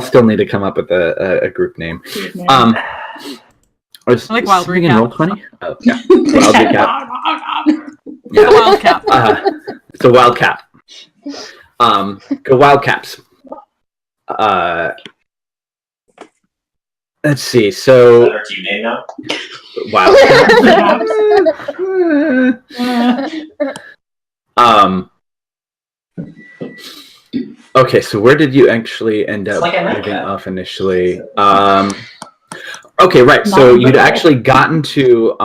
still need to come up with a group name. I like Wild in Roll20? Oh, yeah. Wildcap. It's a Wildcat. Go Wildcaps. Let's see. So, our team name now? Wildcat. Okay, so where did you actually end up moving off initially? Okay, right. So you'd actually gotten to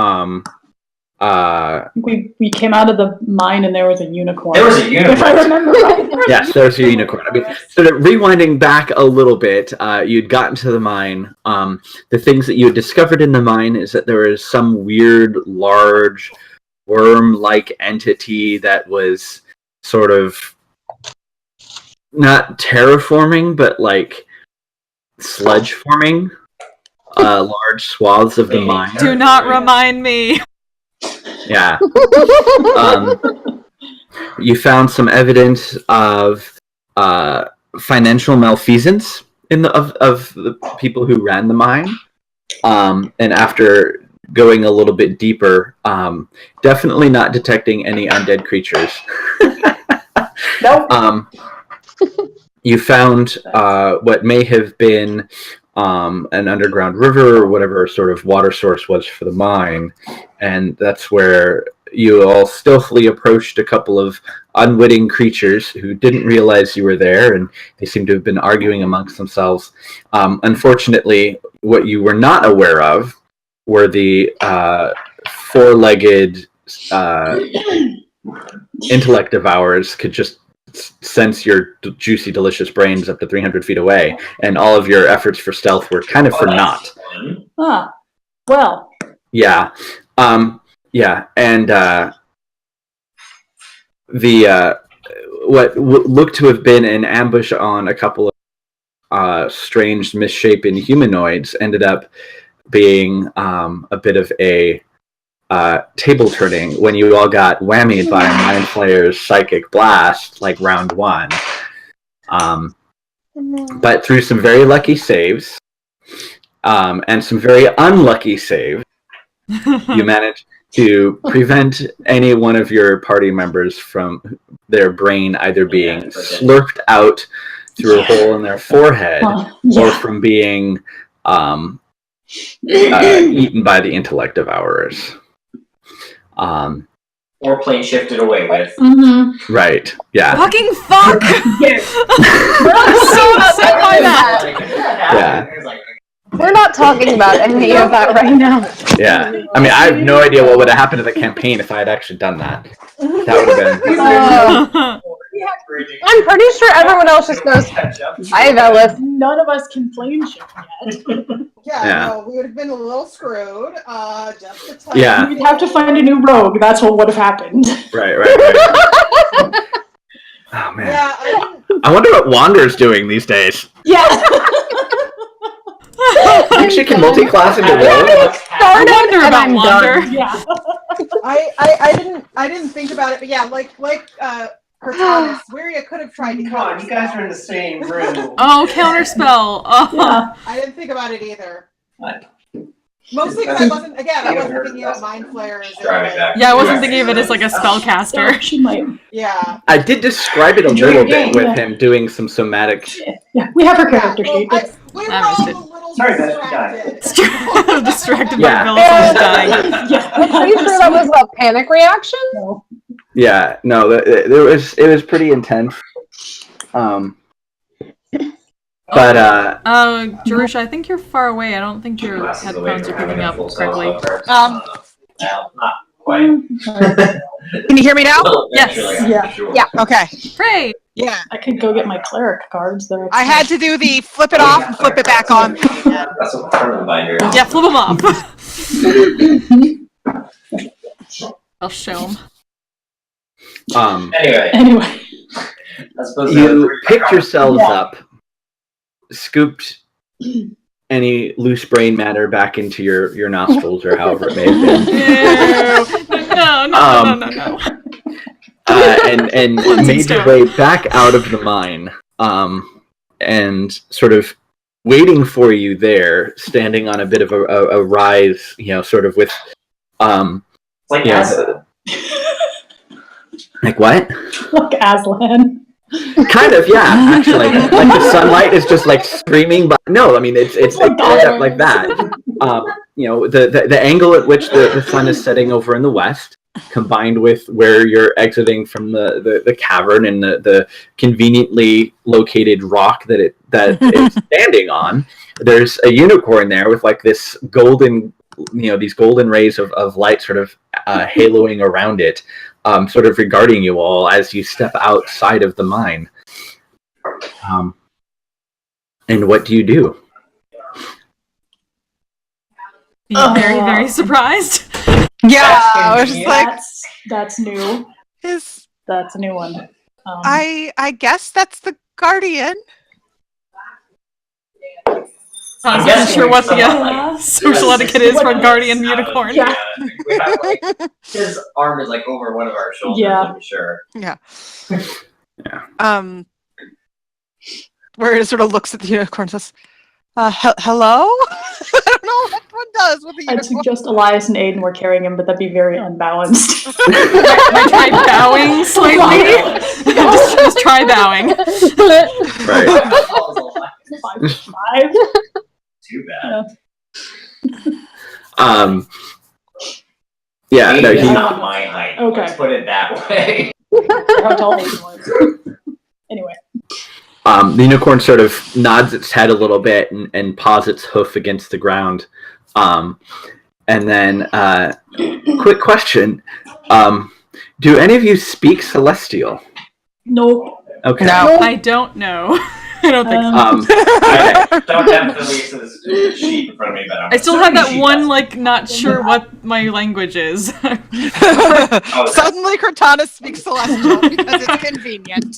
we came out of the mine and there was a unicorn. There was a unicorn. If I remember right. Yes, there's a unicorn. I mean, sort of rewinding back a little bit, you'd gotten to the mine. The things that you had discovered in the mine is that there is some weird, large, worm-like entity that was sort of not terraforming, but like sludge forming large swaths of the mine. Do not remind me. Yeah. You found some evidence of financial malfeasance of the people who ran the mine. And after going a little bit deeper, definitely not detecting any undead creatures. Nope. You found what may have been an underground river or whatever sort of water source was for the mine, and that's where you all stealthily approached a couple of unwitting creatures who didn't realize you were there, and they seem to have been arguing amongst themselves. Unfortunately, what you were not aware of were the four-legged intellect devourers could just sense your juicy, delicious brains up to 300 feet away, and all of your efforts for stealth were kind of for naught. Ah, well. Yeah. Yeah, and what looked to have been an ambush on a couple of strange, misshapen humanoids ended up being a bit of a table turning when you all got whammied by Mind Flayer's psychic blast, like round one. But through some very lucky saves and some very unlucky saves, you managed to prevent any one of your party members from their brain either being slurped out through a hole in their forehead or from being eaten by the intellect devourers. Or plane shifted away with. Mm-hmm. Right, yeah. Fucking fuck! Yes. I'm so upset by that. Yeah. We're not talking about any of that right now. Yeah. I mean, I have no idea what would have happened to the campaign if I had actually done that. That would have been... I'm pretty sure everyone else just goes, hi, Velis. None of us can plane shift yet. No, we would have been a little screwed. Just a touch. Yeah. We'd have to find a new rogue. That's what would have happened. Right. Oh, man. Yeah, I wonder what Wander's doing these days. Yeah. I think she can multi-class into rogue. I wonder about Wander. Yeah. I didn't think about it, but yeah, like Cortana, Wiria could have tried to Come on, you guys are in the same room. Oh, counterspell. Oh. Yeah. I didn't think about it either. What? Mostly because I wasn't thinking about Mind Flayers. Yeah, I wasn't thinking of it as like a spellcaster. She might. Yeah. I did describe it a little bit with him doing some somatic... Yeah, we have her character sheet. We were I all missed it. a little I'm distracted by Yeah. Velis dying. I'm pretty sure that was a panic reaction. No. Yeah, no, it was pretty intense. But Jerusha, I think you're far away. I don't think your headphones are picking up correctly. Not quite. Can you hear me now? Yes. Yeah. Okay. Great. Yeah. I could go get my cleric cards. I had to do the flip it off and flip it back on. That's what part of the binder. Yeah, flip them off. I'll show them. Anyway. You picked yourselves up, scooped any loose brain matter back into your nostrils or however it may have been. No. And made your way back out of the mine, and sort of waiting for you there, standing on a bit of a rise, sort of with, Like you know, Aslan. like what? Like Aslan. Kind of, yeah. Actually, like the sunlight is just like streaming, but no, I mean it's like straight up Aslan. like that. The angle at which the sun is setting over in the west, combined with where you're exiting from the cavern and the conveniently located rock that it's standing on. There's a unicorn there with like this golden, these golden rays of light sort of haloing around it, sort of regarding you all as you step outside of the mine. And what do you do? Very, very surprised. Yeah, I was just like, That's new. That's a new one. I guess that's the Guardian. I'm not guessing sure what someone, the like, social etiquette is for a guardian unicorn. Yeah. We have, like, his arm is like over one of our shoulders, Yeah. I'm sure. Yeah. Yeah. Where it sort of looks at the unicorn and says, hello? I don't know what one does with the I'd unicorn. suggest Elias and Aiden were carrying him, but that'd be very unbalanced. I tried bowing slightly. just try bowing. Right. 5'5". Too bad. Yeah. No. He's He. not my height. Okay. Let's put it that way. How tall Aiden was. Anyway. The unicorn sort of nods its head a little bit and paws its hoof against the ground. And then, quick question. Do any of you speak Celestial? Nope. Okay. No. I don't know. I don't think so. Okay. Don't have the least of this sheet in front of me, but I'm I still have that assuming she one, does. like, not sure what my language is. Suddenly Cortana speaks Celestial because it's convenient.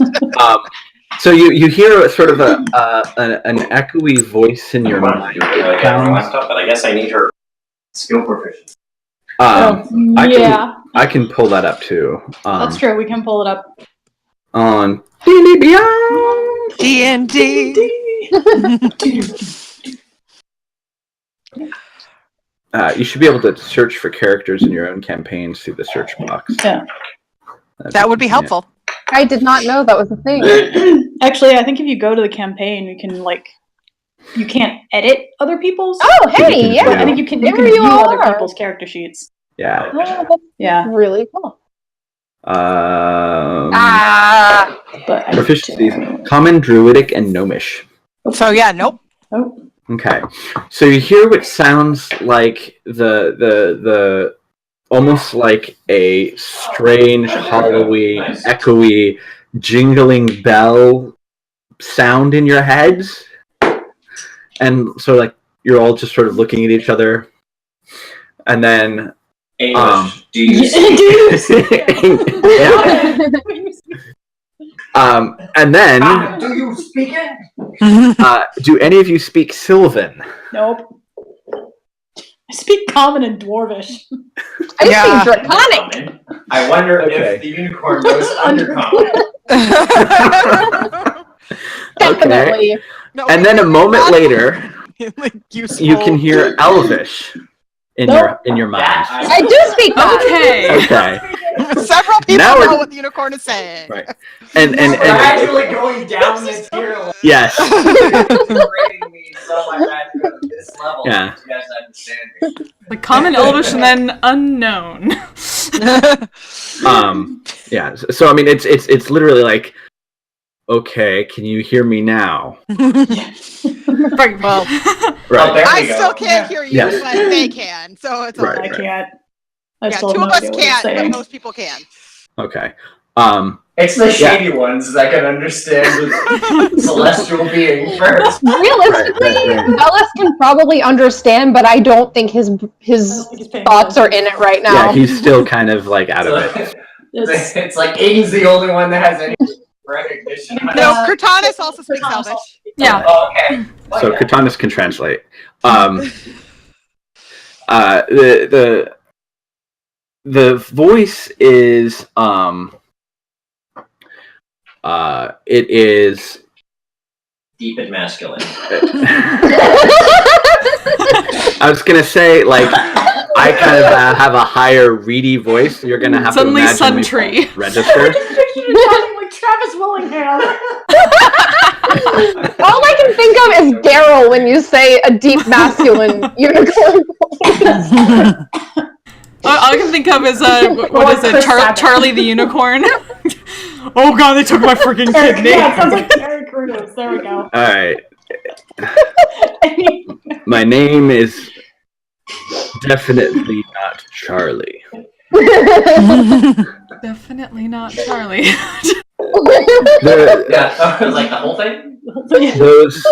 So you hear sort of an echoey voice in your mind. But I guess I need her skill proficiency. Yeah, I can pull that up too. that's true. We can pull it up. On D&D Beyond. D&D. You should be able to search for characters in your own campaigns through the search box. Yeah. That would be helpful. I did not know that was a thing. Actually, I think if you go to the campaign, you can you can't edit other people's. Oh, hey, Yeah. yeah. I think you can There view you other are. people's character sheets. Yeah. Oh, that's Yeah, really cool. but I Proficiencies: Common, Druidic, and Gnomish. So yeah, nope. Oh, Okay, so you hear what sounds like the almost like a strange, hollowy, echoey, jingling bell sound in your heads, and so like you're all just sort of looking at each other, and then English. Do you yeah. And then do you speak it? do any of you speak Sylvan? nope. I speak Common and Dwarvish. I Yeah. speak Draconic. I wonder Okay. if the unicorn knows undercommon. Definitely. No, And then a moment later, like, useful. you can hear Elvish in your mind. I do speak that. Okay. Okay. Several people Now we're- know what the unicorn is saying. Right. And We're actually going down this tier level. yes. Rating me so much I have to go to this level. Yeah. You guys understand me. The common Elvish and then unknown. Yeah. So I mean, it's literally like, okay, can you hear me now? Right. Well, Oh, Right. there I we go. still can't hear you, Yes. but they can. So it's all Right. right. I can't. I Yeah, still two have of no us idea what it's can't, but saying. most people can. Okay. It's the shady ones that can understand the celestial being first. Realistically, Right. Bellis can probably understand, but I don't think his I don't think he's paying thoughts are attention. in it right Yeah, now. he's still kind of like out of it. It's- It's like Aiden's the only one that has any recognition. No, Cortanis also speaks Cortanis Elvish. also speaks Yeah. Oh, okay. Well, So yeah. Cortanis can translate. The voice is it is Deep and masculine. I was gonna say, like, I kind of have a higher reedy voice. So you're gonna have Suddenly to imagine me Suntree. register. I just pictured it sounding like Travis Willingham. All I can think of is Daryl when you say a deep masculine unicorn. All I can think of is what like is it? Chris Sabat. Charlie the Unicorn. Oh god, they took my freaking kidney. Yeah, it sounds like Terry Crews. There we go. All right. My name is definitely not Charlie. Definitely not Charlie. Yeah, like the whole thing? Those.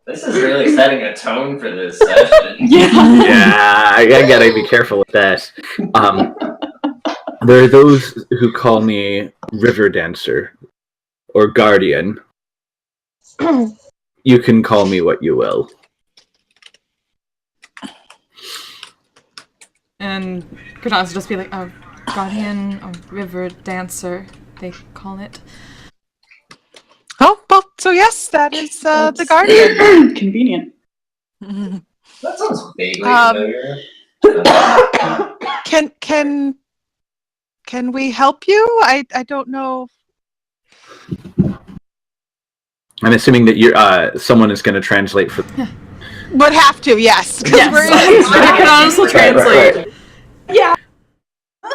This is really setting a tone for this session. Yeah, I gotta be careful with that. There are those who call me River Dancer or Guardian. You can call me what you will. And Kratos would just be like, a guardian, a river dancer, they call it. Oh, well, so yes, that is the Guardian. Convenient. That sounds vaguely familiar. Can we help you? I don't know. I'm assuming that you're someone is going to translate for. Would have to, yes. Yes, Kratos will translate. Yeah.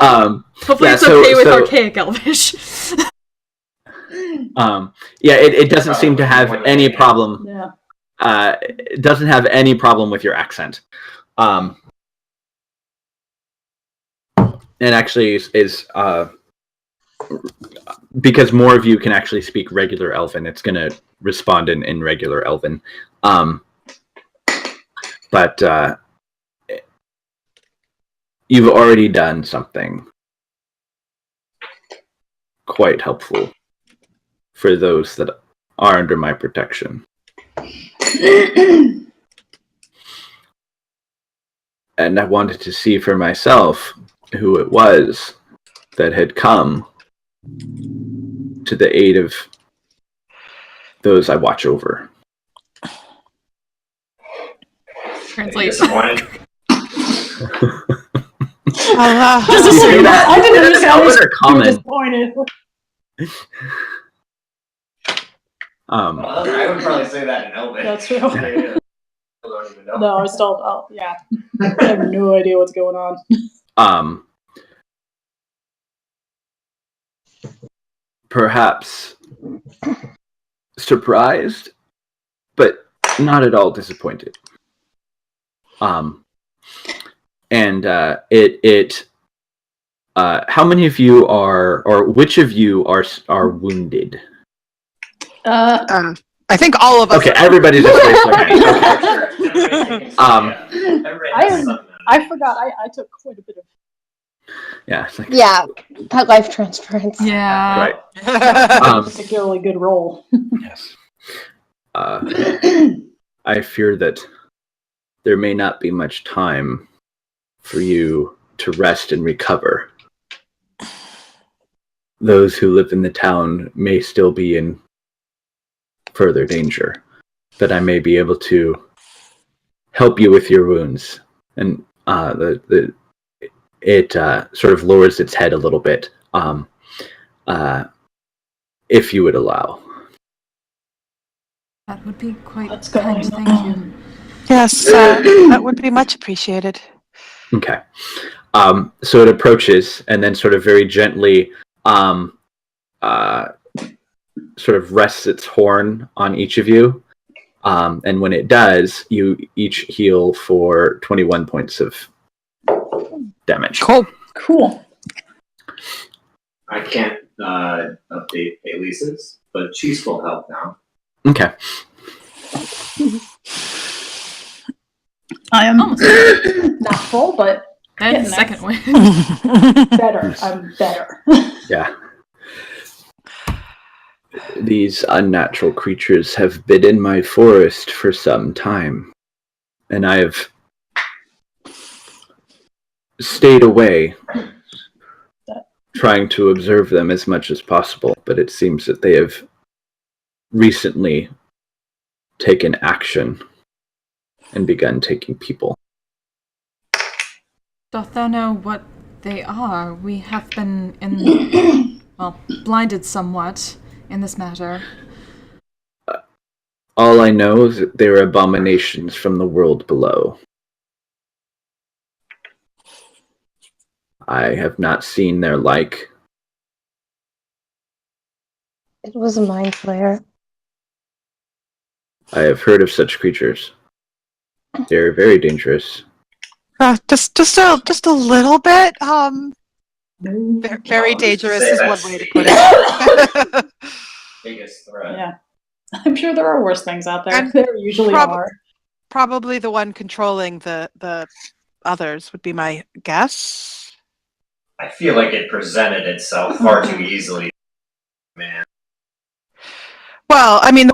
Hopefully Yeah, it's okay with so- archaic Elvish. Yeah, it doesn't seem to have any problem. Yeah. It doesn't have any problem with your accent. And actually is because more of you can actually speak regular Elven, it's going to respond in regular Elven. But you've already done something quite helpful for those that are under my protection. And I wanted to see for myself who it was that had come to the aid of those I watch over. Translate. Disappointed. Just assume that. I didn't understand. Elven or common? Disappointed. Well, I would probably say that in Elvish. That's true. I don't even know. No, I still. Oh, yeah. I have no idea what's going on. Perhaps surprised, but not at all disappointed. How many of you are, or which of you are wounded? I think all of us. Okay, everybody's just raised their hand. Okay. I forgot. I took quite a bit of. Yeah. It's like, Yeah, that life transference. Yeah. right. Particularly good roll. Yes. I fear that there may not be much time for you to rest and recover. Those who live in the town may still be in further danger, but I may be able to help you with your wounds. And it sort of lowers its head a little bit, if you would allow. That would be quite Let's go. kind, thank you. Yes, that would be much appreciated. Okay. So it approaches and then sort of very gently sort of rests its horn on each of you. And when it does, you each heal for 21 points of damage. Cool. I can't update Elise's, but she's full health now. Okay. I am not full, but And Getting second win. better. I'm better. Yeah. These unnatural creatures have been in my forest for some time, and I have stayed away trying to observe them as much as possible, but it seems that they have recently taken action and begun taking people. Doth thou know what they are? We have been blinded somewhat in this matter. All I know is that they are abominations from the world below. I have not seen their like. It was a mind flayer. I have heard of such creatures. They're very dangerous. Just a little bit. Very dangerous is one way to put it. Biggest threat. Yeah. I'm sure there are worse things out there. And There usually are. Probably the one controlling the others would be my guess. I feel like it presented itself far too easily, man. Well, I mean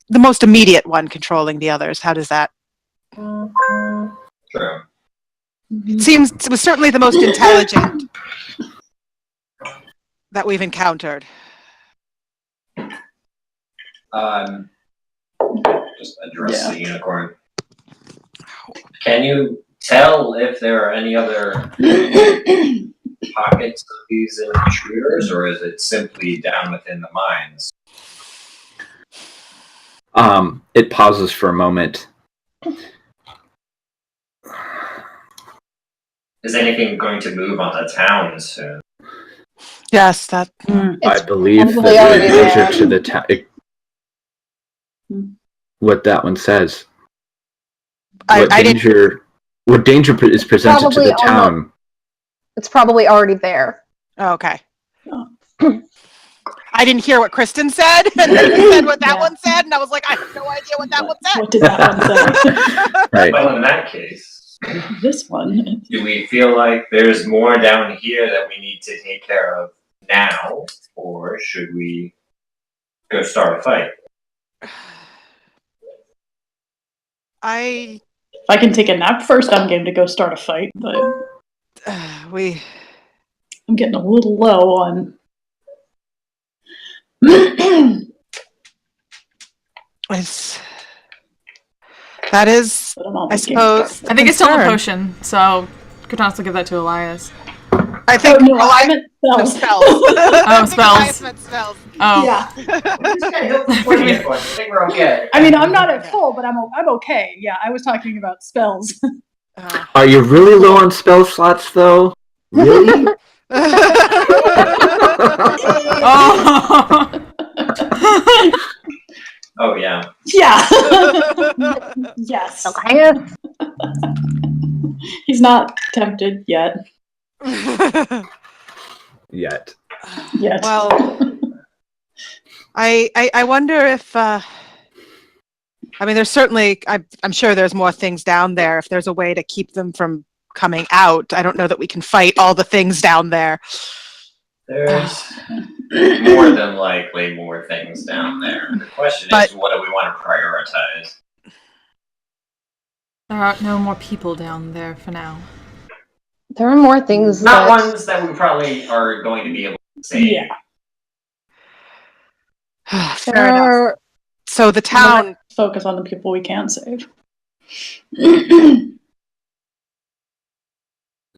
the most immediate one controlling the others. How does that? True. It was certainly the most intelligent that we've encountered. Just address the unicorn. Can you tell if there are any other pockets of these intruders, or is it simply down within the mines? It pauses for a moment. Is anything going to move on the town soon? Yes, that. I believe probably that already we're there. closer to the town. What that one says. What danger is presented to Probably the town? It's probably already there. Oh, okay. I didn't hear what Kristen said, and then you said what that one said, and I was like, I have no idea what that one said. What did that one say? Right. Well, in that case, This one. do we feel like there's more down here that we need to take care of now, or should we go start a fight? If I can take a nap first, I'm game to go start a fight, but I'm getting a little low on. That is, I suppose. I think it's still a concern. potion, so could also give that to Elias. I think no, I Elias meant meant spells. spells. Oh, spells. Elias meant spells. Oh, Yeah. I think we're okay. I mean, I'm not at full, but I'm okay. Yeah, I was talking about spells. Are you really low on spell slots, though? Really? oh. Oh, yeah. Yeah. Yes. Okay. He's not tempted yet. Yet. Yet. Well, I wonder if I mean, there's certainly I'm sure there's more things down there. If there's a way to keep them from coming out, I don't know that we can fight all the things down there. There's more than likely more things down there. The question is, what do we want to prioritize? There are no more people down there for now. There are more things Not that... ones that we probably are going to be able to save. Yeah. Fair enough. So the town. Focus on the people we can save.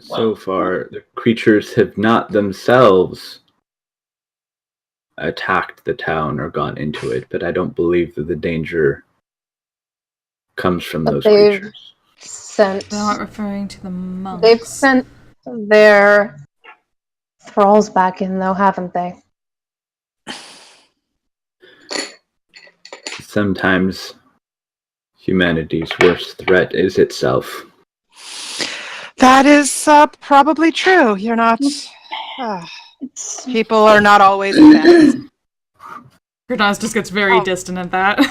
So far, the creatures have not themselves attacked the town or gone into it, but I don't believe that the danger comes from But those they've creatures. sent... They're not referring to the monks. They've sent their thralls back in, though, haven't they? Sometimes humanity's worst threat is itself. That is probably true. You're not. People are not always the best. Gradaz just gets very distant at that.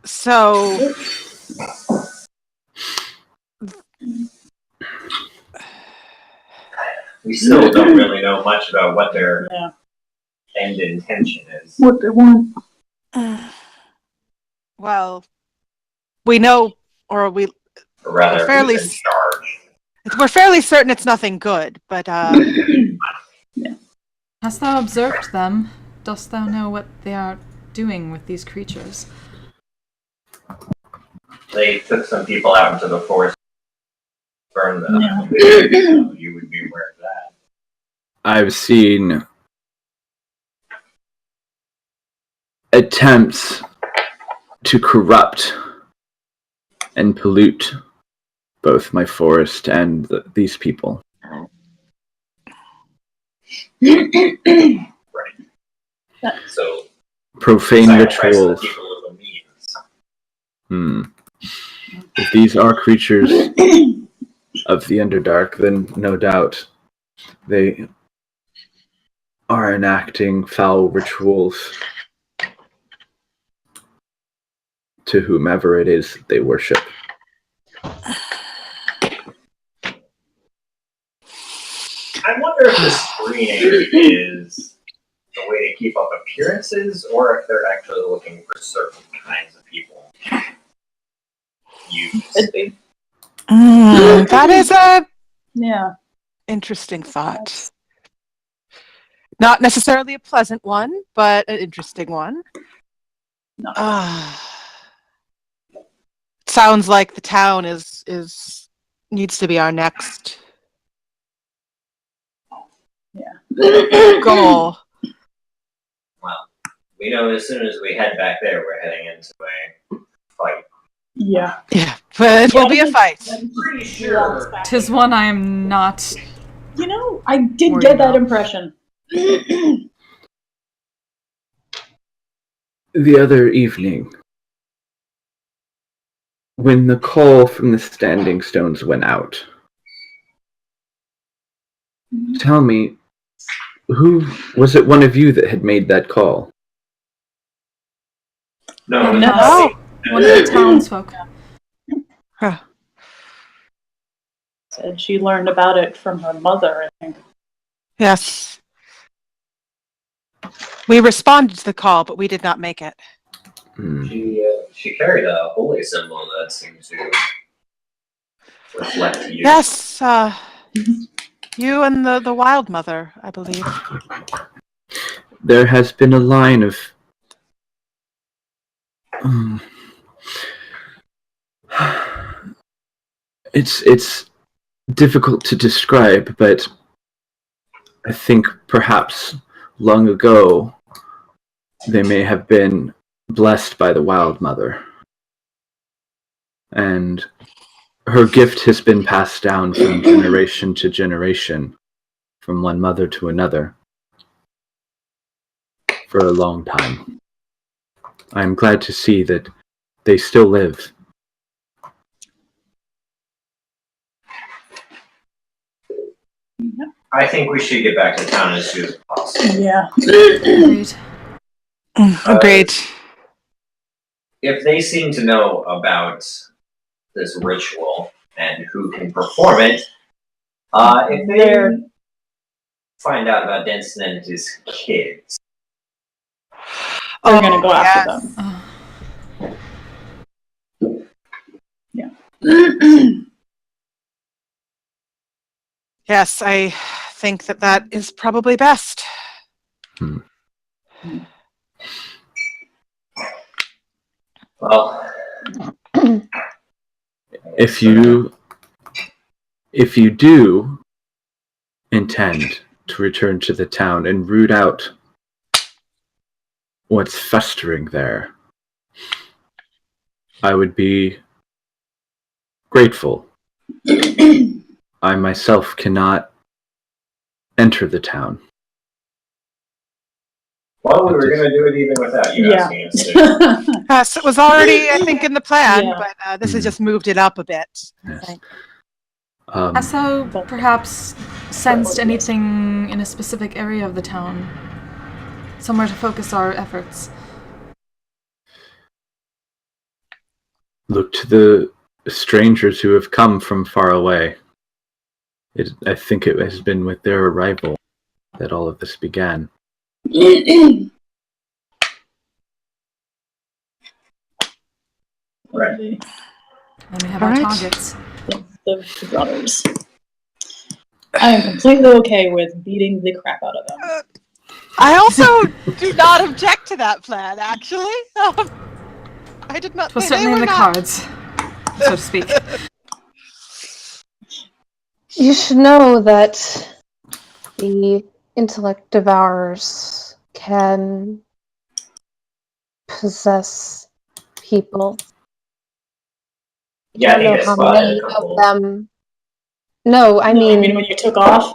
So. We still don't really know much about what their end intention is. What they want. Well, we know, or we. Or rather, fairly who's in charge. We're fairly certain it's nothing good, but Hast thou observed them? Dost thou know what they are doing with these creatures? They took some people out into the forest, burned them. Yeah. So you would be aware of that. I've seen attempts to corrupt and pollute both my forest and these people. So Profane sacrifice the rituals. people of the means. If these are creatures of the Underdark, then no doubt they are enacting foul rituals to whomever it is they worship. I wonder if the screening is a way to keep up appearances, or if they're actually looking for certain kinds of people. Could be. that is a Yeah. interesting thought. Not necessarily a pleasant one, but an interesting one. No. Sounds like the town is needs to be our next goal. Well, we know as soon as we head back there, we're heading into a fight. Yeah. Yeah, but it will be a fight. I'm pretty sure. Tis one I am not. You know, I did Worried get that about. impression. The other evening, when the call from the Standing Stones went out, tell me, who was it? One of you that had made that call? No, No. One of the townsfolk. Said she learned about it from her mother, I think. Yes. We responded to the call, but we did not make it. She carried a holy symbol that seemed to reflect you. Yes, you and the Wild Mother, I believe. There has been a line of it's difficult to describe, but I think perhaps long ago they may have been blessed by the Wild Mother, and her gift has been passed down from generation to generation, from one mother to another, for a long time. I am glad to see that they still live. I think we should get back to town as soon as possible. Yeah. Agreed. Agreed. If they seem to know about this ritual and who can perform it, if they find out about Denson and his kids, They're gonna go after them. Yeah. Yes, I think that is probably best. well, If you do intend to return to the town and root out what's festering there, I would be grateful. I myself cannot enter the town. well, we were going to do it even without you Yeah. asking us to. Yes, it was already, I think, in the plan, Yeah. but this has just moved it up a bit. I Yes. think. Hast thou perhaps sensed anything in a specific area of the town? Somewhere to focus our efforts? Look to the strangers who have come from far away. I think it has been with their arrival that all of this began. Right. Then we have All our right. targets. The brothers. I am completely okay with beating the crap out of them. I also do not object to that plan, actually. I did not It was say they certainly were in the not. cards, so to speak. You should know that the intellect devourers can possess people. Yeah, I don't think know I how spotted many a couple. of them. No, I No, mean, I mean when you took off.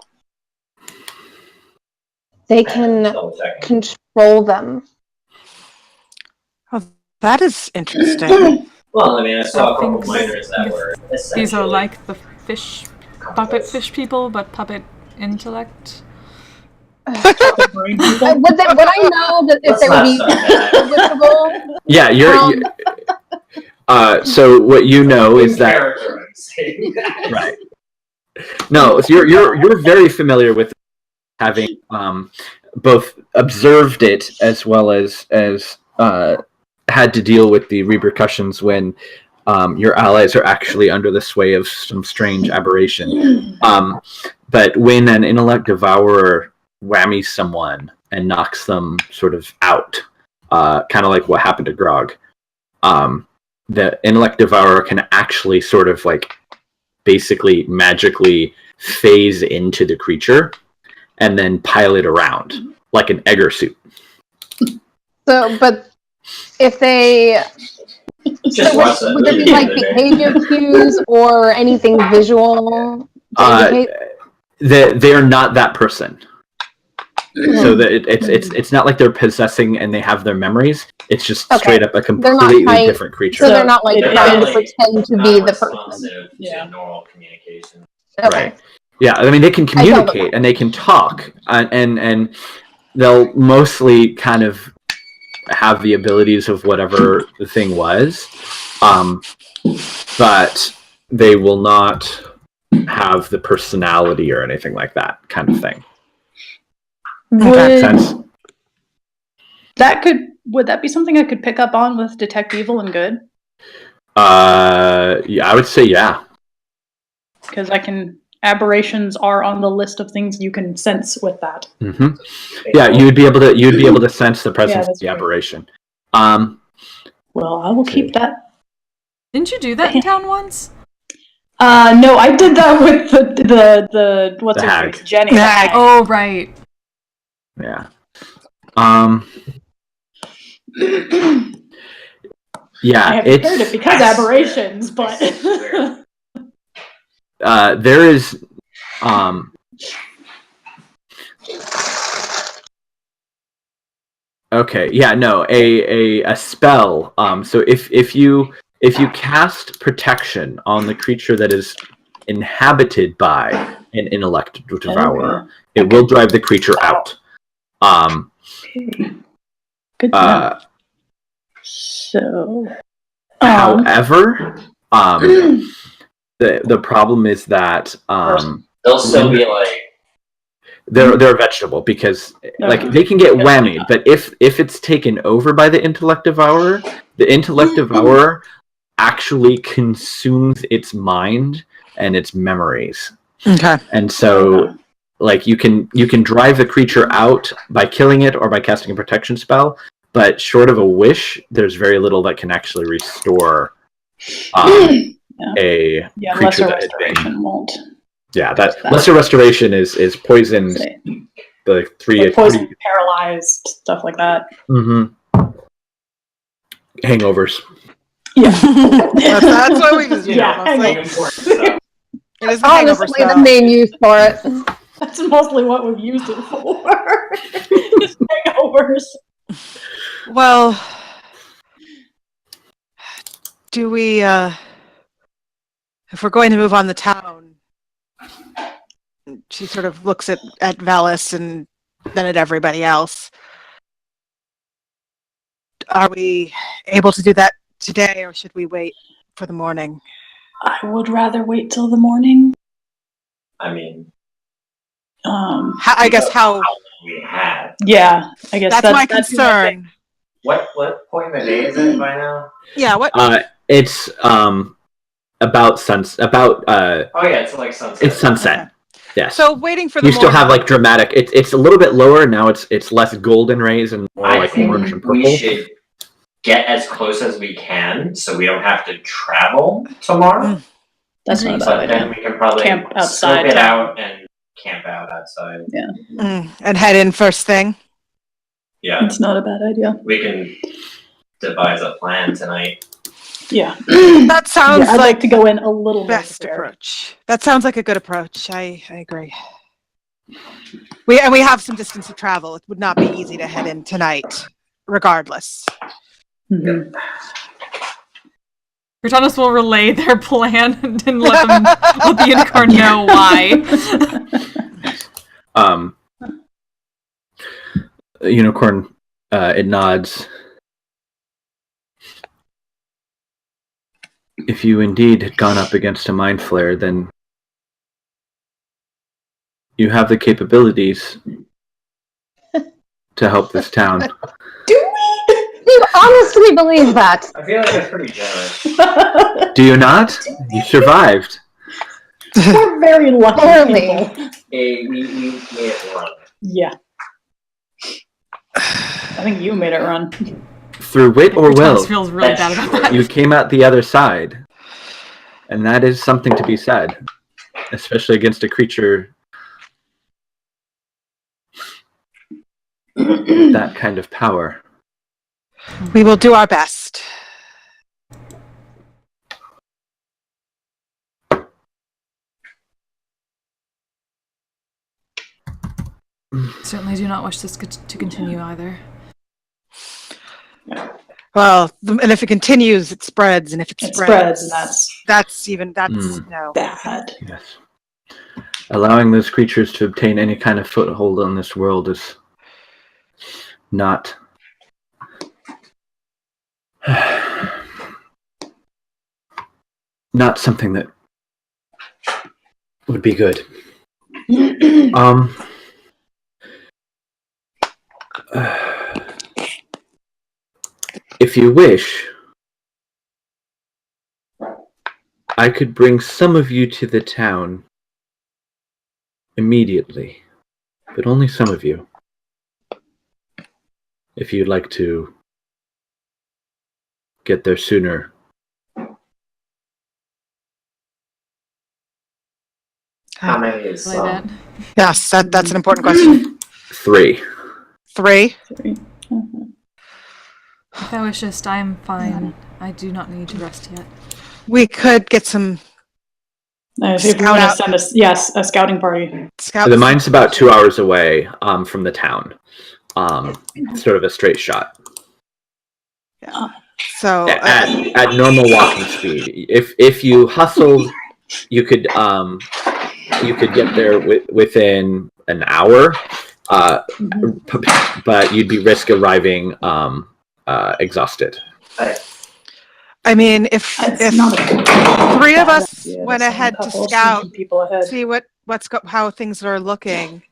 they can Double checking. control them. Oh, that is interesting. Well, I mean, I saw a I couple think miners that were essentially these are like the fish, puppet compass. fish people, but puppet intellect. Would I know that if Let's they would not be start that. switchable? Yeah, so what you know is that Character, I'm saying that. right. No, so you're very familiar with having both observed it as well as had to deal with the repercussions when your allies are actually under the sway of some strange aberration. But when an intellect devourer whammies someone and knocks them sort of out, kind of like what happened to Grog, the intellect devourer can actually sort of like basically magically phase into the creature and then pilot around like an Egger suit. So, but if they Just watch that would there movie be the like other day. behavior cues or anything visual to indicate? They are not that person. So that it's not like they're possessing and they have their memories. It's just straight up a completely different creature. So they're not like They're trying to definitely pretend to not be the person. responsive to normal communication. Okay. Right. Yeah, I mean they can communicate and they can talk and they'll mostly kind of have the abilities of whatever the thing was, but they will not have the personality or anything like that kind of thing. Would that be something I could pick up on with Detect Evil and Good? Yeah, I would say yeah. Because aberrations are on the list of things you can sense with that. Mm-hmm. Yeah, you'd be able to sense the presence of the aberration. Well, I will keep that. Didn't you do that in town once? No, I did that with the what's The her hag. face? Jenny. The hag. Oh, right. Yeah. Yeah, I haven't heard it because aberrations, but there is okay, yeah, no, a spell. So if you cast protection on the creature that is inhabited by an intellect devourer, it will drive the creature out. Good to know. So, however, the problem is that they'll still be like they're a vegetable because like they can get whammied, but if it's taken over by the intellect devourer, the intellect devourer actually consumes its mind and its memories. Okay. And so like you can drive the creature out by killing it or by casting a protection spell, but short of a wish, there's very little that can actually restore a creature that had been. Won't. Yeah, that lesser restoration is poison. The three poison, paralyzed, stuff like that. Mm-hmm. Hangovers. Yeah, that's what we just hangovers. It is honestly the main use for it. That's mostly what we've used it for. Is hangovers. Well, do we? If we're going to move on the town. She sort of looks at Valis and then at everybody else. Are we able to do that today, or should we wait for the morning? I would rather wait till the morning. I mean, I guess how we had. Yeah, I guess that's my concern. What point in the day is it by now? Yeah, what? It's about oh yeah, it's like sunset. It's sunset. Yes. So waiting for the You still morning. have like dramatic. It's a little bit lower now. It's less golden rays and more I like think orange and we purple. should get as close as we can, so we don't have to travel tomorrow. That's not a bad But idea. then we can probably Camp outside. scope it out and camp out outside. And head in first thing. Yeah, It's not a bad idea. we can devise a plan tonight. Yeah. That sounds I'd like to go in a little more best prepared. approach. That sounds like a good approach. I agree. We have some distance to travel. It would not be easy to head in tonight, regardless. Mhm. Cortanis will relay their plan and let the unicorn know why. Unicorn, it nods. If you indeed had gone up against a mind flare, then you have the capabilities to help this town. Do we? You honestly believe that? I feel like that's pretty generous. Do you not? You survived. We're very lucky Barely. people. We made it run. Yeah. I think you made it run. Through wit or will, Cortanis feels really bad about that. you came out the other side. And that is something to be said. Especially against a creature with that kind of power. We will do our best. Certainly do not wish this to continue either. Well, and if it continues, it spreads, and if it spreads, and that's no. bad. Yes. Allowing those creatures to obtain any kind of foothold on this world is not something that would be good. If you wish, I could bring some of you to the town immediately, but only some of you. If you'd like to get there sooner. How many is Relay that. Yes, that's an important question. 3. 3. If thou wishest, I am fine. I do not need to rest yet. We could get some If you Scout want to out. send a scouting party. scouts. The mine's about 2 hours away from the town. Sort of a straight shot. So At normal walking speed. If you hustled, you could get there within an hour. But you'd be risk arriving exhausted. I mean, if not a 3 of bad us idea to went send a ahead to couple, scout, some people ahead. see how things are looking.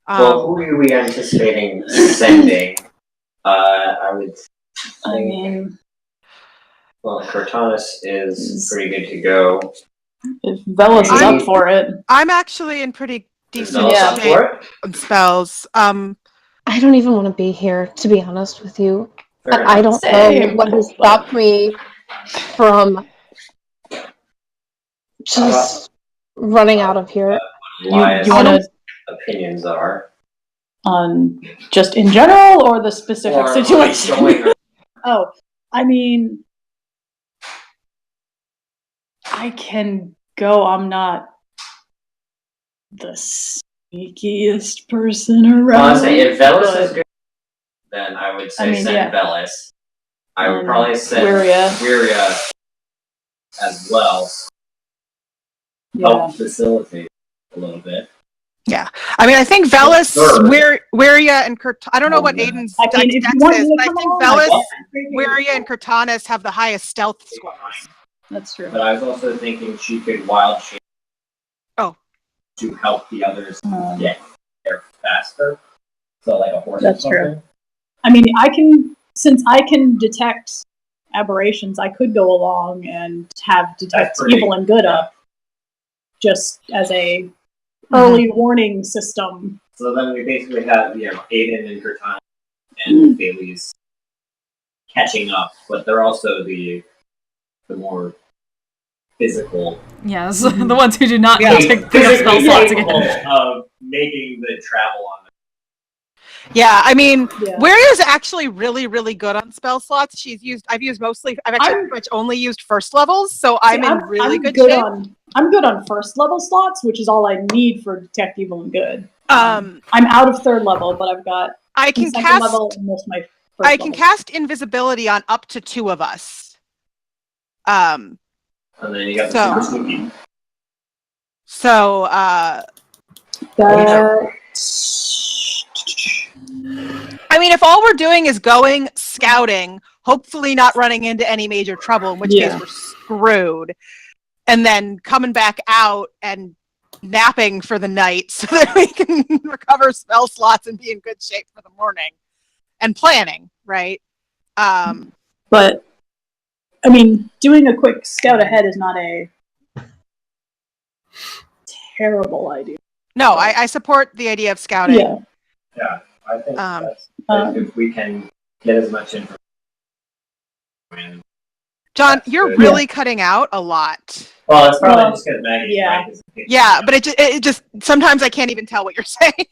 Well, who are we anticipating sending? I would I mean, well, Cortanis is pretty good to go. if Velas is up for it. I'm actually in pretty Is decent Velas up shape for it? on spells. I don't even want to be here, to be honest with you. Fair And I enough. don't know Same. what has stopped me from just running out of here. Elias' You want to opinions are. on just in general or the specific Or situation? going- Oh, I mean, I can go. I'm not the sneakiest person around. Honestly, if Velas but- is good, then I would say I mean, send yeah. Velas. I would And probably send Wiria as well. Yeah. Help facilitate a little bit. I mean, I think Velas, Sure. Wiria, and I don't know what Aiden's I mean, if dex you want is, me to but I come think along, Velas, guess. Wiria, and Cortanis have the highest stealth scores. That's true. But I was also thinking she could wild shape. Oh. To help the others Um, get there faster. So like a horse That's or true. something. I mean, since I can detect aberrations, I could go along and have detect That's pretty- evil and good up, just as a early warning system. So then we basically have, Aiden and Cortana and Bailey's catching up, but they're also the more physical. Yes, the ones who do not Yeah. need to pick up spell slots again. Of making the travel on Yeah, I mean, Yeah. Waria's actually really, really good on spell slots. I've actually pretty much only used first levels, so I'm in really good shape. I'm good on first level slots, which is all I need for detect evil and good. I'm out of third level, but I've got I can second cast level and most of my first I can level. cast invisibility on up to 2 of us. and then you got the super spooky. So I mean, if all we're doing is going scouting, hopefully not running into any major trouble, in which case we're screwed, and then coming back out and napping for the night so that we can recover spell slots and be in good shape for the morning, and planning, right? But I mean, doing a quick scout ahead is not a terrible idea. No, I support the idea of scouting. Yeah, I think if we can get as much information. John, you're really cutting out a lot. Well, it's probably just because Maggie's mic is Yeah, but it just sometimes I can't even tell what you're saying.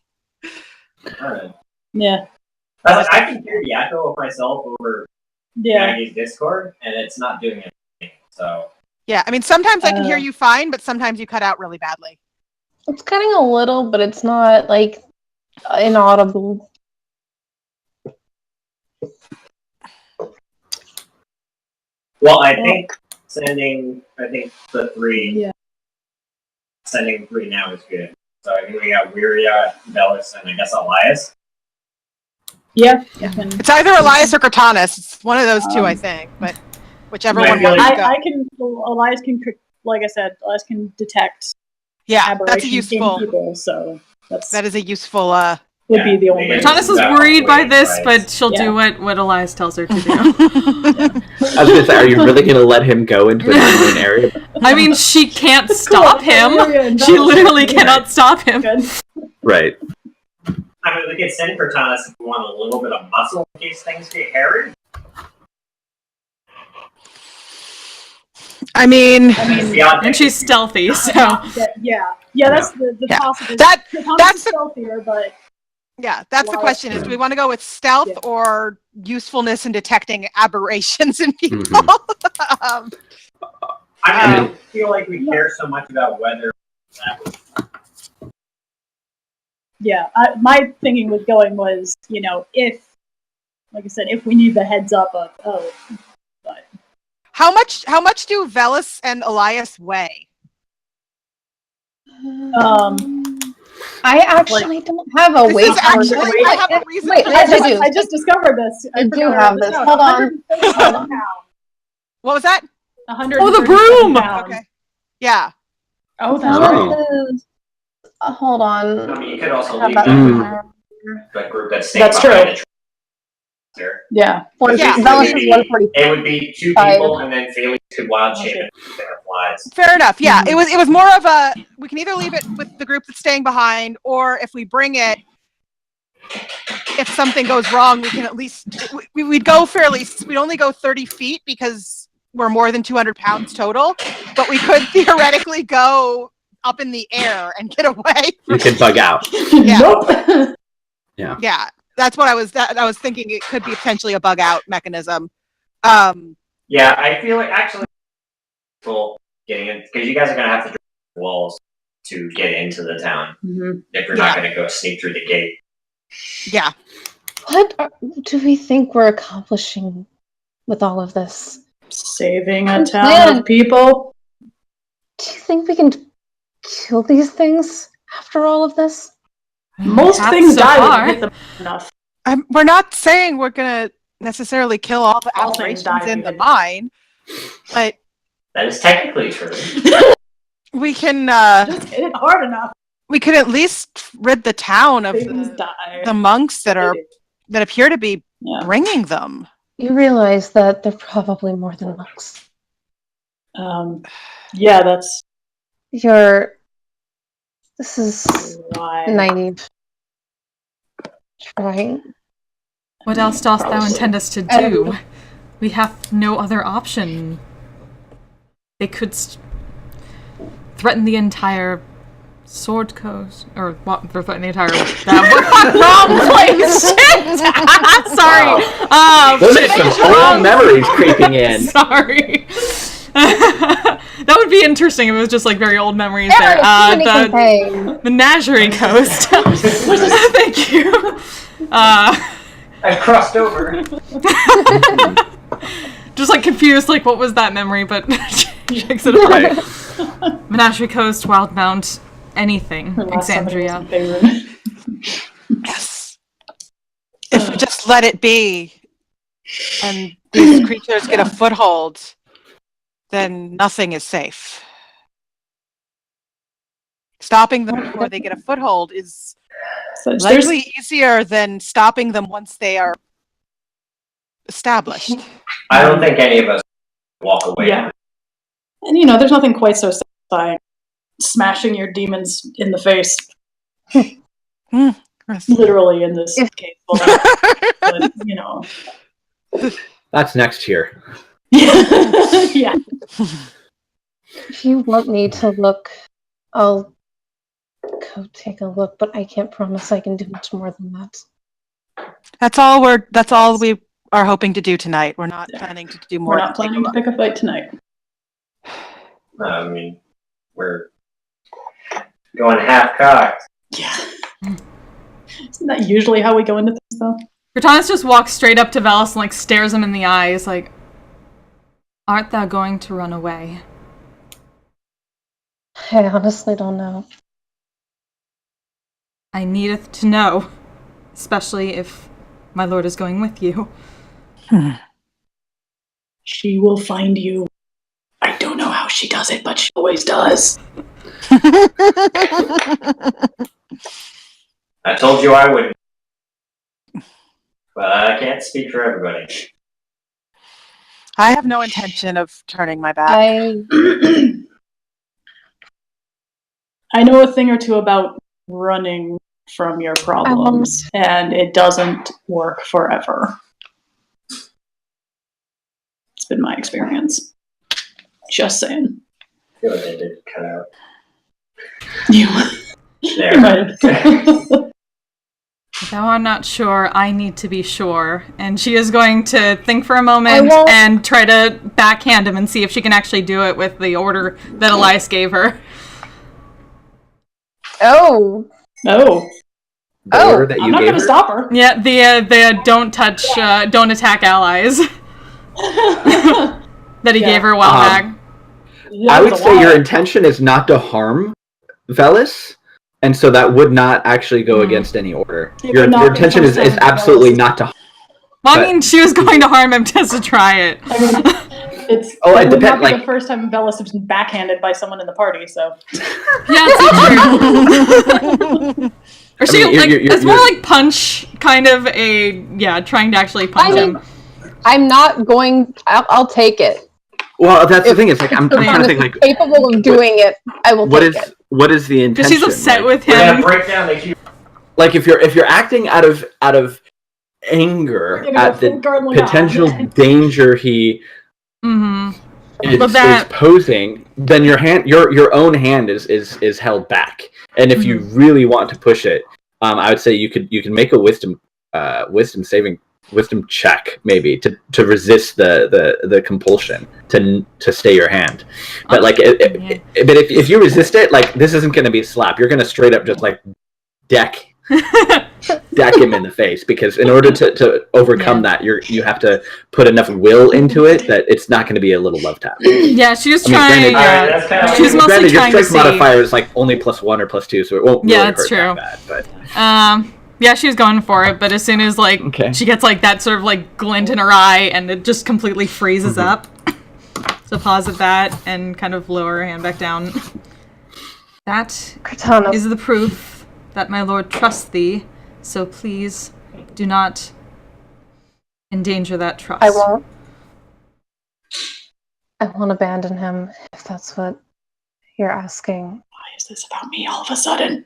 Alright. Yeah. I can hear the echo of myself over Maggie's Discord, and it's not doing anything. So. Yeah, I mean, sometimes I can hear you fine, but sometimes you cut out really badly. It's cutting a little, but it's not like inaudible. Well, I think sending the 3. Sending 3 now is good. So I think we got Wiria, Bellis, and I guess Elias. Yeah. It's either Elias or Cortanus. It's one of those 2, I think, but whichever one wants to go. I can. Elias can, like I said, Elias can detect. Yeah, that's a useful. People, so that is a useful. Would be the only. Cortanus is worried by this, but she'll do what Elias tells her to do. I was gonna say, are you really gonna let him go into the main area? I mean, she can't stop him. She literally cannot stop him. Right. I mean, we could send Cortanus if we want a little bit of muscle in case things get hairy. I mean, and she's stealthy, so yeah. That's the possibility. That's stealthier, but that's the question: is do we want to go with stealth or usefulness in detecting aberrations in people? Mm-hmm. I don't feel like we care so much about whether. Yeah, my thinking with going was, if, like I said, if we need the heads up of, but how much do Velis and Elias weigh? I actually don't have a weight. I have a reason. Wait, I just discovered this. I do have this. Hold on. What was that? 100. Oh, the broom. Okay. Yeah. Oh, that's right. Hold on. I mean, you could also leave that group that's staying behind the here. Yeah. It would be 2 people, and then Felix could wild shape and flies. Fair enough. Yeah, it was more of a. We can either leave it with the group that's staying behind, or if we bring it, if something goes wrong, we can at least we'd go fairly. We'd only go 30 feet because we're more than 200 pounds total, but we could theoretically go up in the air and get away. You could bug out. Yeah. Nope. Yeah. That's what I was thinking. It could be potentially a bug out mechanism. Yeah, I feel like actually getting in because you guys are gonna have to drive walls to get into the town if you're not gonna go sneak through the gate. Yeah. What do we think we're accomplishing with all of this? Saving a town of people. Do you think we can kill these things after all of this? Most things die when you hit them enough. We're not saying we're gonna necessarily kill all the aberrations in the mine, but that is technically true. We can just hit it hard enough. We could at least rid the town of the monks that appear to be bringing them. You realize that they're probably more than monks. Yeah, that's... You're This is Why? naive. Right? What else dost thou intend us to do? We have no other option. They could threaten the entire Sword Coast, or threaten the entire wrong place. Shit! Sorry. Those are some old memories creeping in. Sorry. That would be interesting if it was just like very old memories there. The Menagerie Coast. Thank you. I crossed over. Just like confused, like what was that memory? But shakes it apart. Menagerie Coast, Wildemount, anything, Exandria. Yes. If we just let it be, and these creatures get a foothold, then nothing is safe. Stopping them before they get a foothold is likely easier than stopping them once they are established. I don't think any of us walk away. Yeah. And there's nothing quite so satisfying. Smashing your demons in the face. Literally in this case. But, That's next year. Yeah. If you want me to look, I'll go take a look, but I can't promise I can do much more than that. That's all we are hoping to do tonight. We're not planning to do more. We're not planning to pick a fight tonight. I mean, we're going half-cocked. Yeah. Isn't that usually how we go into things, though? Cortanus just walks straight up to Velis and like stares him in the eyes, like, "Art thou going to run away?" I honestly don't know. I needeth to know, especially if my lord is going with you. She will find you. I don't know how she does it, but she always does. I told you I wouldn't. But I can't speak for everybody. I have no intention of turning my back. I know a thing or two about running from your problems, and it doesn't work forever. It's been my experience. Just saying. I feel like I did cut out. You There. If thou art not sure, I need to be sure. And she is going to think for a moment and try to backhand him and see if she can actually do it with the order that Elias gave her. Oh. The order that you I'm not gave going to her? stop her. Yeah, the don't touch, don't attack allies that he gave her a while back. I would say your intention is not to harm Velis, and so that would not actually go against any order. Your intention is absolutely not to harm. Well, I mean, she was going to harm him just to try it. I mean, it would not be the first time Velis has been backhanded by someone in the party, so. Yeah, it's true. Or she, it's more like punch, kind of trying to actually punch him. I'm not going, I'll take it. Well, that's the thing, it's like, I'm trying to think, like, capable of doing it, I will take it. What is the intention? Because she's upset with him. Yeah, break down the queue. Like, if you're acting out of anger at the potential danger he is posing, then your own hand is held back. And if you really want to push it, I would say you can make a wisdom check maybe to resist the compulsion to stay your hand. But but if you resist it, like, this isn't going to be a slap. You're going to straight up just like deck him in the face, because in order to overcome that, you have to put enough will into it that it's not going to be a little love tap. Yeah, she was trying. She's mostly trying to see. Your strength modifier is like only +1 or +2, so it won't really hurt true. that bad. But yeah, she was going for it, but as soon as she gets like that sort of like glint in her eye, and it just completely freezes up. So pause at that and kind of lower her hand back down. That is the proof that my lord trusts thee. So please do not endanger that trust. I won't abandon him if that's what you're asking. is this about me all of a sudden?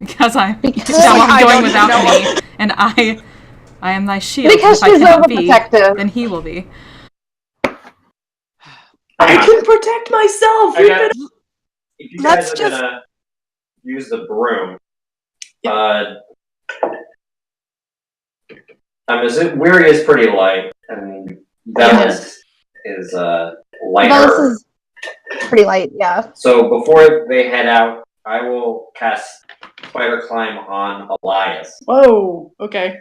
Because I'm I going don't without know. me, and I am thy shield. Because if I she's cannot be, overprotective. then he will be. I can protect myself. If you guys Let's are just- gonna use the broom, I'm assuming Weary is pretty light, and Velas is lighter. Velas is pretty light, yeah. So before they head out, I will cast Spider Climb on Elias. Whoa. Okay.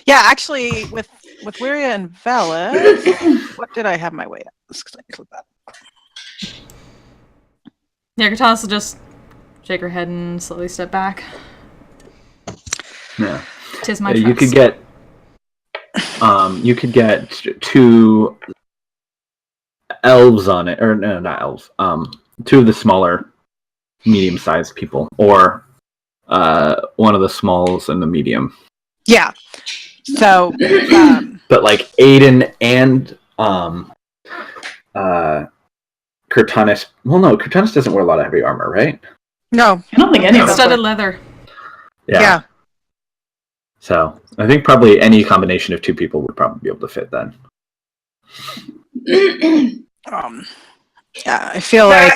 Yeah, actually, with Wiria and Velas, what did I have my way at? Let's click that. Yeah, Cortana will just shake her head and slowly step back. Yeah. 'Tis my You could trust. get 2 elves on it, or no, not elves. 2 of the smaller, medium-sized people, or one of the smalls and the medium. Yeah. So, But like Aiden and Cortanus. Well, no, Cortanus doesn't wear a lot of heavy armor, right? no. I don't think any of us. Studded leather. Yeah. So I think probably any combination of 2 people would probably be able to fit then. Yeah, I feel like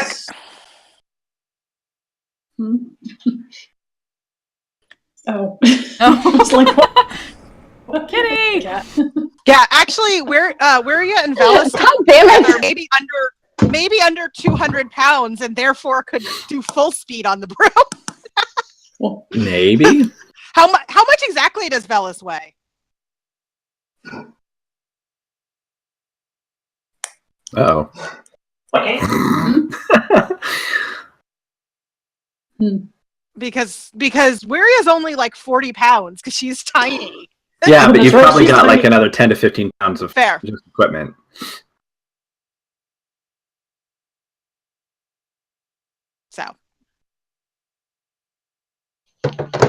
Oh. Oh. It's like, what? Kitty! yeah. Actually, Wiria and Velas God damn it! are maybe under 200 pounds, and therefore could do full speed on the broom. Maybe. How much exactly does Velas weigh? Oh. Okay. Because Wiria's only like 40 pounds because she's tiny. Yeah, but That's you've right, probably she's got like tiny. another 10 to 15 pounds of Fair. just equipment. So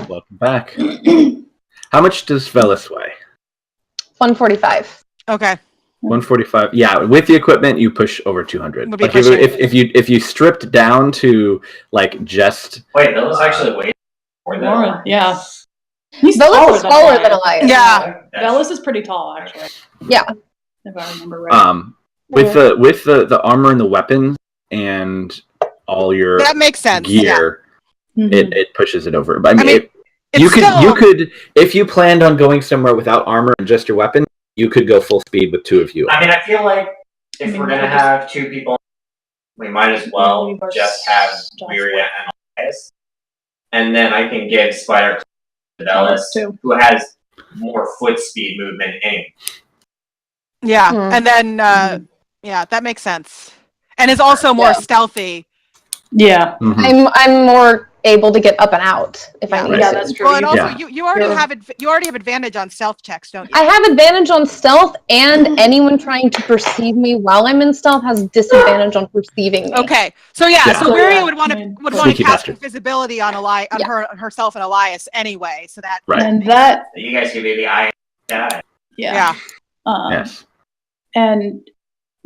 Welcome back. How much does Velas weigh? 145. okay. 145. Yeah, with the equipment, you push over 200. Would be Like pushing. if you stripped down to like just Wait, those actually weigh more than More, yeah. He's Velas is taller than Elias. Elias. Yeah. Velas is pretty tall, actually. Yeah. If I remember right. with the armor and the weapons and all your That makes sense. Yeah. gear, it pushes it over. But I mean, it's you still- could if you planned on going somewhere without armor and just your weapon, you could go full speed with 2 of you. I mean, I feel like if we're gonna have 2 people, we might as well just have Miria and Elias, and then I can give Spider to Velas, who has more foot speed movement in. Yeah, Hmm. and then yeah, that makes sense, and is also more stealthy. Yeah. Mhm. I'm more able to get up and out if I need Yeah, to. that's true. Well, and also Yeah. you already have advantage on stealth checks, don't you? I have advantage on stealth, and anyone trying to perceive me while I'm in stealth has disadvantage on perceiving me. Okay, so yeah, Yeah. so So, Wiria yeah, would want I to mean, cast Sneaky bastard. invisibility on herself and Elias anyway, so that Right. And that, So you guys can be the eye. yeah. yeah. Yes. And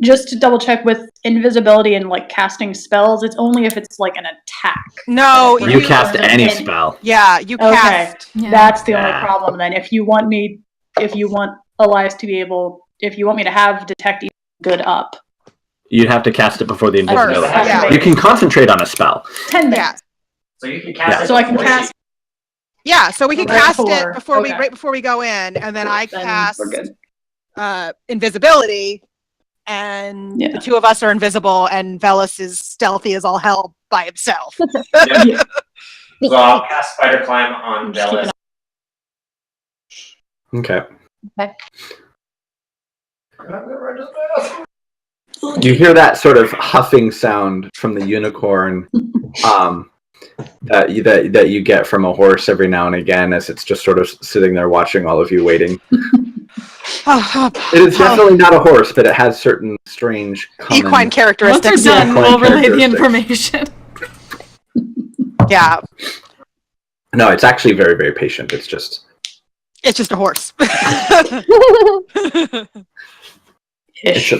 just to double check with invisibility and like casting spells, it's only if it's like an attack. No, You cast Or any any- spell. Yeah, you Okay. cast. Yeah. That's the only Yeah. problem then. If you want Elias to be able, if you want me to have detect evil good up, You'd have to cast it before the First, invisibility. yeah. You can concentrate on a spell. 10 Yeah. minutes. So you can cast Yeah. it. So I can before cast. Yeah, so we can Right cast before, it before we okay. right before we go in, and then I Then cast we're good. invisibility, and Yeah. the 2 of us are invisible, and Velas is stealthy as all hell by himself. Yeah. So I'll cast Spider Climb on Just keep Velas. Okay. Okay. You hear that sort of huffing sound from the unicorn that you get from a horse every now and again as it's just sort of sitting there watching all of you waiting. It is definitely not a horse, but it has certain strange common... Equine Once characteristics. we're done, Equine we'll relay the characteristics. information. Yeah, No, it's actually very, very patient. It's just... it's just a horse. It's a,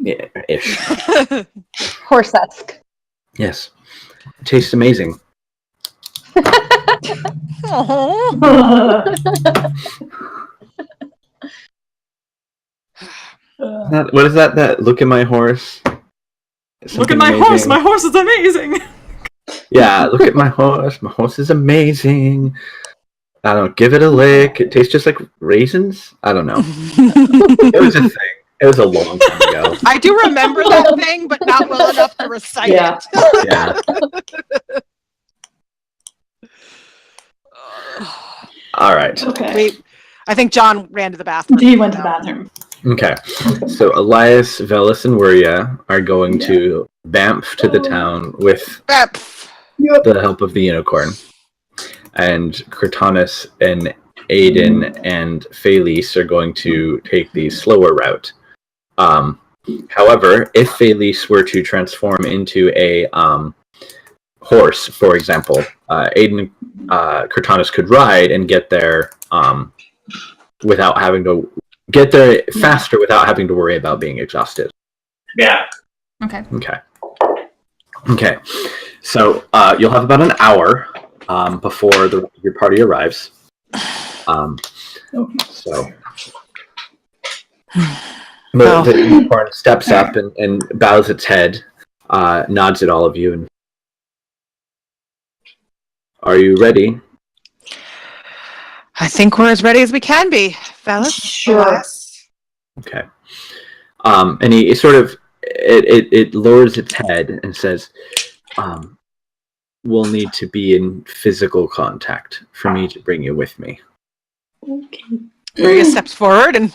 Yeah, ish. Horse-esque. Yes. It tastes amazing. What is that? That look at my horse. Look at my horse. My horse is amazing. Yeah, look at my horse. My horse is amazing. I don't know, give it a lick. It tastes just like raisins. I don't know. It was a thing. It was a long time ago. I do remember that thing, but not well enough to recite it. Yeah. All right. Okay. I think John ran to the bathroom. He went to the bathroom. Okay. So Elias, Velis, and Wuria are going to Bamf to the town with the help of the unicorn. And Cortanus and Aiden and Felice are going to take the slower route. However, if Felice were to transform into a horse, for example, Aiden Cortanus could ride and get there without having to get there faster without having to worry about being exhausted. Yeah. Okay. So you'll have about an hour before your party arrives. So the unicorn steps up and bows its head, nods at all of you, and are you ready? I think we're as ready as we can be, fellas. Sure. Okay. And he sort of it lowers its head and says, "We'll need to be in physical contact for me to bring you with me." Okay. Maria steps forward and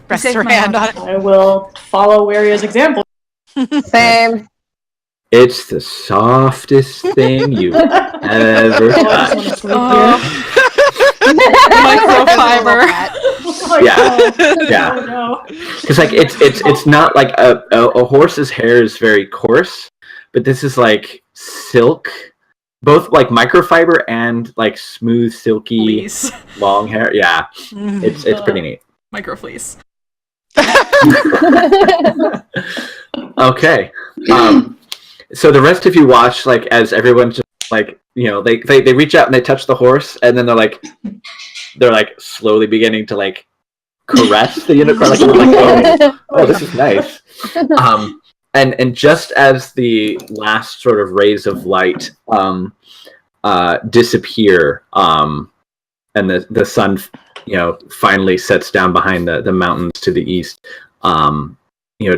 rests her hand on it. I will follow Waria's example. Same. It's the softest thing you've ever touched. Microfiber. Yeah. Because like it's not like a horse's hair is very coarse, but this is like silk, both like microfiber and like smooth, silky, long hair. Yeah, it's pretty neat. Microfleece. Okay. So the rest of you watch, like, as everyone just like, they reach out and they touch the horse, and then they're like slowly beginning to like caress the unicorn, like oh, this is nice. And just as the last sort of rays of light disappear, and the sun, finally sets down behind the mountains to the east,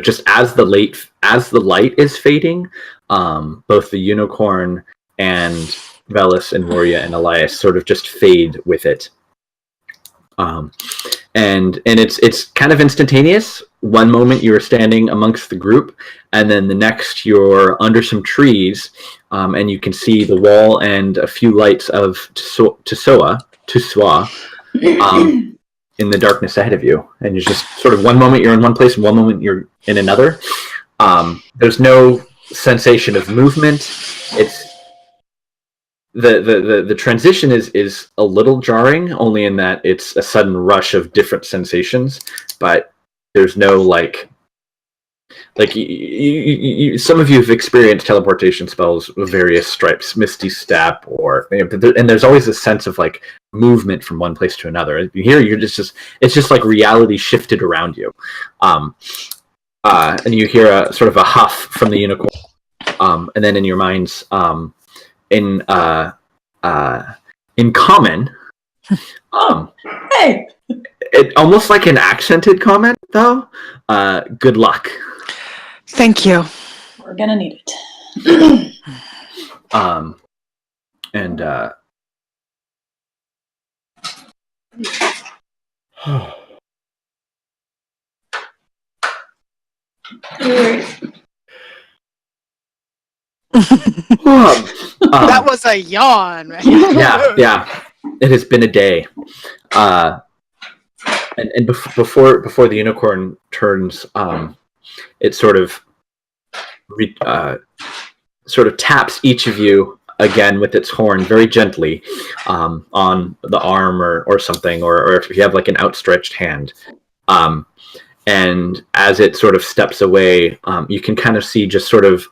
just as the light is fading, both the unicorn and Velis and Wuria and Elias sort of just fade with it. And it's kind of instantaneous. One moment you're standing amongst the group, and then the next you're under some trees, and you can see the wall and a few lights of Tuswa, in the darkness ahead of you. And you're just sort of one moment you're in one place and one moment you're in another. There's no sensation of movement. It's the transition is a little jarring, only in that it's a sudden rush of different sensations, but there's no like you some of you have experienced teleportation spells of various stripes, Misty Step, and there's always a sense of like movement from one place to another. Here you're just it's just like reality shifted around you, and you hear a sort of a huff from the unicorn, and then in your minds, in common, hey, it almost like an accented comment though. Good luck. Thank you. We're gonna need it. And that was a yawn. Right? Yeah. It has been a day. And before the unicorn turns, it sort of taps each of you again with its horn very gently, on the arm or something, or if you have like an outstretched hand. and as it sort of steps away, you can kind of see just sort of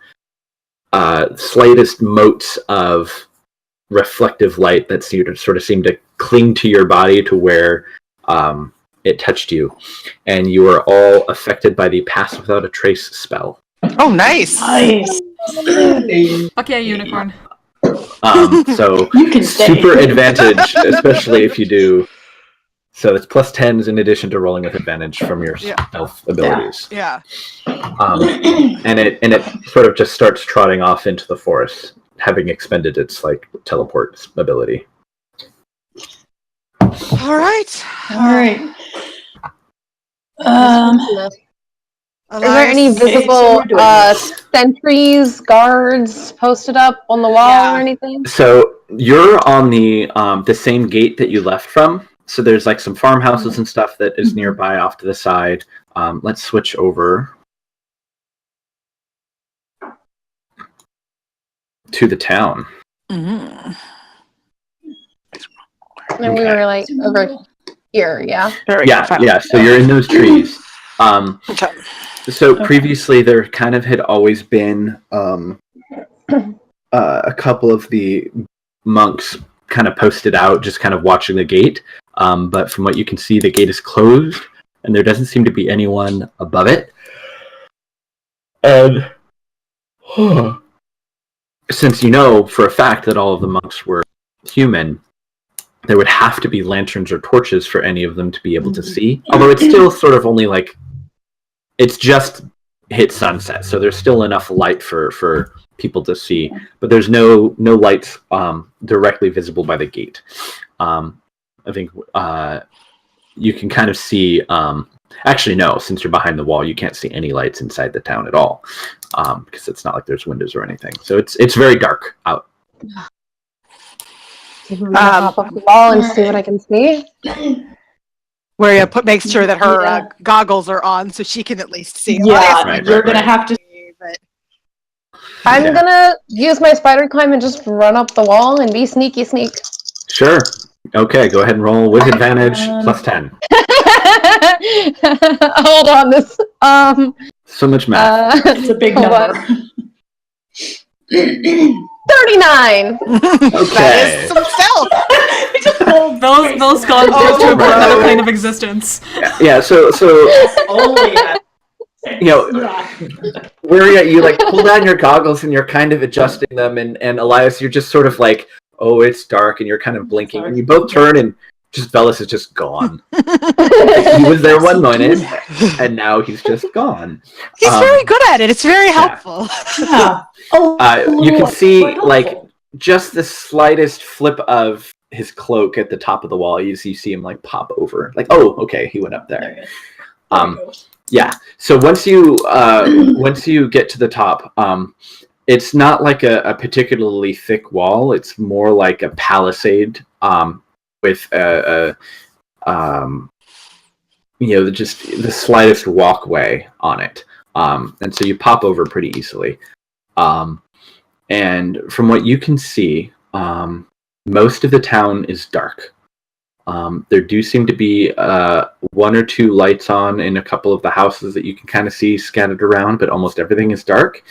slightest motes of reflective light that sort of seem to cling to your body to where it touched you, and you are all affected by the Pass Without a Trace spell. Oh, nice! Nice. Fuck yeah, unicorn. So You can stay. super advantage, especially if you do. So it's plus 10s in addition to rolling with advantage from your stealth abilities. Yeah. And it sort of just starts trotting off into the forest, having expended its like teleport ability. All right. Is there any visible sentries, guards posted up on the wall or anything? So you're on the same gate that you left from. So there's like some farmhouses and stuff that is nearby off to the side. Let's switch over to the town. And we were like over here, yeah? Yeah. So you're in those trees. So previously there kind of had always been a couple of the monks kind of posted out, just kind of watching the gate. But from what you can see, the gate is closed, and there doesn't seem to be anyone above it. And since you know for a fact that all of the monks were human, there would have to be lanterns or torches for any of them to be able to see. Although it's still sort of only like, it's just hit sunset, so there's still enough light for people to see. But there's no lights directly visible by the gate. I think you can kind of see. Actually, no. Since you're behind the wall, you can't see any lights inside the town at all, because it's not like there's windows or anything. So it's very dark out. Hop up the wall and see what I can see. Where you make sure that her goggles are on so she can at least see. Yeah, you're gonna have to. I'm gonna use my spider climb and just run up the wall and be sneaky sneak. Sure. Okay, go ahead and roll with advantage plus 10. Hold on, this So much math. It's a big number. 39. Okay. That is some stealth. Those skulls goes to another plane of existence. Yeah. So Only at where you like pull down your goggles and you're kind of adjusting them, and Elias, you're just sort of like, oh, it's dark, and you're kind of blinking, and you both turn, and just Velas is just gone. He was there one minute, and now he's just gone. He's very good at it. It's very helpful. Yeah. You can see like just the slightest flip of his cloak at the top of the wall. You see him like pop over, like, oh, okay, he went up there. Yeah. So once you get to the top, it's not like a particularly thick wall. It's more like a palisade with just the slightest walkway on it. And so you pop over pretty easily. And from what you can see, most of the town is dark. There do seem to be one or two lights on in a couple of the houses that you can kind of see scattered around, but almost everything is dark.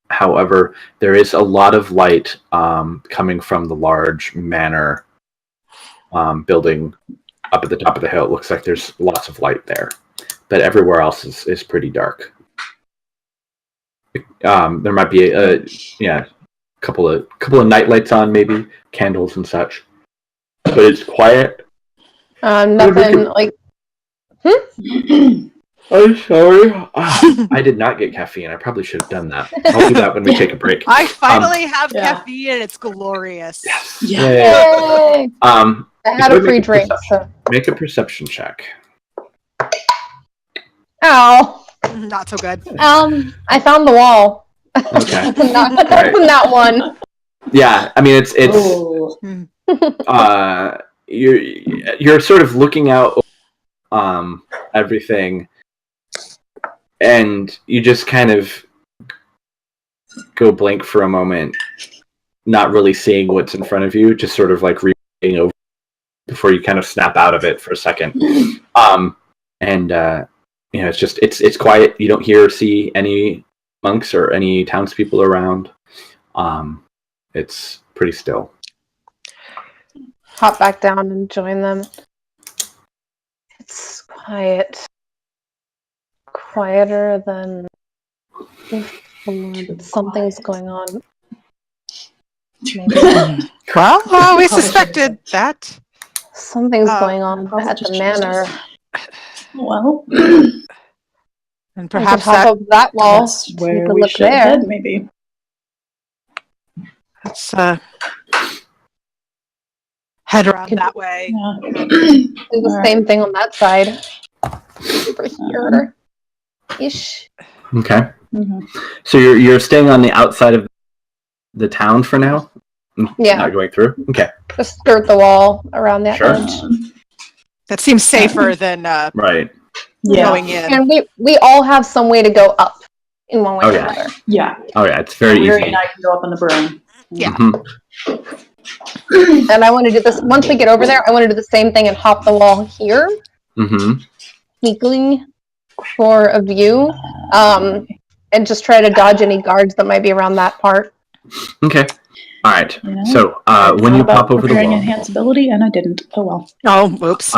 However, there is a lot of light coming from the large manor building up at the top of the hill. It looks like there's lots of light there, but everywhere else is pretty dark. There might be a couple of night lights on, maybe candles and such, but it's quiet. Nothing like. I'm sorry. I did not get caffeine. I probably should have done that. I'll do that when we take a break. I finally have caffeine, and it's glorious. Yes. Yay! I had a free drink. So. Make a perception check. Ow. Not so good. I found the wall. Okay. Not one. Yeah, I mean you're sort of looking out everything, and you just kind of go blank for a moment, not really seeing what's in front of you, just sort of like reading over before you kind of snap out of it for a second. and it's quiet. You don't hear or see any monks or any townspeople around. It's pretty still. Hop back down and join them. It's quiet. Quieter than before. Something's going on. Maybe. Well, we suspected that. Something's going on at the manor. Well, and perhaps top of that wall. That's where could we look should there. head, maybe. let's head around that way. Yeah. Do the same thing on that side. Over here. Ish. Okay. Mm-hmm. So you're staying on the outside of the town for now? Yeah. Not going through? Okay. Just skirt the wall around that Sure. edge. That seems safer than Right. going in. And we all have some way to go up in one way Oh, or yeah. another. Yeah. Oh yeah, it's very Weary easy. and I can go up on the broom. Yeah. Mm-hmm. And I want to do this once we get over there. I want to do the same thing and hop the wall here, Mm-hmm. sneakily for a view, and just try to dodge any guards that might be around that part. Okay. All right. You know, So when you pop over the preparing wall, enhance ability, and I didn't. Oh well. Oh, whoops.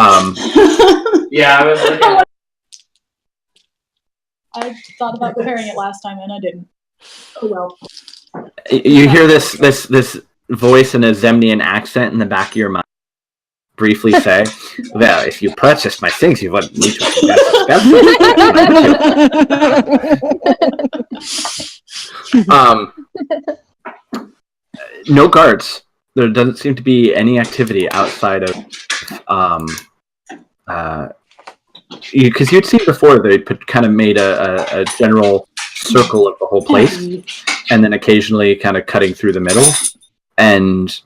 Yeah, I was looking. I thought about preparing it last time, and I didn't. Oh well. you hear this voice in a Zemnian accent in the back of your mind briefly say, "Well, if you purchase my things, you won't need to no guards. There doesn't seem to be any activity outside of because you'd seen before they kind of made a general circle of the whole place, and then occasionally kind of cutting through the middle. And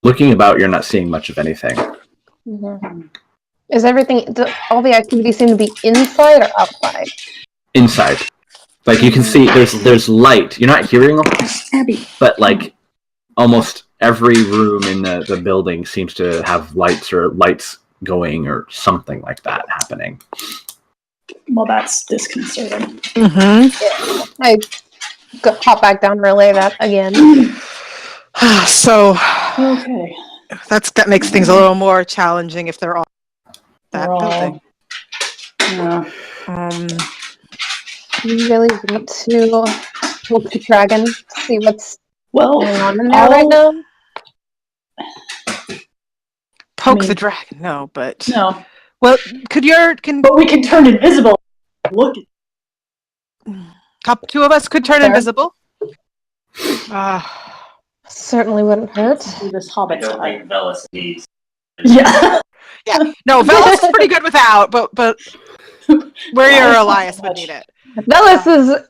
looking about, you're not seeing much of anything. Mm-hmm. Is all the activities seem to be inside or outside? Inside, like you can see, there's light. You're not hearing a lot, but like almost every room in the building seems to have lights going or something like that happening. Well, that's disconcerting. Mm-hmm. I hop back down and relay that again. So Okay. that makes things a little more challenging if they're all that We're all- building. Yeah. You really want to poke the dragon, see what's Well, going on in there right now? Poke the dragon, no, but no. well, But we can turn invisible. Look. Two of us could turn Fair. invisible. Certainly wouldn't hurt. Do this I Hobbit don't style. think Velas needs. Yeah. Yeah, no, Velas is pretty good without, but where your Elias would need it. Velas is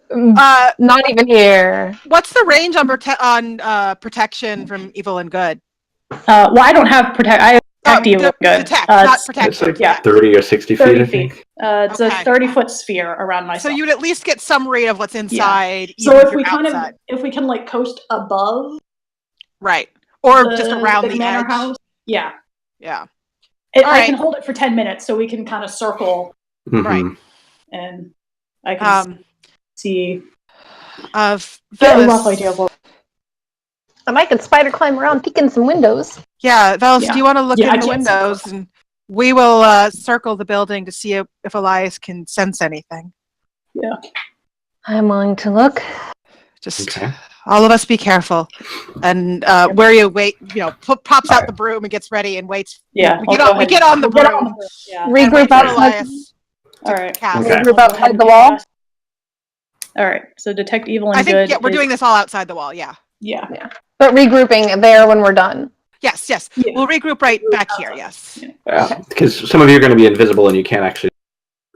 not even here. What's the range on protection from evil and good? Well, I don't have protect. I have protect evil. Good. Detect, It's not It's protection. like Yeah. 30 or 60 feet, 30 I feet. think. It's Okay. a 30-foot sphere around So myself. you'd at least get some read of what's inside. So even if we you're outside. if we can like coast above, right, or just around the manor edge. house, yeah. Yeah. I Alright. can hold it for 10 minutes, so we can kind of circle, Mhm. Right. and I can see. Get a Velas, rough idea of what. And I can spider climb around peeking some windows. Yeah, Velas, Yeah. do you want to look Yeah, I in the can't see. windows, and we will circle the building to see if Elias can sense anything. Yeah. I'm willing to look. Just Okay. all of us be careful, and where you wait, pops out the broom and gets ready and waits. Yeah. We get on the broom. Yeah. and Regroup wait for outside. Elias All right. cast. Okay. Regroup outside the wall. All right. So detect evil and I think good. we're is- doing this all outside the wall. Yeah. Yeah. But regrouping there when we're done. Yes. Yeah. We'll regroup right back here. Yes. Yeah, because some of you are going to be invisible and you can't actually.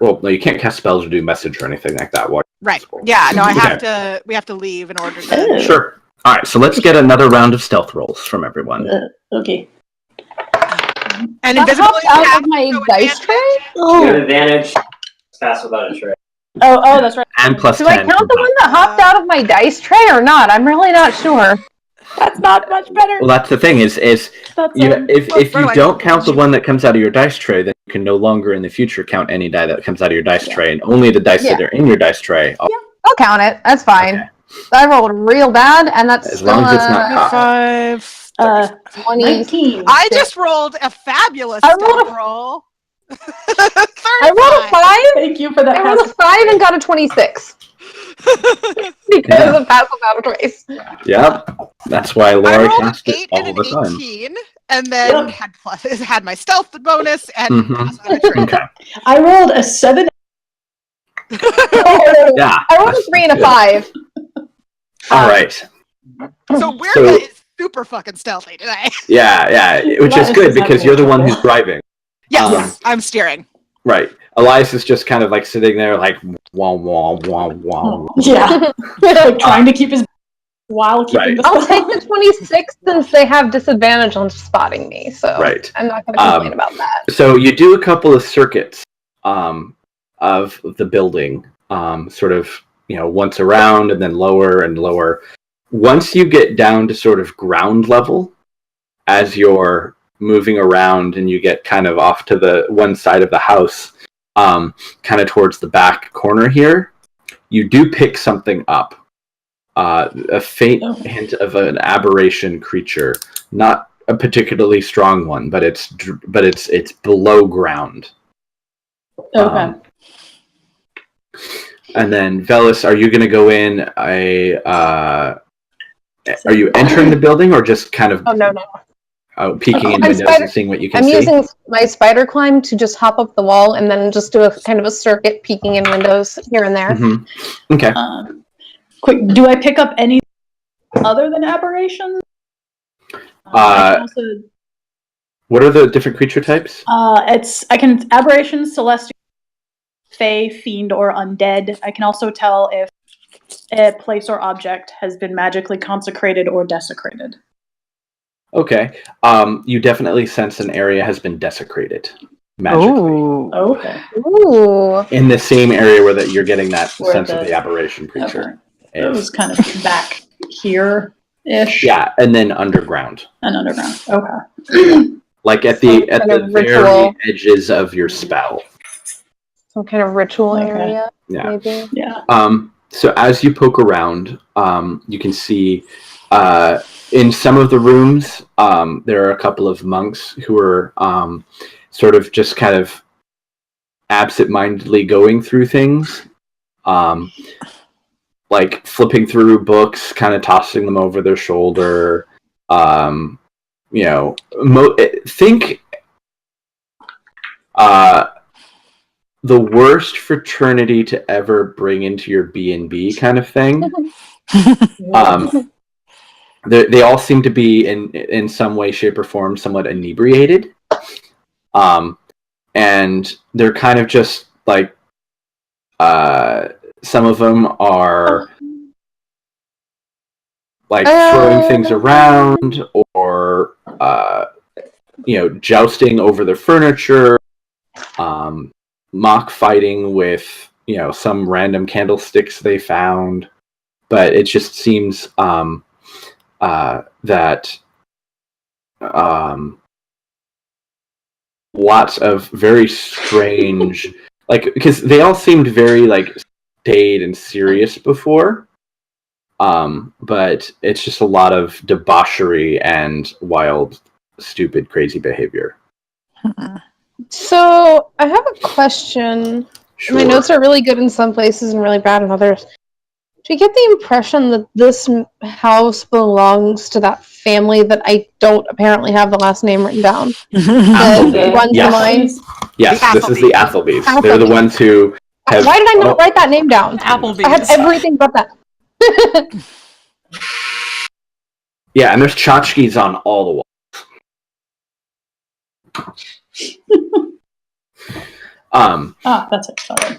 Well, no, you can't cast spells or do message or anything like that. Right. Yeah. No, Okay. we have to leave in order to. Sure. All right, so let's get another round of stealth rolls from everyone. Okay. And That invisibility hopped out has of my no dice advantage. tray? You get advantage. Pass without a tray. Oh, that's right. And plus Do 10. I count the one that hopped out of my dice tray or not? I'm really not sure. That's not much better. Well, that's the thing is if you don't count the one that comes out of your dice tray, then you can no longer in the future count any die that comes out of your dice tray, and only the dice that are in your dice tray. I'll count it. That's fine. Okay. I rolled real bad, and that's As long as it's not caught. 19. I just rolled a fabulous I rolled stealth roll. I rolled a 5. Thank you for that. I rolled a 5 and got a 26. Because of passive battle trace. Yep. That's why I Laura rolled an casts it 8 all and the an time. 18, and then had my stealth bonus and passive battle trace. Okay. I rolled a 7. Yeah. I rolled a 3 and a 5. All right. So Weirga is super fucking stealthy today. Yeah, which is good because you're the one who's driving. Yes, I'm steering. Right. Elias is just kind of like sitting there like wah wah wah wah. Yeah. Like trying to keep his while keeping the I'll take the 26 since they have disadvantage on spotting me, so I'm not going to complain about that. So you do a couple of circuits of the building, sort of, once around and then lower and lower. Once you get down to sort of ground level, as you're moving around and you get kind of off to the one side of the house, kind of towards the back corner here, you do pick something up. A faint hint of an aberration creature, not a particularly strong one, but it's below ground. Okay. And then Velis, are you going to go in? Are you entering the building or just kind of? Oh no. Peeking in windows and seeing what you can see? I'm using my spider climb to just hop up the wall and then just do a kind of a circuit, peeking in windows here and there. Mm-hmm. Okay. Quick, do I pick up any other than aberrations? What are the different creature types? I can aberrations, celestial, fey, fiend, or undead. I can also tell if a place or object has been magically consecrated or desecrated. Okay. You definitely sense an area has been desecrated magically. Ooh. Okay. Ooh. In the same area where you're getting that sense of the aberration creature. Okay. It was kind of back here-ish. Yeah, and then underground. Okay. Like at the very edges of your spell. Some kind of ritual area, maybe. Yeah. So as you poke around, you can see in some of the rooms, there are a couple of monks who are sort of just kind of absent-mindedly going through things, like flipping through books, kind of tossing them over their shoulder. Think the worst fraternity to ever bring into your B&B kind of thing. They all seem to be in some way, shape, or form somewhat inebriated. And they're kind of just like some of them are like throwing things around or jousting over the furniture, mock fighting with some random candlesticks they found. But it just seems that lots of very strange, because they all seemed very staid and serious before, but it's just a lot of debauchery and wild, stupid, crazy behavior. So I have a question. Sure. My notes are really good in some places and really bad in others. Do you get the impression that this house belongs to that family that I don't apparently have the last name written down? That runs the mines? Yes, this is the Athelbys. They're the ones who have... Why did I not write that name down? Applebee's. I have everything but that. Yeah, and there's tchotchkes on all the walls. That's it. Sorry.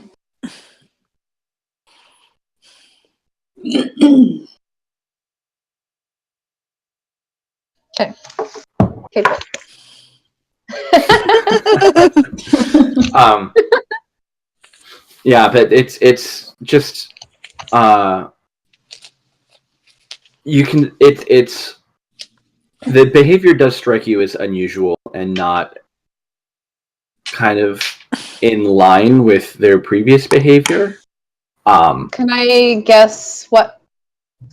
Okay. Okay, good. Yeah, but it's just you can it's the behavior does strike you as unusual and not kind of in line with their previous behavior. Can I guess what?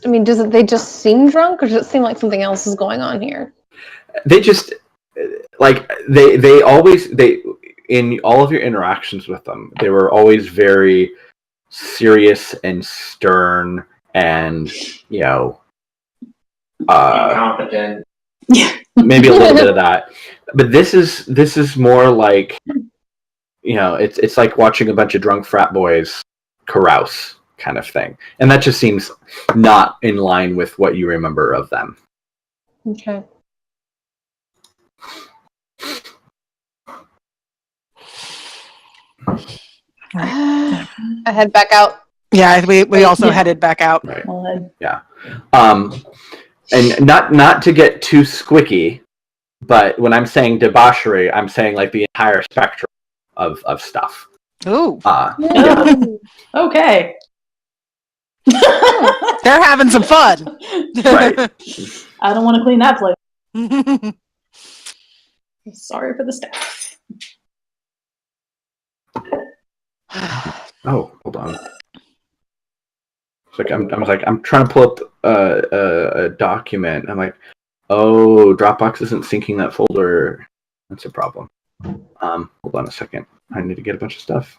I mean, they just seem drunk, or does it seem like something else is going on here? They just they always in all of your interactions with them, they were always very serious and stern, and Incompetent. maybe a little bit of that. But this is more like it's like watching a bunch of drunk frat boys carouse kind of thing, and that just seems not in line with what you remember of them. Okay. I head back out. Yeah, we also headed back out. Right. Yeah. And not to get too squicky, but when I'm saying debauchery, I'm saying like the entire spectrum of stuff. Ooh. Yeah. Okay. They're having some fun. Right. I don't want to clean that place. Sorry for the staff. Oh, hold on. It's like I'm trying to pull up a document. I'm like, oh, Dropbox isn't syncing that folder. That's a problem. Hold on a second. I need to get a bunch of stuff.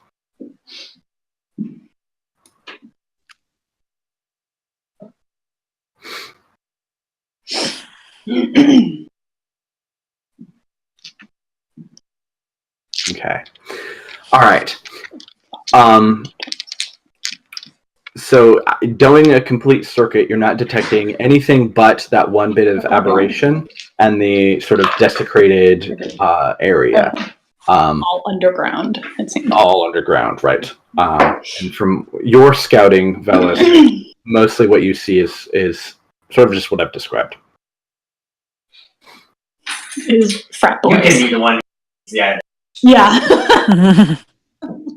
Okay. All right. So doing a complete circuit, you're not detecting anything but that one bit of aberration and the sort of desecrated area. All underground. It seems. All underground, right. And from your scouting, Velis, mostly what you see is sort of just what I've described. Is frat You can boys. be the one. Yeah. Yeah.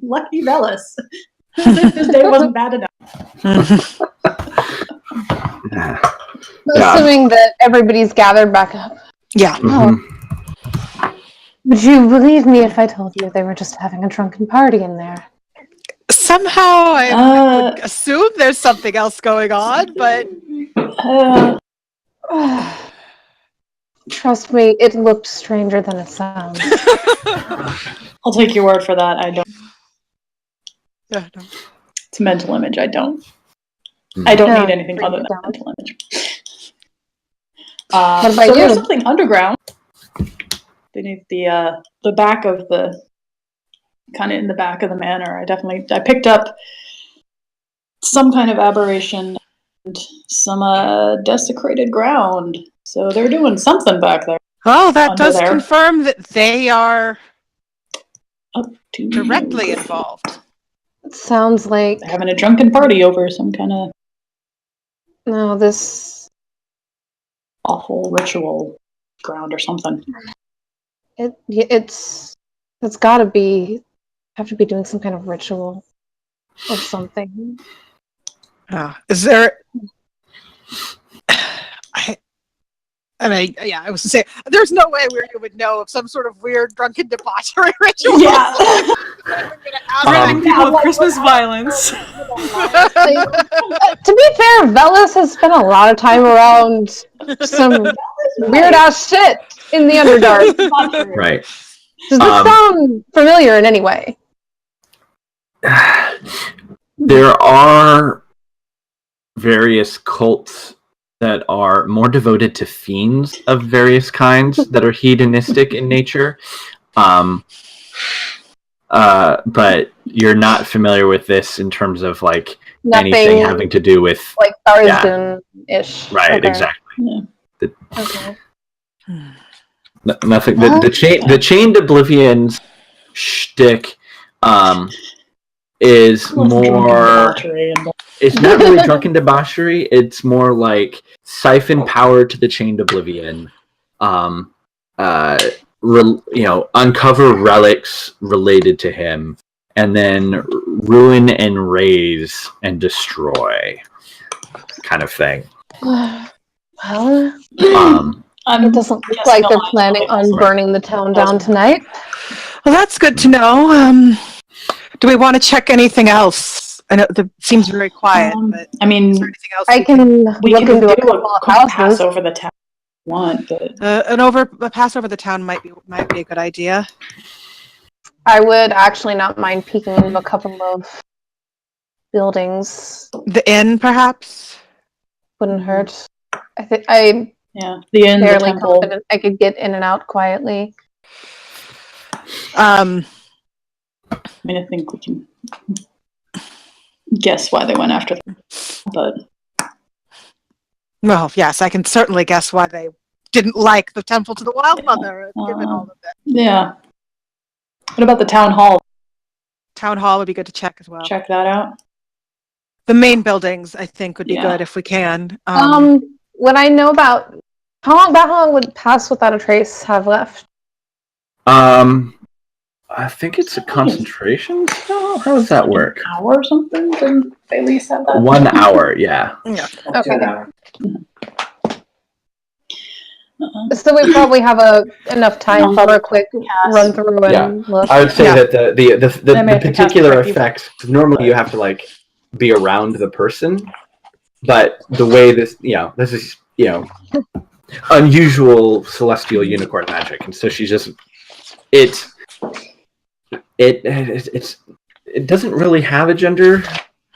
Lucky Velis. As if this day wasn't bad enough. Assuming that everybody's gathered back up. Yeah. Mm-hmm. Would you believe me if I told you they were just having a drunken party in there? Somehow I would assume there's something else going on, but trust me, it looked stranger than it sounds. I'll take your word for that. I don't. yeah, no. It's a mental image. I don't need anything other than down. mental image. What about so you? there's something underground beneath the back of the, kind of in the back of the manor. I picked up some kind of aberration and some desecrated ground. So they're doing something back there. Well, that Under does there. confirm that they are Up to directly involved. It sounds like They're having a drunken party over some kind of this. awful ritual ground or something. It's got to be have to be doing some kind of ritual or something. Is there? I was to say, there's no way where you would know of some sort of weird drunken debauchery ritual. Yeah. Threatening people with Christmas violence. To be fair, Velis has spent a lot of time around some weird ass shit in the Underdark. Right. Does this sound familiar in any way? There are various cults that are more devoted to fiends of various kinds that are hedonistic in nature. But you're not familiar with this in terms of like anything having to do with like Thursden-ish. Right, okay. exactly. Yeah. Okay. Nothing. The chained oblivion's shtick is more. It's not really drunken debauchery. It's more like siphon power to the chained oblivion. Uncover relics related to him, and then ruin and raise and destroy, kind of thing. Well, It doesn't look like they're planning on burning the town down tonight. Well, that's good to know. Do we want to check anything else? I know it seems very quiet, but I mean, is there anything else I can we look can into do a couple of quick houses. pass over the town if you want, but a pass over the town might be a good idea. I would actually not mind peeking into a couple of buildings. The inn, perhaps? Wouldn't hurt. I think I'm yeah, the inn, the fairly temple. confident I could get in and out quietly. I mean, I think we can guess why they went after them, but Well, yes, I can certainly guess why they didn't like the Temple to the Wild Mother, given all of it. yeah. What about the town hall? Town Hall would be good to check as well. Check that out. The main buildings, I think, would be good if we can. What I know about how long would Pass Without a Trace have left? I think it's a concentration spell. How does that work? An hour or something? Didn't they at least have that? 1 hour, yeah. Yeah. Okay. Uh-uh. So we probably have enough time for a quick run through and look. I would say that They may the have to cast particular detect effects, normally you have to like be around the person, but the way this is unusual celestial unicorn magic, and so she's just it doesn't really have a gender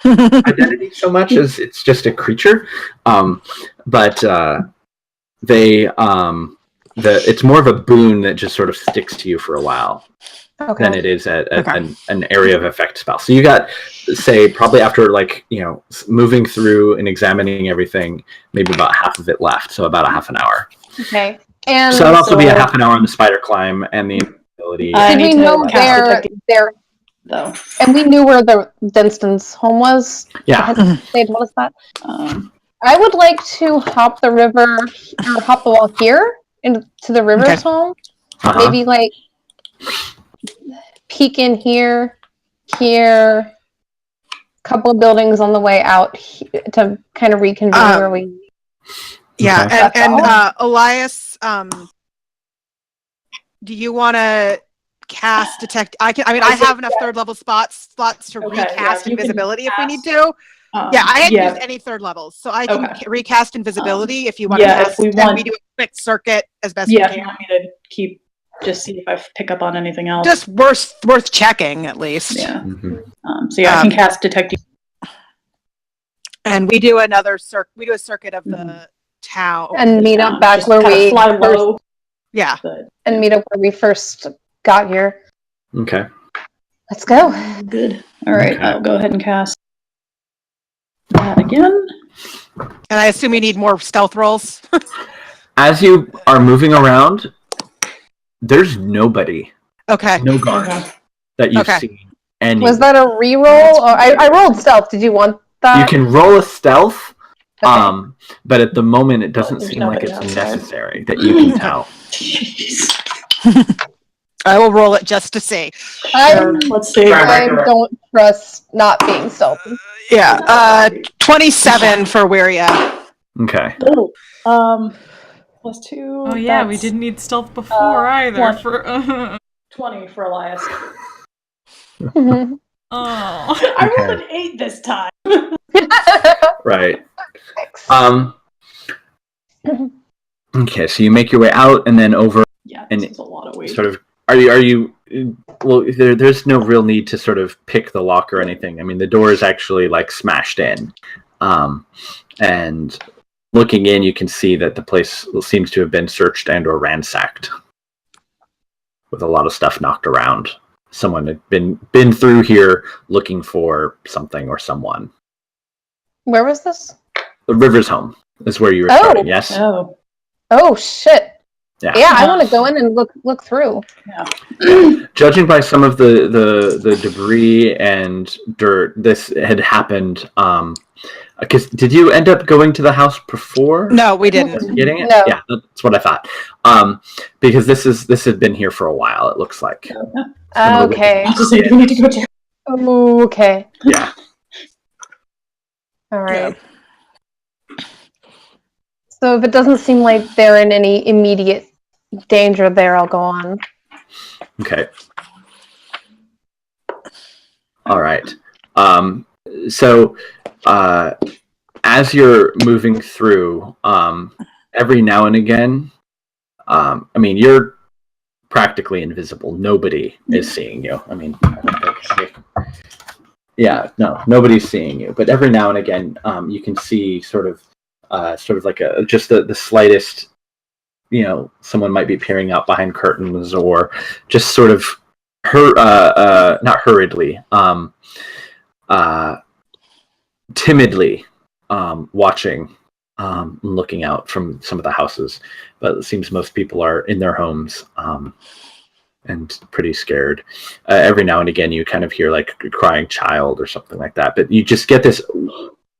identity so much as it's just a creature, but it's more of a boon that just sort of sticks to you for a while than it is an area of effect spell. So you got, say, probably after moving through and examining everything, maybe about half of it left, so about a half an hour. Okay. And so that'll also be a half an hour on the spider climb and the ability. Did we know there? Though. And we knew where the Dunstan's home was. Yeah. They told us that. I would like to hop the river, or hop the wall here into the river's home. Maybe peek in here, couple of buildings on the way out to kind of reconvene where we. Yeah, and Elias, do you want to cast detect? I have enough third level slots to recast invisibility if we need to. I hadn't used any third levels, so I can recast invisibility if you want to cast. If we want, we do a quick circuit as best we can. If you want me to just see if I pick up on anything else. Just worth checking at least. Yeah. I can cast detect. And we do another we do a circuit of the town and meet up back where we fly low. Yeah, and meet up where we first got here. Okay. Let's go. Good. All right, I'll go ahead and cast that again. And I assume you need more stealth rolls. As you are moving around, there's nobody. Okay. No guards that you've seen. Was that a reroll? Or I rolled stealth. Did you want that? You can roll a stealth, but at the moment it doesn't seem like it's necessary that you can tell. I will roll it just to see. Let's see. I don't trust not being stealthy. 27 for Wiria. Okay. +2. Oh yeah, we didn't need stealth before either. 20 for Elias. Oh. I rolled an 8 this time. Right. Okay, so you make your way out and then over. Yeah, and it's a lot of weight. Sort of. Are you? Well, there's no real need to sort of pick the lock or anything. I mean, the door is actually smashed in, and looking in, you can see that the place seems to have been searched and/or ransacked, with a lot of stuff knocked around. Someone had been through here looking for something or someone. Where was this? The River's home is where you were starting. Yes. Oh shit. Yeah, I want to go in and look through. Yeah. Judging by some of the debris and dirt, this had happened. Because did you end up going to the house before? No, we didn't. Getting it? No. Yeah, that's what I thought. Because this had been here for a while. It looks like. Okay. We need to go check. Oh, okay. Yeah. All right. So if it doesn't seem like they're in any immediate danger there, I'll go on. Okay. All right. So as you're moving through, every now and again, I mean, you're practically invisible. Nobody is seeing you. I mean, yeah, no, nobody's seeing you. But every now and again, you can see sort of like just the slightest, someone might be peering out behind curtains, or just sort of not hurriedly, timidly watching, looking out from some of the houses. But it seems most people are in their homes and pretty scared. Every now and again, you kind of hear like a crying child or something like that. But you just get this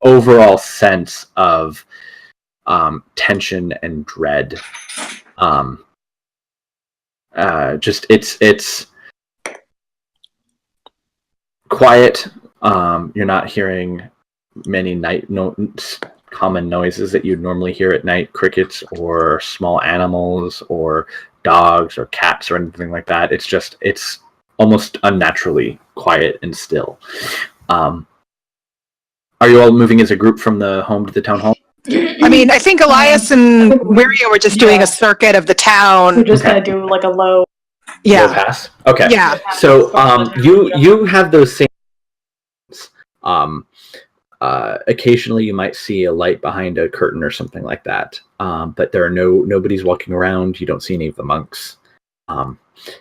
overall sense of tension and dread. Just it's quiet. You're not hearing many common noises that you'd normally hear at night, crickets or small animals or dogs or cats or anything like that. It's almost unnaturally quiet and still. Are you all moving as a group from the home to the town hall? I mean, I think Elias and Wiria were just doing a circuit of the town. We're just gonna do like a low. Low pass. Okay. Yeah. So you have those same. Occasionally you might see a light behind a curtain or something like that. But there are nobody's walking around. You don't see any of the monks.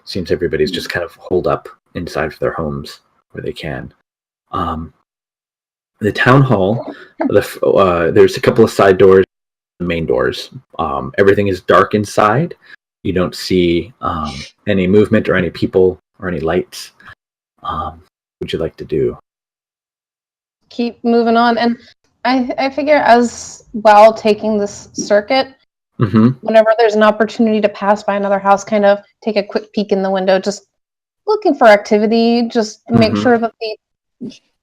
Seems everybody's just kind of holed up inside of their homes where they can. The town hall, there's a couple of side doors, main doors. Everything is dark inside. You don't see any movement or any people or any lights. What would you like to do? Keep moving on. And I figure as well, taking this circuit, whenever there's an opportunity to pass by another house, kind of take a quick peek in the window, just looking for activity, just make sure that the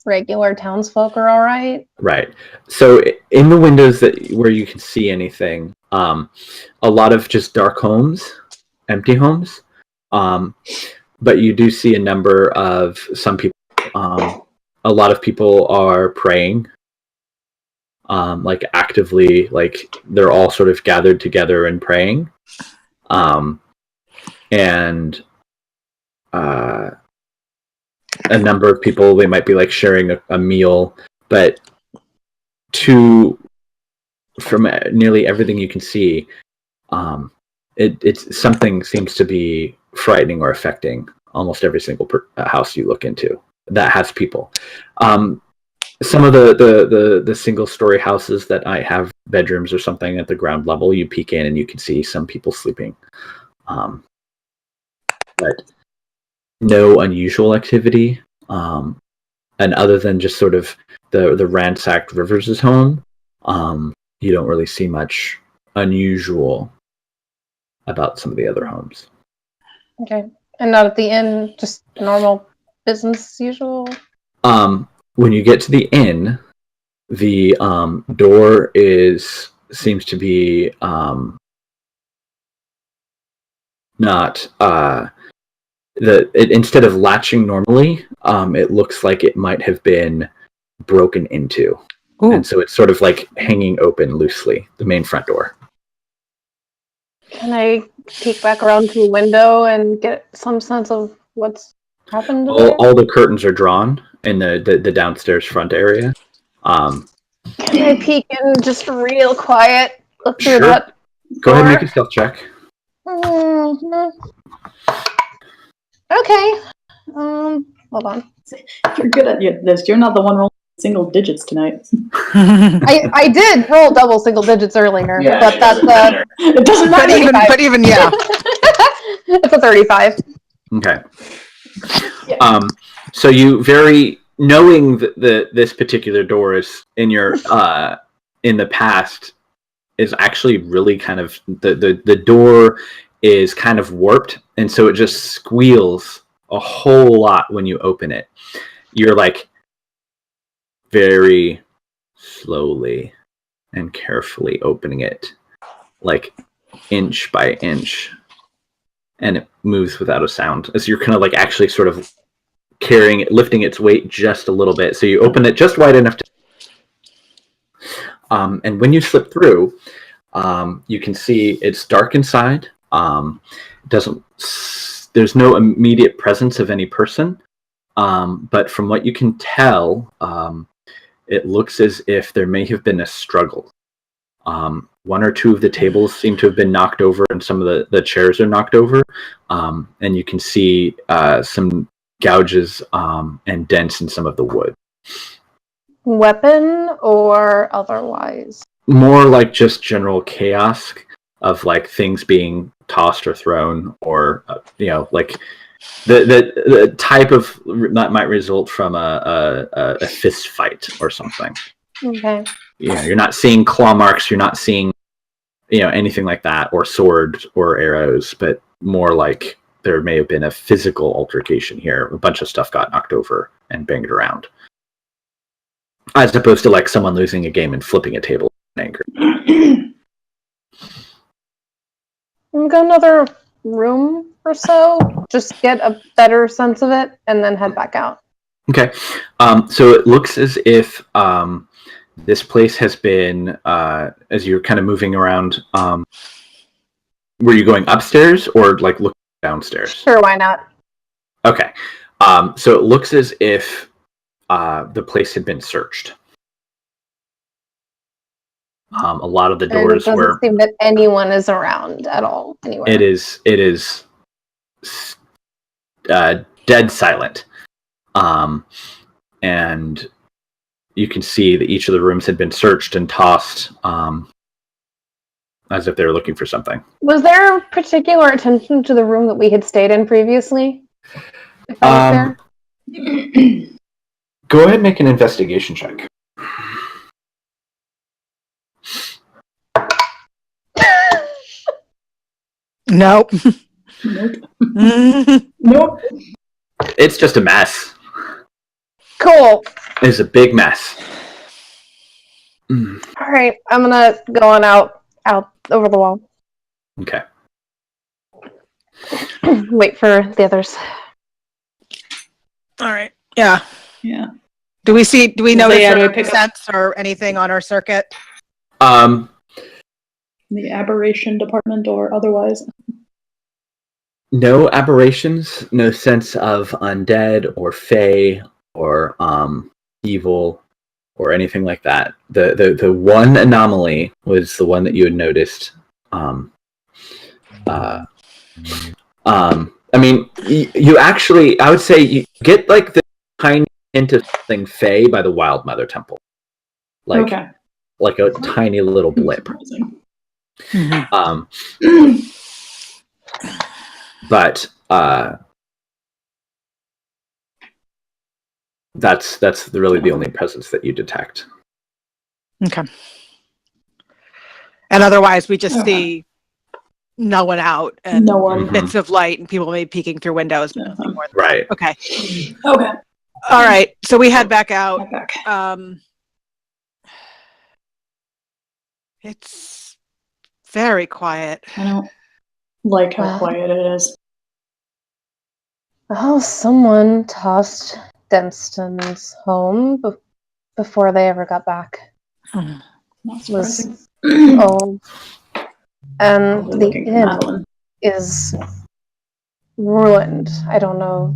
regular townsfolk are all right. Right. So in the windows where you can see anything, a lot of just dark homes, empty homes. But you do see a number of some people. A lot of people are praying, like actively, like they're all sort of gathered together and praying. And a number of people, they might be like sharing a meal, but from nearly everything you can see, it's something seems to be frightening or affecting almost every single house you look into that has people. Some of the single story houses that I have bedrooms or something at the ground level, you peek in and you can see some people sleeping. But no unusual activity. And other than just sort of the ransacked Rivers' home, you don't really see much unusual about some of the other homes. Okay. And not at the inn, just normal business as usual? When you get to the inn, the door seems to be not instead of latching normally, it looks like it might have been broken into. Ooh. And so it's sort of like hanging open loosely, the main front door. Can I peek back around to the window and get some sense of what's happened? All the curtains are drawn in the downstairs front area. Can I peek in just real quiet? Look through that Go ahead and make a stealth check. Okay. Hold on. You're good at this. You're not the one rolling single digits tonight. I did roll double single digits earlier, but that's it doesn't matter. But even yeah, it's a 35. Okay. Yeah. So you knowing that this particular door is in your in the past is actually really kind of the door is kind of warped, and so it just squeals a whole lot when you open it. You're like very slowly and carefully opening it, like inch by inch, and it moves without a sound as you're kind of like actually sort of carrying it, lifting its weight just a little bit. So you open it just wide enough to, and when you slip through, you can see it's dark inside. There's no immediate presence of any person, but from what you can tell, it looks as if there may have been a struggle. One or two of the tables seem to have been knocked over, and some of the chairs are knocked over, and you can see some gouges and dents in some of the wood. Weapon or otherwise? More like just general chaos of like things being tossed or thrown, or like the type of that might result from a fist fight or something. Okay. You're not seeing claw marks. You're not seeing anything like that, or swords or arrows, but more like there may have been a physical altercation here. A bunch of stuff got knocked over and banged around, as opposed to like someone losing a game and flipping a table in anger. We'll go another room or so, just get a better sense of it, and then head back out. Okay. So it looks as if this place has been, as you're kind of moving around, were you going upstairs or like looking downstairs? Sure, why not? Okay. So it looks as if the place had been searched. A lot of the doors and it were. Doesn't seem that anyone is around at all anywhere. It is dead silent, and you can see that each of the rooms had been searched and tossed, as if they were looking for something. Was there particular attention to the room that we had stayed in previously? If I was there? Go ahead and make an investigation check. Nope. Nope. It's just a mess. Cool. It's a big mess. All right, I'm gonna go on out over the wall. Okay. Wait for the others. All right. Yeah. Yeah. Do we notice do I or pick up sense or anything on our circuit? the aberration department or otherwise? No aberrations, no sense of undead or fey or evil or anything like that. The one anomaly was the one that you had noticed. I mean, you actually, I would say you get like the tiny hint of something fey by the Wild Mother Temple. Like a tiny little blip. But that's really the only presence that you detect. Okay. And otherwise, we just see no one out and No one. bits of light and people maybe peeking through windows. But nothing more than Right. that. Okay. Okay. All right. So we head back out. Head back. It's very quiet. I don't like how quiet it is. Well, someone tossed Denston's home before they ever got back. Not surprising. Old. And the inn is ruined. I don't know.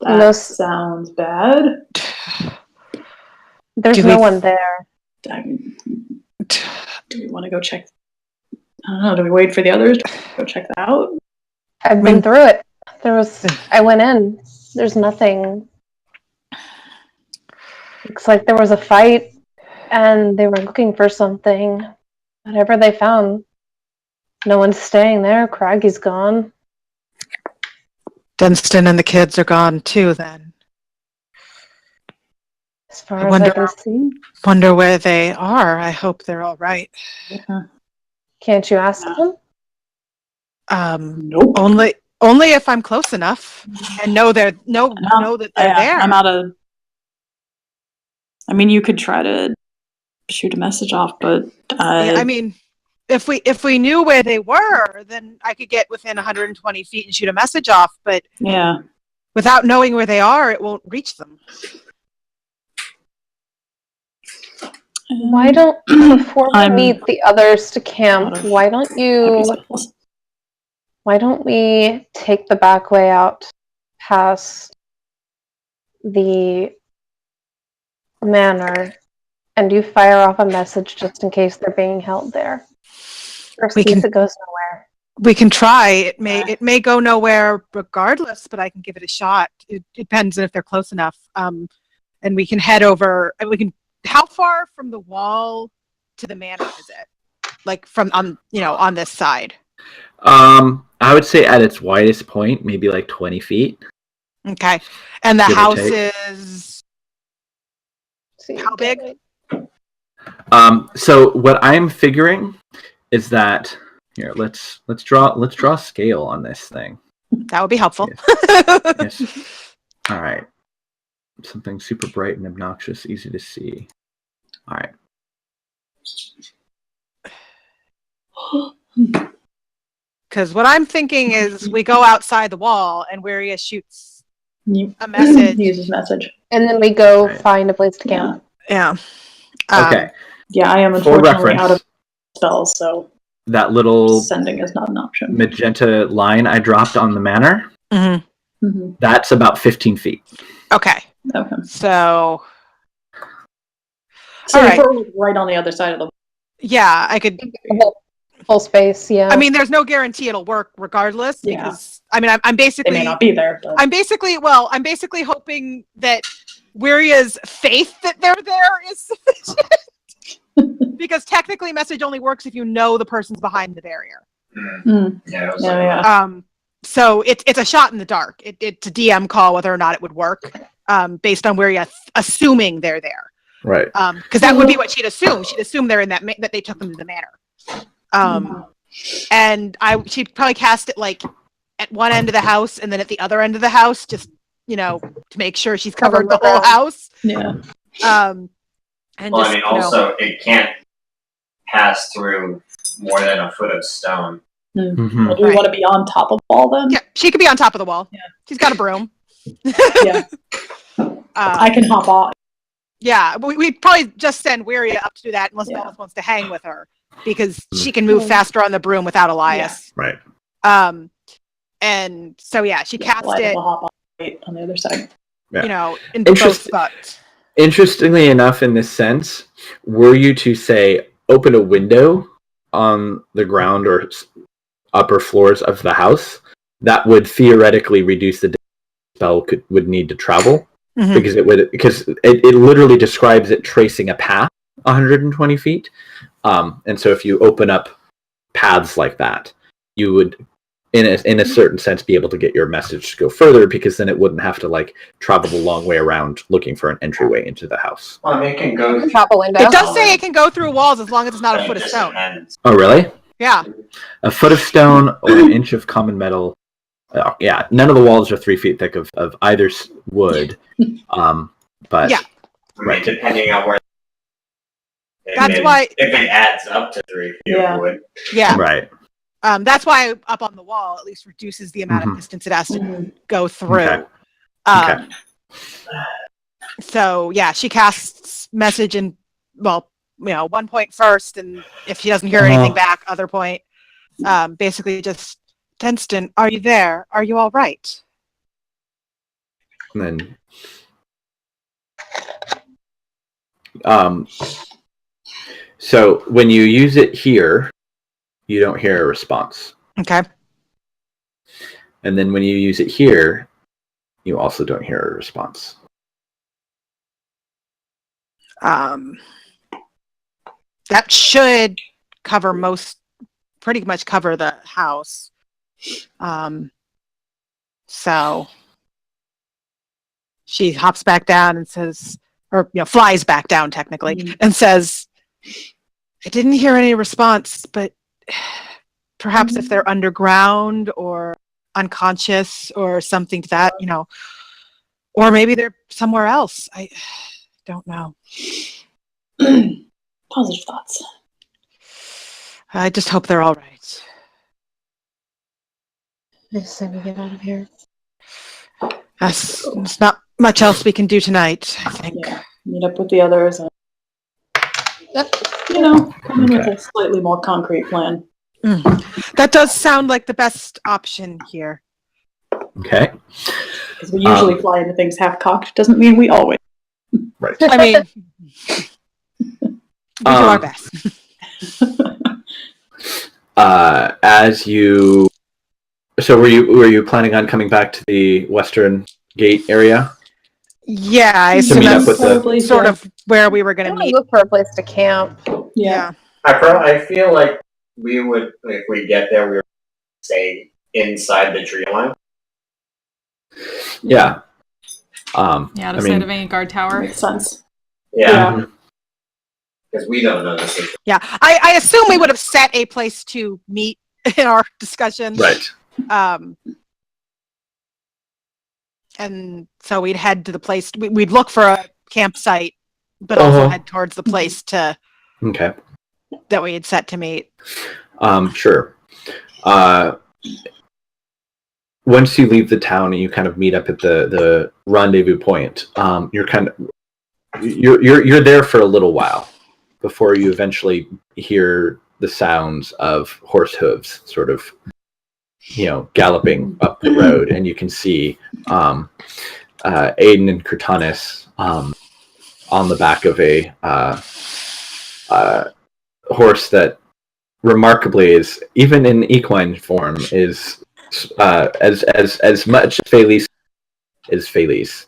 That sounds bad. There's no one there. Do we want to go check? I don't know. Do we wait for the others to go check that out? I've been through it. I went in. There's nothing. Looks like there was a fight and they were looking for something. Whatever they found. No one's staying there. Craggy's gone. Dunstan and the kids are gone too then. As far as I can see. Wonder where they are. I hope they're all right. Yeah. Can't you ask them? Nope. Only if I'm close enough and know that they're there. I'm out of. I mean, you could try to shoot a message off, but Yeah, I mean, if we knew where they were, then I could get within 120 feet and shoot a message off. But yeah. without knowing where they are, it won't reach them. Why don't, before we meet the others to camp, why don't we take the back way out past the manor and you fire off a message just in case they're being held there? Or see if it goes nowhere. We can try. It may go nowhere regardless, but I can give it a shot. It depends on if they're close enough. And we can head over. And we can. How far from the wall to the manor is it? Like from on this side. I would say at its widest point, maybe like 20 feet. Okay. And the house is how big? So what I'm figuring is that here, let's draw a scale on this thing. That would be helpful. Yes. All right. Something super bright and obnoxious, easy to see. All right. Because what I'm thinking is we go outside the wall and Wiria shoots a message. Uses message. And then we go find a place to camp. Yeah. Okay. Yeah, I am unfortunately out of spells, so that little sending is not an option. Magenta line I dropped on the manor, that's about 15 feet. Okay. So all right. Right on the other side of the. Yeah, I could. Full space. Yeah. I mean, there's no guarantee it'll work regardless. Because I mean, I'm basically. They may not be there. But. I'm basically hoping that Wiria's faith that they're there is sufficient. Because technically, message only works if you know the person's behind the barrier. Yeah. So it's a shot in the dark. It's a DM call whether or not it would work, based on Wiria assuming they're there. Right. Because that would be what she'd assume. She'd assume they're in that they took them to the manor. And she'd probably cast it like at one end of the house and then at the other end of the house, just to make sure she's covered the whole house. Yeah. And well, I mean, also it can't pass through more than a foot of stone. Mm-hmm. Well, do we want to be on top of the wall then? Yeah, she could be on top of the wall. Yeah. She's got a broom. Yeah. I can hop off. Yeah, but we'd probably just send Wiria up to do that unless Alice wants to hang with her because she can move faster on the broom without Elias. Yeah. Right. And so she cast it. We'll hop on the other side. Yeah. Into both spots. Interestingly enough, in this sense, were you to say open a window on the ground or upper floors of the house, that would theoretically reduce the spell would need to travel because it literally describes it tracing a path 120 feet. And so if you open up paths like that, you would in a certain sense be able to get your message to go further, because then it wouldn't have to travel the long way around looking for an entryway into the house. Well, it can go through Top a window. It does say it can go through walls as long as it's not a foot of stone. Oh, really? Yeah. A foot of stone or an inch of common metal. Yeah, none of the walls are 3 feet thick of either wood. But yeah, right, depending on where. That's why if it adds up to 3 feet of wood. Yeah. Right. That's why up on the wall at least reduces the amount of distance it has to go through. Okay. So she casts message in 1 point first, and if she doesn't hear anything back, other point. Basically just, Tenston, are you there? Are you all right? And then so when you use it here, you don't hear a response. Okay. And then when you use it here, you also don't hear a response. That should pretty much cover the house. So she hops back down and says, or flies back down technically, and says, I didn't hear any response, but perhaps if they're underground or unconscious or something to that, or maybe they're somewhere else. I don't know. Positive thoughts. I just hope they're all right. I say we get out of here. There's not much else we can do tonight, I think. Yeah, meet up with the others and, Yep. come in with a slightly more concrete plan. That does sound like the best option here. Okay. Because we usually fly into things half-cocked. Doesn't mean we always. Right. I mean, we do our best. So were you planning on coming back to the Western Gate area? Yeah, I To assume meet up that's with the sort of where we were I'm going to gonna meet. look for a place to camp. Yeah. I feel like we would, if we get there, we would stay inside the tree line. Yeah. Out of sight of any guard tower. Makes sense. Yeah. Because we don't know the situation. Yeah, I assume we would have set a place to meet in our discussion. Right. And so we'd head to the place. We'd look for a campsite, but also head towards the place that we had set to meet. Sure. Once you leave the town and you kind of meet up at the rendezvous point, you're there for a little while before you eventually hear the sounds of horse hooves sort of, galloping up the road, and you can see Aiden and Kurtanis on the back of a horse that remarkably is, even in equine form, is as much Felice as Felice.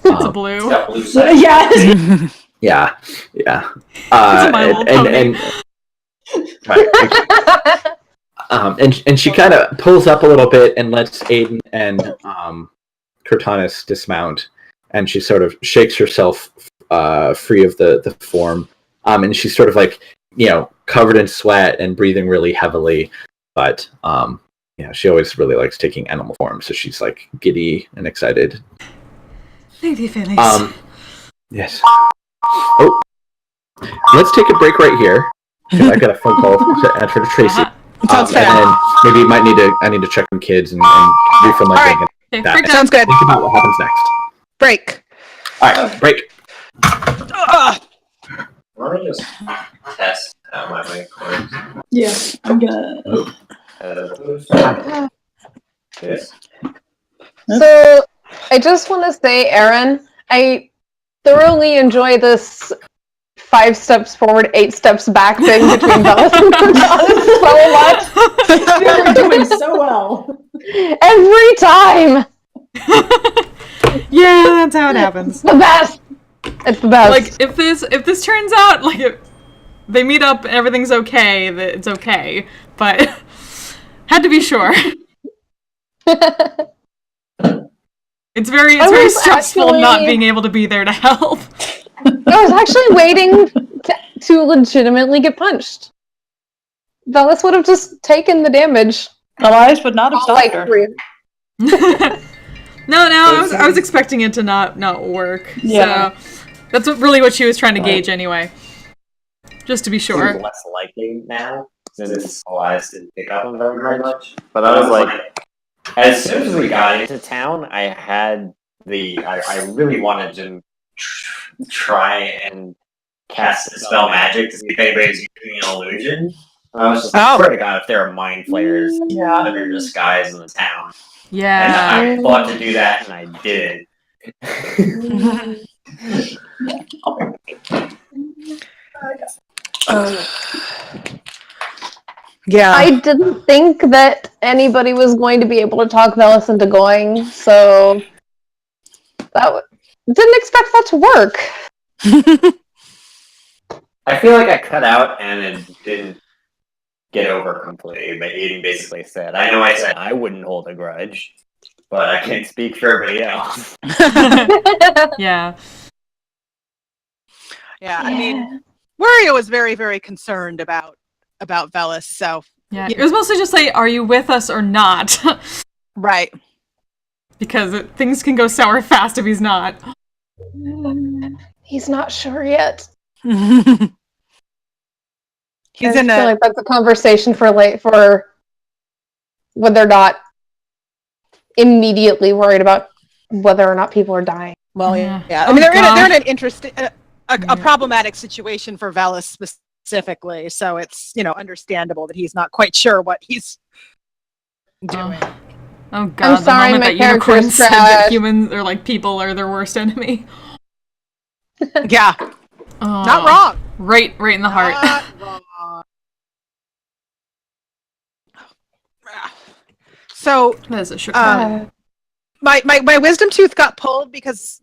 It's a blue. Yeah. Yeah. And she kind of pulls up a little bit and lets Aiden and Kurtanis dismount, and she sort of shakes herself free of the form, and she's sort of like, covered in sweat and breathing really heavily, but she always really likes taking animal form, so she's like giddy and excited. Lady Felice. Yes. Oh, let's take a break right here. I got a phone call to answer to Tracy. Sounds fair. And then maybe I need to check on kids and refill my drink. Okay, That. Sounds good. Think about what happens next. Break. All right, break. Let me just test out my microphone. Yeah. I'm gonna. Yes. So, I just want to say, Aaron, I thoroughly enjoy this 5 steps forward, 8 steps back thing between Bellis and Kurtanis so much. You're doing so well. Every time! Yeah, that's how it happens. The best! It's the best. Like, if this turns out, like, if they meet up and everything's okay, that it's okay. But, had to be sure. It's very stressful not being able to be there to help. I was actually waiting to legitimately get punched. Bellis would have just taken the damage. Elias would not have stopped her. No, I was expecting it to not work. Yeah. So that's what she was trying to gauge anyway. Just to be sure. Seems less likely now, since Elias didn't pick up on them very much. But I was like, as soon as we got into town, I really wanted to try and cast Dispel Magic to see if anybody's using an illusion. I was just swear to God, if there are mind flayers under disguise in the town. Yeah. And I thought to do that, and I did. Yeah. I didn't think that anybody was going to be able to talk Bellis into going, so didn't expect that to work. I feel like I cut out and it didn't get over completely, but Aiden basically said, I know I said I wouldn't hold a grudge, but I can't speak for everybody else. Yeah. Yeah, I mean, Wario was very, very concerned about Velis, so... Yeah, it was mostly just like, are you with us or not? Right. Because things can go sour fast if he's not. He's not sure yet. He's I in feel a. like that's a conversation for when they're not immediately worried about whether or not people are dying. Well, Yeah. yeah. I Oh, mean, they're God. in an interesting, a problematic situation for Velis specifically. So it's understandable that he's not quite sure what he's doing. Oh God! I'm sorry, the moment my that character unicorn is said that trash. humans or like people are their worst enemy. Yeah, not wrong. Right in the heart. Not wrong. So That is a shook heart. my wisdom tooth got pulled because,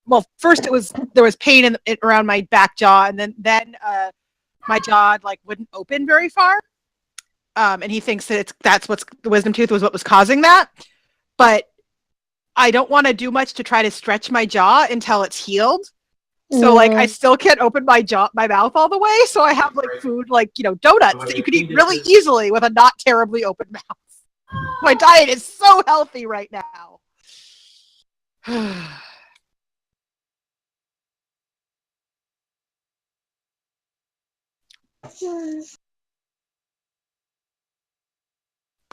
well, first there was pain around my back jaw, and then my jaw wouldn't open very far. And he thinks that that's what's the wisdom tooth was what was causing that. But I don't want to do much to try to stretch my jaw until it's healed. So I still can't open my mouth all the way. So I have food donuts that you can eat really easily with a not terribly open mouth. My diet is so healthy right now.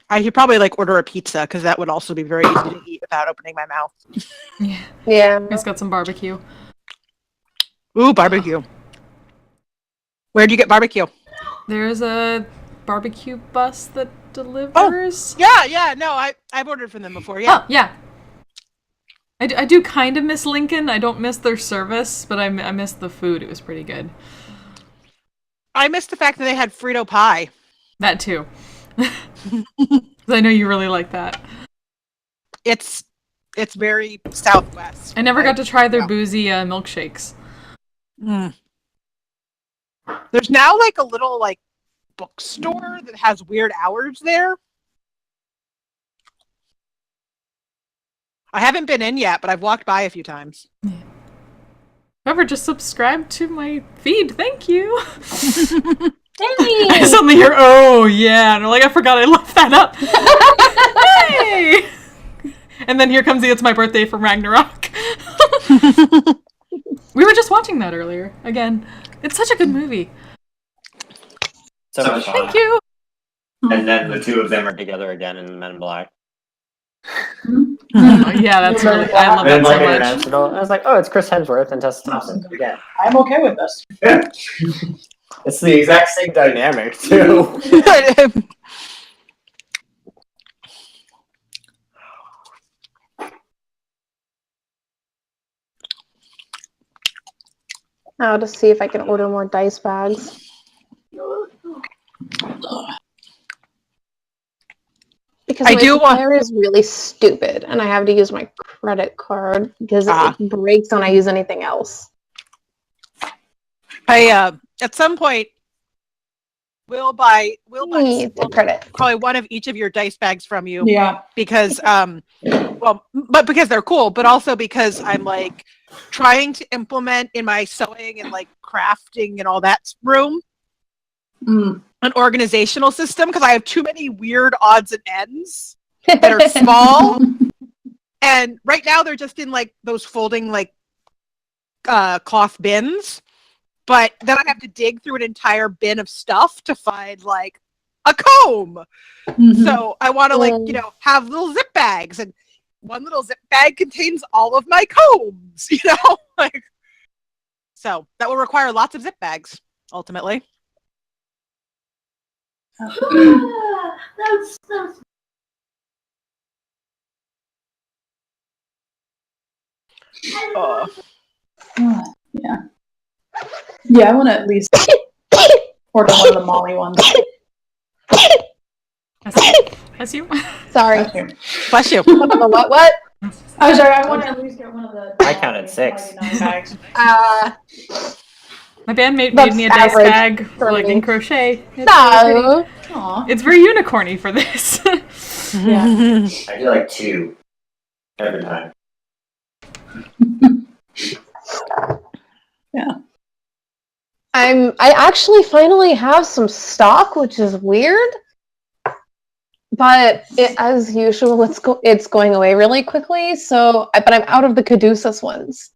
I should probably order a pizza because that would also be very easy to eat without opening my mouth. Yeah. It's got some barbecue. Ooh, barbecue. Where'd you get barbecue? There's a barbecue bus that delivers. Yeah. No, I've ordered from them before. Yeah. Oh, yeah. I do kind of miss Lincoln. I don't miss their service, but I miss the food. It was pretty good. I miss the fact that they had Frito pie. That too. I know you really like that. It's very Southwest. I never got to try their boozy milkshakes. Mm. There's now a little bookstore that has weird hours there. I haven't been in yet, but I've walked by a few times. Whoever just subscribed to my feed, thank you. Hey! I suddenly hear, oh yeah, and I'm I forgot I left that up. Hey! And then here comes the It's My Birthday from Ragnarok. We were just watching that earlier. Again, it's such a good movie. So much fun. Thank you. And then the two of them are together again in Men in Black. Oh, yeah, that's really. I love that so much. I was like, oh, it's Chris Hemsworth and Tessa Thompson again. I'm okay with this. Yeah. It's the exact same dynamic too. Now to see if I can order more dice bags. Because my supplier is really stupid, and I have to use my credit card because it breaks when I use anything else. I at some point we'll buy credit. Probably one of each of your dice bags from you. Yeah. Because but because they're cool, but also because I'm trying to implement in my sewing and crafting and all that room an organizational system because I have too many weird odds and ends that are small. And right now they're just in those folding cloth bins. But then I have to dig through an entire bin of stuff to find a comb. Mm-hmm. So I want to have little zip bags, and one little zip bag contains all of my combs, so that will require lots of zip bags ultimately. That's yeah. Yeah, I want to at least order one of the Molly ones. Bless you. Sorry. Bless you. What? I'm sorry, I want to at least get one of the... I counted 6. Bags. My band made me a dice bag for in crochet. It's very unicorny for this. Yeah. I do 2 every time. Yeah. I actually finally have some stock, which is weird. But as usual, it's going away really quickly. But I'm out of the Caduceus ones.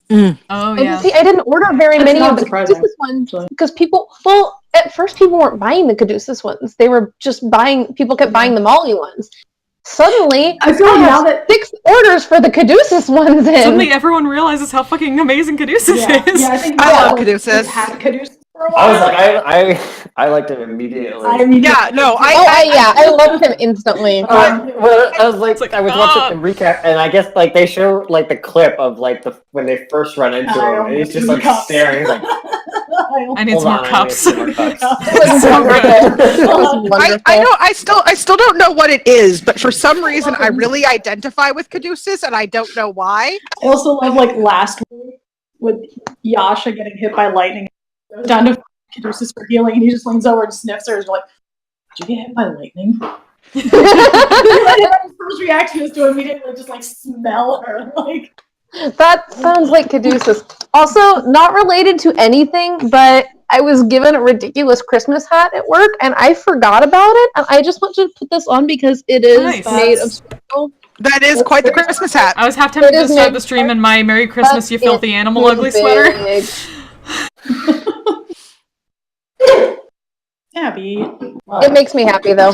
Oh yeah. See, I didn't order very many of the Caduceus ones because people. Well, at first people weren't buying the Caduceus ones. They were just people kept buying the Molly ones. Suddenly, I feel like now that 6 orders for the Caduceus ones in. Suddenly everyone realizes how fucking amazing Caduceus is. I think I love Caduceus. Had Caduceus for a I while. was like, I liked him immediately. Yeah, no, I loved him instantly. Well, I was It's like, I was watching the recap, and I guess like they show like the clip of like when they first run into him, and he's just like staring, he's like, I need hold some more on, cups. I need some more cups. It was wonderful. It was wonderful. I know. I still don't know what it is, but for some reason, I really identify with Caduceus, and I don't know why. I also love like last week with Yasha getting hit by lightning. Goes down to Caduceus for healing, and he just leans over and sniffs her. And is like, "Did you get hit by lightning?" His first reaction is to immediately just like smell her. Like That sounds like Caduceus. Also, not related to anything, but I was given a ridiculous Christmas hat at work, and I forgot about it, and I just want to put this on because it is Nice. made of sparkle. That is quite the Christmas hat. I was half tempted It to is start made the stream in my Merry Christmas, you but filthy it's animal, too ugly sweater. big. Abby, It makes me happy, though.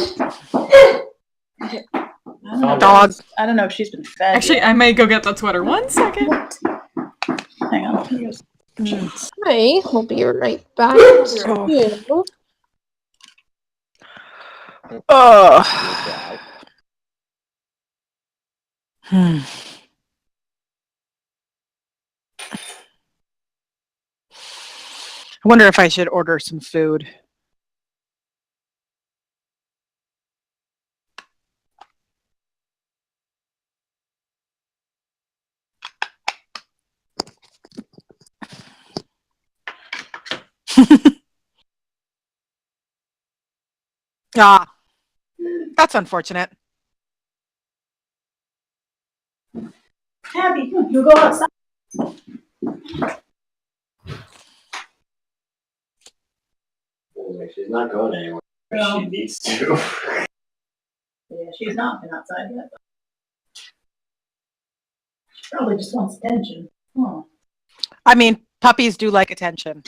Dog. I don't know if she's been fed. Actually, yet. I may go get that sweater. 1 second. Hang on. I will be right back. I wonder if I should order some food. That's unfortunate. Abby, you go outside. She's not going anywhere. No. She needs to. Yeah, she's not been outside yet. She probably just wants attention. Oh. I mean, puppies do like attention.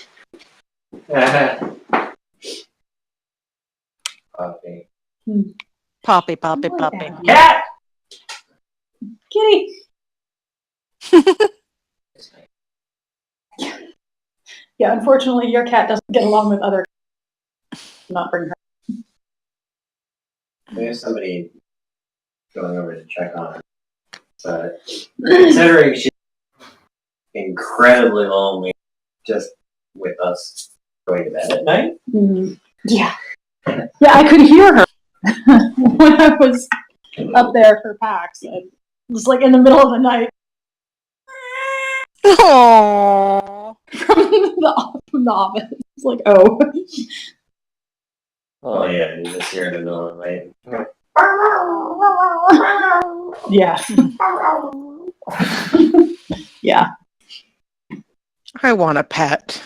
Puppy. Puppy. Cat! Kitty! Yeah, unfortunately, your cat doesn't get along with other cats. Not bring her. There's somebody going over to check on her. But considering she's incredibly lonely just with us going to bed at night. Mm-hmm. Yeah. Yeah, I could hear her when I was up there for PAX. It was like in the middle of the night. Aww. From the office. It's like, oh. Oh yeah, you just hear it in the middle of the night. Yeah. Yeah. I want a pet.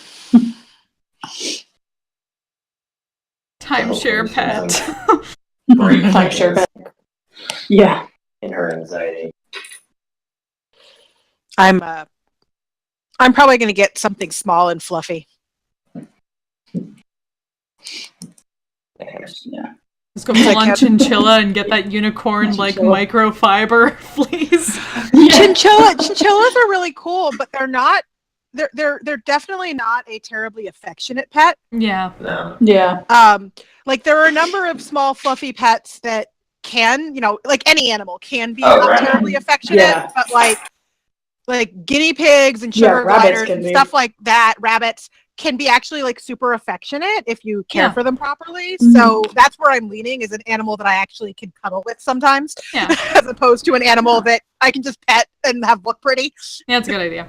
Timeshare pet. Timeshare pet. Yeah. In her anxiety. I'm probably going to get something small and fluffy. Yeah. Let's go full on chinchilla and get that unicorn like microfiber, please. Yeah. Chinchillas are really cool, but they're not. They're definitely not a terribly affectionate pet. Yeah. No. Yeah. Like there are a number of small fluffy pets that can, like any animal can be not terribly affectionate, but like guinea pigs and sugar gliders and stuff like that, rabbits can be actually like super affectionate if you care for them properly. Mm-hmm. So that's where I'm leaning, is an animal that I actually can cuddle with sometimes, as opposed to an animal that I can just pet and have look pretty. Yeah, that's a good idea.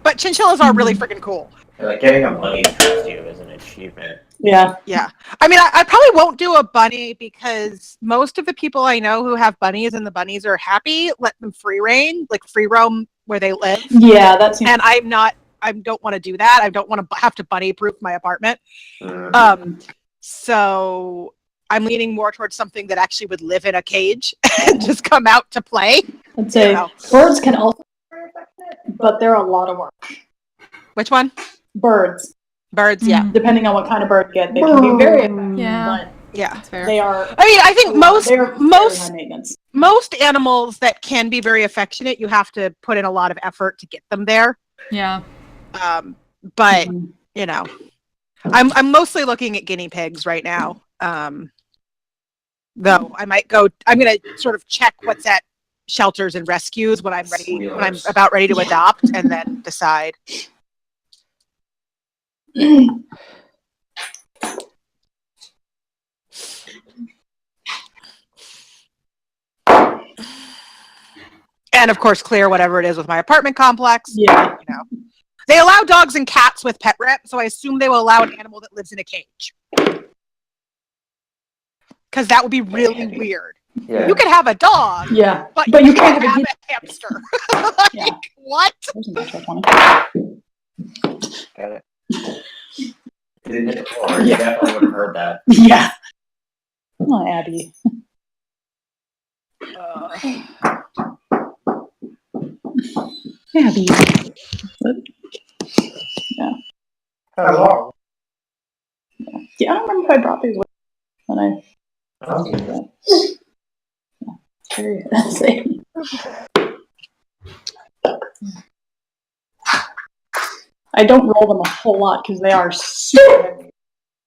But chinchillas are really freaking cool. Like getting a bunny costume is an achievement. Yeah. Yeah. I mean, I probably won't do a bunny because most of the people I know who have bunnies and the bunnies are happy, let them free roam where they live. Yeah, that's. And I don't want to do that. I don't want to have to bunny proof my apartment. So I'm leaning more towards something that actually would live in a cage and just come out to play. I'd say birds can also be very affectionate, but they're a lot of work. Which one? Birds. Birds, yeah. Depending on what kind of bird you get, they can be very effective. Yeah. Yeah. That's fair. They are. I mean, I think They're very high maintenance. most animals that can be very affectionate, you have to put in a lot of effort to get them there. Yeah. But you know, I'm mostly looking at guinea pigs right now. Though I'm gonna sort of check what's at shelters and rescues when I'm about ready to adopt, and then decide. And of course, clear whatever it is with my apartment complex. Yeah. You know, they allow dogs and cats with pet rep, so I assume they will allow an animal that lives in a cage. Because that would be really weird. Yeah. You can have a dog, Yeah. but you can't can't have a hamster. Like, Yeah. what? There's a natural 20. Got it. Didn't hit the floor. You definitely would have heard that. Yeah. Oh, Abby. Abby. Yeah. Hello. Yeah, I don't remember if I brought these with when I. Oh. Yeah. Very insane. I don't roll them a whole lot because they are super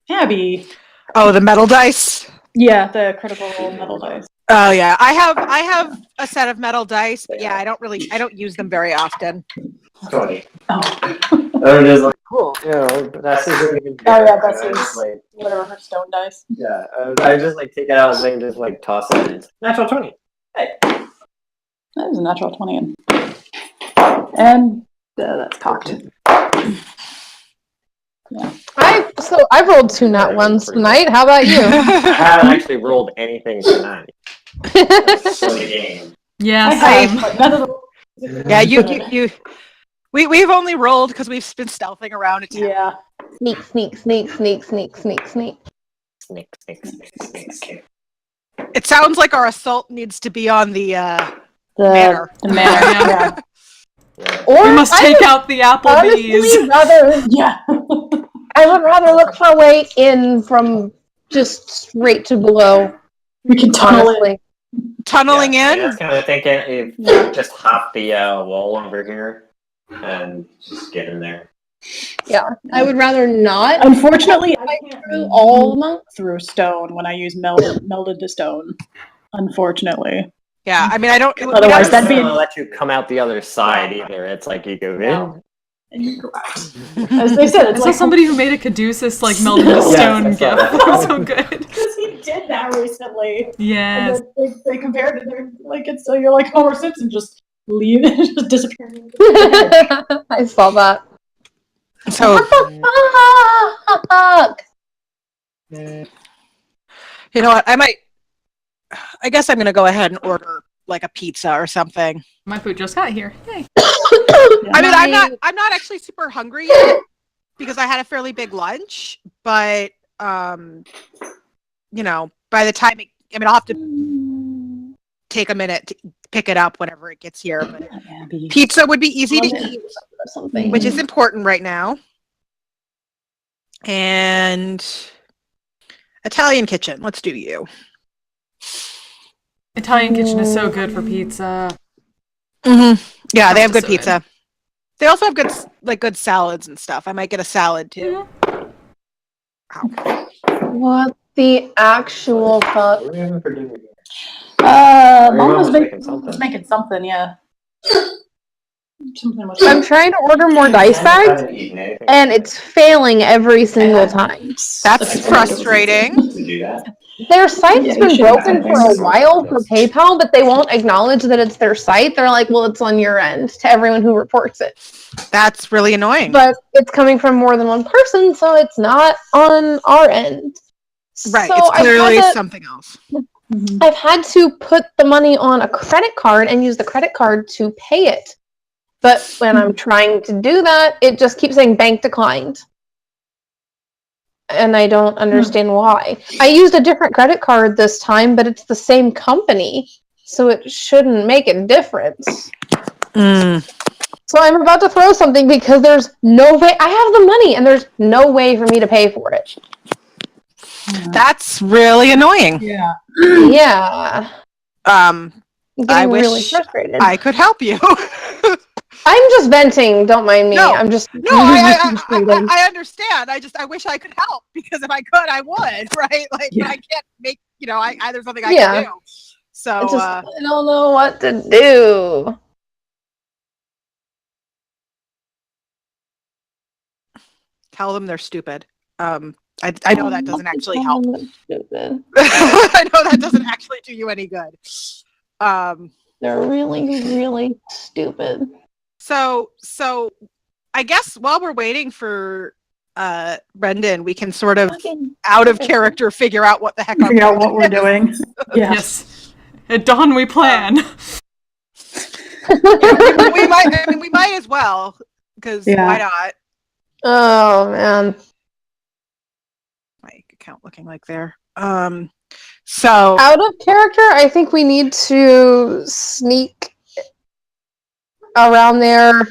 heavy. Abby. Oh, the metal dice. Yeah, the critical metal dice. Oh yeah, I have a set of metal dice, but yeah, I don't use them very often. 20. Oh. Or just like, cool. You know, that's even good. Oh yeah, that's I his, just, like, whatever her stone dice. yeah, I just like take it out and just like toss it in. Natural 20. That was a natural 20. And that's cocked. Yeah. I've rolled 2 nat ones tonight. How about you? I haven't actually rolled anything tonight. For the game. Yeah, I have, but none of the. Yeah, you. We've only rolled because we've been stealthing around a town. Yeah. Sneak, sneak, sneak, sneak, sneak, sneak, sneak. Sneak. It sounds like our assault needs to be on the The manor. Yeah. Yeah. Or We must take out the Applebee's. Honestly, Yeah. I would rather look for a way in from just straight to below. We can tunnel it. Honestly. Tunneling I in. was kind of thinking if just hop the wall over here and just get in there. Yeah, I would rather not. Unfortunately, I Fight can't through all the monks. through stone when I use melded to stone. Unfortunately. Yeah, I mean, I don't. Otherwise, that'd be. It doesn't let you come out the other side either. It's like you go in. No. And you go out. As they said, I it's saw like somebody who made a Caduceus like melted to stone I gift. saw that. That was so good. because he did that recently. Yes. And they compared it. They're like it's so you're like Homer Simpson, just leave it, just disappear. I saw that. So What the fuck? you know what? I guess I'm gonna go ahead and order like a pizza or something. My food just got here. Yay. I mean, I'm not actually super hungry yet because I had a fairly big lunch, but you know, by the time I'll have to take a minute to pick it up whenever it gets here. But pizza would be easy to eat, which is important right now. And Italian kitchen, let's do you. Italian kitchen is so good for pizza. Mm-hmm. Yeah, they have Pizza's good so pizza. They also have good salads and stuff. I might get a salad too. What the actual fuck? What are we having for dinner? Mom was making something. making something, yeah. Something was I'm trying to order more dice bags, and it's failing every single time. That's frustrating. To do that. Their site has Yeah, you been should have broken that for a thing. while for PayPal, but they won't acknowledge that it's their site. They're like, well, it's on your end to everyone who reports it. That's really annoying. But it's coming from more than one person, so it's not on our end. Right, So it's I've clearly had to- something else. I've had to put the money on a credit card and use the credit card to pay it. But when I'm trying to do that, it just keeps saying bank declined. And I don't understand why. I used a different credit card this time, but it's the same company, so it shouldn't make a difference. So I'm about to throw something because there's no way. I have the money, and there's no way for me to pay for it. That's really annoying. Yeah. Yeah. I Getting wish really frustrated. I could help you. I'm just venting. Don't mind me. No, I'm just no, I understand. I wish I could help because if I could, I would, right? Like, but I can't make. There's nothing I can do. So I don't know what to do. Tell them they're stupid. I know that doesn't actually help. Stupid. I know that doesn't actually do you any good. They're really, really stupid. So I guess while we're waiting for Brendan, we can sort of out of character figure out what the heck what we're doing. Yeah. Yes. At dawn we plan. we might as well, because why not? Oh man. My account looking like there. So out of character, I think we need to sneak around there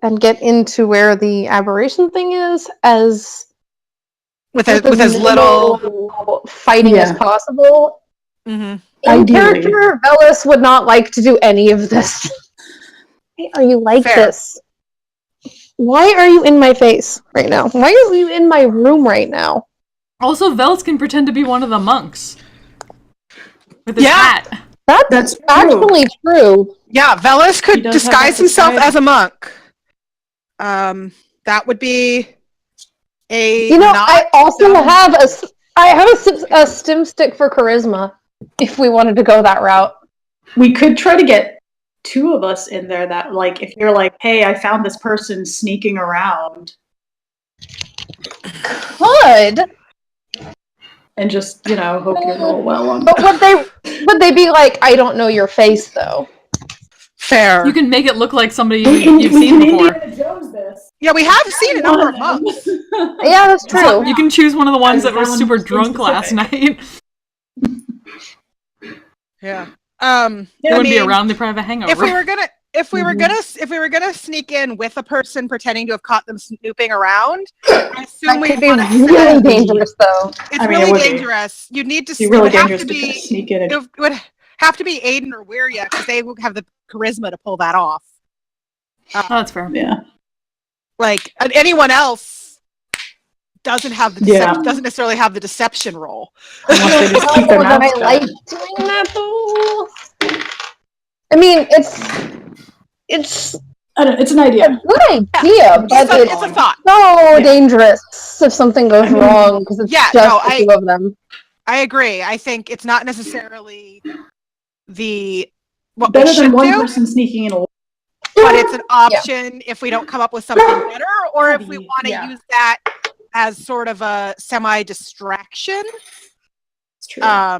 and get into where the aberration thing is as with as little fighting as possible. Mm-hmm. In character, Velis would not like to do any of this. Why are you like this? Why are you in my face right now? Why are you in my room right now? Also, Velis can pretend to be one of the monks. With his hat. That's actually true. Yeah, Velis could disguise himself as a monk. That would be a. I also have a stim stick for charisma. If we wanted to go that route, we could try to get two of us in there. That if you're like, hey, I found this person sneaking around. Could. And just hope you roll well on. But would they be like, I don't know your face though? Fair. You can make it look like somebody you've seen before. Yeah, we have seen a number of monks. Yeah, that's true. So you can choose one of the ones that were super drunk last night. Yeah. They wouldn't be around. They probably have a hangover. If we were gonna sneak in with a person pretending to have caught them snooping around, I assume that could be really dangerous, though. It's really dangerous. You need to sneak in. It would have to be Aiden or Wiria because they would have the charisma to pull that off. That's fair. Yeah. Like anyone else doesn't have the doesn't necessarily have the deception role. I like doing that though. I mean, it's an idea. A good idea, but it's a thought. So dangerous if something goes wrong because it's just the two of them. I agree. I think it's not necessarily what better we should than one do, person sneaking in. But it's an option if we don't come up with something better, or if we want to use that as sort of a semi-distraction. It's true. I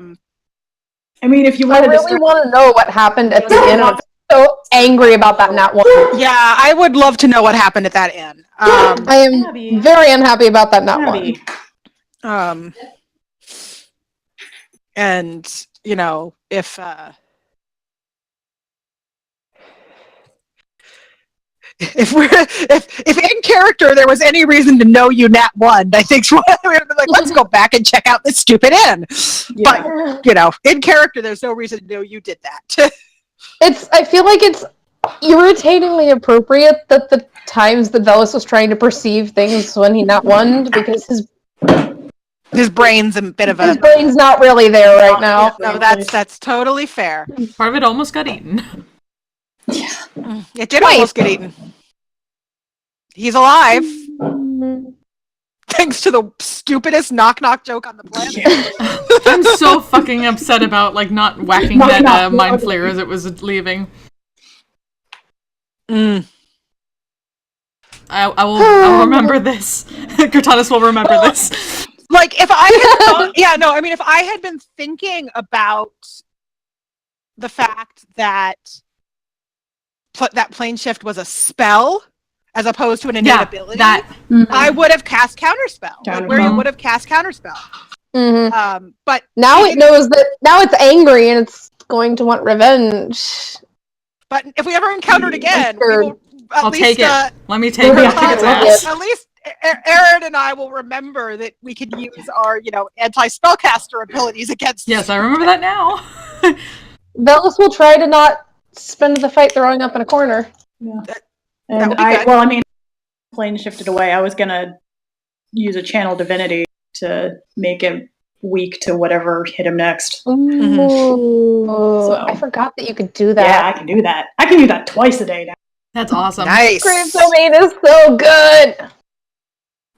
mean, if you want I really want to know what happened at the end. I'm so angry about that nat one. Yeah, I would love to know what happened at that end. I am very unhappy about that nat one. And if in character there was any reason to know you nat one, I think we'd be like, let's go back and check out this stupid inn. Yeah. But in character, there's no reason to know you did that. I feel like it's irritatingly appropriate that the times that Velis was trying to perceive things when he nat one because his brain's a bit of his brain's not really there right now. No, that's totally fair. Part of it almost got eaten. Yeah. It did almost get eaten. He's alive. Thanks to the stupidest knock-knock joke on the planet. I'm so fucking upset about not whacking that mind flare as it was leaving. I will remember this. Cortanis will remember this. If I had if I had been thinking about the fact that that plane shift was a spell as opposed to an innate ability, I would have cast Counterspell. Wiria would have cast Counterspell. Mm-hmm. But now it knows that now it's angry and it's going to want revenge. But if we ever encounter it again, I'll take it. Let me take it. I'll kick its ass. At least Aaron and I will remember that we can use our, anti-spellcaster abilities against. Yes, I remember that now. Velis will try to not spend the fight throwing up in a corner. Yeah. That would be good. Well, I mean, plane shifted away. I was gonna use a channel divinity to make him weak to whatever hit him next. Ooh, So. I forgot that you could do that. Yeah, I can do that. I can do that twice a day now. That's awesome. Nice. Grave Domain is so good.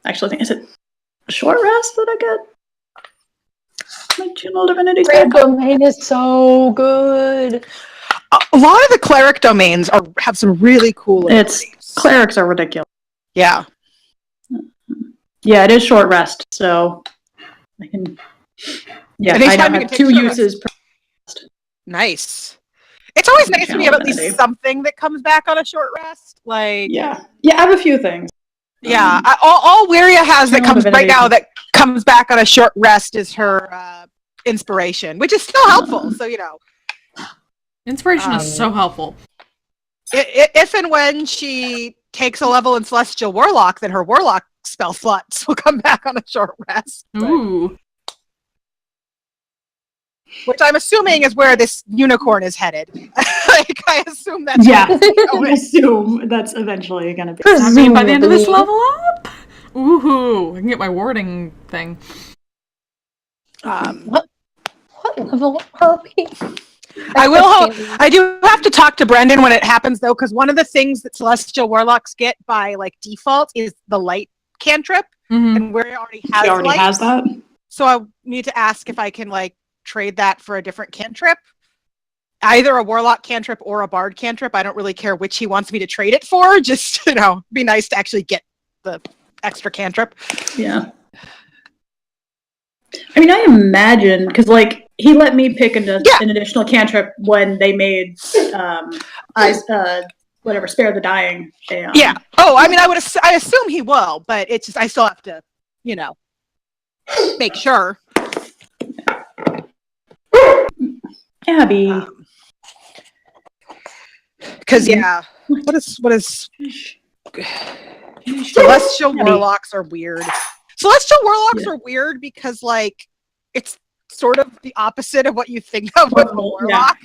Actually, I think is it a short rest that I get? My channel divinity. Grave Domain is so good. A lot of the cleric domains have some really cool abilities. Clerics are ridiculous. Yeah. Yeah, it is short rest, so I can. Yeah, I don't have 2 uses per rest. Nice. It's always nice to have at least something that comes back on a short rest. Yeah, I have a few things. Yeah, all Wiria has that comes right now that comes back on a short rest is her inspiration, which is still helpful. So Inspiration is so helpful. If and when she takes a level in Celestial Warlock, then her Warlock spell slots will come back on a short rest. Ooh. Which I'm assuming is where this unicorn is headed. I assume that's I assume that's eventually going to be. Does that mean by the end of this level up? Ooh, I can get my warding thing. What level are we? I do have to talk to Brendan when it happens, though, because one of the things that Celestial Warlocks get by default is the light cantrip, and where it already has that. So I need to ask if I can trade that for a different cantrip, either a Warlock cantrip or a Bard cantrip. I don't really care which he wants me to trade it for. Just be nice to actually get the extra cantrip. Yeah. I mean, I imagine because he let me pick an additional cantrip when they made Spare the Dying. Yeah. Oh, I mean, I assume he will, but it's just I still have to, make sure. Abby. Because what is Celestial Warlocks are weird. Celestial Warlocks are weird because it's sort of the opposite of what you think of with a warlock.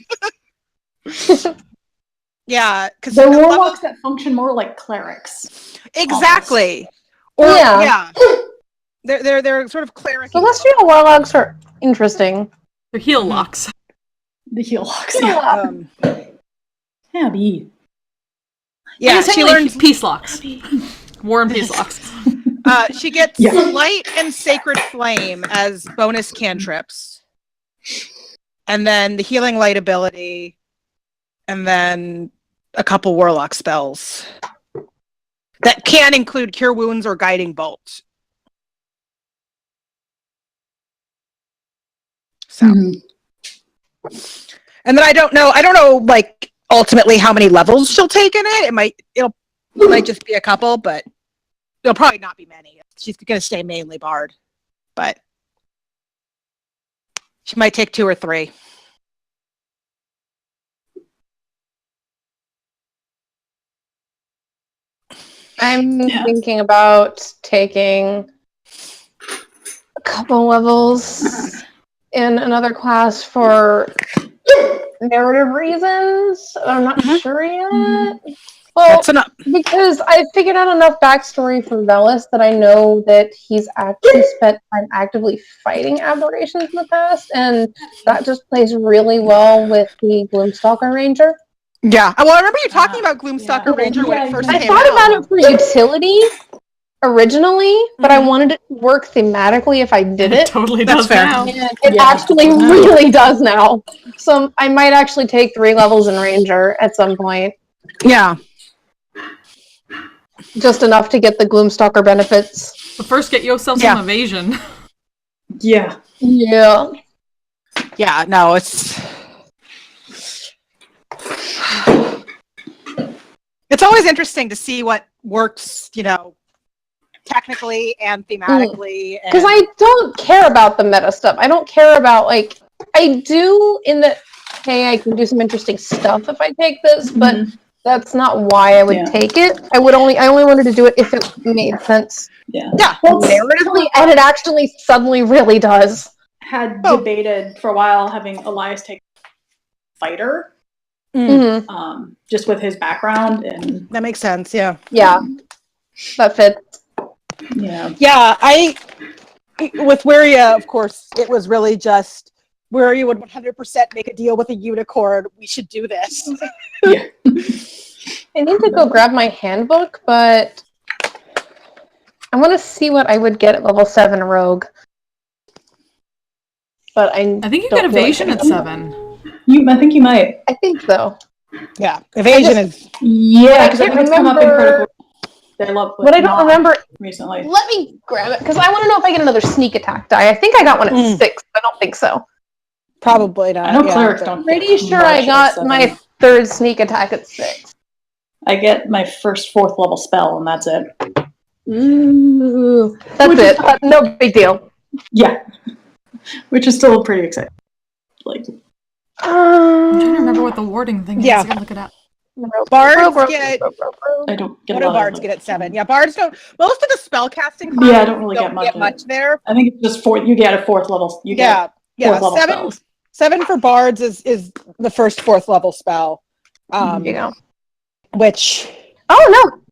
Yeah, because they're warlocks that function more like clerics. Exactly. They're sort of cleric. Celestial Warlocks are interesting. They're heel locks. The heel locks. Abby. Yeah, she learned peace locks. War and peace locks. She gets Light and Sacred Flame as bonus cantrips. And then the Healing Light ability. And then a couple Warlock spells. That can include Cure Wounds or Guiding Bolt. So. And then I don't know ultimately how many levels she'll take in it. It might just be a couple, but it'll probably not be many. She's going to stay mainly Bard, but she might take 2 or 3. I'm thinking about taking a couple levels in another class for narrative reasons. I'm not sure yet. Well, that's enough. Because I figured out enough backstory for Velis that I know that he's actually spent time actively fighting aberrations in the past, and that just plays really well with the Gloomstalker Ranger. Yeah. Well, I remember you talking about Gloomstalker Ranger when it first came out. I thought about it for utility originally, but I wanted it to work thematically if I did it. Totally does now. It actually really does now. So I might actually take 3 levels in Ranger at some point. Yeah. Just enough to get the Gloomstalker benefits. But first, get yourself some evasion. Yeah. Yeah. Yeah, no, it's always interesting to see what works, technically and thematically. Because I don't care about the meta stuff. I don't care about, I do in the, hey, I can do some interesting stuff if I take this, but that's not why I would take it. I only wanted to do it if it made sense. Yeah. Well, narratively, and it actually suddenly really does. Had debated for a while having Elias take fighter, just with his background, and that makes sense. Yeah. Yeah, that fits. Yeah. Yeah, with Wiria, of course, it was really just Wiria would 100% make a deal with a unicorn. We should do this. Yeah. I need to go grab my handbook, but I want to see what I would get at level 7 rogue. But I think you get evasion at 7. I think you might. I think so. Yeah, evasion is. Yeah, because I think it's come up in critical. They love what I don't remember recently. Let me grab it because I want to know if I get another sneak attack die. I think I got one at 6. I don't think so. Probably not. I know clerics don't. Pretty sure I got my 3rd sneak attack at 6. I get my first 4th level spell, and that's it. Ooh, that's it. No big deal. Yeah, which is still pretty exciting. Like, I'm trying to remember what the warding thing is. I gotta look it up. Bards get. I don't get what do bards get at 7? Yeah, bards don't. Most of the spell casting classes I don't really get much there. I think it's just 4. You get a 4th level. You get 4th level spells. 7 for bards is the first 4th level spell. Which. Oh no!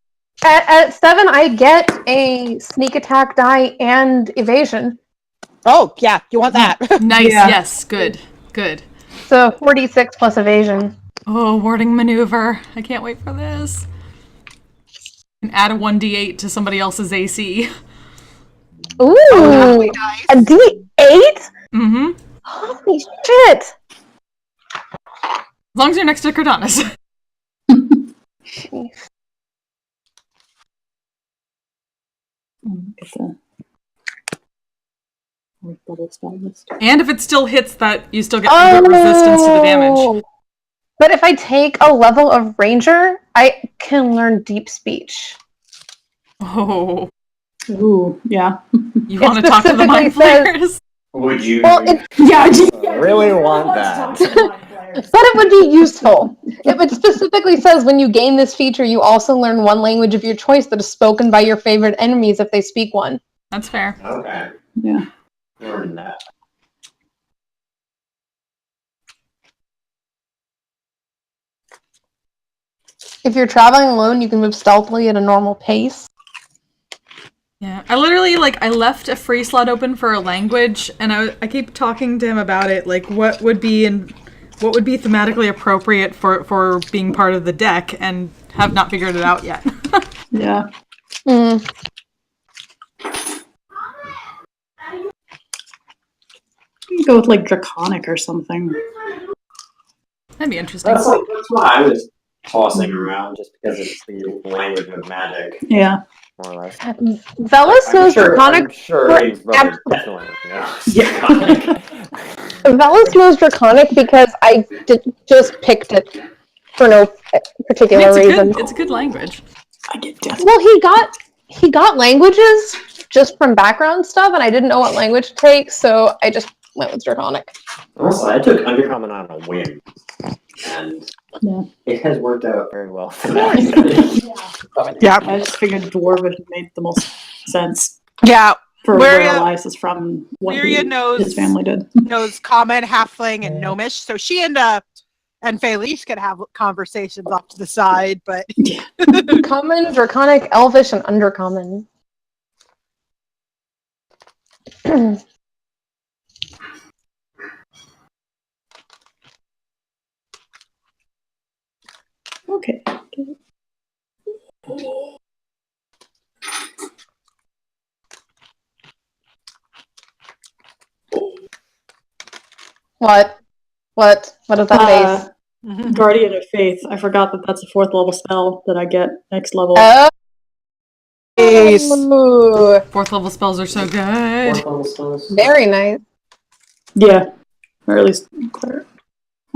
At 7, I get a sneak attack die and evasion. Oh yeah, you want that? Nice. Yeah. Yes. Good. So 46 plus evasion. Oh, warding maneuver! I can't wait for this. And add a 1d8 to somebody else's AC. Ooh, nice. A D8? Mm-hmm. Holy shit! As long as you're next to Cordanis. And if it still hits that, you still get resistance to the damage. But if I take a level of Ranger, I can learn Deep Speech. Oh. Ooh, yeah. You want to talk to the mind flayers? Would you really want that? But it would be useful. It specifically says when you gain this feature, you also learn one language of your choice that is spoken by your favorite enemies if they speak one. That's fair. Okay. Yeah. Learn that. If you're traveling alone, you can move stealthily at a normal pace. Yeah, I literally, I left a free slot open for a language, and I keep talking to him about it, what would be thematically appropriate for being part of the deck, and have not figured it out yet. Yeah. You can go with, Draconic or something. That'd be interesting. That's what I was tossing around, just because it's the language of magic. Yeah. More or less. Velis knows Draconic. I'm sure definitely knows. Yeah. Velis knows Draconic because I just picked it for no particular reason. It's a good language. I get death. Well, he got languages just from background stuff, and I didn't know what language to take, so I just went with Draconic. Also, I took Undercommon on a whim, and it has worked out very well for that. Yeah. I just figured Dwarven made the most sense. Yeah. For where Elias is from, what his family did. Knows Common, Halfling, and Gnomish, so she and Felice could have conversations off to the side, but... Common, Draconic, Elvish, and Undercommon. Okay. What? What is that face? Guardian of Faith. I forgot that that's a 4th level spell that I get next level. Nice. 4th level spells are so good. 4th level spells. Very nice. Yeah. Or at least cleric.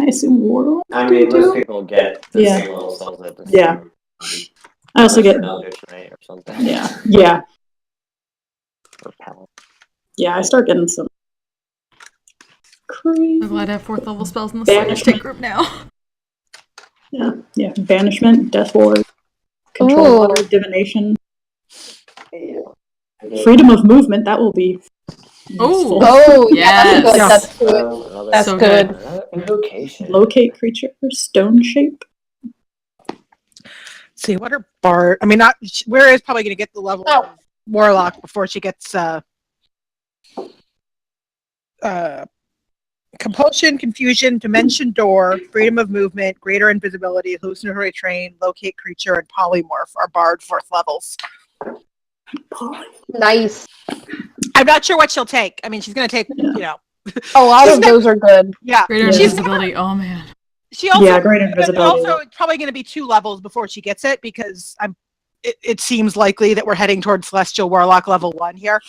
I assume Warlock. I mean, most people get the same level spells at the same time. I also get Eldritch Knight or something. Yeah. Or Paladin. Yeah, I start getting some crazy. I'm glad I have 4th level spells in the Sluggish Take group now. Yeah. Banishment, death ward, control water, divination, freedom of movement. That will be. Ooh. Oh, Yes. yeah, that's good. That's So good. Invocation. Locate creature, stone shape. Let's see, what are Bard? I mean, not Where is probably going to get the level of Warlock before she gets Compulsion, Confusion, Dimension Door, Freedom of Movement, Greater Invisibility, Hallucinatory Train, Locate Creature, and Polymorph are Bard 4th levels. Nice. I'm not sure what she'll take. I mean, she's going to take, A lot of those are good. Yeah. Greater invisibility. Oh man. She also, great invisibility. Also, it's probably going to be 2 levels before she gets it because it seems likely that we're heading towards Celestial Warlock level 1 here.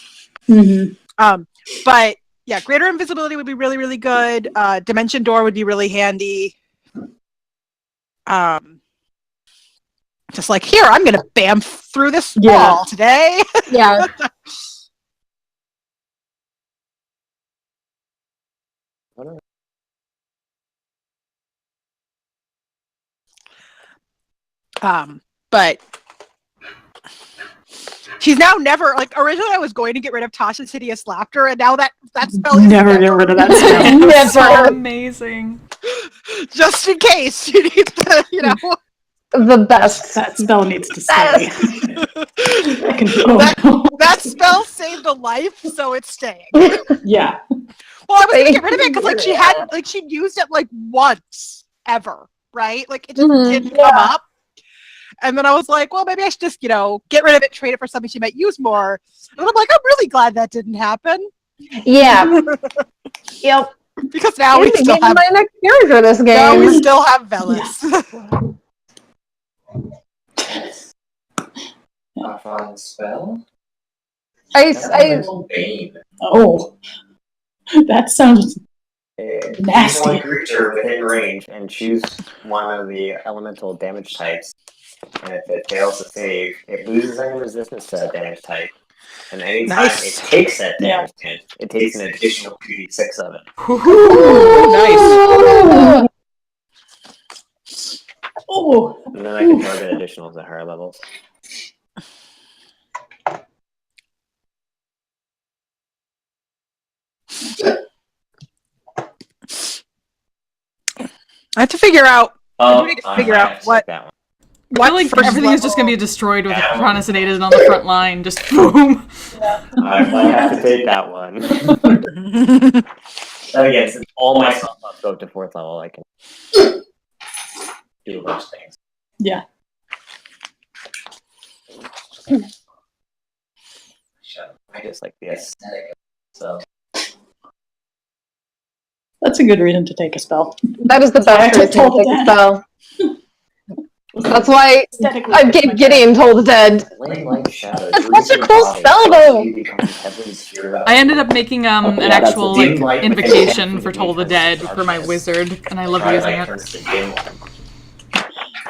Mm-hmm. But yeah, Greater Invisibility would be really, really good. Dimension Door would be really handy. Just like, here, I'm going to bam through this wall today. Yeah. But she's now never, like, originally I was going to get rid of Tasha's Hideous Laughter, and now that spell is never get rid of that spell. Never. So amazing. Just in case you need the, The best. That spell needs to stay. that spell saved a life, so it's staying. Yeah. Well, I was gonna get rid of it because she'd used it like once ever, right? Like it just didn't come up. And then I was like, well, maybe I should just, get rid of it, trade it for something she might use more. And I'm like, I'm really glad that didn't happen. Yeah. Yep. Because now we still have my next character this game. Now we still have Velis. Fun spell. Oh, that sounds nasty. Choose one creature within range and choose one of the elemental damage types. And if it fails to save, it loses any resistance to that damage type. And anytime it takes that damage, it takes an additional 2d6 of it. Nice. Oh. And then I can target additionals at higher levels. I have to figure out. Oh, I need to figure out what. That one. I feel like everything is just going to be destroyed with Chronicinated on the front line. Just boom. I might have to take that one. Then again, since all my stuff must go to 4th level, I can do a bunch of things. Yeah. I just like the aesthetic. So that's a good reason to take a spell. That is the best reason to take a spell. That's why I keep getting Toll the Dead. That's such a cool spell, though. I ended up making an actual invocation for Toll the Dead for my wizard, and I love using it.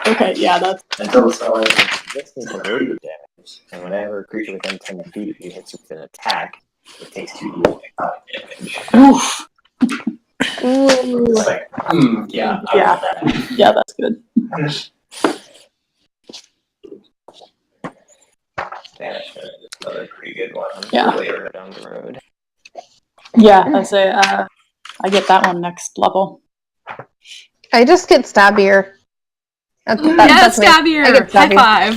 Okay, yeah, that's. Until the spell ends, this is the radiant damage, and whenever a creature within 10 feet of you hits you with an attack, it takes 2d8 damage. Oof. It's like, yeah, that's good. Banishment is another pretty good one. Yeah. Later down the road. Yeah, I get that one next level. I just get stabbier. Yes, stabbier! High five!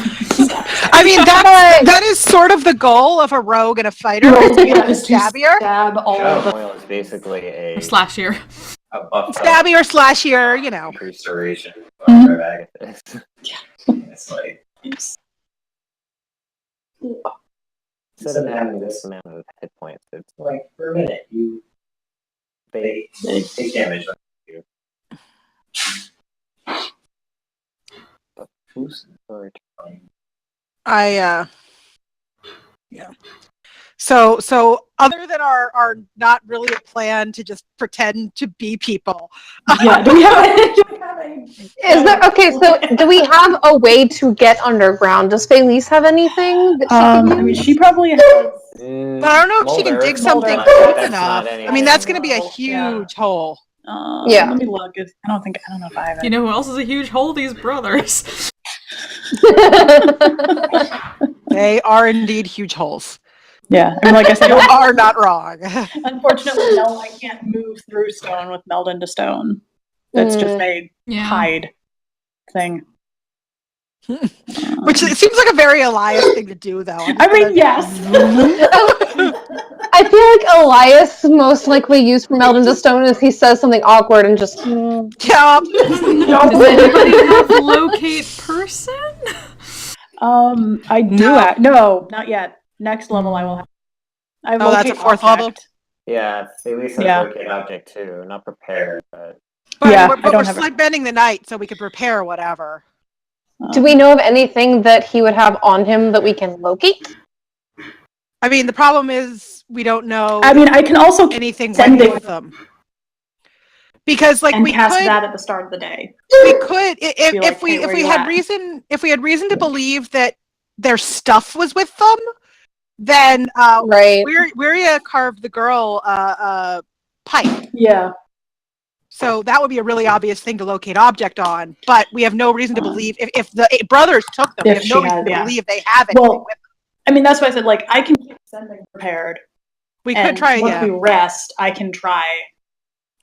I mean, that is sort of the goal of a rogue and a fighter. Stabbier. Stab all the. Oil is basically a Slashier. Stabbier, slashier, Increased duration. It's like. Instead of having this amount of hit points, it's like for a minute they take damage on you. But who's yeah. So other than our not really a plan to just pretend to be people. Yeah, do we have okay, so do we have a way to get underground? Does Felice have anything that she can use? I mean, she probably has. But I don't know if she can dig something deep enough. I mean, that's going to be a huge hole. Yeah. Let me look. I don't know if I have it. You know who else is a huge hole? These brothers. They are indeed huge holes. Yeah, I mean, like I said, You are not wrong. unfortunately, no, I can't move through stone with meld into stone. That's just a hide thing. Which it seems like a very Elias thing to do, though. Yes. I feel like Elias most likely used for meld into stone is he says something awkward and just. Yeah. Does anybody have locate person? I do. No, not yet. Next level, I will have. That's a 4th level. Yeah, at least has locate object too. Not prepared, but we're spending the night, so we could prepare whatever. Do we know of anything that he would have on him that we can locate? I mean, the problem is we don't know. I mean, I can also anything send with them. Because and we cast could that at the start of the day. We could if we had reason to believe that their stuff was with them, then Wiria carved the girl pipe. Yeah. So that would be a really obvious thing to locate object on, but we have no reason to believe if the brothers took them, we have no reason to believe they have anything with them. I mean, that's why I said, like, I can keep something prepared. We could try, once we rest, I can try.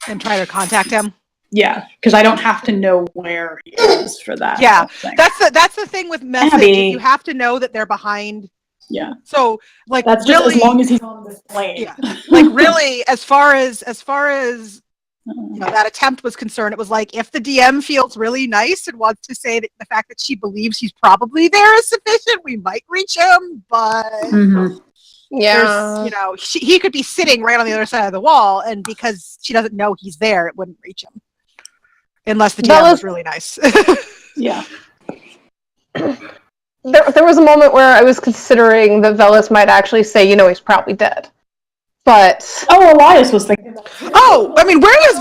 And try to contact him? Yeah, because I don't have to know where he is for that. Yeah, that's the thing with message. You have to know that they're behind. Yeah. So, like, that's just really, as long as he's on this plane. Yeah. Like, really, as far as that attempt was concerned, it was like, if the DM feels really nice and wants to say that the fact that she believes he's probably there is sufficient, we might reach him, but he could be sitting right on the other side of the wall, and because she doesn't know he's there, it wouldn't reach him. Unless the DM was really nice. Yeah. There was a moment where I was considering that Velis might actually say, he's probably dead. But Elias was thinking that. I mean, Waria's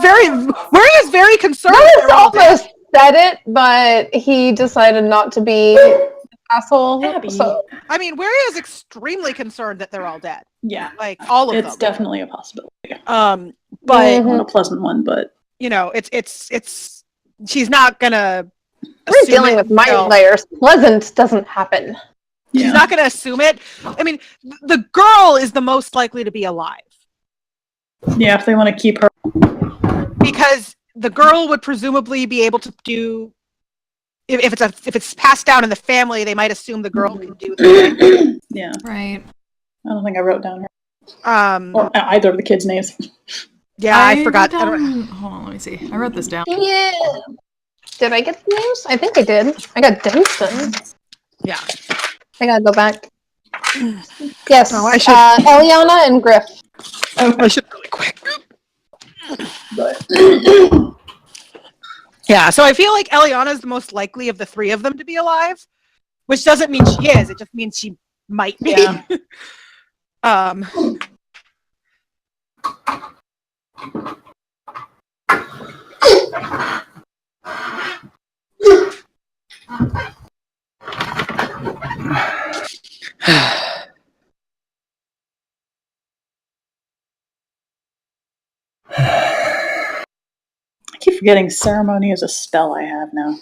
very concerned. Velis almost said it, but he decided not to be an asshole. So. I mean, Waria's extremely concerned that they're all dead. Yeah, like all of them. It's definitely a possibility. But not a pleasant one, but it's she's not gonna. We're dealing with mind players. Pleasant doesn't happen. She's not going to assume it. I mean, the girl is the most likely to be alive. Yeah, if they want to keep her. Because the girl would presumably be able to do. If it's passed down in the family, they might assume the girl can do the Yeah. Right. I don't think I wrote down her. Or either of the kids' names. Yeah, I forgot. Hold on, let me see. I wrote this down. Yeah. Did I get the names? I think I did. I got Denston. Yeah. I gotta go back. Yes. Oh, I should. Eliana and Griff. Oh, I should really quick. Yeah, so I feel like Eliana is the most likely of the three of them to be alive, which doesn't mean she is. It just means she might be. Yeah. I keep forgetting ceremony is a spell I have now.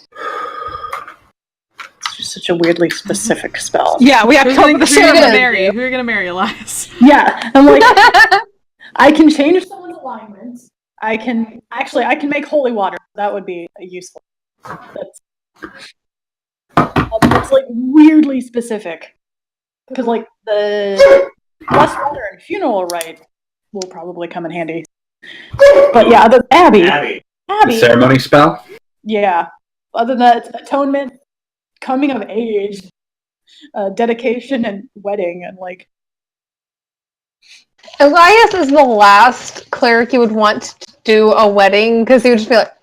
It's just such a weirdly specific spell. Yeah, we have to come up with a ceremony. Who are you gonna marry, Elias? Yeah, I'm like, I can change someone's alignment. I can make holy water. That would be useful. That's like weirdly specific. Because like the blessed water and funeral rite will probably come in handy. But yeah, the Abby. The ceremony spell? Yeah. Other than that, atonement, coming of age, dedication, and wedding, and like. Elias is the last cleric you would want to do a wedding because he would just be like,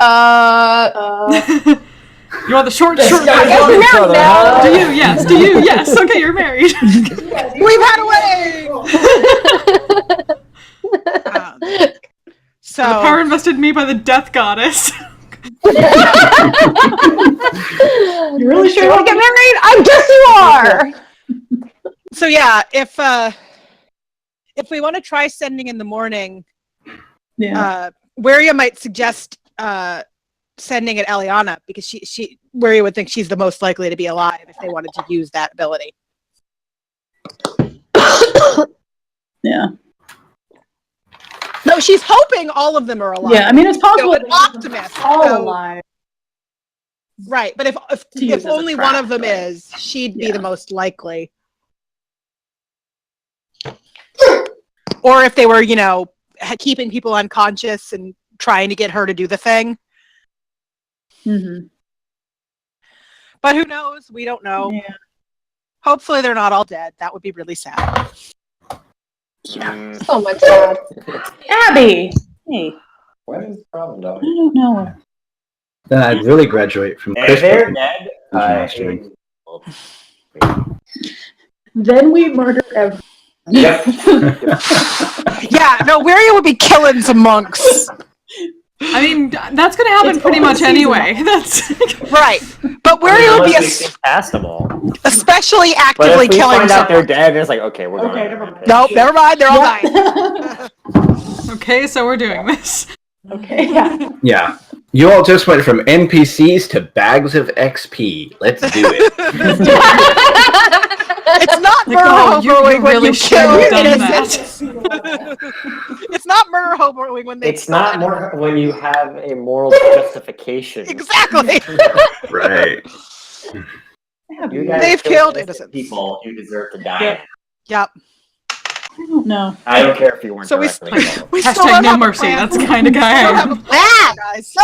You want the short I guess we're married now. Do you? Yes. Do you? Yes. Okay, you're married. We've had a wedding! So the power invested in me by the death goddess. You really sure you want to get married? I guess you are! So yeah, if we want to try sending in the morning, Waria might suggest sending it Eliana because Waria would think she's the most likely to be alive if they wanted to use that ability. Yeah. No, she's hoping all of them are alive. Yeah, I mean, it's possible. So an optimist. All alive. Right, but if only one of them is, she'd be the most likely. Or if they were, keeping people unconscious and trying to get her to do the thing. Mm-hmm. But who knows? We don't know. Yeah. Hopefully they're not all dead. That would be really sad. Yeah. So much sad. Abby! Hey. What is the problem, dog? I don't know. Then I'd really graduate from If they're dead, then we murder everyone. Yep. Yeah, no, Waria would be killing some monks. I mean, that's going to happen pretty much anyway. That's right. But Waria would be past them all. Especially actively but if we killing find someone. out they're dead, it's like, okay, we're going. Nope, never mind. They're all dying. Okay, so we're doing this. Okay, yeah. Yeah. You all just went from NPCs to bags of XP. Let's do it. It's not Like, murder oh, you hoboing when really you should kill have done innocent. It's not murder hoboing when they. It's not more when you have a moral justification. Exactly. Right. You guys They've killed innocent people. You deserve to die. Yep. I don't know. I don't care if you weren't So we directly involved. still Hashtag don't no have a mercy. plan. That's the kind of guy I We don't am. have a plan, guys.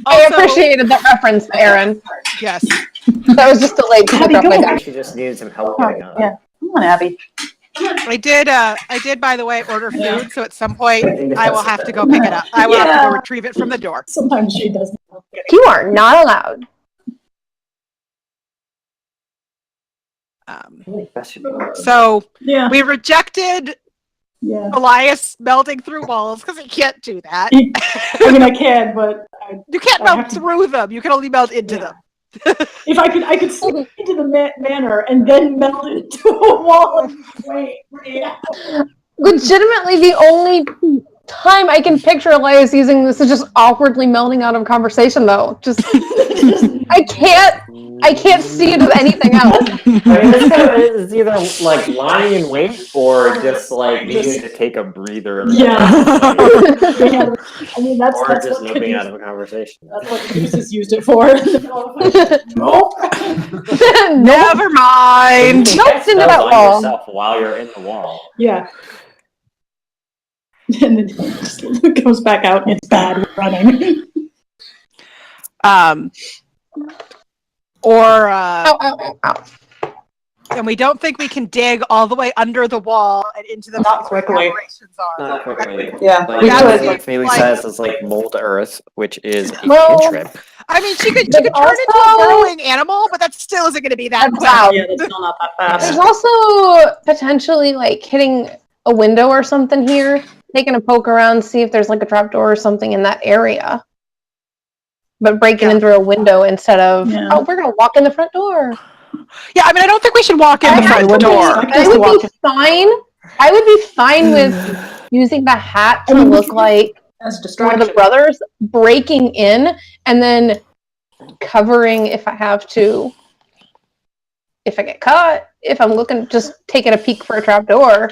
I appreciated that reference, Aaron. Yes. That was just delayed because I dropped my deck. She just needed some help getting up. Yeah. Come on, Abby. I did, by the way, order food, so at some point I will have to go pick it up. I will have to go retrieve it from the door. Sometimes she doesn't. You are not allowed. So Yeah. we rejected Yeah. Elias melting through walls because he can't do that. I mean, I can, but You can't melt through them. You can only melt into them. if I could slip into the manor and then melt into a wall and wait. Legitimately, the only time I can picture Elias using this is just awkwardly melting out of conversation, though. Just I can't see it as anything else. I mean, this guy is either like lying in wait or just like needing to take a breather. Yeah. I mean, that's Or just what moving out of a conversation. That's what Caduceus used it for. Nope. Never mind. Don't into that wall. Yourself while you're in the wall. Yeah. And then it just goes back out and it's bad running. And we don't think we can dig all the way under the wall and into the Not quickly. operations are. Not quickly. Yeah. Like Felix says, it's like mold earth, which is a cantrip. I mean, she could But turn into a also- burrowing animal, but that still isn't going to be that That's quick. out. Yeah, that's still not that fast. There's also potentially like hitting a window or something here, taking a poke around, see if there's like a trapdoor or something in that area. But breaking in through a window instead of, oh, we're going to walk in the front door. Yeah, I mean, I don't think we should walk in the front door. I would be fine. I would be fine with using the hat to look like one of the brothers, breaking in, and then covering if I have to. If I get caught, if I'm looking, just taking a peek for a trapdoor.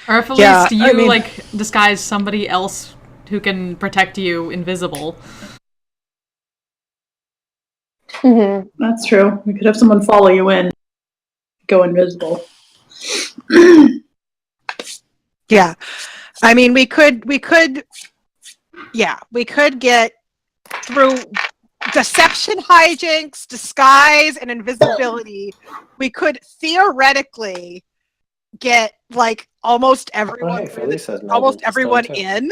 Or if at least you disguise somebody else who can protect you invisible. Mm-hmm. That's true. We could have someone follow you in, go invisible. Yeah. I mean, we could get through deception, hijinks, disguise, and invisibility. We could theoretically get like almost everyone in.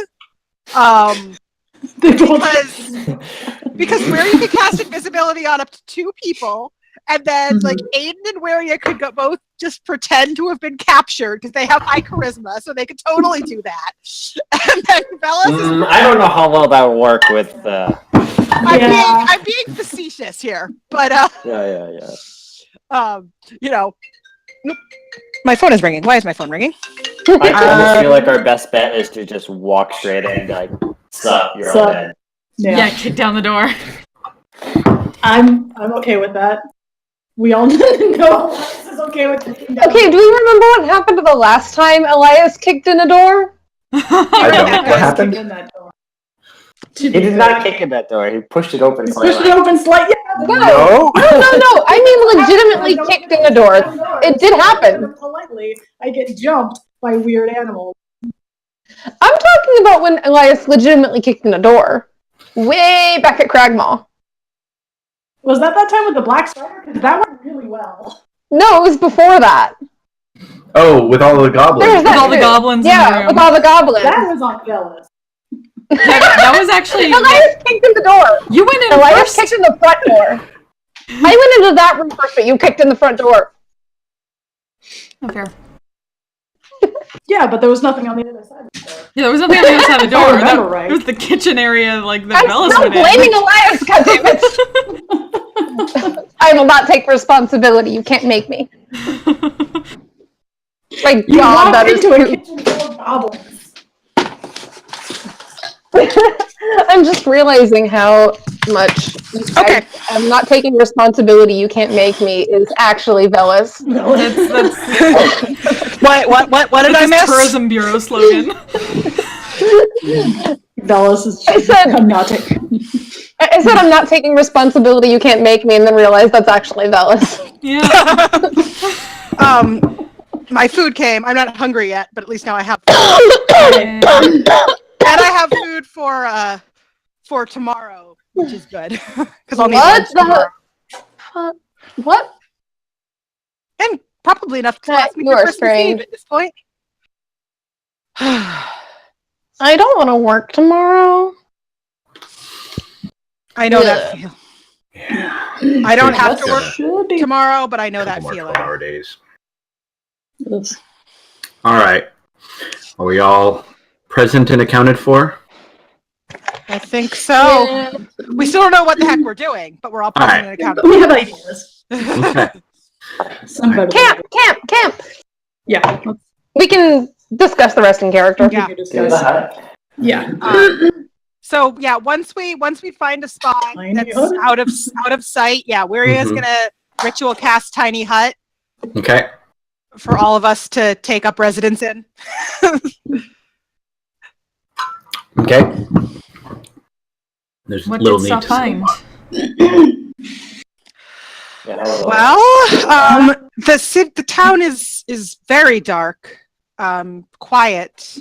Because Waria could cast invisibility on up to 2 people, and then like Aiden and Waria could both just pretend to have been captured because they have high charisma, so they could totally do that. And then Bellis I don't know how well that would work with. I'm being facetious here, but Yeah. You know, my phone is ringing. Why is my phone ringing? I almost feel like our best bet is to just walk straight in and be like, sup, you're all dead. Yeah, kick down the door. I'm okay with that. We all know Elias is okay with kicking down. Okay, do we remember what happened to the last time Elias kicked in a door? I don't. What happened? He did not kick in that door. He pushed it open slightly. Pushed it open slightly. Yeah. No. No. I mean, legitimately kicked in a door. It did happen. Politely, I get jumped by weird animals. I'm talking about when Elias legitimately kicked in a door. Way back at Cragmaw. Was that time with the black spider? Because that went really well. No, it was before that. Oh, with all the goblins. With all the goblins in the room. With all the goblins. That was on Phyllis. That was actually... Elias kicked in the door. You went in Elias first. kicked in the front door. I went into that room first, but you kicked in the front door. Oh, fair. Yeah, but there was nothing on the other side of the door. Yeah, there was nothing on the other side of the door. remember right. It was the kitchen area, like, the I'm Bellas still went in. blaming Elias, goddammit. I will not take responsibility. You can't make me. My God, that is into a kitchen full of goblins. I'm just realizing how much I'm not taking responsibility. You can't make me is actually Velas. That's What did I miss? Tourism Bureau slogan. Velas is. I said I'm not taking. I said I'm not taking responsibility. You can't make me, and then realized that's actually Velas. Yeah. My food came. I'm not hungry yet, but at least now I have food. And I have food for tomorrow, which is good. Because I'll need lunch tomorrow. What? And probably enough to last me for Christmas Eve at this point. I don't want to work tomorrow. I know that feeling. Yeah. I don't have to work tomorrow, but I know that feeling. 12-hour days. All right. Are we all present and accounted for? I think so. Yeah. We still don't know what the heck we're doing, but we're all present and accounted for. We have ideas. Okay. Camp! Yeah. We can discuss the rest in character. Yeah. So yeah, once we find a spot that's out of sight, Wiria's gonna ritual cast tiny hut. Okay. For all of us to take up residence in. Okay. There's what little did need Stop find? Well, the town is very dark, quiet,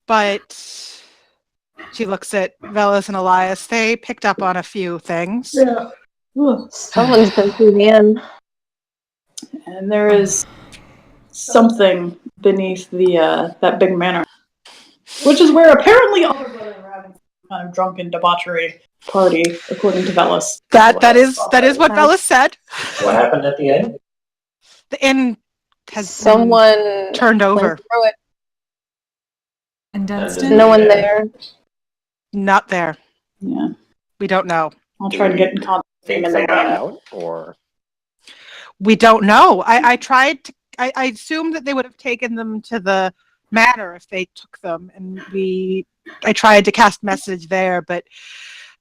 but she looks at Velas and Elias. They picked up on a few things. Yeah. Someone's been through the end. And there is something beneath the that big manor, which is where apparently all the brothers are having some kind of drunken debauchery party, according to Velas. That is what Velas said. What happened at the inn? The inn has someone turned over. Through it. And Dunstan? No one there. Not there. Yeah. We don't know. I'll try to get in contact with them. They got out, or we don't know. I tried to. I assumed that they would have taken them to the manor if they took them, and I tried to cast message there, but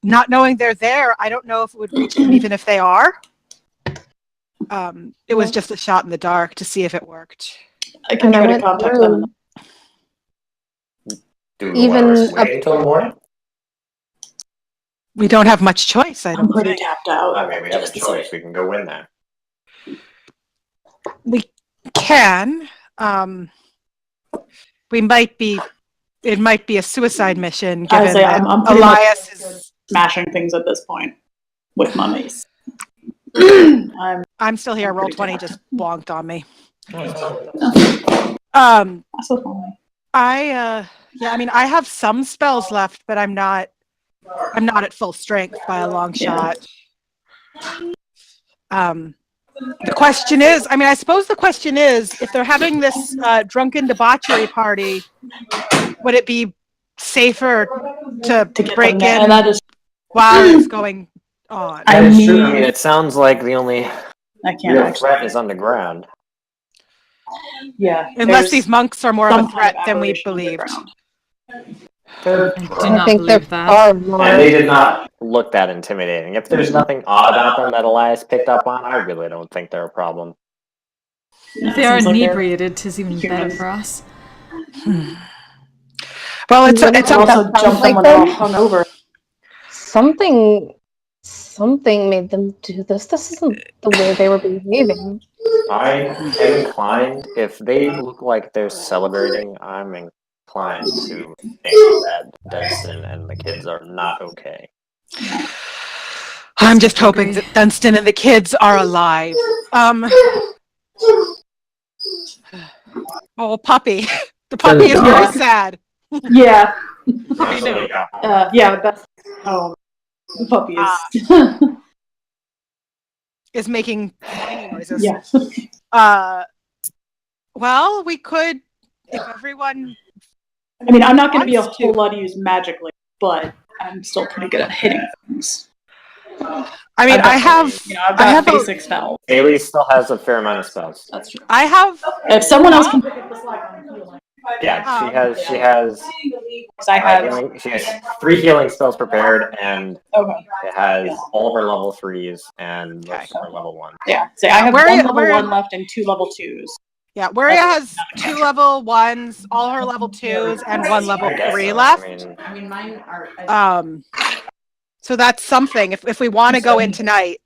not knowing they're there, I don't know if it would reach them even if they are. It was just a shot in the dark to see if it worked. I can try to contact them. Do we want to wait until the morning? We don't have much choice. I'm pretty tapped out. I mean, we have a choice. We can go in there. We can. We might be. It might be a suicide mission. Given that I'm Elias is smashing things at this point with my mace. I'm still here. Roll 20 just blonked on me. I mean, I have some spells left, but I'm not at full strength by a long shot. The question is, I suppose the question is, if they're having this drunken debauchery party, would it be safer to break in while it's going on? That is true. I mean, it sounds like the only I can't Real actually. threat is underground. Yeah. Unless there's these monks are more of some a threat kind of than we aberration believed. underground. I do I not think they're believe that. far more. And they did not look that intimidating. If there's nothing odd about them that Elias picked up on, I really don't think they're a problem. If they are Seems like they're inebriated, 'tis even better human. for us. Well, it's Wouldn't it's that up. Also sound jump them like when they're all them? hungover. Something made them do this. This isn't the way they were behaving. I am inclined, if they look like they're celebrating, I'm inclined to think that Dunstan and the kids are not okay. I'm just hoping Agree. that Dunstan and the kids are alive. Oh, puppy. The puppy is very sad. Yeah. I know. Yeah, that's the puppy is. Is making whiny noises. Yeah. Well, we could, if everyone. I mean, I'm not going to be a wants whole lot used magically, but I'm still pretty good at hitting things. I mean, I have. I've got I have basic spells. Bailey still has a fair amount of spells. That's true. I have. If someone else can pick up the slack on healing. Yeah, she has. Because I have. She has 3 healing spells prepared, and Okay. it has all of her level 3s and most of her level 1. Yeah. Say I have Where- one level where- 1 left and 2 level 2s. Yeah, Waria has 2 level 1s, all her level 2s, and 1 level 3 left. I mean, mine are. So that's something. If we want to go in tonight,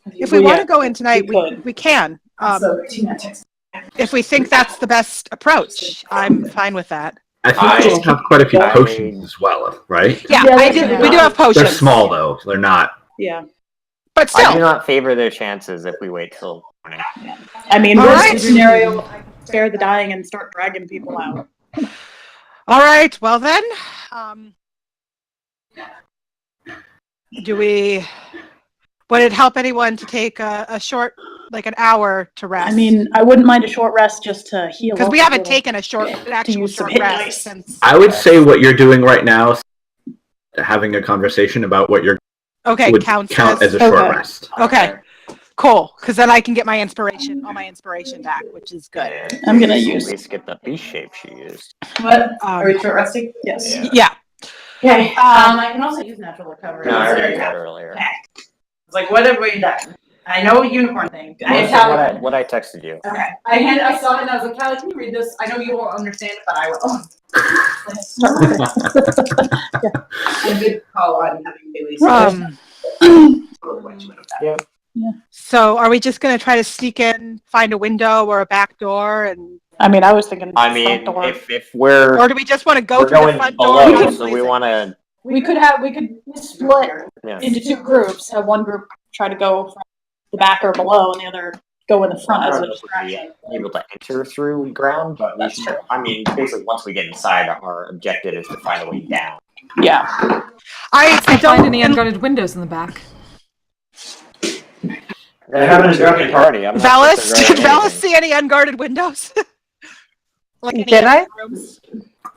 we can. If we think that's the best approach, I'm fine with that. I think we have quite a few potions as well, right? Yeah, we do have potions. They're small though. They're not. Yeah. But still. I do not favor their chances if we wait till morning. I mean, All worst right. case scenario, I spare the dying and start dragging people out. All right. Well then, would it help anyone to take a short, like an hour to rest? I mean, I wouldn't mind a short rest just to heal. Because we up a haven't little. taken an actual use some short hit rest dice. since. I would say what you're doing right now, is having a conversation about what you're would count as a short rest. Okay, cool. Because then I can get all my inspiration back, which is good. I'm gonna At use. least get the B shape she used. What? Are we short resting? Yes. Yeah. Okay. I can also use natural recovery. No, I already got earlier. It's like, what have we done? I know a unicorn thing. What I texted you. Okay. I saw it and I was like, Callie, can you read this? I know you won't understand it, but I will. A good call on having Bailey. Yeah. So are we just going to try to sneak in, find a window or a back door, and? I mean, I was thinking. I mean, front door. if we're Or do we just want to go we're through the going front door? below, so we want to. We could split into 2 groups. Have one group try to go from the back or below, and the other go in the front as a distraction. Able to enter through ground, but we should, I mean, basically, once we get inside, our objective is to find a way down. Yeah. I don't find any unguarded windows in the back. They're having a drunken party. I'm not Valis, did Valis see any unguarded windows? Did I? Rooms?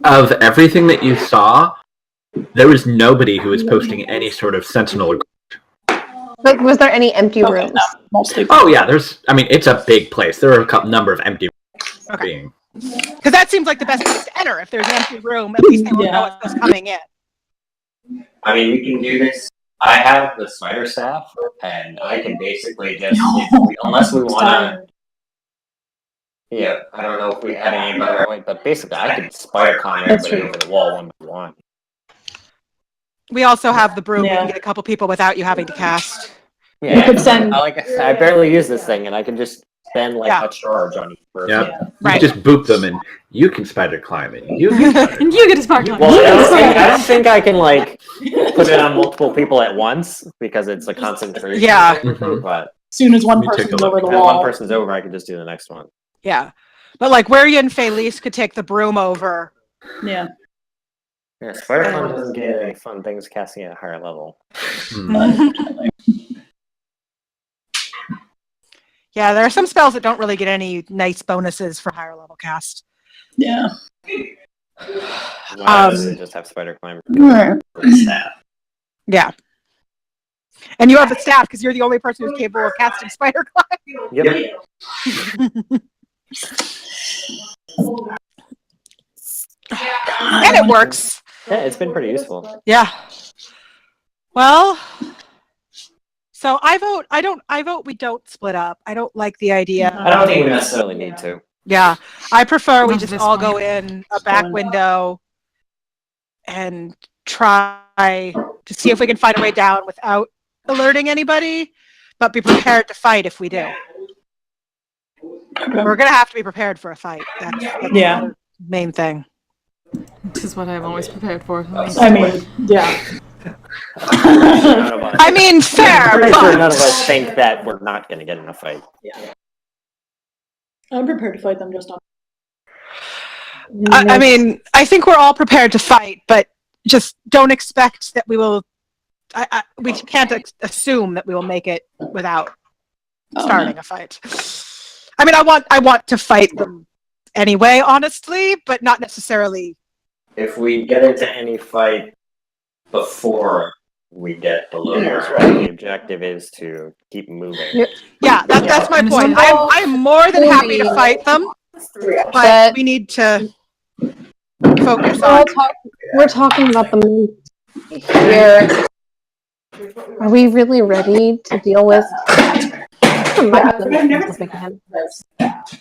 Of everything that you saw, there was nobody who was posting any sort of sentinel. Like, was there any empty rooms? No, mostly. Oh yeah, I mean, it's a big place. There are a number of empty rooms. Okay. Because that seems like the best place to enter. If there's an empty room, at least they will know what's coming in. I mean, we can do this. I have the spider staff, and I can basically just, unless we want to. Yeah, I don't know if we had any better way, but basically, I could spider climb everybody over the wall one by one. We also have the broom. Yeah. We can get a couple people without you having to cast. Yeah, You could send. I barely use this thing, and I can just spend a charge on each person. Yeah. Right. You just boop them, and you can spider climb it. You can spider And you get a spark climb. Well, I don't think I can put it on multiple people at once because it's a concentration. Yeah. But As soon as one Let me take person's a look. over the if wall. one person's over, I can just do the next one. Yeah. But like Waria and Felice could take the broom over. Yeah. Yeah, spider climb doesn't get any fun things casting at a higher level. Yeah, there are some spells that don't really get any nice bonuses for higher level cast. Yeah. Why does it just have spider climb? Right. Staff. Yeah. And you have the staff because you're the only person who's capable of casting spider climb. Yep. And it works. Yeah, it's been pretty useful. Yeah. Well, so I vote we don't split up. I don't like the idea. I don't think we necessarily need to. Yeah. I prefer we Not just this all point. go in a back window and try to see if we can find a way down without alerting anybody, but be prepared to fight if we do. We're going to have to be prepared for a fight. That's the main thing. This is what I'm always prepared for. I mean, yeah. I mean, fair, I'm pretty sure but none of us think that we're not going to get in a fight. Yeah. I'm prepared to fight them just on. I mean, I think we're all prepared to fight, but just don't expect that we will. We can't assume that we will make it without starting a fight. I mean, I want to fight them anyway, honestly, but not necessarily. If we get into any fight before we get the loaders, right, the objective is to keep moving. Yeah, that's my point. I'm more than happy to fight them, but we need to focus on. We're talking about the moon here. Are we really ready to deal with?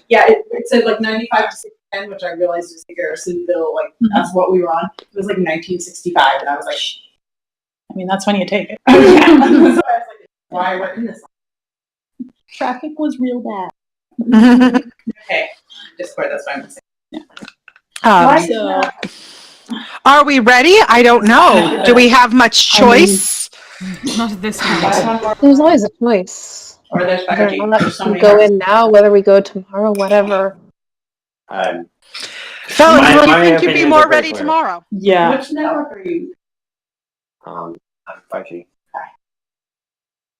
Yeah, it said like 95 to 610, which I realized was the garrison bill. Like that's what we were on. It was like 1965, and I was like, I mean, that's when you take it. so I was like, why we're in this? Traffic was real bad. Okay, Discord. That's why I'm saying. So, Are we ready? I don't know. Do we have much choice? Not at this point. There's always a choice. Or there's Whether strategy. or not There's so we many go options. in now, whether we go tomorrow, whatever. Fellas, My do you think you'd be opinions more are very ready clear. tomorrow? yeah. Which network are you? I'm 5G.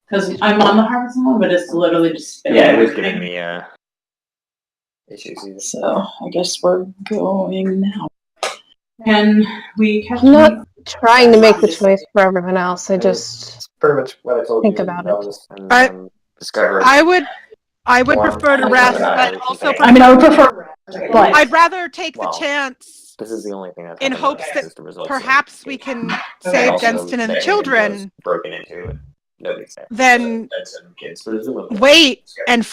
Because I'm on the Harvest one, but it's literally just spinning. Yeah, it was giving me issues. So I guess we're going now. Can we catch I'm me? not trying to make the choice for everyone else. I just Pretty much what I told think you. about it. Discover. I would Well, prefer to rest, but also I mean, I would prefer, but I'd rather take Well, the chance This is the only thing that in hopes that perhaps we can save Jenston and the children broken into it. Nobody's there. then That's some kids, presumably. wait and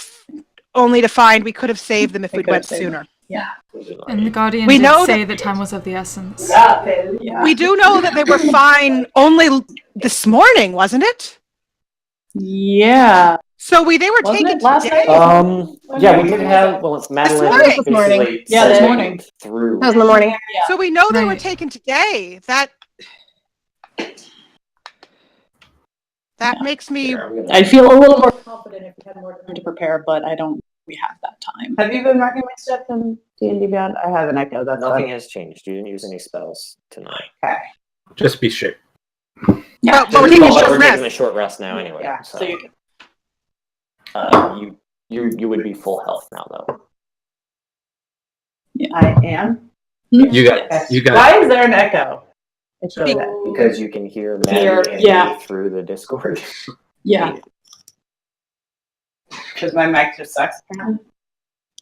only to find we could have saved them if We we'd could went have saved sooner. And the Guardian We did know say that time was of the essence. yeah. We do know that they were fine only this morning, wasn't it? Yeah. So they were Wasn't taken it last today. Yeah, we did have. Well, it's Madeline. morning. This morning. basically Yeah, this said morning. Through. that was in the morning. So we know they were Right. taken today. That makes me. I'd feel a little more confident if we had more time to prepare, but I don't. We have that time. Have you been marking my stuff in D&D Beyond? I have an echo. That's Nothing has changed. You didn't use any spells tonight. Just be straight. Yeah. But we're taking a Well, short we're taking a rest. short rest now anyway. Yeah, So, So you can. you would be full health now though. I am. You got. Why is there an echo? It's really bad. Because you can hear Hear, Maddie and yeah. me through the Discord. Yeah. Because my mic just sucks.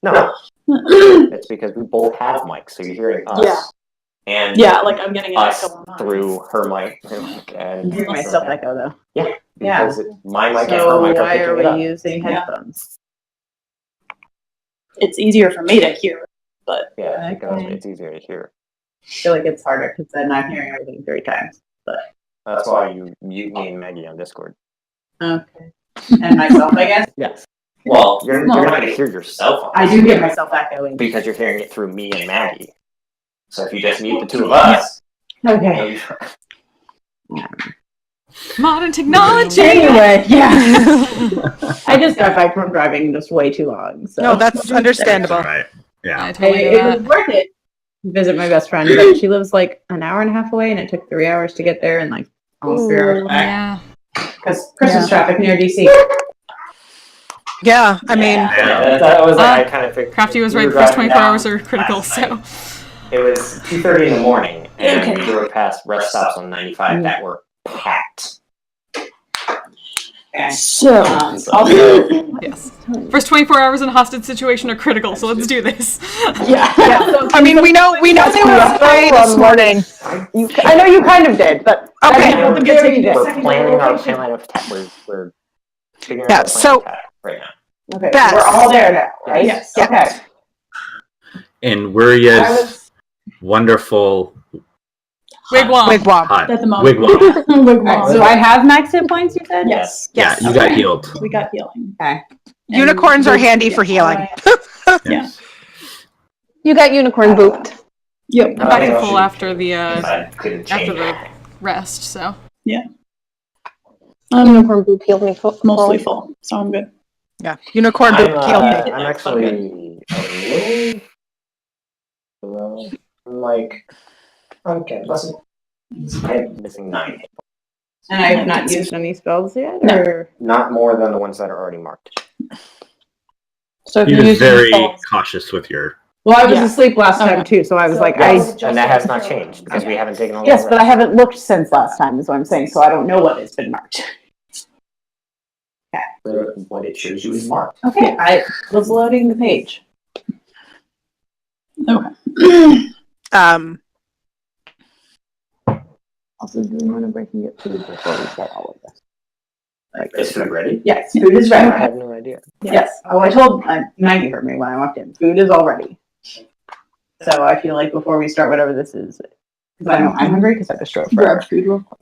No, it's because we both have mics, so you're hearing us. Yeah. And Yeah, like I'm getting an us echo on mine. through her mic. I'm And hearing myself echo though. Yeah. Yeah. Because my mic and her So mic are why are picking it up. we using Yeah. headphones? It's easier for me to hear, but Yeah, because Okay. it's easier to hear. I feel like it's harder because then I'm hearing everything 3 times. That's why you mute me and Maggie on Discord. Okay. And myself, I guess. Yes. Well, you're not going to hear yourself on I do Discord hear myself echoing. because you're hearing it through me and Maggie. So if you just mute the two of us, Okay. Modern technology! Anyway, yeah. I just got back from driving just way too long. So No, that's understandable. Right. Yeah. I totally it get was that. worth it to visit my best friend, but she lives like an hour and a half away, and it took 3 hours to get there, and like almost 3 hours back Yeah. because Christmas traffic near DC. Yeah, I mean, that was I kind of figured. Crafty was we right. were The first driving 24 down hours are critical, last so. night. It was 2:30 in the morning, and Okay. we drove past rest stops on 95 that were packed. So, Also, Yes. First 24 hours in a hostage situation are critical, so let's do this. yeah. I mean, we know they were away this morning. I know you kind of did, but Okay. that's very good. We're planning our plan of attack. We're figuring out our plan so- of attack right now. Okay, Beth. we're all there now, right? Yes. Okay. In Wiria's wonderful Wigwam. hut. At the moment. Wigwam. Wigwam. So I have max hit points, you said? Yes. Yeah, you got healed. We got healing. Okay. Unicorns are handy for healing. Yes. You got unicorn boot. Yep. I'm back to full after the I couldn't change after the it. rest, so. Unicorn boot healed me full. Mostly full, so I'm good. Yeah, unicorn boot healed me. I'm actually a little like okay, listen. I'm missing 9. And I have not used any spells yet? No. Or? Not more than the ones that are already marked. So if You're you're just using very spells. cautious with your. Well, I was Yeah. asleep last time too, so I was like, Yes, and that has not changed because we haven't taken all Yes, the but I rest. haven't looked since last time, is what I'm saying, so I don't know what has been marked. What it shows you is marked. Okay, I was loading the page. Also, do we want to break and get food before we start all of this? Is food ready? Yes, food is I ready. have no idea. Yes. Oh, I told Maggie heard me when I walked in. Food is all ready. So I feel like before we start whatever this is, because I know I'm hungry because I just drove forever. Grab food real quick.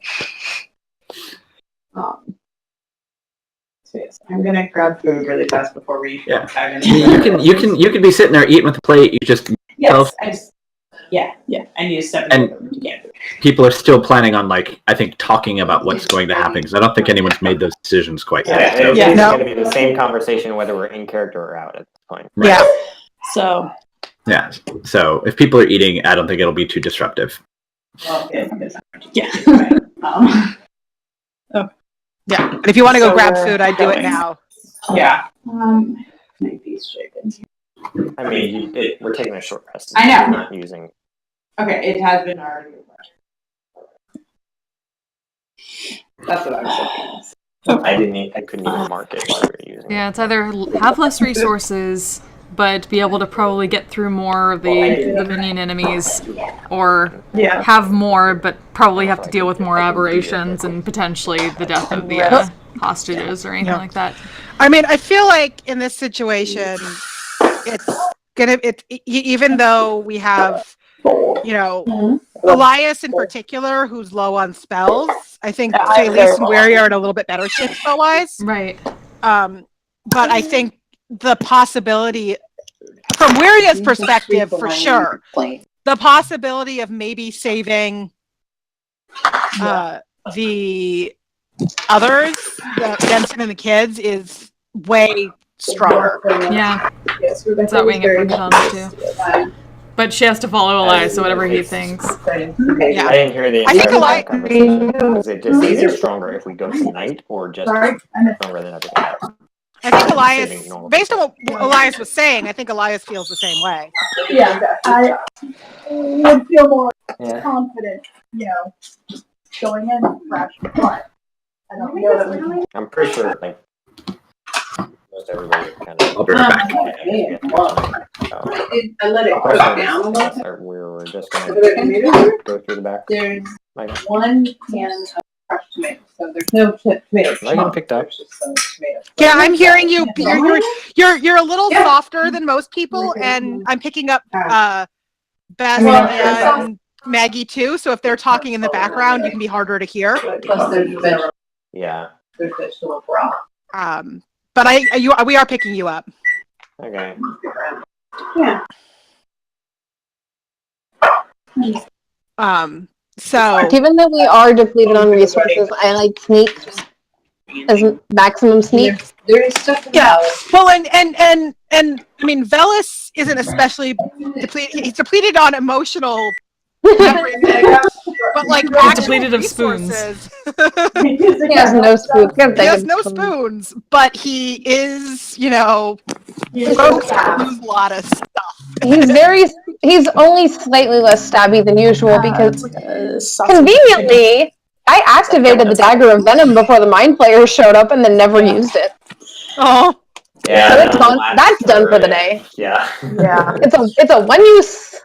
So yes, I'm gonna grab food really fast before we Yeah. dive into You can be sitting there eating with the plate. You just Yes, I just yeah. I need to step And- into get people are still planning on I think talking about what's going to happen because I don't think anyone's made those decisions quite yet. So- It's No. going to be the same conversation whether we're in character or out at this point. Right. Yeah. So, Yeah. So if people are eating, I don't think it'll be too disruptive. yeah. Yeah. And if you want to go So grab we're food, I'd do it going. now. Yeah. My piece shaken. I mean, we're taking a short rest. I know. We're not using. Okay, it has been already. That's what I was thinking. I couldn't even mark it while we were using it. Yeah, it's either have less resources, but be able to probably get through more of the minion enemies, or have more, but probably have to deal with more aberrations and potentially the death of the hostages or anything like that. I mean, I feel like in this situation, it's even though we have, Elias in particular, who's low on spells. I think Jaylease and Weary are in a little bit better shape spell-wise. Right. But I think the possibility, from Weary's perspective, for sure, the possibility of maybe saving the others, the Jensen and the kids, is way stronger. Yeah. It's outweighing it for Tom, too. But she has to follow Elias, so whatever he thinks. I didn't hear the I think entire conversation. Is it stronger if we go tonight or just stronger than everything else? I think Elias, based on what Elias was saying, I think Elias feels the same way. Yeah, I would feel more confident, going in fresh, but I don't know that we can. I'm pretty sure, most everybody kind of. I'll bring her back. I let it go down a little bit. We were just going to go through the back. There's one can of crushed tomatoes, so there's no tomatoes. I got picked up. Yeah, I'm hearing you. You're a little softer than most people, and I'm picking up Beth and Maggie too. So if they're talking in the background, you can be harder to hear. Plus there's vegetable. Yeah. There's vegetable broth. But we are picking you up. Okay. Yeah. So Given that we are depleted on resources, I like sneak as maximum sneak. There's stuff in yeah. Well, and I mean, Velis isn't especially depleted. He's depleted on emotional everything, but like He's depleted of spoons. He has no spoons. He has no spoons, but he is, broke to lose a lot of stuff. He's only slightly less stabby than usual because conveniently I activated the Dagger of Venom before the Mind Flayers showed up and then never used it. Oh. Yeah, So it's done. That's done for the day. Yeah. Yeah. It's a one use.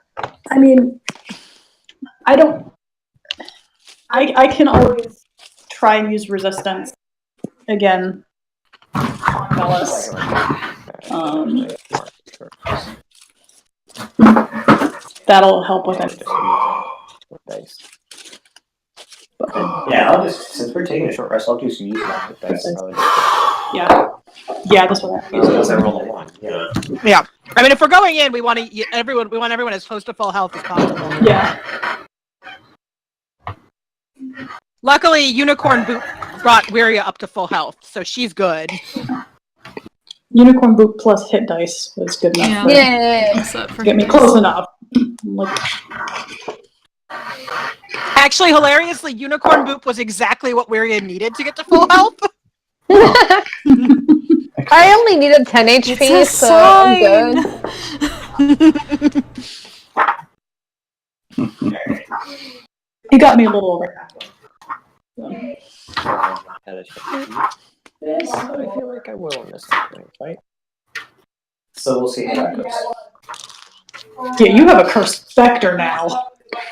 I mean, I can always try and use resistance again. Bellis. That'll help with it. Yeah, I'll just, since we're taking a short rest, I'll just use my dice. Yeah. Yeah, that's what I Because I roll a 1. Yeah. Yeah. I mean, if we're going in, we want everyone as close to full health as possible. Yeah. Luckily, Unicorn Boot brought Wiria up to full health, so she's good. Unicorn Boot plus hit dice was good enough. Yeah. Get me close enough. Like, actually, hilariously, Unicorn Boot was exactly what Wiria needed to get to full health. I only needed 10 HP, so I'm good. He got me a little over halfway. I feel like I will in this fight. So we'll see how that goes. Yeah, you have a cursed specter now.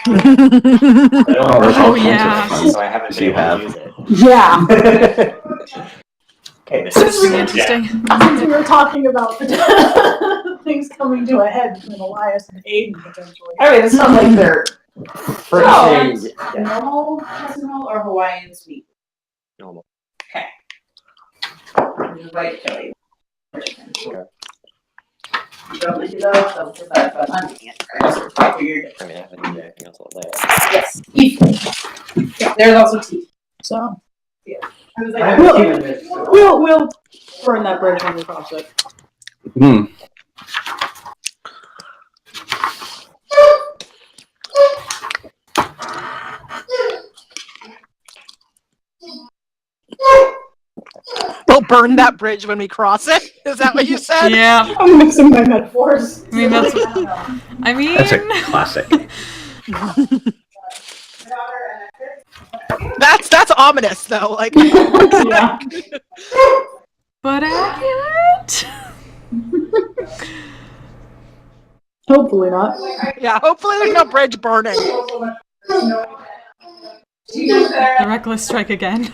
Oh yeah. So I haven't been able to use it. Yeah. Okay, this That's is pretty interesting. Since we were talking about the things coming to a head between Elias and Aiden potentially. I mean, it's not like they're Normal casserole or Hawaiian sweet? Normal. Okay. White chili. Okay. You don't do those, because I've got hunting it. I mean, I haven't used anything else all day. Yes. Yeah, there's also tea. So yeah. I was like, we'll burn that bridge when we cross it. Hmm. We'll burn that bridge when we cross it. Is that what you said? Yeah. I'm mixing my metaphors. I mean that's. I mean. That's a classic. That's ominous though. Like. Yeah. But accurate. Hopefully not. Yeah. Hopefully, there's no bridge burning. The reckless strike again.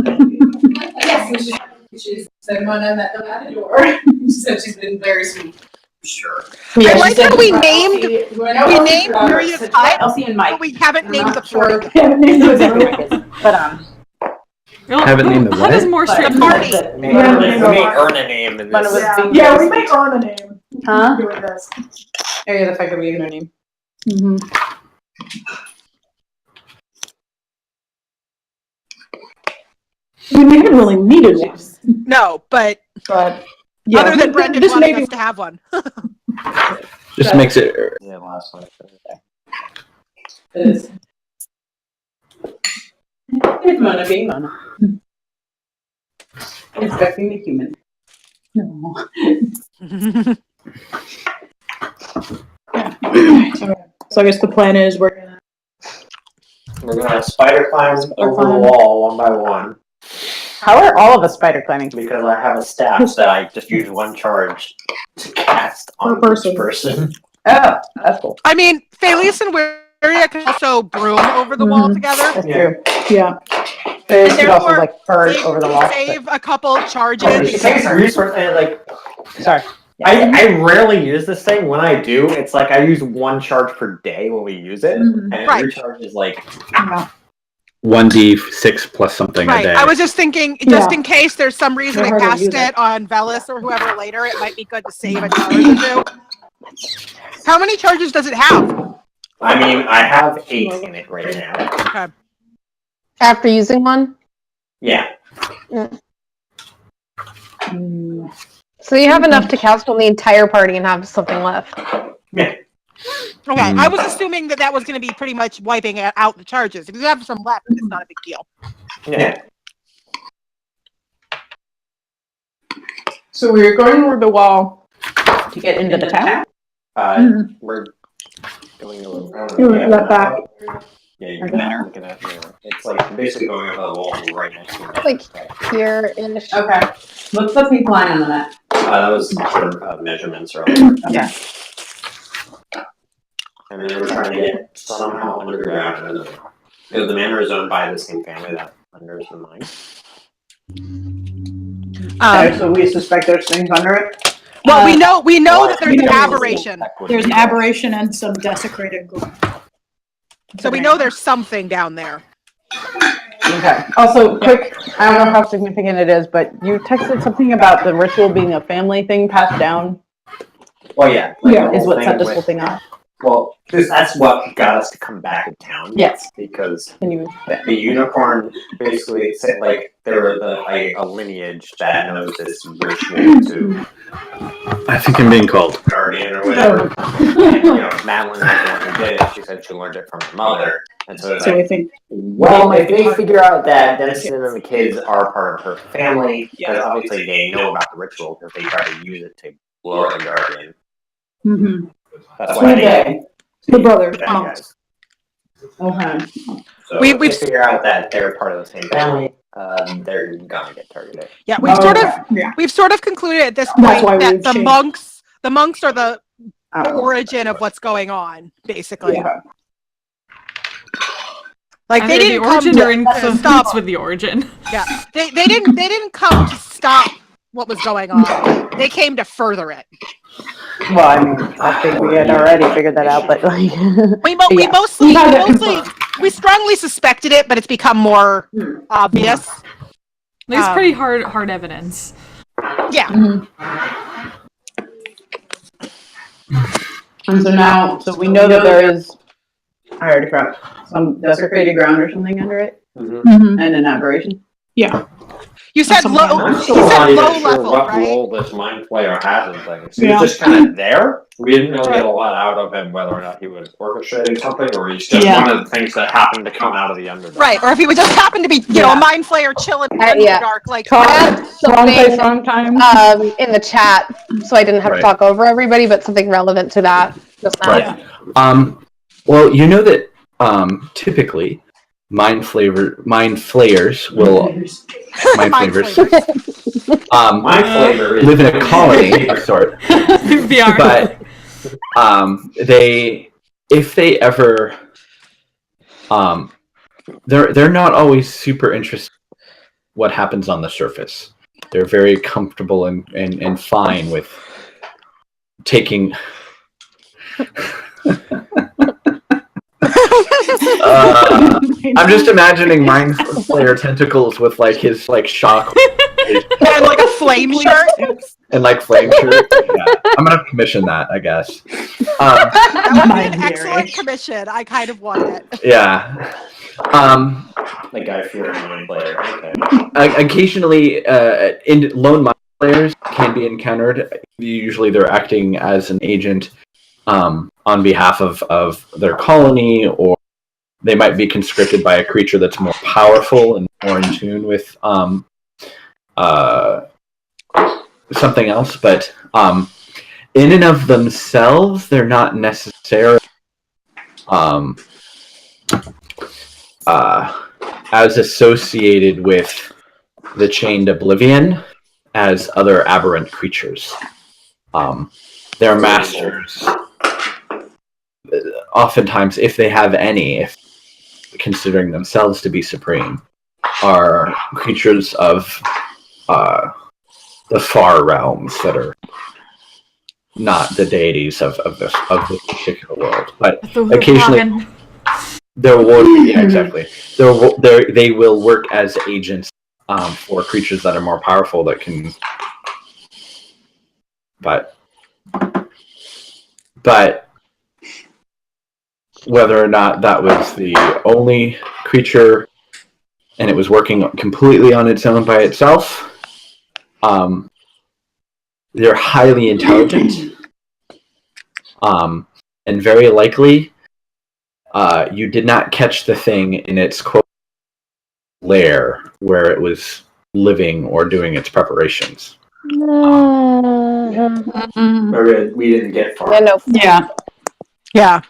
yes, she's said when I met them at the door. She said she's been very sweet. Sure. I like how we named Miriam's Miriam's hut, Elsie and Mike. but we haven't named the sure. fort. Haven't named those But Haven't named the Hut what? is more The strict. party. We may earn a name in One of this. us Yeah, we may earn a name. Huh? Doing this. Area the fact that we have no name. Mm-hmm. I mean, we haven't really needed one, No, but but yeah, other than Brendan this wanting may be us to have one. Just makes it. Yeah, last one. It is. It's Mona being Mona. Expecting the human. no. So I guess the plan is we're gonna spider climb over the wall one by one. How are all of us spider climbing? Because I have a staff that I just use one charge to cast on Per each person. Oh, that's cool. I mean, Felice and Wiria can also broom over the wall together. That's true. yeah. They And could also therefore, like bird over the wall. Save a couple charges. It takes resource and like Sorry. I rarely use this thing. When I do, it's like I use one charge per day when we use it, and Right. every charge is like 1d6 plus something a Right. day. I was just thinking, in case there's some reason I Never heard of cast you it on Velis or whoever later, it might be good to save a charge or two. How many charges does it have? I mean, I have 8 in it right now. Okay. After using one? Yeah. So you have enough to cast on the entire party and have something left. Yeah. Okay, I was assuming that was going to be pretty much wiping out the charges. If you have some left, it's not a big deal. Yeah. So we're going over the wall to get into the town. We're going a little. You were that back. Yeah, you're looking at it's like basically going over the wall right next to it. Like here-ish. Okay. What's the pink line on the map? That was measurements earlier. Okay. And then we're trying to get somehow underground. The manor is owned by the same family that unders the mine. Okay, so we suspect there's things under it? Well, we know that there's an aberration. There's an aberration and some desecrated ground. So we know there's something down there. Okay. Also, quick, I don't know how significant it is, but you texted something about the ritual being a family thing passed down. Well, yeah. Is what set this whole thing off. Well, because that's what got us to come back to town. Yes. Because the unicorn basically said, like, they were a lineage that knows this ritual to. I think I'm being called guardian or whatever. And, Madeline was the one who did it. She said she learned it from her mother. And so it's I think. Well, if they figure out that Denison and the kids are part of her family, because obviously they know about the ritual because they try to use it to blow the guardian. Mm-hmm. That's why they the brothers. Okay. So if we figure out that they're part of the same family, they're gonna get targeted. Yeah, we've sort of concluded at this point that the monks are the origin of what's going on, basically. Yeah. Like they didn't the come origin or in to stop cahoots with the origin. Yeah, they didn't come to stop what was going on. They came to further it. Well, I mean, I think we had already figured that out, but like we strongly suspected it, but it's become more obvious. It's pretty hard evidence. Yeah. Mm-hmm. And so we know that there is, I already forgot, some desecrated ground or something under it, and an aberration. Yeah. You said low. I'm You still said not even low sure level, what right? role this mind player has in things. He was just kind of there. We didn't really get a lot out of him, whether or not he was orchestrating something, or he's just one of the things that happened to come out of the Underdark. Right, or if he would just happen to be, a mind flayer chilling in the Underdark, like wrong place, wrong time. In the chat, so I didn't have to talk over everybody, but something relevant to that just now. Right. Well, you know that typically mind flayers will mind flavors live in a colony of sort. But if they ever they're not always super interested in what happens on the surface. They're very comfortable and fine with taking I'm just imagining Mind Flayer tentacles with like his like shock and like a flame shirt and like flame shirt. Yeah. I'm gonna commission that, I guess. That would be an excellent commission. I kind of want it. Yeah. The guy fearing Mind Flayer. Okay. Occasionally, lone Mind Flayers can be encountered. Usually, they're acting as an agent on behalf of their colony, or they might be conscripted by a creature that's more powerful and more in tune with something else. But in and of themselves, they're not necessarily as associated with the Chained Oblivion as other aberrant creatures. Their masters, oftentimes, if they have any, if considering themselves to be supreme, are creatures of the far realms that are not the deities of this particular world. But occasionally, they will work as agents for creatures that are more powerful that can. But whether or not that was the only creature and it was working completely on its own by itself, they're highly intelligent, and very likely you did not catch the thing in its quote lair where it was living or doing its preparations. We didn't get far. Yeah.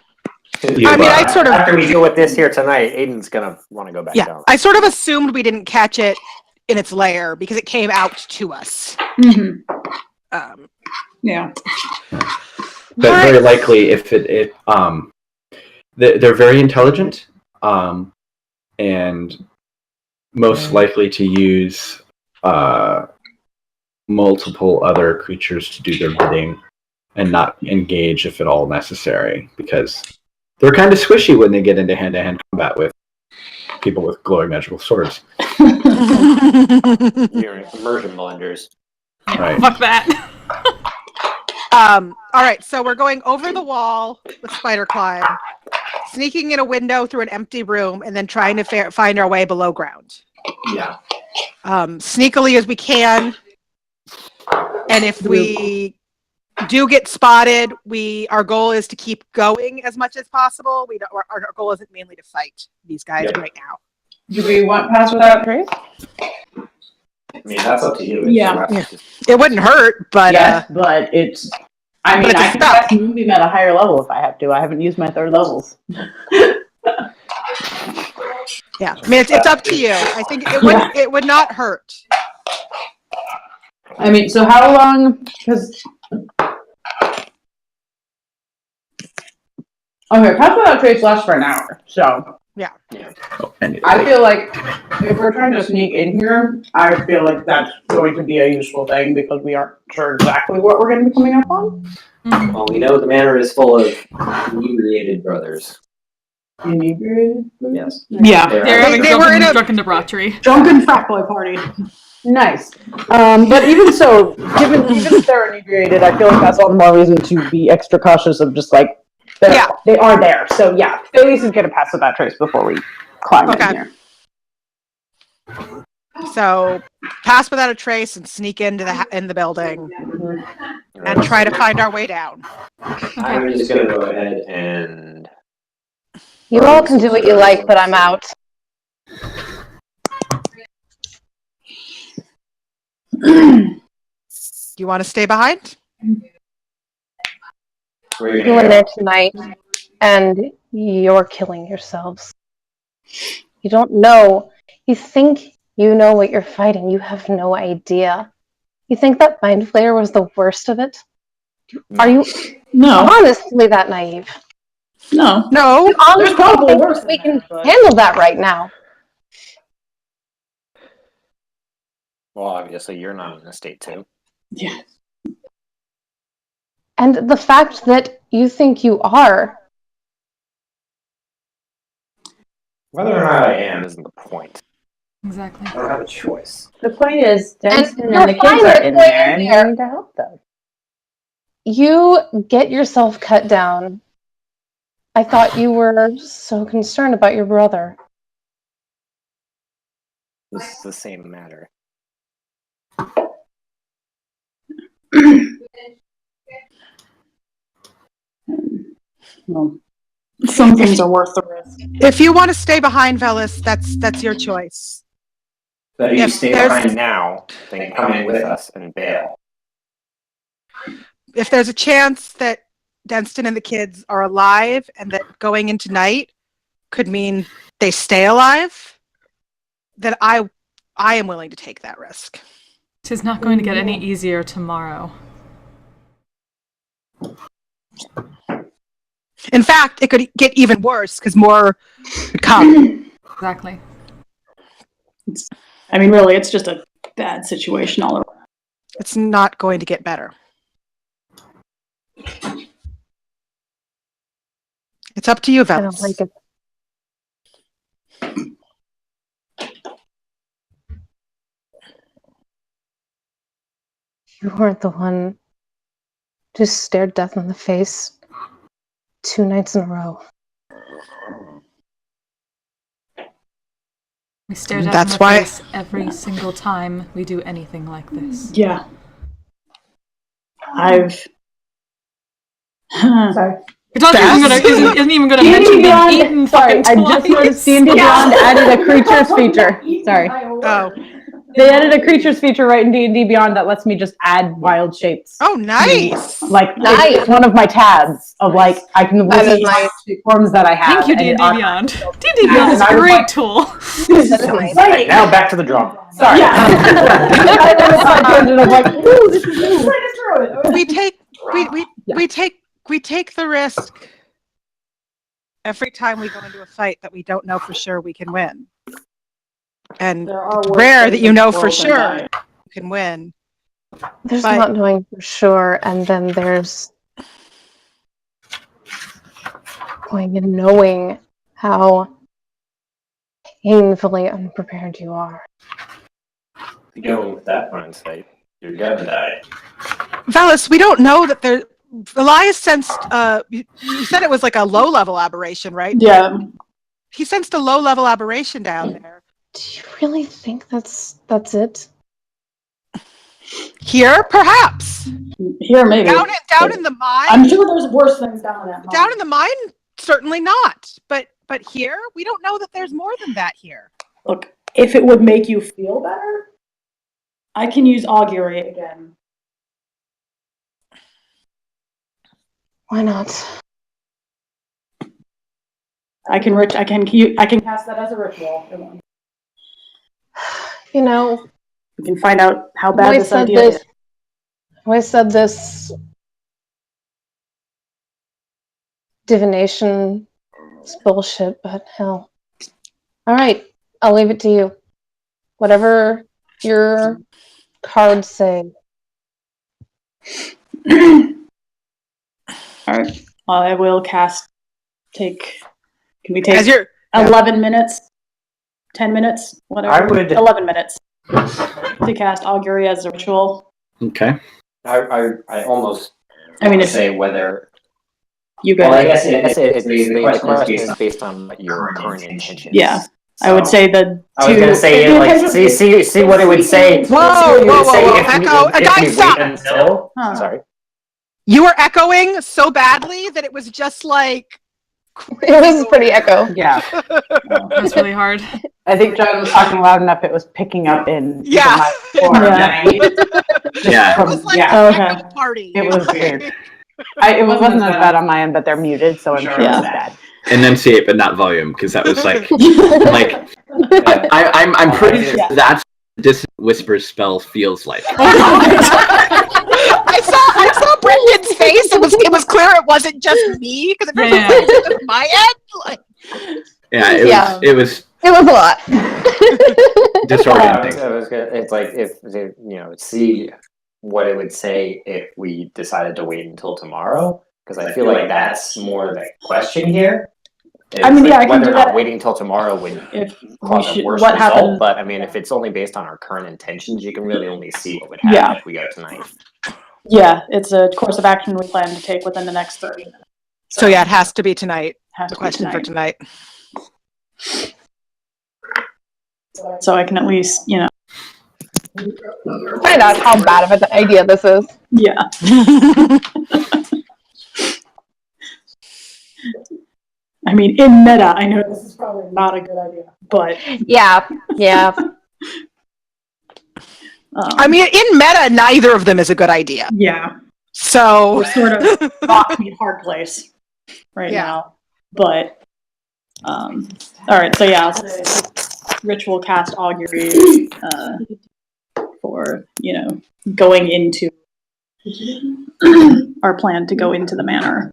I mean, I sort of after we deal with this here tonight, Aiden's gonna want to go back down. I sort of assumed we didn't catch it in its lair because it came out to us. Yeah. But very likely, if they're very intelligent, and most likely to use multiple other creatures to do their bidding and not engage if at all necessary, because they're kind of squishy when they get into hand-to-hand combat with people with glowing magical swords. You're immersion blenders. Right. Fuck that. All right, so we're going over the wall with spider climb, sneaking in a window through an empty room, and then trying to find our way below ground. Yeah. Sneakily as we can, and if we do get spotted, our goal is to keep going as much as possible. Our goal isn't mainly to fight these guys right now. Do we want pass without trace? I mean, that's up to you. Yeah. It wouldn't hurt, but but it's. I mean, I can cast Moonbeam at a higher level if I have to. I haven't used my 3rd levels. Yeah, I mean, it's up to you. I think it would not hurt. I mean, so how long? Because okay, pass without trace lasts for an hour. So yeah. I feel like if we're trying to sneak in here, I feel like that's going to be a useful thing because we aren't sure exactly what we're going to be coming up on. Well, we know the manor is full of inebriated brothers. Inebriated? Yes. Yeah. They're having drunken debauchery. Drunken frat boy party. Nice. But even so, even if they're inebriated, I feel like that's all the more reason to be extra cautious of just like, they are there. So yeah, Phillies is going to pass without trace before we climb in here. So pass without a trace and sneak into the building and try to find our way down. I'm just going to go ahead and... You all can do what you like, but I'm out. Do you want to stay behind? You went there tonight, and you're killing yourselves. You don't know. You think you know what you're fighting. You have no idea. You think that Mind Flayer was the worst of it? Are you honestly that naive? No. You honestly probably think worse we than can handle that right now? Well, obviously, you're not in a state to. Yeah. And the fact that you think you are. Whether or not I am isn't the point. Exactly. I don't have a choice. The point is, Dunstan And and the kids are in there, and there. we need to help them. You get yourself cut down. I thought you were so concerned about your brother. This is the same matter. Well, some things are worth the risk. If you want to stay behind, Velis, that's your choice. But if you stay behind now, then come in with us and bail. If there's a chance that Dunstan and the kids are alive and that going into night could mean they stay alive, then I am willing to take that risk. It is not going to get any easier tomorrow. In fact, it could get even worse because more could come. Exactly. I mean, really, it's just a bad situation all around. It's not going to get better. It's up to you, Velis. I don't like it. You weren't the one who stared death in the face 2 nights in a row. We stare death in the face every single time we do anything like this. Yeah. Sorry. Isn't even going to mention being eaten. Sorry, I just noticed D&D Beyond added a creatures feature. Sorry. Oh. They added a creatures feature right in D&D Beyond that lets me just add wild shapes. Oh, nice! It's one of my tabs of I can look at nice. forms that I have. Thank you, D&D Beyond. D&D Beyond is a great tool. This is so exciting. Now back to the drum. Sorry. Yeah. I went on a tangent of ooh, this is new. We take the risk every time we go into a fight that we don't know for sure we can win. And it's rare that you know for sure you can win. There's not knowing for sure, and then there's going and knowing how painfully unprepared you are. You go with that mindset, you're gonna die. Valis, we don't know that there. Elias sensed. You said it was like a low-level aberration, right? Yeah. He sensed a low-level aberration down there. Do you really think that's it? Here, perhaps. Here, maybe. Down in the mine. I'm sure there's worse things down there. Down in the mine, certainly not. But here, we don't know that there's more than that here. Look, if it would make you feel better, I can use augury again. Why not? I can cast that as a ritual. You know, we can find out how bad this idea is. I said this divination is bullshit, but hell. All right, I'll leave it to you. Whatever your cards say. All right, I will cast. Can we take 11 minutes? 10 minutes? Whatever. I would 11 minutes to cast augury as a ritual. Okay. I almost. I mean, say whether you guys. Well, I guess the question is based on what your current intentions. Yeah. So, I would say the. I was gonna say see what it would say. Whoa! Echo, guys, stop! Sorry. You were echoing so badly that it was just like. It was pretty echo. Yeah. That's really hard. I think John was talking loud enough it was picking up in yeah. Yeah. It was like a party. It was weird. It wasn't as bad on my end, but they're muted, so I'm sure it's bad. Enunciate, but not volume, because that was like I'm pretty sure that's what Dissonant Whispers spell feels like. I saw Brendan's face. It was clear it wasn't just me because it was just my end. It was a lot. disorienting. It's like if see what it would say if we decided to wait until tomorrow, because I feel like that's more the question here. I mean, I can whether do or not that. waiting till tomorrow would cause a worse what result. happened? But I mean, if it's only based on our current intentions, you can really only see what would happen if we go tonight. Yeah, it's a course of action we plan to take within the next 30 minutes. So it has to be tonight. The question for tonight. So I can at least, find out how bad of an idea this is. Yeah. I mean, in meta, I know this is probably not a good idea, but yeah. I mean, in meta, neither of them is a good idea. Yeah. So we're sort of rocking a hard place now. But all right, so I'll say ritual cast augury for going into our plan to go into the manor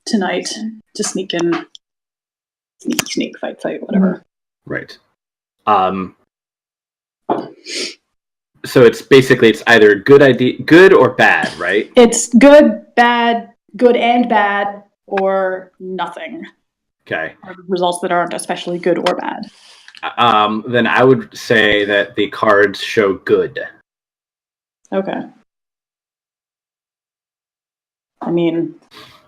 tonight to sneak in, sneak, fight, whatever. Right. So it's either good or bad, right? It's good and bad, or nothing. Okay. Results that aren't especially good or bad. Then I would say that the cards show good. Okay. I mean.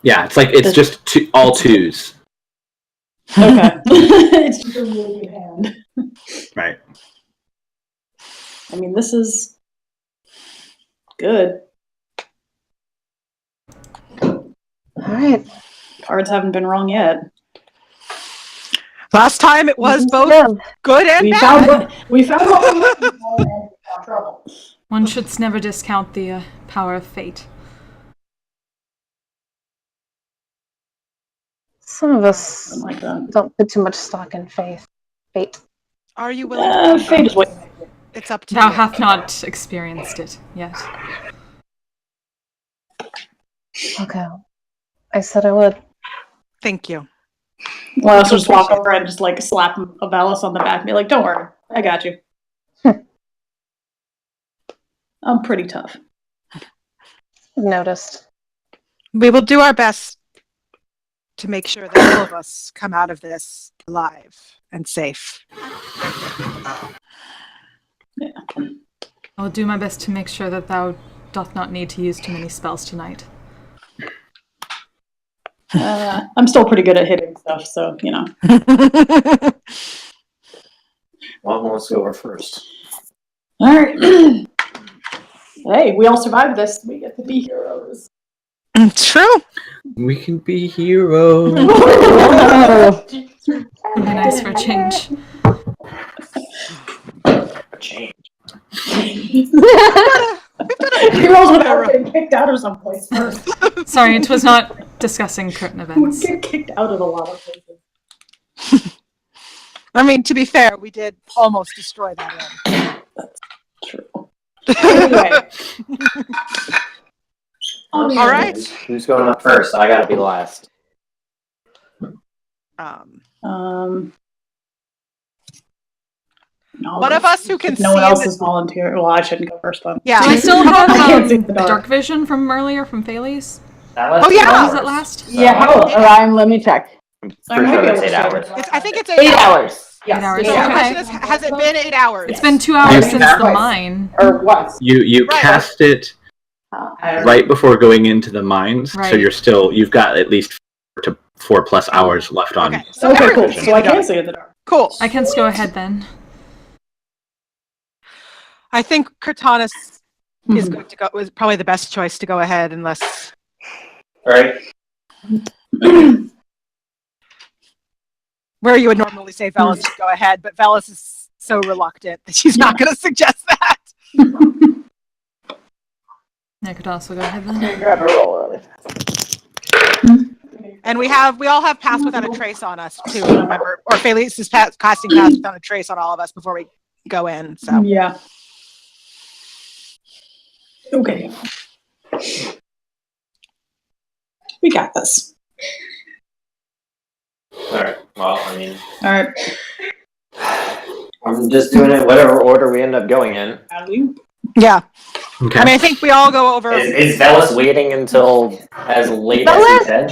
Yeah, it's just all twos. Okay. It's just a really good hand. Right. I mean, this is good. All right. Cards haven't been wrong yet. Last time it was both good and We bad. found what we were looking for and we found trouble. One should never discount the power of fate. Some of us Like that. don't put too much stock in fate. Are you willing to Fate is what. It's up to Thou you. hath not experienced it yet. Okay. I said I would. Thank you. Well, I also just walk over and just like slap Valis on the back and be like, "Don't worry, I got you." I'm pretty tough. I've noticed. We will do our best to make sure that all of us come out of this alive and safe. Yeah. I will do my best to make sure that thou doth not need to use too many spells tonight. I'm still pretty good at hitting stuff, so you know. One wants to go over first. All right. Hey, we all survived this. We get to be heroes. True. We can be heroes. Would be nice for a change. A change. Heroes would have been kicked out of someplace first. Sorry, it was not discussing current We events. get kicked out of a lot of places. I mean, to be fair, we did almost destroy that inn. That's true. Anyway. All right. Who's going up first? I gotta be last. No, One of us who can no one see else in is volunteer. Well, I shouldn't go first then. Yeah. Do I still have I can't see the dark. dark vision from earlier from Thales? Oh yeah! When was it last? Yeah, how Ryan, let me check. Pretty sure it's 8 hours. I think it's 8 hours. Yes. 8 hours. So the Okay. question is, has it been 8 hours? It's been 2 hours since the Twice. mine. Or once. You Right. cast it right before going into the mines, so Right. you've got at least 4+ hours left on. Okay, so Okay, cool. everyone's So I can see in the dark. Cool. I can go ahead then. I think Cortanus is going to go. Was probably the best choice to go ahead, unless. All right. Where you would normally say Velis should go ahead, but Velis is so reluctant that she's not going to suggest that. I could also go ahead then. Grab a roll early. And we all have pass without a trace on us too. Remember, or Felice is casting pass without a trace on all of us before we go in. So Yeah. Okay. We got this. Alright. Well, I mean, All right. I'm just doing it whatever order we end up going in. yeah, Okay. I mean, I think we all go over. Is Velis waiting until as late as he said?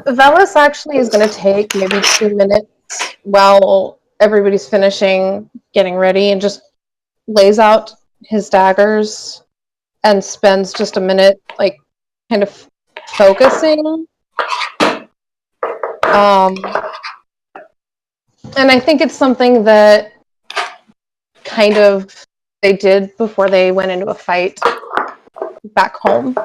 Velis actually is going to take maybe 2 minutes while everybody's finishing getting ready and just lays out his daggers and spends just a minute, like, kind of focusing. And I think it's something that kind of they did before they went into a fight back home.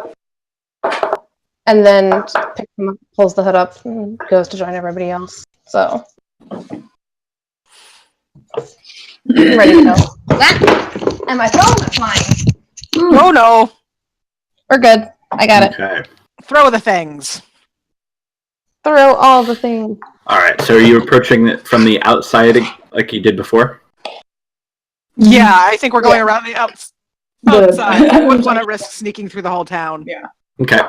And then picks him up, pulls the hood up, and goes to join everybody else. So, I'm ready to go. And my phone is flying. Oh no! We're good. I got it. Okay. Throw the things. Throw all the things. All right. So are you approaching it from the outside like you did before? Yeah, I think we're going around the outside. I wouldn't want to risk sneaking through the whole town. Yeah. Okay.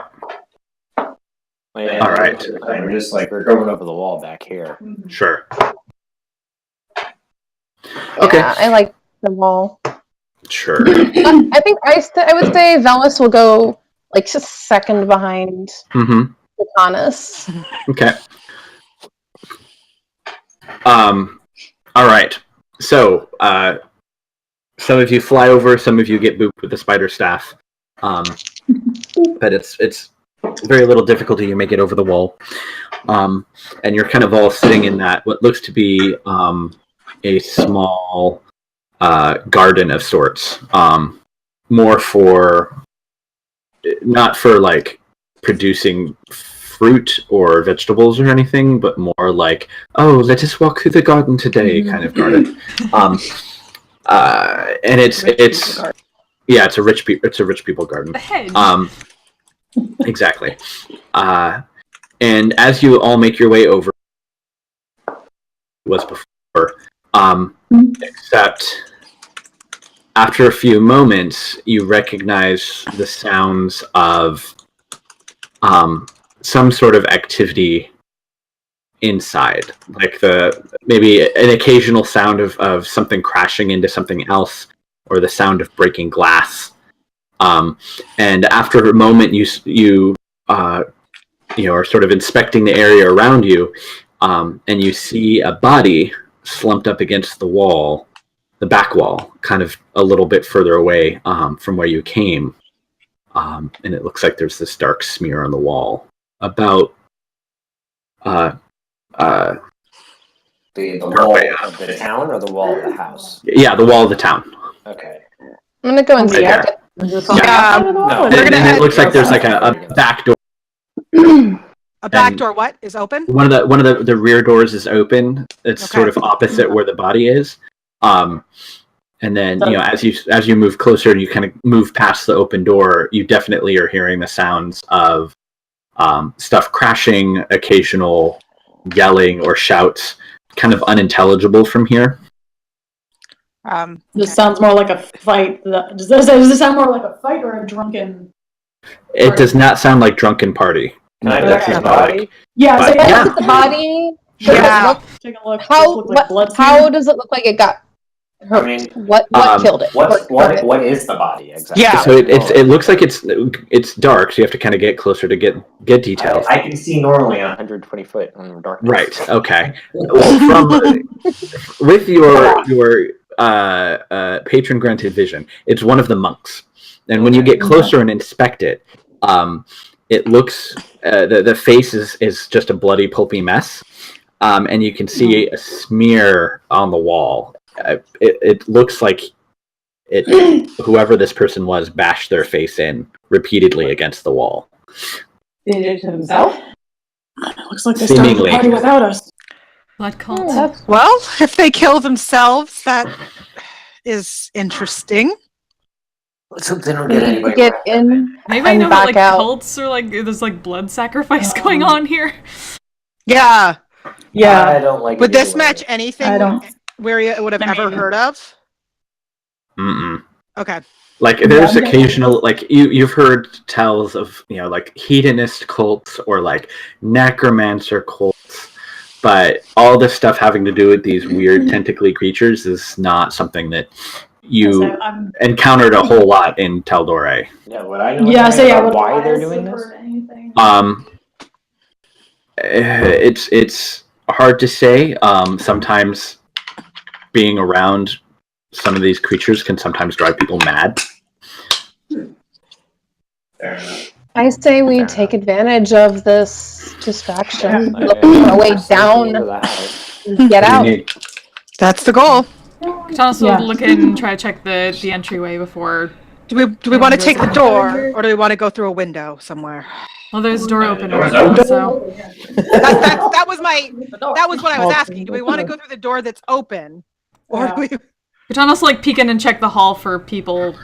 Yeah, All right. We're just like we're going over the wall back here. Sure. Okay. Yeah, I like the wall. Sure. I think I would say Velis will go like just second behind Mm-hmm. Thomas. Okay. All right. So, some of you fly over, some of you get booped with the spider staff. But it's very little difficulty. You make it over the wall. And you're kind of all sitting in that what looks to be a small garden of sorts. More for not for like producing fruit or vegetables or anything, but more like, oh, let us walk through the garden today kind of garden. And it's a rich people garden. The hedge. Exactly. And as you all make your way over, was before, except after a few moments, you recognize the sounds of some sort of activity inside, like maybe an occasional sound of something crashing into something else, or the sound of breaking glass. And after a moment, you are sort of inspecting the area around you, and you see a body slumped up against the wall, the back wall, kind of a little bit further away from where you came. And it looks like there's this dark smear on the wall. About the wall of the town or the wall of the house? Yeah, the wall of the town. Okay. I'm gonna go and see. Right and it looks like there's like a back door. A back door, what is open? One of the rear doors is open. It's sort of opposite where the body is. And then as you move closer and you kind of move past the open door, you definitely are hearing the sounds of stuff crashing, occasional yelling or shouts, kind of unintelligible from here. This sounds more like a fight. Does this sound more like a fight or a drunken? It does not sound like drunken party. Yeah, the body. Yeah. Take a look. How does it look like it got hurt? I mean, what killed it? What is the body exactly? Yeah. So it looks like it's dark, so you have to kind of get closer to get details. I can see normally 120 foot on darkness. Right. Okay. Well, with your patron granted vision, it's one of the monks, and when you get closer and inspect it, it looks the face is just a bloody, pulpy mess, and you can see a smear on the wall. It looks like whoever this person was bashed their face in repeatedly against the wall. Did he do it to himself? It looks like they started the party without us. Blood cult. Well, if they kill themselves, that is interesting. Let's hope they don't get anybody. Get in. Maybe I know that cults are there's blood sacrifice going on here. Yeah. Yeah. I don't like. Would this match anything where you would have ever heard of? Mm-mm. Okay. Like there's occasional you've heard tells of hedonist cults or necromancer cults, but all this stuff having to do with these weird tentacly creatures is not something that you encountered a whole lot in Taldore. Yeah, would I know why they're doing this? It's hard to say. Sometimes being around some of these creatures can sometimes drive people mad. I say we take advantage of this distraction. Look for a way down. Get out. That's the goal. We can also look in and try to check the entryway before. Do we want to take the door, or do we want to go through a window somewhere? Well, there's a door open right now, so. That was what I was asking. Do we want to go through the door that's open, or do we? We can also peek in and check the hall for people.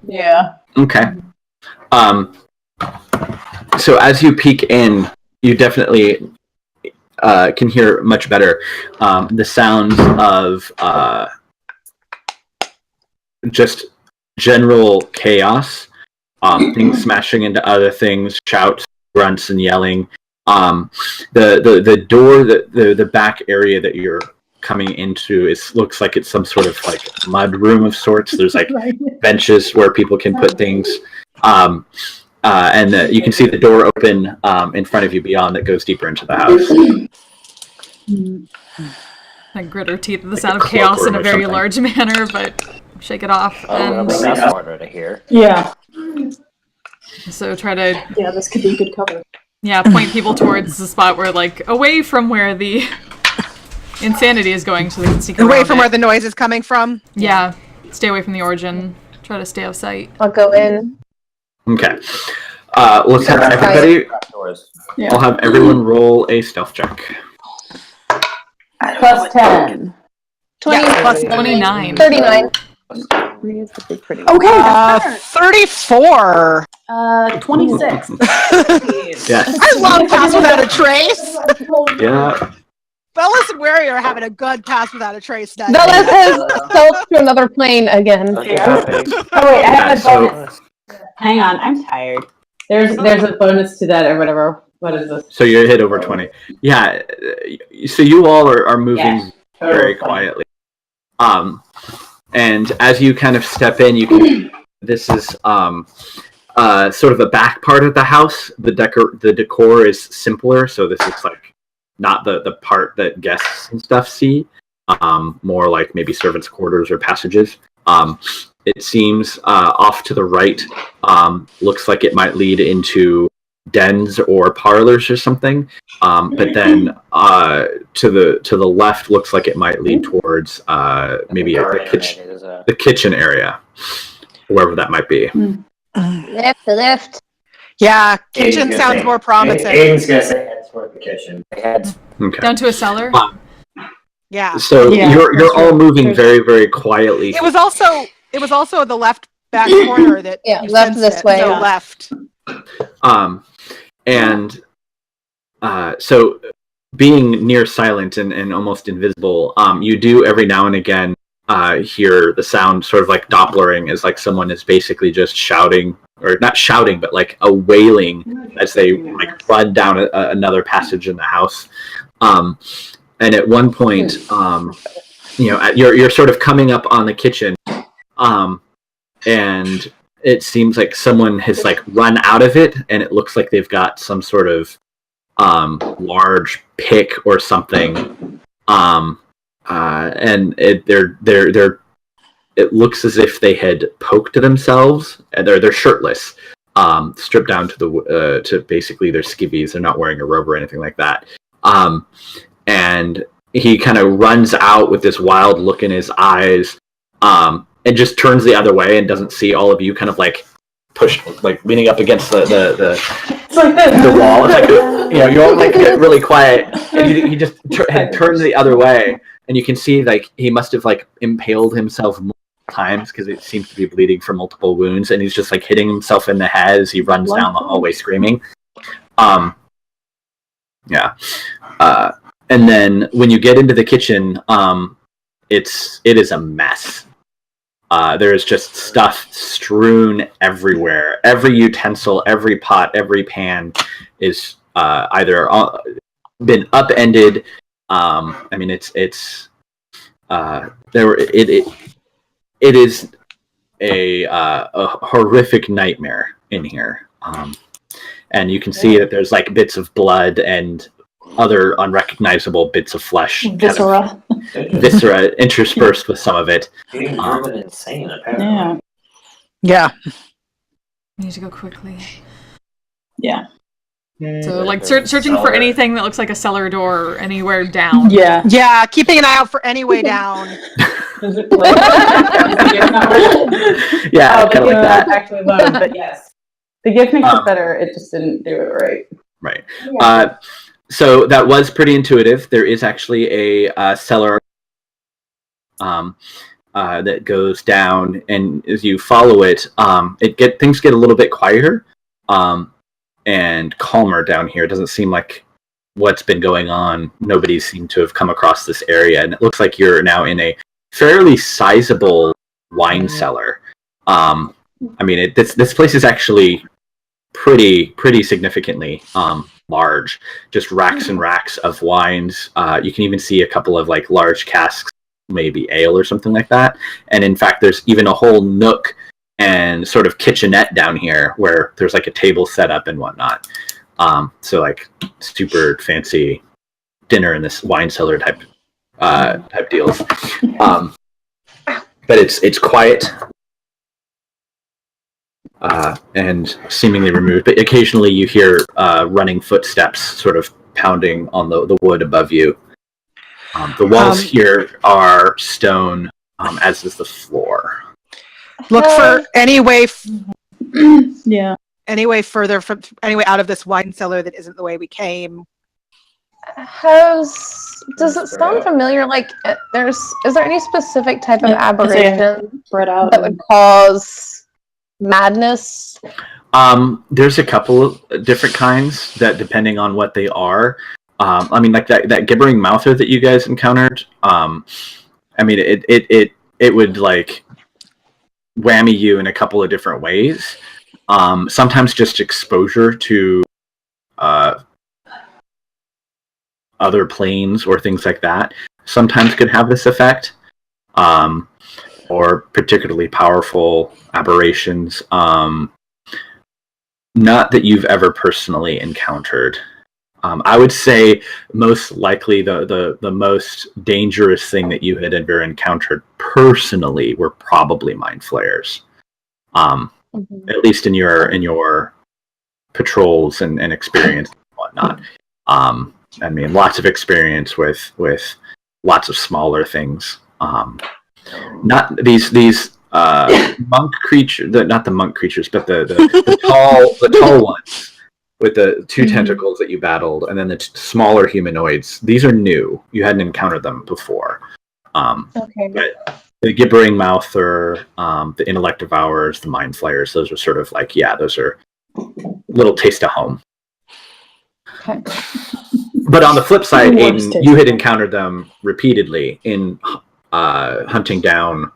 Yeah. Okay. So as you peek in, you definitely can hear much better the sounds of just general chaos, things smashing into other things, shouts, grunts, and yelling. The door, the back area that you're coming into, looks like it's some sort of mud room of sorts. There's benches where people can put things. And you can see the door open in front of you beyond that goes deeper into the house. Grit our teeth at the sound of chaos in a very large manner, but shake it off. And that's harder to hear. Yeah. So try to. Yeah, this could be good cover. Yeah, point people towards the spot where, away from where the insanity is going, so they can see. Away from where the noise is coming from. Yeah, stay away from the origin. Try to stay out of sight. I'll go in. Okay. Let's have everybody. Yeah. I'll have everyone roll a stealth check. Plus 10. 20, Yeah, plus 29. 39. Okay, 34. 26. Yes. I love Pass Without a Trace. Yeah. Bellis and Wary are having a good Pass Without a Trace night. Bellis has stealth to another plane again. Oh wait, I have a bonus. Hang on, I'm tired. There's a bonus to that or whatever. What is this? So you're hit over 20. Yeah. So you all are moving very quietly. And as you kind of step in, you can. This is sort of the back part of the house. The decor is simpler, so this is like not the part that guests and stuff see. More like maybe servants' quarters or passages. It seems off to the right. Looks like it might lead into dens or parlors or something. But then to the left looks like it might lead towards maybe the kitchen area, wherever that might be. Left. Yeah, kitchen sounds more promising. Aiden's gonna say head toward the kitchen. Okay. Down to a cellar? Yeah. So you're all moving very, very quietly. It was also the left back corner that you left this way. So left. And so being near silent and almost invisible, you do every now and again hear the sound sort of like Dopplering, as like someone is basically just shouting, or not shouting, but like a wailing as they like run down another passage in the house. And at one point, you're sort of coming up on the kitchen, and it seems like someone has like run out of it, and it looks like they've got some sort of large pick or something, and it looks as if they had poked themselves, and they're shirtless, stripped down to basically their skivvies. They're not wearing a robe or anything like that. And he kind of runs out with this wild look in his eyes, and just turns the other way and doesn't see all of you kind of like leaning up against the wall. It's like, you're all like get really quiet, and he just turns the other way, and you can see like he must have like impaled himself multiple times because it seems to be bleeding from multiple wounds, and he's just like hitting himself in the head as he runs down the hallway screaming. And then when you get into the kitchen, it is a mess. There is just stuff strewn everywhere. Every utensil, every pot, every pan is either been upended. I mean, it is a horrific nightmare in here. And you can see that there's like bits of blood and other unrecognizable bits of flesh, Viscera interspersed with some of it. Being driven insane, apparently. Yeah. I need to go quickly. Yeah. So, like, searching for anything that looks like a cellar door or anywhere down. Yeah, keeping an eye out for any way down. Yeah, kind of like that. Actually low, but yes. The gift makes it better, it just didn't do it right. Right. So that was pretty intuitive. There is actually a cellar that goes down, and as you follow it, things get a little bit quieter and calmer down here. It doesn't seem like what's been going on. Nobody seemed to have come across this area, and it looks like you're now in a fairly sizable wine cellar. I mean, this place is actually pretty significantly large. Just racks and racks of wines. You can even see a couple of like large casks, maybe ale or something like that. And in fact, there's even a whole nook and sort of kitchenette down here where there's like a table set up and whatnot. So like super fancy dinner in this wine cellar type deals. But it's quiet. And seemingly removed, but occasionally you hear running footsteps sort of pounding on the wood above you. The walls here are stone, as is the floor. Look for any way. Yeah. any way further from any way out of this wine cellar that isn't the way we came? Does it sound familiar? Like, is there any specific type of aberration spread out that would cause madness? There's a couple of different kinds that, depending on what they are. I mean, like that gibbering mouther that you guys encountered. I mean, it would like whammy you in a couple of different ways. Sometimes just exposure to other planes or things like that sometimes could have this effect, or particularly powerful aberrations. Not that you've ever personally encountered. I would say most likely the most dangerous thing that you had ever encountered personally were probably mind flayers. At least in your patrols and experience and whatnot. I mean, lots of experience with lots of smaller things. Not these monk creatures, not the monk creatures, but the tall ones with the two tentacles that you battled, and then the smaller humanoids. These are new. You hadn't encountered them before. Okay. But the gibbering mouther, the intellect devourers, the mind flayers, those are sort of like, those are little taste of home. Okay. But on the flip side, Aiden, you had encountered them repeatedly in hunting down,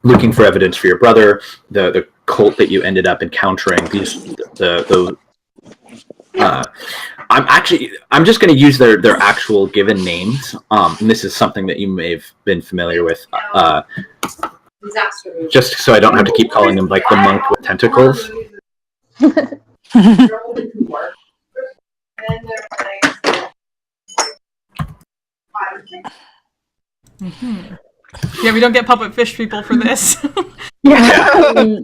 looking for evidence for your brother, the cult that you ended up encountering. I'm just going to use their actual given names. And this is something that you may have been familiar with. Just so I don't have to keep calling them like the monk with tentacles. Yeah, we don't get puppet fish people for this. Yeah.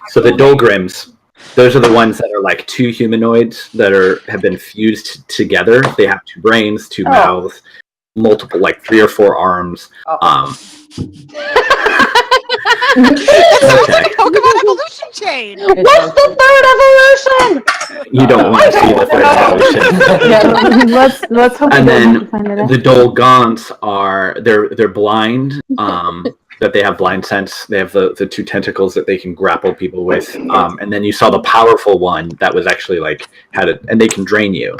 So the Dolgrims, those are the ones that are like two humanoids that have been fused together. They have two brains, two mouths, multiple, like 3 or 4 arms. It sounds like a Pokemon evolution chain. What's the third evolution? You don't want to see the third evolution. Let's hope. And then the Dolgons they're blind, but they have blind sense. They have the 2 tentacles that they can grapple people with. And then you saw the powerful one that was actually like and they can drain you.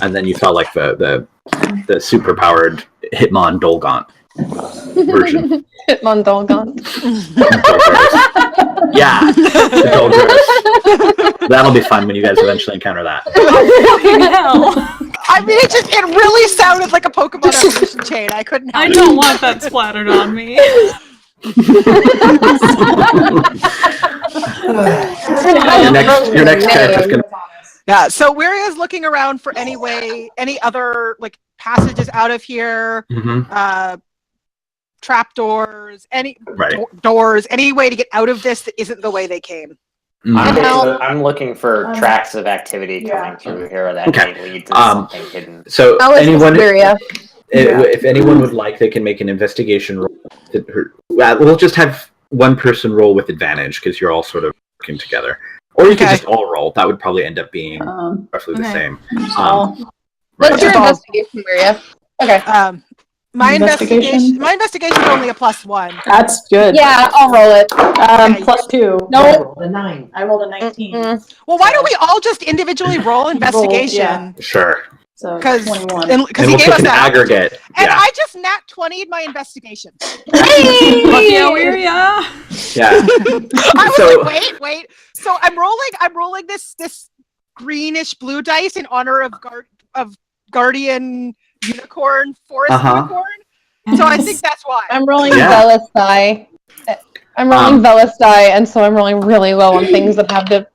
And then you saw like the super powered Hitmon Dolgon version. Hitmon Dolgon. Yeah, the Dolgros. That'll be fun when you guys eventually encounter that. I mean, it really sounded like a Pokemon evolution chain. I couldn't. I don't want that splattered on me. Your next character's gonna. Yeah, so Wiria's looking around for any other like passages out of here, trapdoors, doors, any way to get out of this that isn't the way they came. I'm looking for tracks of activity coming through here that may lead to something hidden. So anyone, if anyone would like, they can make an investigation roll. We'll just have one person roll with advantage because you're all sort of working together. Or you could just all roll. That would probably end up being roughly the same. What's your investigation, Maria? Okay. My investigation is only a +1. That's good. Yeah, I'll roll it. +2. No. I rolled a 9. I rolled a 19. Well, why don't we all just individually roll investigation? Sure. So because 21. and we'll take an aggregate. And I just nat 20'd my investigation. Hey! Wiria! Yeah. I was like, wait. So I'm rolling this greenish blue dice in honor of Guardian Unicorn, Forest Unicorn. So I think that's why. I'm rolling Velis die. I'm rolling Velis die, and so I'm rolling really low on things that have to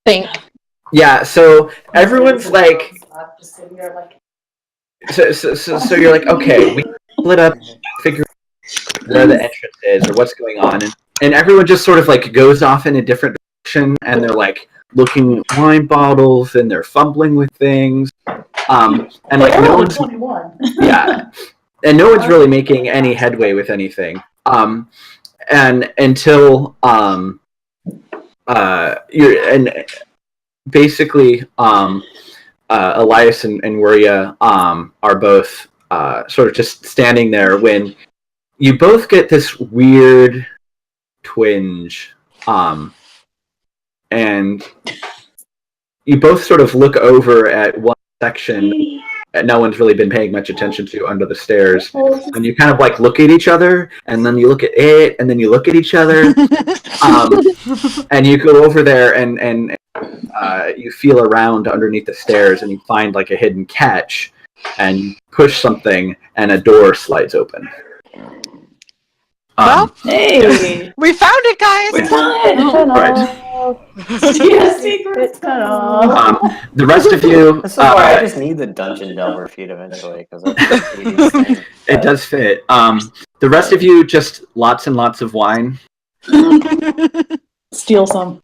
think. Yeah, so everyone's like, so you're like, okay, we split up, figure out where the entrance is or what's going on, and everyone just sort of like goes off in a different direction, and they're like looking at wine bottles and they're fumbling with things, and like no one's and no one's really making any headway with anything. and until basically Elias and Wuria are both sort of just standing there when you both get this weird twinge, and you both sort of look over at one section that no one's really been paying much attention to under the stairs, and you kind of like look at each other, and then you look at it, and then you look at each other, and you go over there and you feel around underneath the stairs, and you find like a hidden catch, and you push something, and a door slides open. Well, Hey, we found it, guys. we found it. Right. Yes, secret tunnel. The rest of you, This is why I just need the dungeon delver feat eventually, because it does fit. The rest of you, just lots and lots of wine. Steal some.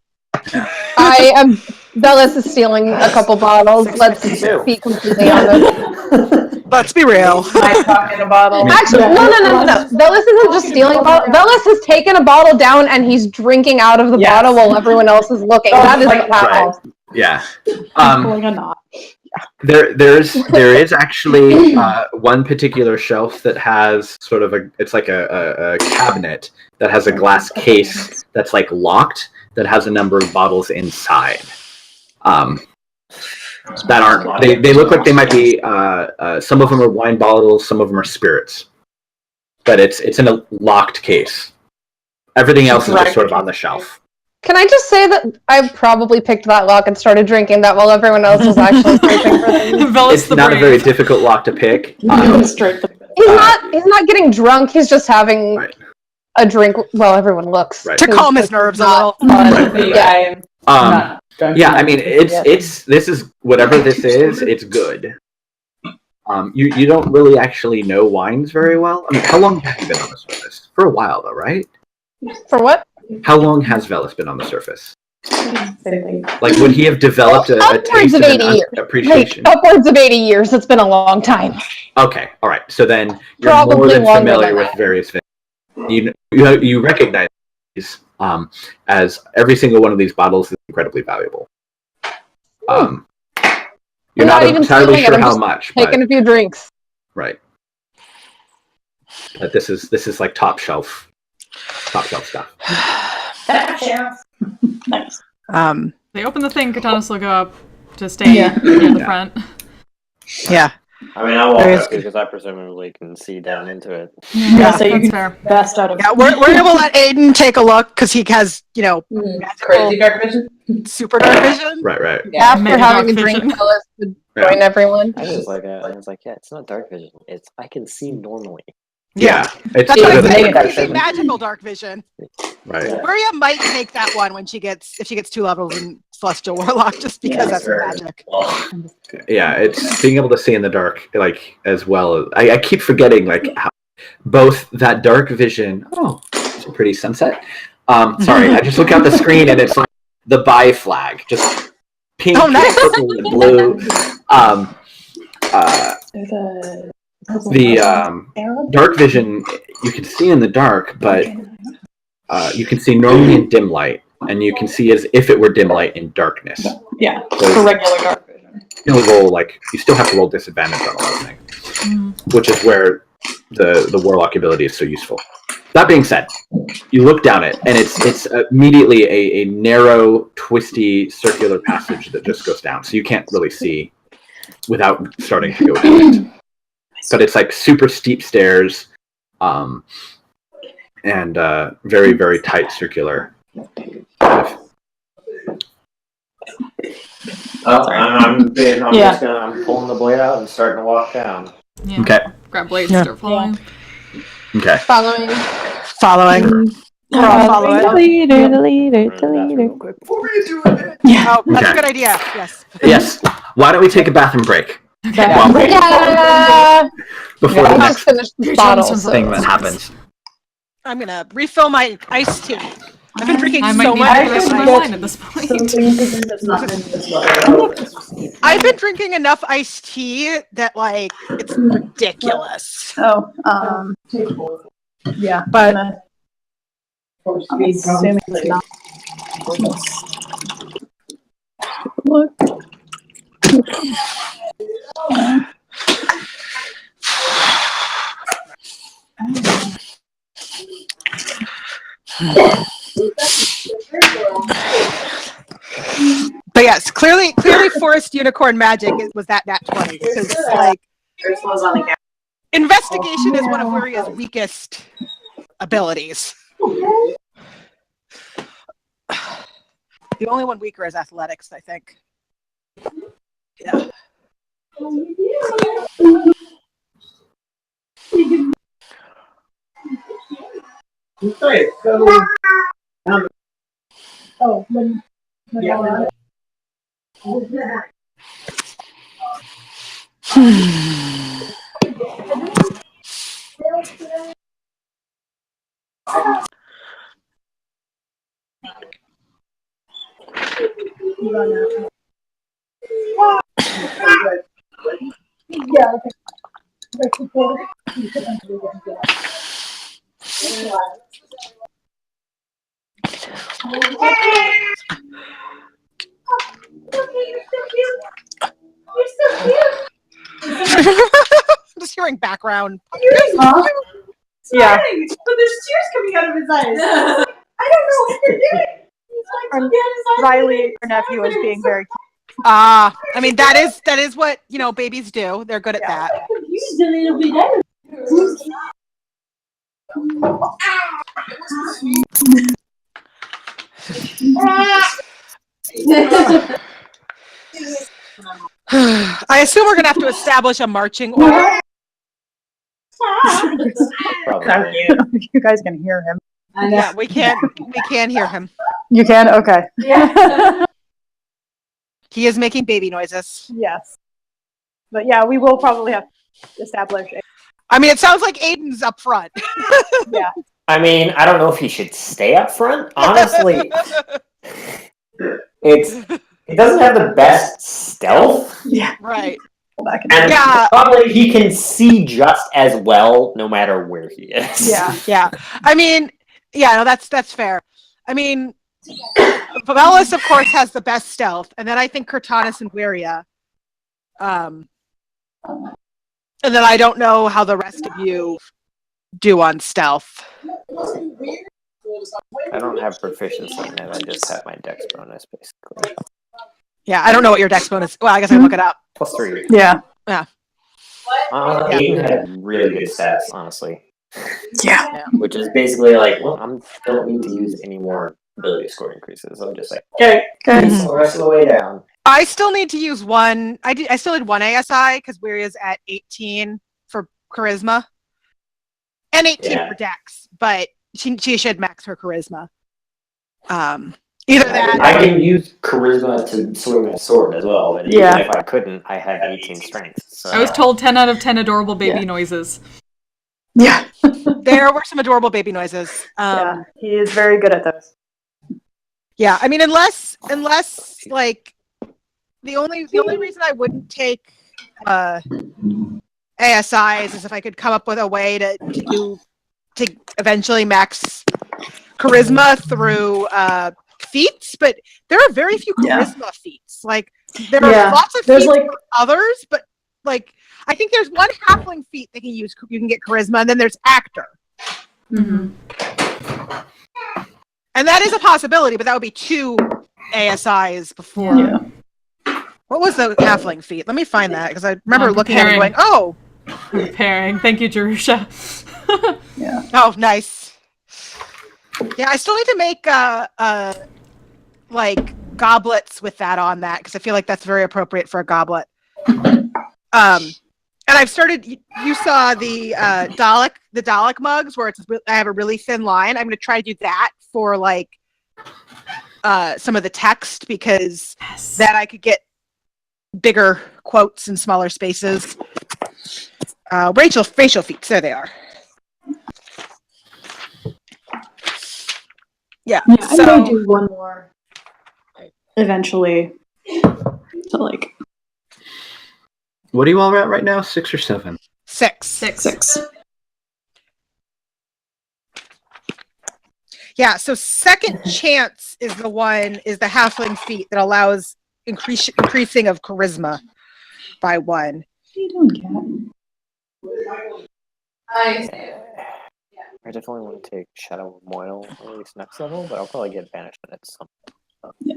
I am. Bellis is stealing a couple bottles. Let's be completely honest. Let's be real. My pocket a bottle. Actually, no. Bellis isn't just stealing a bottle. Bellis has taken a bottle down and he's drinking out of the bottle while everyone else is looking. That is what happens. Yeah. Pulling a knot. There is actually one particular shelf that has sort of it's like a cabinet that has a glass case that's like locked that has a number of bottles inside. That aren't they look like they might be some of them are wine bottles, some of them are spirits, but it's in a locked case. Everything else is just sort of on the shelf. Can I just say that I probably picked that lock and started drinking that while everyone else was actually searching for things? It's not a very difficult lock to pick. He's not getting drunk. He's just having a drink while everyone looks to calm his nerves a little. Yeah, I mean it's this is whatever this is. It's good. You don't really actually know wines very well. I mean, how long have you been on the surface? For a while, though, right? For what? How long has Velis been on the surface? Like, would he have developed a taste of an appreciation? Like, upwards of 80 years. It's been a long time. Okay, all right. So then you're Probably more than longer familiar than with that. various things. You recognize these as every single one of these bottles is incredibly valuable. You're not even entirely stealing it, sure I'm how just much, taking but a few drinks. right. But this is like top shelf stuff. Nice. They open the thing, Katanas will go up to stay near the front. Yeah. I mean, I'll walk up because I presumably can see down into it. Yeah, so you that's can fair. best out of We're able to let Aiden take a look because he has, Crazy dark vision. super dark vision. Right. After Mega having a dark drink, vision. Bellis would join everyone. I was like, yeah, it's not dark vision. It's I can see normally. Yeah. It's That's what better I than said. dark It's vision. magical dark vision. Right. Maria might take that one when if she gets 2 levels in Celestial Warlock, just because that's her magic. Yeah, it's being able to see in the dark, like, as well. I keep forgetting, like, how both that dark vision. Oh, it's a pretty sunset. Sorry, I just look out the screen and it's like the buy flag, just pink, purple, and blue. The dark vision you can see in the dark, but you can see normally in dim light, and you can see as if it were dim light in darkness. Yeah, So for regular dark vision. you still have to roll disadvantage on all those things, which is where the warlock ability is so useful. That being said, you look down it, and it's immediately a narrow, twisty, circular passage that just goes down, so you can't really see without starting to go down it. But it's like super steep stairs, and very, very tight circular. I'm pulling the blade out and starting to walk down. Yeah. Okay. Grab blades, start following. Okay. Following. We're all following. The leader. Oh, that's a good idea. Yes. Yes. Why don't we take a bathroom break? Yeah. Before the next finish the bottle. thing that happens. I'm gonna refill my iced tea. I've been drinking I might so need much. the rest of my wine at this point. I've been drinking enough iced tea that like it's ridiculous. Oh, yeah, But I'm assuming it's not. Look. But yes, clearly, forest unicorn magic was that nat 20 because like investigation is one of Wiria's weakest abilities. The only one weaker is athletics, I think. Yeah. Just hearing background. Yeah. But there's tears coming out of his eyes. I don't know what you're doing. He's like, Riley, her nephew, is being very. I mean that is what babies do. They're good at that. confused a little bit. I assume we're gonna have to establish a marching order. You guys can hear him. Yeah, we can hear him. You can? Okay. Yeah. He is making baby noises. Yes. But yeah, we will probably have to establish it. I mean, it sounds like Aiden's up front. Yeah. I mean, I don't know if he should stay up front. Honestly, it doesn't have the best stealth. Yeah. Right. And probably he can see just as well no matter where he is. Yeah. Yeah. I mean, yeah, no, that's fair. I mean, Pavelis, of course, has the best stealth, and then I think Cortanus and Wiria. And then I don't know how the rest of you do on stealth. I don't have proficiency in it. I just have my dex bonus, basically. Yeah, I don't know what your dex bonus. Well, I guess I can look it up. +3. Yeah. Yeah. Aiden had really good stats, honestly. Yeah. Which is basically like, well, I don't need to use any more ability score increases. I'm just like, okay, the rest of the way down. I still need to use one. I still need one ASI because Wiria's at 18 for charisma and 18 for dex, but she should max her charisma. Either that. I can use charisma to swing my sword as well, but even if I couldn't, I have 18 strength. So. I was told 10 out of 10 adorable baby noises. Yeah. There were some adorable baby noises. Yeah, he is very good at those. Yeah, I mean, unless like the only reason I wouldn't take ASIs is if I could come up with a way to eventually max charisma through feats, but there are very few charisma feats. Like there are lots of feats for others, but like I think there's one halfling feat that you can get charisma, and then there's actor. Mm-hmm. And that is a possibility, but that would be 2 ASIs before. Yeah. What was the halfling feat? Let me find that, because I remember looking at it and going, oh! Preparing. Thank you, Jerusha. Yeah. Oh, nice. Yeah, I still need to make like goblets with that on that, because I feel like that's very appropriate for a goblet. And I've started. You saw the Dalek mugs where I have a really thin line. I'm going to try to do that for like some of the text, because then I could get bigger quotes in smaller spaces. Facial feats. There they are. Yeah. I may do one more eventually. So like. What are you all at right now? 6 or 7? 6. Yeah, Yeah, so second chance is the halfling feat that allows increasing of charisma by 1. What are you doing, Cat? I definitely want to take Shadow Moil at least next level, but I'll probably get banishment at some point. Yeah.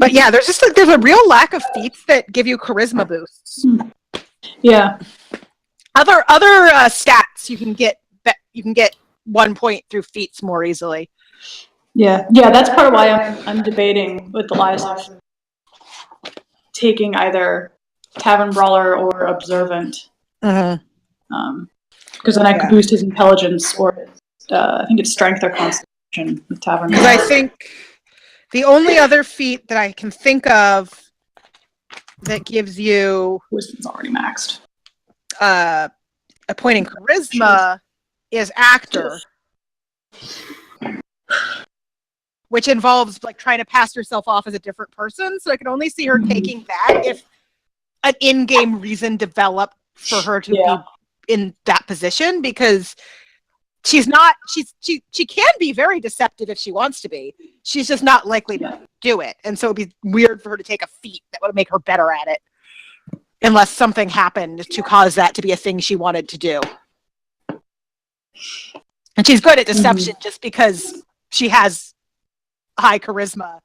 But yeah, there's a real lack of feats that give you charisma boosts. Yeah. Other stats you can get 1 point through feats more easily. Yeah. That's part of why I'm debating with Elias of taking either Tavern Brawler or Observant. Mm-hmm. Because then I could boost his intelligence, or I think it's strength or constitution with Tavern. Because I think the only other feat that I can think of that gives you wisdom's already maxed. A point in charisma is actor, which involves like trying to pass yourself off as a different person. So I can only see her taking that if an in-game reason developed for her to be in that position, because she can be very deceptive if she wants to be. She's just not likely to do it. And so it'd be weird for her to take a feat that would make her better at it, unless something happened to cause that to be a thing she wanted to do. And she's good at deception just because she has high charisma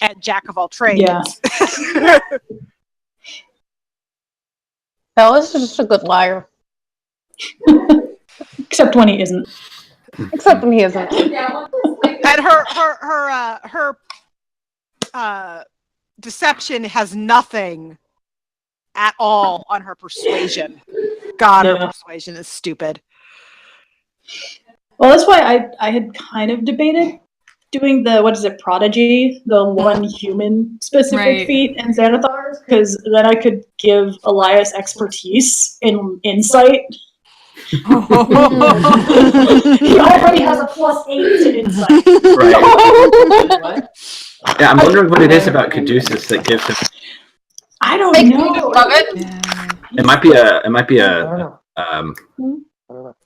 and jack of all trades. Yeah. Bella's just a good liar. Except when he isn't. Except when he isn't. And her deception has nothing at all on her persuasion. God, her persuasion is stupid. Well, that's why I had kind of debated doing the Prodigy, the one human specific feat in Xanathar's, because then I could give Elias expertise in insight. He already has a +8 to insight. Right. Yeah, I'm wondering what it is about Caduceus that gives him. I don't know. It might be a.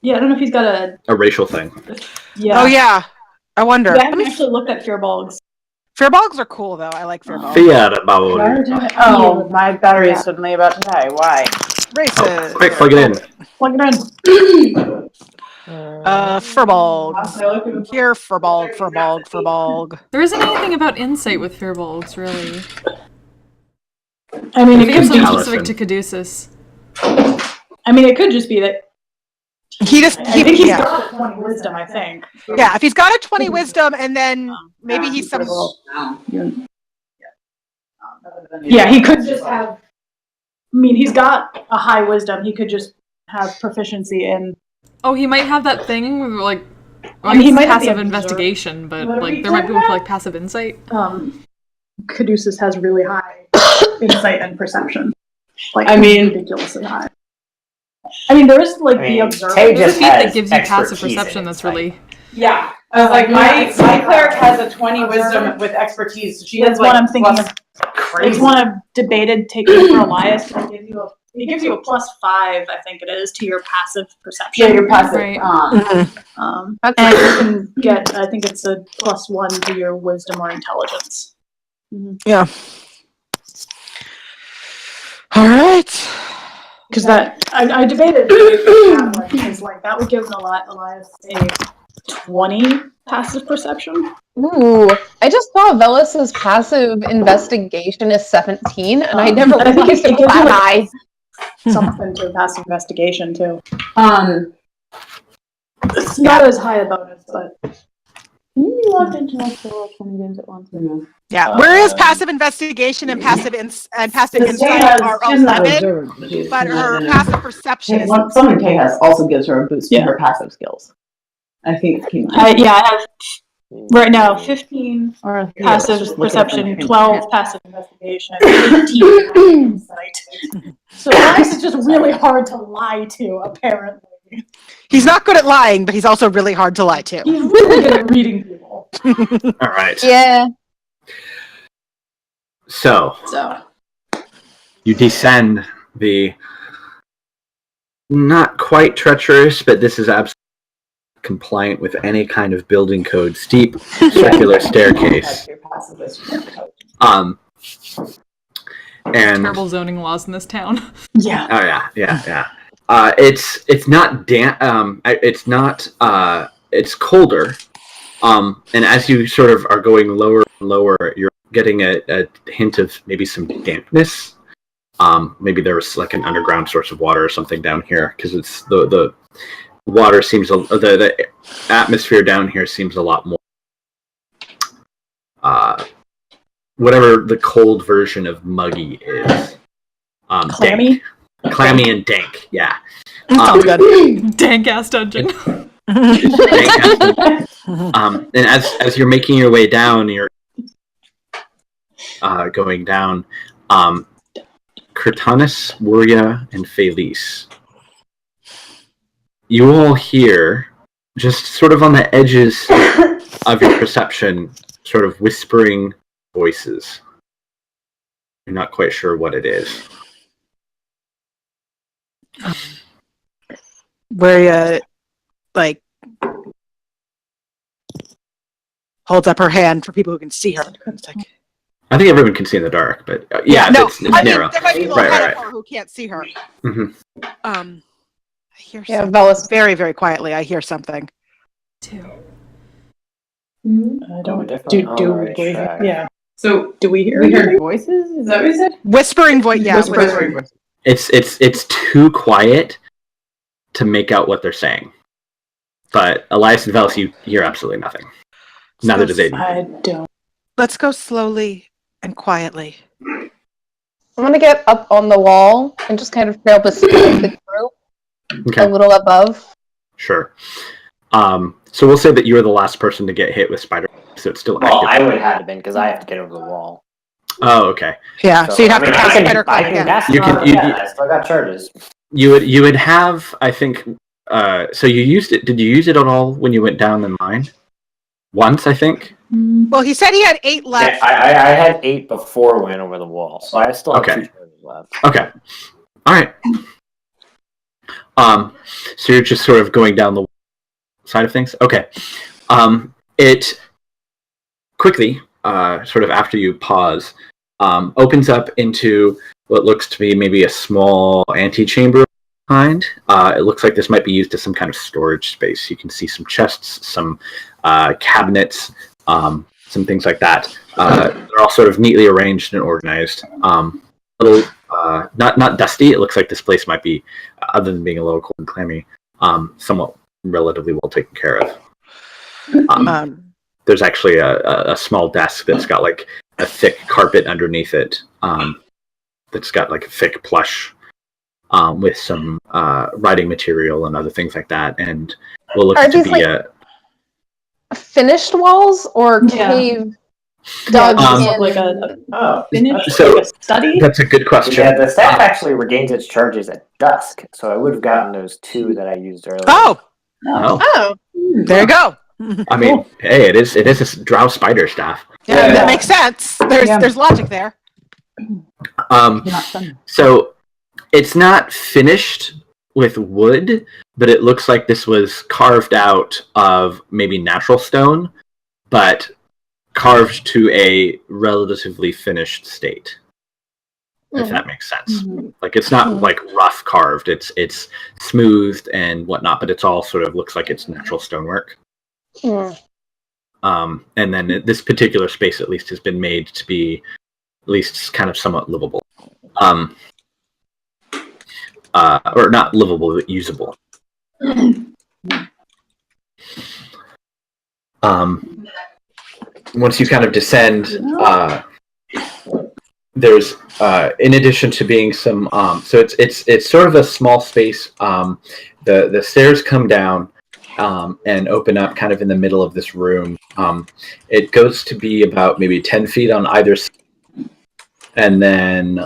Yeah, I don't know if he's got a racial thing. Yeah. Oh yeah. I wonder. Yeah, I haven't actually looked at Fearbolgs. Fearbolgs are cool though. I like Fearbolgs. Fearbolg. Oh, my battery is suddenly about to die. Why? Races. Quick, plug it in. Plug it in. Furbolg. Here, Furbolg. There isn't anything about insight with Fearbolgs, really. I mean, it could could be specific to Caduceus. I mean, it could just be that I think he's got a 20 wisdom, I think. Yeah, if he's got a 20 wisdom, and then maybe he's some. Yeah, he could just have. I mean, he's got a high wisdom. He could just have proficiency in. Oh, he might have that thing where, like. Well, I mean, he might have passive the investigation, but like there might be with like passive insight. Caduceus has really high insight and perception. Like, I mean, ridiculously high. I mean, there is like the observer. There's a feat that gives you passive perception. That's really. Yeah, I was like, my cleric has a 20 wisdom with expertise. She has what I'm thinking of. It's one I've debated taking for Elias. It gives you a +5, I think it is, to your passive perception. Yeah, your passive. Right. And you can get, I think it's a +1 to your wisdom or intelligence. Yeah. All right. Because I debated because like that would give Elias a 20 passive perception. Ooh, I just saw Velas's passive investigation is 17, and I never realized it was that high. Something to passive investigation too. It's not as high a bonus, but. Can you be logged into multiple 20 games at once? Yeah, whereas passive investigation and passive insight are 11, but her passive perception is. Summon K has also gives her a boost to her passive skills. I think. I have right now 15 passive perception, 12 passive investigation, 18 insight. So Elias is just really hard to lie to, apparently. He's not good at lying, but he's also really hard to lie to. He's really good at reading people. All right. Yeah. So you descend the not quite treacherous, but this is absolutely compliant with any kind of building code, steep circular staircase. And terrible zoning laws in this town. Yeah. Oh yeah. It's not damp. It's not. It's colder. And as you sort of are going lower and lower, you're getting a hint of maybe some dampness. Maybe there was like an underground source of water or something down here, because it's the water seems the atmosphere down here seems a lot more. Whatever the cold version of muggy is. Clammy? Clammy and dank, yeah. Dank ass dungeon. And as you're making your way down, you're going down. Curtanus, Wuria, and Felice. You all hear, just sort of on the edges of your perception, sort of whispering voices. You're not quite sure what it is. Where holds up her hand for people who can see her. I think everyone can see in the dark, but it's narrow. There might be people who can't see her. Mm-hmm. I hear Yeah, something. Velas. Very, very quietly. I hear something. Too. I don't yeah. So Do we hear we heard anything? voices? Is that what you said? Whispering voice. Yeah, Whispering voice. It's too quiet to make out what they're saying. But Elias and Velas, you hear absolutely nothing. Neither does Aiden. I don't. Let's go slowly and quietly. I'm gonna get up on the wall and just kind of trail beside the group, Okay. a little above. Sure. So we'll say that you're the last person to get hit with spider, so it's still Well, active. I would have been because I have to get over the wall. Oh, okay. Yeah, so you'd have to cast spider I climb can again. cast You it can- on- you- yeah, I still got charges. You would have, I think. So you used it. Did you use it at all when you went down the mine? Once, I think. Well, he said he had 8 left. Yeah, I had 8 before we went over the wall, so I still have Okay. 2 charges left. Okay. All right. So you're just sort of going down the side of things. Okay. It quickly, sort of after you pause, opens up into what looks to be maybe a small antechamber kind. It looks like this might be used as some kind of storage space. You can see some chests, some cabinets, some things like that. They're all sort of neatly arranged and organized. Little, not dusty. It looks like this place might be, other than being a little cold and clammy, somewhat relatively well taken care of. There's actually a small desk that's got like a thick carpet underneath it. That's got like a thick plush with some writing material and other things like that, and will look Are to these, be like, finished walls or cave dug in? Like a finished So, like a study? that's a good question. Yeah, the staff actually regains its charges at dusk, so I would have gotten those 2 that I used earlier. Oh, Oh, there you go. I mean, hey, it is a drow spider staff. Yeah, that makes sense. There's logic there. So it's not finished with wood, but it looks like this was carved out of maybe natural stone, but carved to a relatively finished state. If that makes sense. Like, it's not like rough carved. It's smoothed and whatnot, but it's all sort of looks like it's natural stonework. And then this particular space, at least, has been made to be at least kind of somewhat livable. Or not livable, but usable. Once you kind of descend, there's in addition to being some so it's sort of a small space. The stairs come down and open up kind of in the middle of this room. It goes to be about maybe 10 feet on either side, and then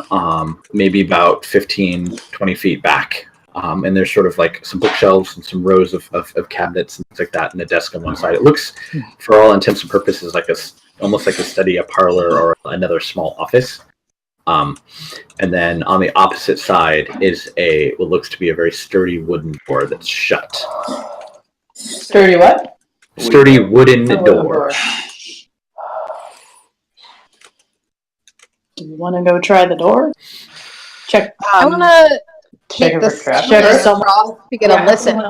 maybe about 15-20 feet back. And there's sort of like some bookshelves and some rows of cabinets and things like that, and a desk on one side. It looks, for all intents and purposes, like almost like a study, a parlor, or another small office. And then on the opposite side is what looks to be a very sturdy wooden door that's shut. Sturdy what? Sturdy wooden door. Do you want to go try the door? Check. I want to check keep it the for traps. shooter Check off to get a listen.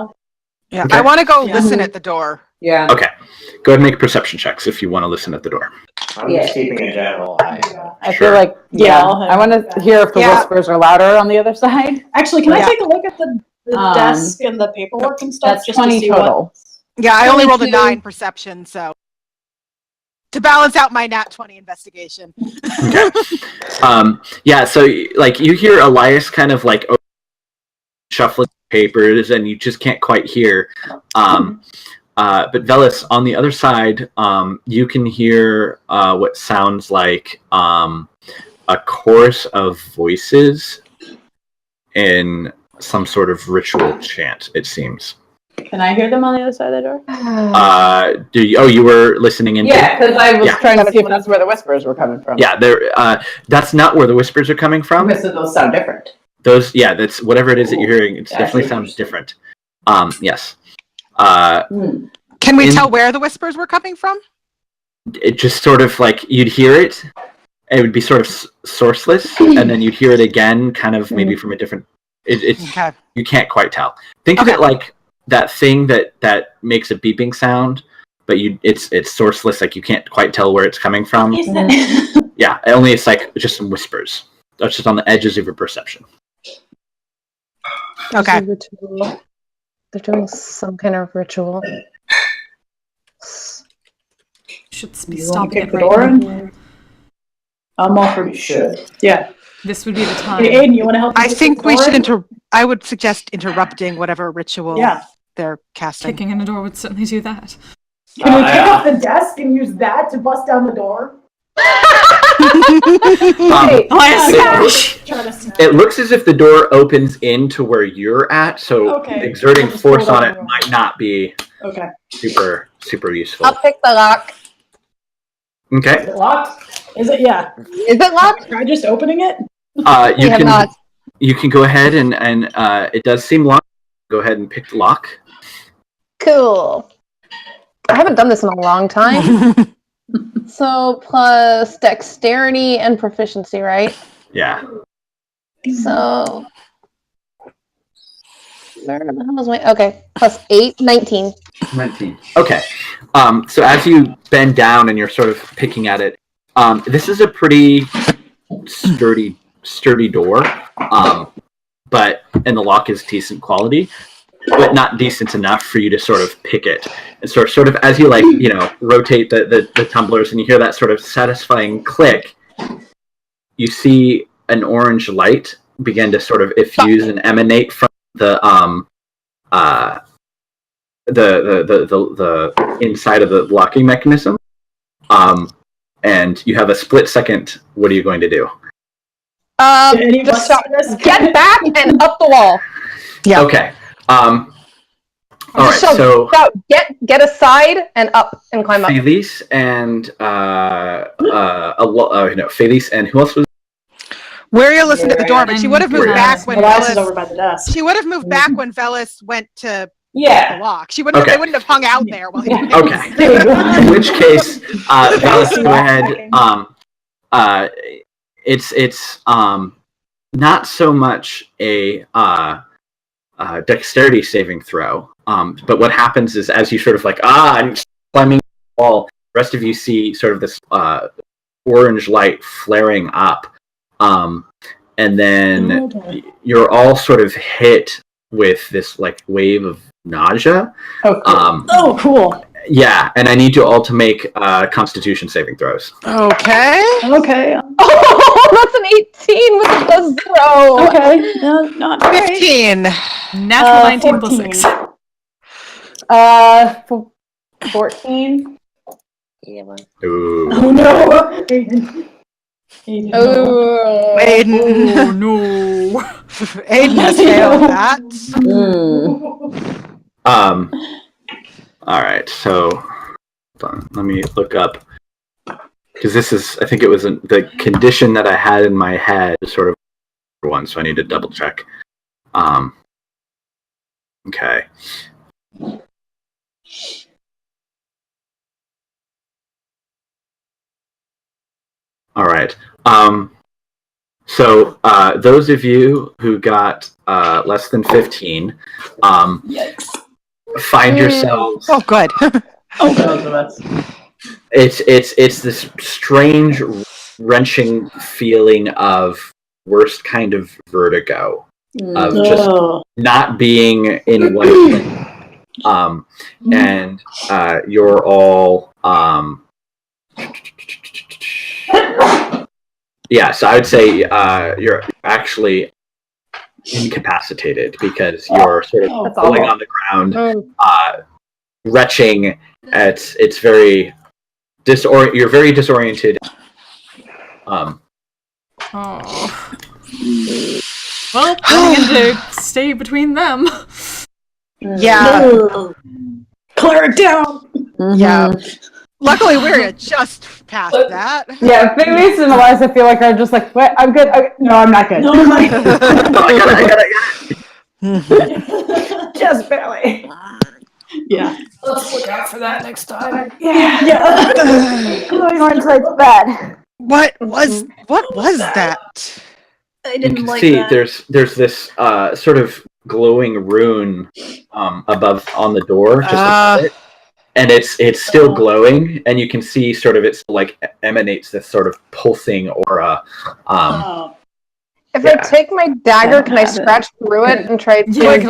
Yeah, Okay. I want to go listen at the door. Yeah. Okay. Go ahead and make perception checks if you want to listen at the door. I'm just keeping a general eye. I Sure. feel like I want to hear if the Yeah. whispers are louder on the other side. Actually, can Yeah. I take a look at the desk and the paperwork and stuff? That's Just to 20 see total. Yeah, I only rolled a 22. 9 perception, so to balance out my nat 20 investigation. Okay. Yeah, so like you hear Elias kind of like shuffling papers and you just can't quite hear. But Velis, on the other side, you can hear what sounds like a chorus of voices in some sort of ritual chant, it seems. Can I hear them on the other side of the door? You were listening into? Yeah, because I was Yeah. trying to see if that's where the whispers were coming from. Yeah, that's not where the whispers are coming from. So those sound different. That's whatever it is that you're hearing. It Yeah, definitely that's sounds different. Yes. Can we tell where the whispers were coming from? It just sort of like you'd hear it. It would be sort of sourceless, and then you'd hear it again, kind of maybe from a different. It's Okay. You can't quite tell. Think of it like that thing that makes a beeping sound, but it's sourceless. Like you can't quite tell where it's coming from. Yeah, only it's like just some whispers. That's just on the edges of your perception. Okay. They're doing some kind of ritual. Should be You wanna stopping kick it the right door now. in? I'm all for should. Yeah. This would be the time. Hey, Aiden, you want to help? me I kick think the we door should in? I would suggest interrupting whatever ritual Yeah. they're casting. Kicking in the door would certainly do that. Can we pick up the desk and use that to bust down the door? It looks as if the door opens into where you're at, so exerting I'll just force pull it on over it the wall. might not be super useful. I'll pick the lock. Okay. Is it locked? Is it? Yeah. Is it locked? Try just opening it. You have can not. you can go ahead and it does seem locked. Go ahead and pick the lock. Cool. I haven't done this in a long time. So plus dexterity and proficiency, right? Yeah. So where the hell is my plus 8, 19. 19. Okay. So as you bend down and you're sort of picking at it, this is a pretty sturdy door. And the lock is decent quality, but not decent enough for you to sort of pick it. And sort of as you rotate the tumblers and you hear that sort of satisfying click, you see an orange light begin to sort of effuse and emanate from the inside of the locking mechanism. And you have a split second. What are you going to do? Just shout, get back and up the wall. Yeah. Okay. All right. Just So shout, get aside and up and climb up. Felice and Felice and who else was? Weria listened at the door, but she would have moved back when Elias is over by the desk. She would have moved back when Velis went to Yeah. the lock. She wouldn't. Okay. They wouldn't have hung out there while he. Okay. In which case, Velis, go ahead. It's not so much a dexterity saving throw. But what happens is as you sort of like I'm climbing the wall, the rest of you see sort of this orange light flaring up. And then you're all sort of hit with this like wave of nausea. Oh, cool. Yeah, and I need you all to make Constitution saving throws. Okay. Okay. Oh, that's an 18 with a +0. Okay. No, not great. 15. Natural 19 plus 6. 14. Ooh. Oh no. Oh, Aiden. Oh no. Aiden has failed that. All right, so hold on, let me look up because this is I think it was the condition that I had in my head sort of one, so I need to double check. Okay. All right. So those of you who got less than 15, find yourselves. Oh, good. It's this strange, wrenching feeling of worst kind of vertigo, of just not being in one place. And you're all yeah, so I would say you're actually incapacitated because you're sort of falling on the ground, retching. It's very you're very disoriented. Well, planning to stay between them. Yeah. Clear it down. Yeah. Luckily, we're just past that. Yeah, Felice and Eliza feel like are just like, what? I'm good. No, I'm not good. No, I'm not I got it. Just barely. Yeah. Let's look out for that next time. Yeah. Going on like bad. What was that? I You didn't can like see that. there's this sort of glowing rune above on the door, just above it. And it's still glowing, and you can see sort of it's like emanates this sort of pulsing aura. If I take my dagger, can I scratch through it and try to Would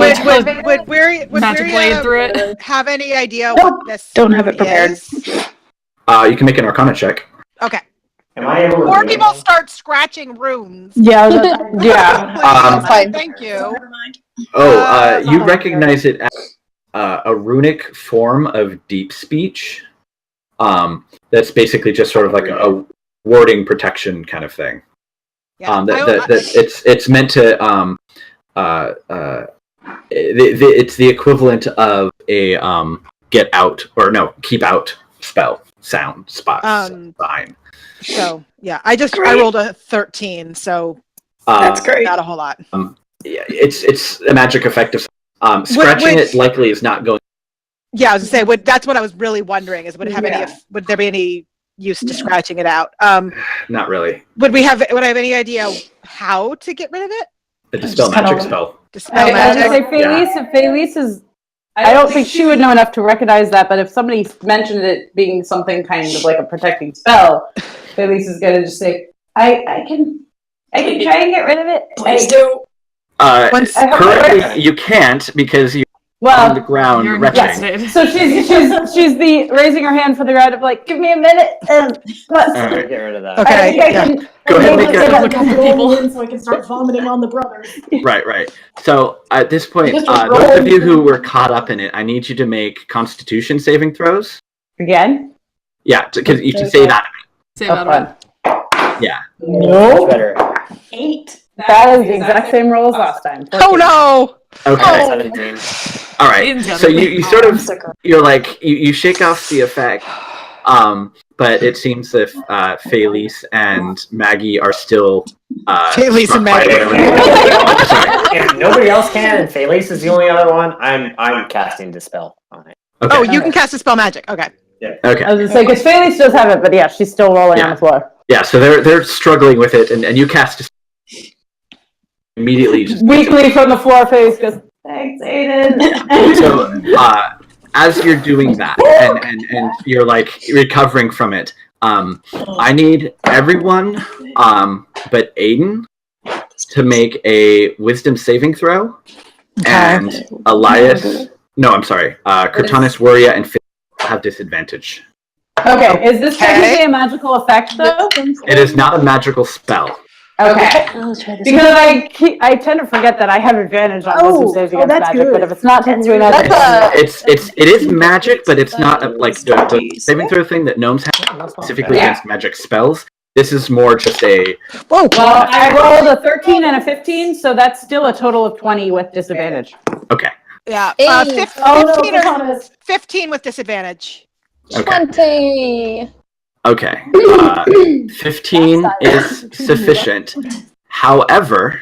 magic blade through it? Have any idea what this Don't have it prepared. is? You can make an Arcana check. Okay. Am I able to Before read people it? start scratching runes. Yeah, yeah. Please, thank you. You recognize it as a runic form of deep speech. That's basically just sort of like a warding protection kind of thing. Yeah, it's meant to it's the equivalent of a get out or no keep out spell sound spot sign. So yeah, I rolled a 13, so That's great. Not a whole lot. Yeah, it's a magic effect of scratching it likely is not going. Yeah, I was gonna say that's what I was really wondering is would there be any use to scratching it out? Not really. Would I have any idea how to get rid of it? A dispel magic spell. Dispel magic. I say Felice is. I don't think she would know enough to recognize that, but if somebody mentioned it being something kind of like a protecting spell, Felice is gonna just say, I can try and get rid of it. Please do. Currently, you can't because you're on the ground retching. Yes. So she's the raising her hand for the ground of like, give me a minute and Get rid of that. Okay. Go ahead and make a Look after people. So I can start vomiting on the brothers. Right. So at this point, those of you who were caught up in it, I need you to make Constitution saving throws. Again? Yeah, because you can say that. Say that. Yeah. No. Better. 8. That is the exact same roll as last time. Oh no! Okay. 17. All right. So you sort of you're like you shake off the effect, but it seems that Felice and Maggie are still. Felice and Maggie. If nobody else can, and Felice is the only other one, I'm casting Dispel on it. Okay. Oh, you can cast a spell magic. Okay. Yeah. Okay. I was gonna say because Felice does have it, but yeah, she's still rolling on the floor. Yeah. So they're struggling with it, and you cast immediately. Just Weakly from the floor, Felice goes, thanks, Aiden. So as you're doing that, and you're like recovering from it, I need everyone, but Aiden, to make a Wisdom saving throw, and Elias. No, I'm sorry. Cortanis, Wuria, and Phil have disadvantage. Okay, is this technically a magical effect though? It is not a magical spell. Okay. Because I tend to forget that I have advantage on wisdom saves against magic, good. but if it's not technically magic, It is magic, but it's not like the saving throw thing that gnomes have specifically against magic spells. This is more just a. Well, I rolled a 13 and a 15, so that's still a total of 20 with disadvantage. Okay. Yeah. 15 with disadvantage. Okay. 20. Okay. 15 is sufficient. However,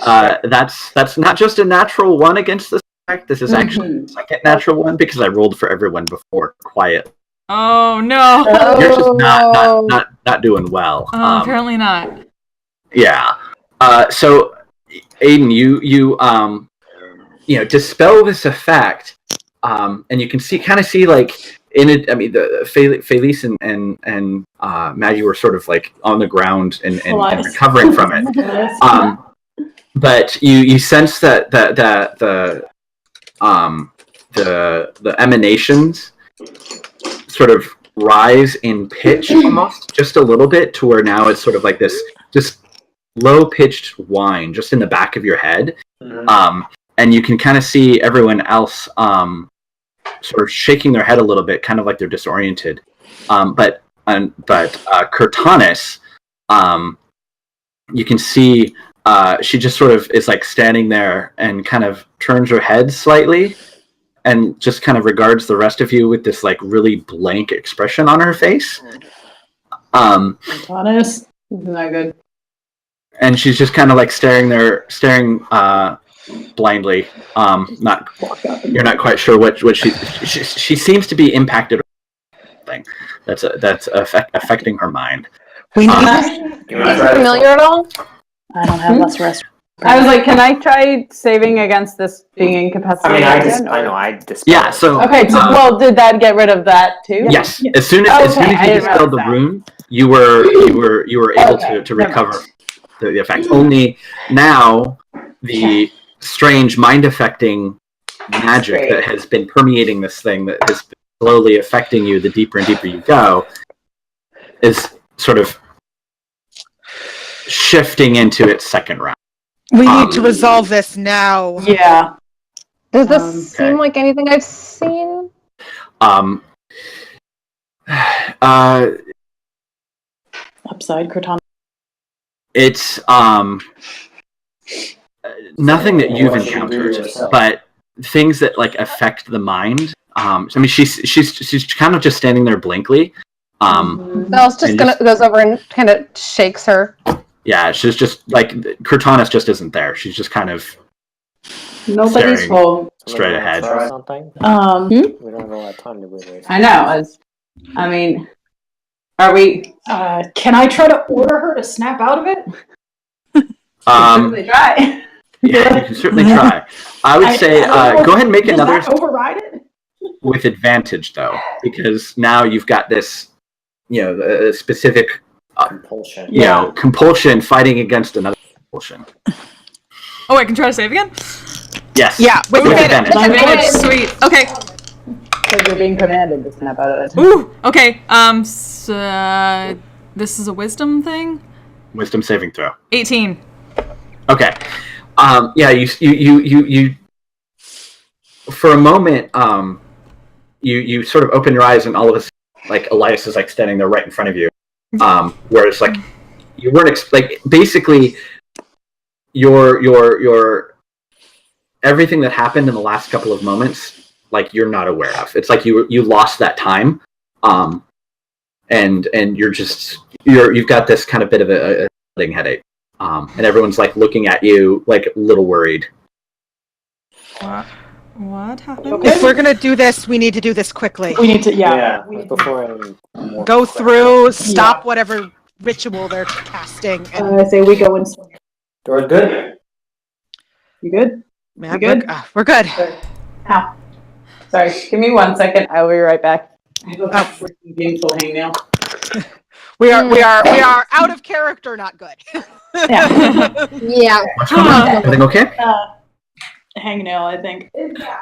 that's not just a natural one against this effect. This is actually the second natural one because I rolled for everyone before quiet. Oh no! You're just not doing well. Apparently not. Yeah. So, Aiden, you dispel this effect, and you can kind of see like in it. I mean, the Felice and Maggie were sort of like on the ground and recovering from it. But you sense that the emanations sort of rise in pitch almost just a little bit to where now it's sort of like this just low-pitched whine just in the back of your head. And you can kind of see everyone else sort of shaking their head a little bit, kind of like they're disoriented. But Cortanis, you can see she just sort of is like standing there and kind of turns her head slightly and just kind of regards the rest of you with this like really blank expression on her face. Cortanis, isn't that good? And she's just kind of like staring blindly. You're not quite sure what she seems to be impacted. That's affecting her mind. Is it familiar at all? I don't have less rest. I was like, can I try saving against this being incapacitated? I dispelled. Yeah. So okay. So, well, did that get rid of that too? Yes. As soon as you dispelled the rune, you were able to recover the effect. Only now the strange mind affecting magic that has been permeating this thing that has been slowly affecting you the deeper and deeper you go is sort of shifting into its second round. We need to resolve this now. Yeah. Does this seem like anything I've seen? Upside Cortanis. It's nothing that you've encountered, but things that like affect the mind. I mean, she's kind of just standing there blankly. Belle's just goes over and kind of shakes her. Yeah, she's just like Cortanis just isn't there. She's just kind of nobody's home. Straight ahead. We don't have a lot of time to waste. I know. I mean, are we? Can I try to order her to snap out of it? Try. Yeah, you can certainly try. I would say go ahead and make another. Override it with advantage, though, because now you've got this, a specific compulsion. Compulsion fighting against another compulsion. Oh, I can try to save again? Yes. Yeah, with advantage. Advantage, sweet. Okay. So you're being commanded to snap out of it. Ooh, okay. So, this is a wisdom thing? Wisdom saving throw. 18. Okay. Yeah, you for a moment, you sort of open your eyes and all of a sudden, like, Elias is like standing there right in front of you. Whereas like you weren't basically your everything that happened in the last couple of moments, like, you're not aware of. It's like you lost that time, and you've got this kind of bit of a headache, and everyone's like looking at you like a little worried. What happened? If we're gonna do this, we need to do this quickly. We need to, before go through, stop whatever ritual they're casting. I say we go in. Door's good. You good? Man, you good? We're good. How? Sorry, give me 1 second. I'll be right back. Gameful hangnail. We are out of character. Not good. Yeah. What's going on? Everything okay? Hangnail, I think.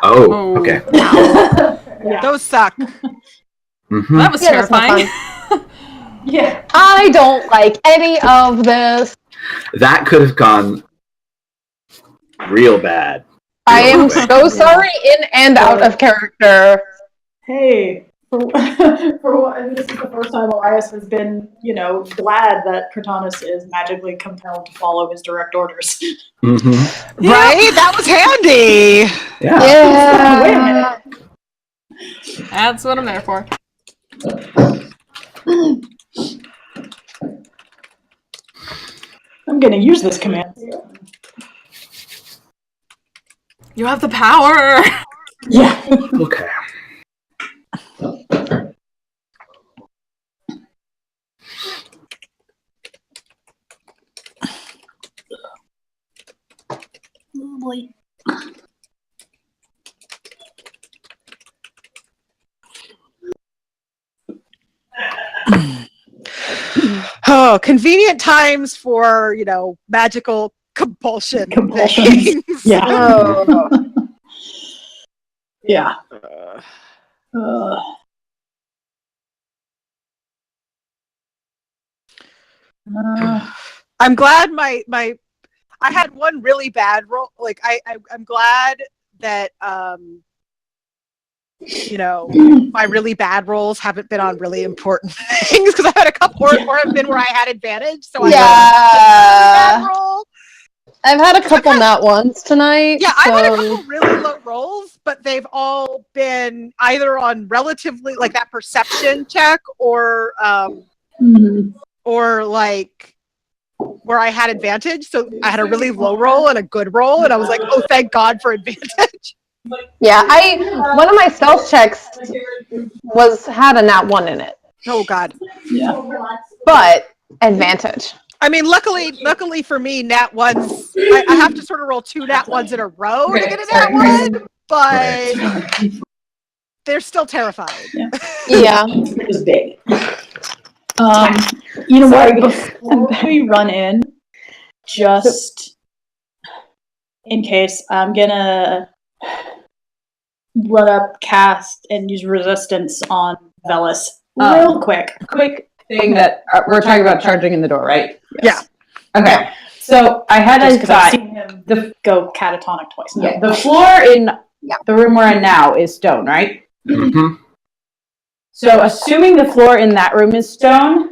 Oh, okay. Yeah. Those suck. Mm-hmm. That was terrifying. Yeah. I don't like any of this. That could have gone real bad. I am so sorry, in and out of character. Hey, for what, this is the first time Elias has been, glad that Cortanis is magically compelled to follow his direct orders. Mm-hmm. Yeah. Right? That was handy. Yeah. Wait a minute. That's what I'm there for. I'm gonna use this command. You have the power. Yeah. Okay. Oh, convenient times for, magical compulsion. Compulsions. things. Yeah. Oh. Yeah. I'm glad I had one really bad roll. Like I'm glad that my really bad rolls haven't been on really important things, because I've had a couple or have been where I had advantage. So Yeah. I bad roll. I've had a couple nat ones tonight. Yeah, so... I've had a couple really low rolls, but they've all been either on relatively like that perception check or like where I had advantage. So I had a really low roll and a good roll, and I was like, oh, thank God for advantage. Yeah, one of my stealth checks had a nat 1 in it. Oh God. Yeah. But advantage. I mean, luckily for me, nat 1s, I have to sort of roll 2 nat 1s in a row to get a nat 1, but they're still terrifying. Yeah. It was big. You know what? Before we run in, just in case, I'm gonna run up, cast, and use resistance on Velis real quick. Quick thing that we're talking about charging in the door, right? Yes. Yeah. Okay. So I had Just a because I've thought. seen him go catatonic twice now. Yeah, the floor in the room we're in now is stone, right? Mm-hmm. So assuming the floor in that room is stone,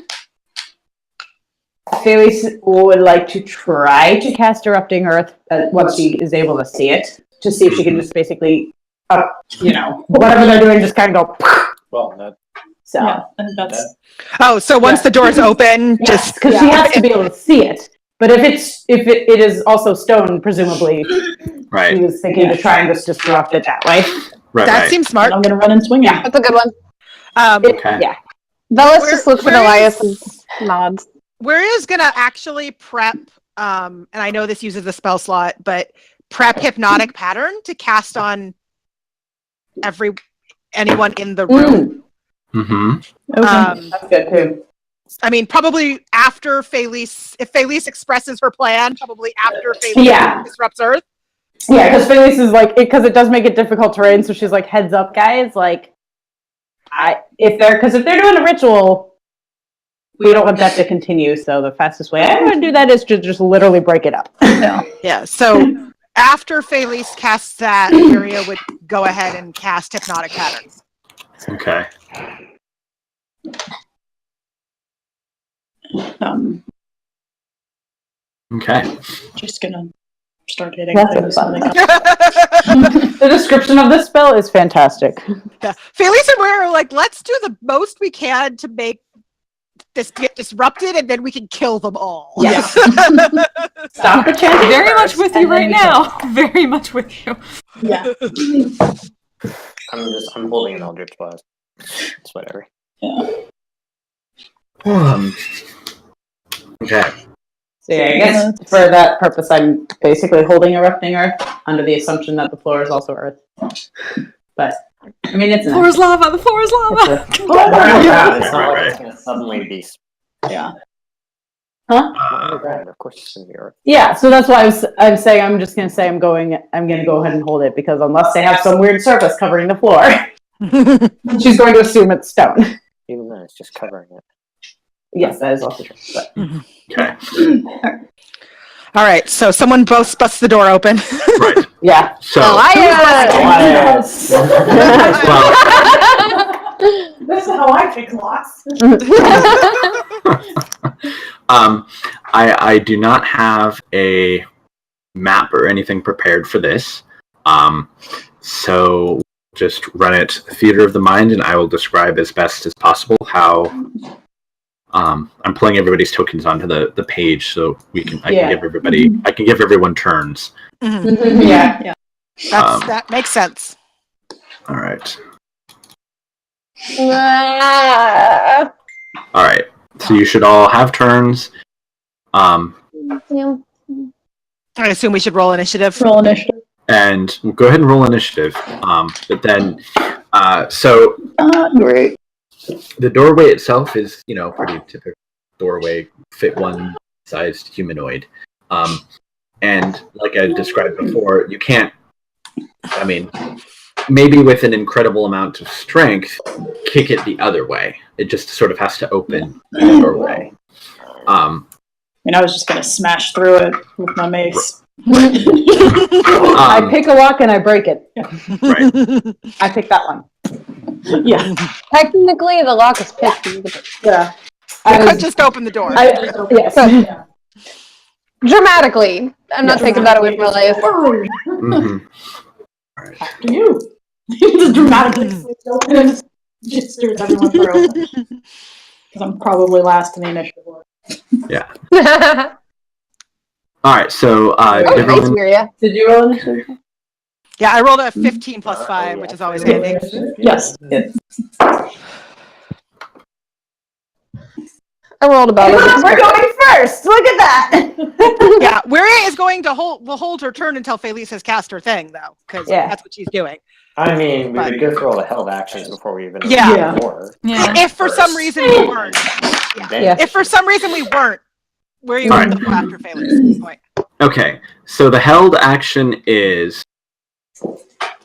Felix would like to try to cast Erupting Earth once she is able to see it, to see if she can just basically, whatever they're doing, just kind of go. Well, that. So. Yeah, and that's. Oh, so once the door's open, just because she has to be able to see it. But if it is also stone, presumably, right. He was thinking to try and just disrupt it that way. Right. That seems smart. I'm gonna run and swing. Yeah, That's a good one. Okay. Yeah. Velis just looks at Elias and nods. We're gonna actually prep, and I know this uses the spell slot, but prep Hypnotic Pattern to cast on anyone in the room. Mm-hmm. That's good too. I mean, probably after Felix, if Felix expresses her plan, probably after Felix disrupts Earth. Yeah, because Felix is like, because it does make it difficult terrain, so she's like, heads up, guys, like, if they're doing a ritual, we don't want that to continue, so the fastest way I'm going to do that is to just literally break it up. Yeah, so after Felix casts that, Miria would go ahead and cast Hypnotic Pattern. Okay. Okay. Just gonna start hitting That's things. fun. The description of this spell is fantastic. Yeah. Felix and Miria are like, let's do the most we can to make this get disrupted, and then we can kill them all. Yeah. Stop the chanting. Very much with you right now. Very much with you. Yeah. I'm holding an Eldritch Blast. It's whatever. Yeah. Okay. So yeah, I guess for that purpose, I'm basically holding Erupting Earth under the assumption that the floor is also Earth. But I mean, it's The floor is lava. The floor is lava. It's not like it's gonna suddenly be. Yeah. Huh? Of course, it's in the Earth. Yeah, so that's why I'm saying I'm just gonna say I'm gonna go ahead and hold it, because unless they have some weird surface covering the floor, she's going to assume it's stone. Even then, it's just covering it. Yes, that is also true. But. Okay. All right, so someone busts the door open. Right. Yeah. So. Elias! Well, This is how I fix locks. I do not have a map or anything prepared for this. So just run it theater of the mind, and I will describe as best as possible how I'm pulling everybody's tokens onto the page, so I can give everyone turns. Mm-hmm. Yeah. That makes sense. All right. Ah. All right. So you should all have turns. Yeah. I assume we should roll initiative. Roll initiative. And we'll go ahead and roll initiative. But then, Great. the doorway itself is, pretty typical. doorway fit one-sized humanoid. And like I described before, you can't, I mean, maybe with an incredible amount of strength, kick it the other way. It just sort of has to open the doorway. I was just gonna smash through it with my mace. I pick a lock and I break it. Right. I pick that one. Yeah. Technically, the lock is picked. Yeah. I could just open the door. Yes. So, dramatically. I'm not taking that away from my life. Mm-hmm. After you. Just dramatically flips open and just steers everyone through. Because I'm probably last in the initiative order. Yeah. All right, so did you roll initiative? Yeah, I rolled a 15 plus 5, which is always handy. Yes. I rolled about it. We're going first. Look at that. Yeah, Weary is going to hold her turn until Felice has cast her thing, though, because that's what she's doing. I mean, we would go through all the held actions before we even Yeah. More. Yeah. If for some reason we weren't, if for some reason we weren't, Weary will go after Felice at this point. Okay, so the held action is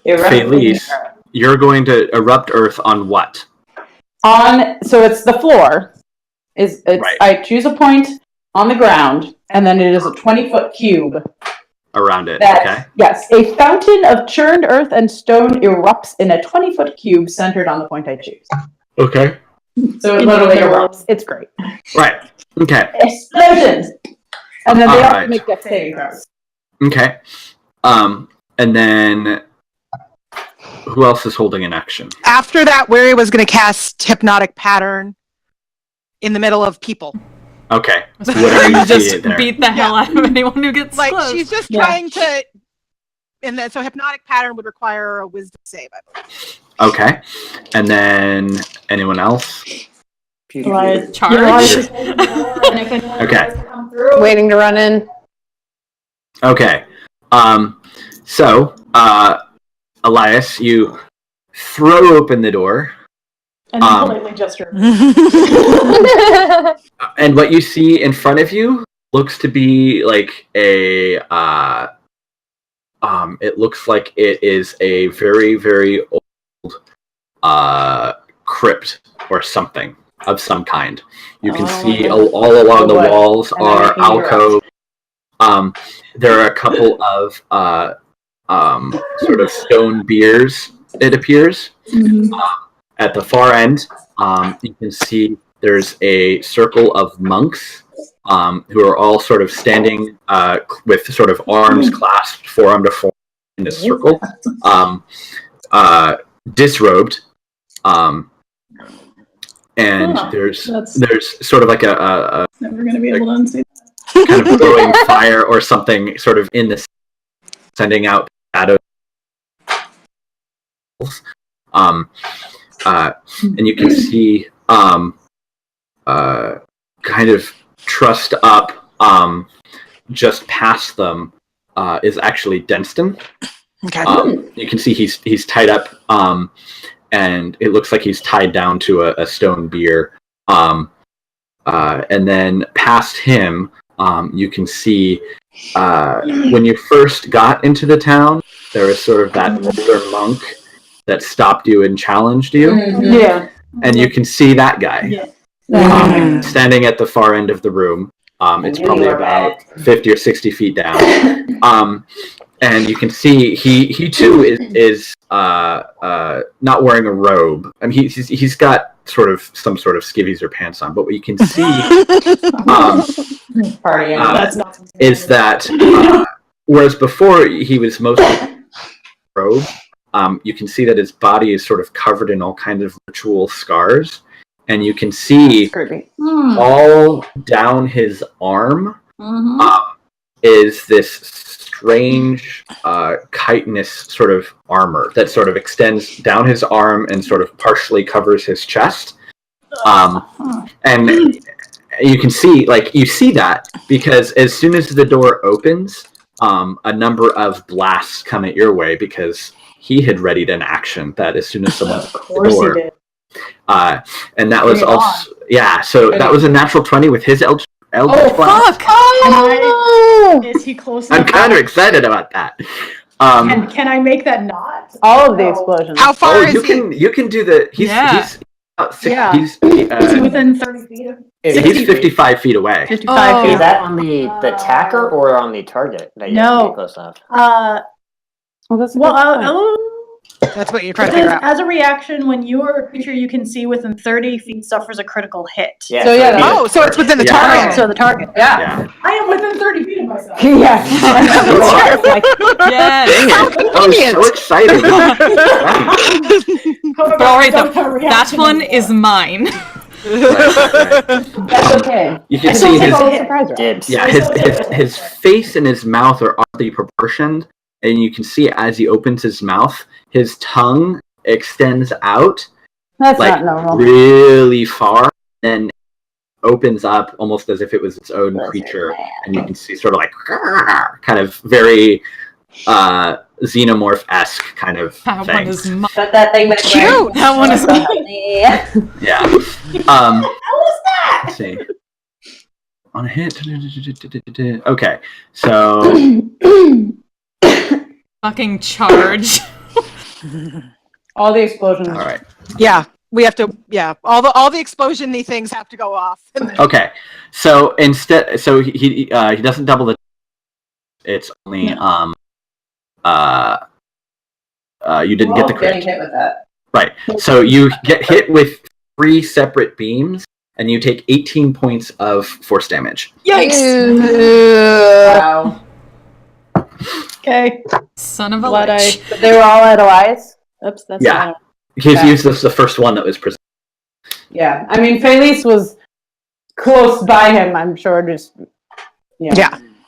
Felice. You're going to erupt Earth on what? So it's the floor. Right. I choose a point on the ground, and then it is a 20-foot cube. Around it, okay. Yes, a fountain of churned earth and stone erupts in a 20-foot cube centered on the point I choose. Okay. So it literally erupts. It's great. Right, okay. Explosions! And then they All all right. make death saving throws. Okay. And then who else is holding an action? After that, Weary was going to cast Hypnotic Pattern in the middle of people. Okay. Whatever you just beat the hell out of anyone who gets close. She's just trying to. And then, so Hypnotic Pattern would require a Wisdom save, I believe. Okay. And then anyone else? Charge. Okay. Waiting to run in. Okay. So, Elias, you throw open the door. And politely gesture. And what you see in front of you looks to be like a it looks like it is a very, very old crypt or something of some kind. You can see all along the walls are alcoves. There are a couple of sort of stone biers, it appears. At the far end, you can see there's a circle of monks who are all sort of standing with sort of arms clasped, forearm to forearm in a circle, disrobed. And there's sort of like a never gonna be able to unsee kind of glowing fire or something sort of in the sending out shadows. And you can see kind of trussed up just past them is actually Denston. Okay. You can see he's tied up and it looks like he's tied down to a stone bier. And then past him, you can see when you first got into the town, there was sort of that older monk that stopped you and challenged you. Yeah. And you can see that guy standing at the far end of the room. It's probably about 50 or 60 feet down. And you can see he too is not wearing a robe. I mean, he's got sort of some sort of skivvies or pants on. But what you can see is that whereas before he was mostly robe, you can see that his body is sort of covered in all kinds of ritual scars, and you can see all down his arm is this strange chitinous sort of armor that sort of extends down his arm and sort of partially covers his chest. And you can see, you see that because as soon as the door opens, a number of blasts come at your way because he had readied an action that as soon as someone opened the door, And that was also so that was a natural 20 with his Eldritch Blast. Fuck! Is he close I'm enough? kind of excited about that. Can I make that not? All of the explosions. How far is you can do the. He's he's within 30 feet of. He's 55 feet away. 55 feet. Is that on the attacker or on the target? That you have to be close enough? That's what you're trying to figure out. As a reaction, when your creature you can see within 30 feet suffers a critical hit. Yeah, so it's within the target. So the target. Yeah. I am within 30 feet of myself. Yeah. Yes. I was so excited. But all right, that one is mine. That's okay. You can see his face and his mouth are oddly proportioned, and you can see as he opens his mouth, his tongue extends out. That's not normal. Really far, and opens up almost as if it was its own creature, and you can see sort of like kind of very xenomorph-esque kind of That thing. one is mine. But that thing was Cute! That one is mine. Yeah. How was that? Let's see. On a hit. Okay, so Fucking charge. All the explosions. all right. Yeah, we have to. Yeah, all the explosion-y things have to go off. Okay, so instead, he doesn't double the. It's only you didn't get the crit. Getting hit with that. Right. So you get hit with 3 separate beams, and you take 18 points of force damage. Wow. Okay. Son of a Glad lich. But they were all at Elias? Oops, that's Yeah. He's used this the first one that was presented. Yeah. I mean, Felice was close by him, I'm sure, just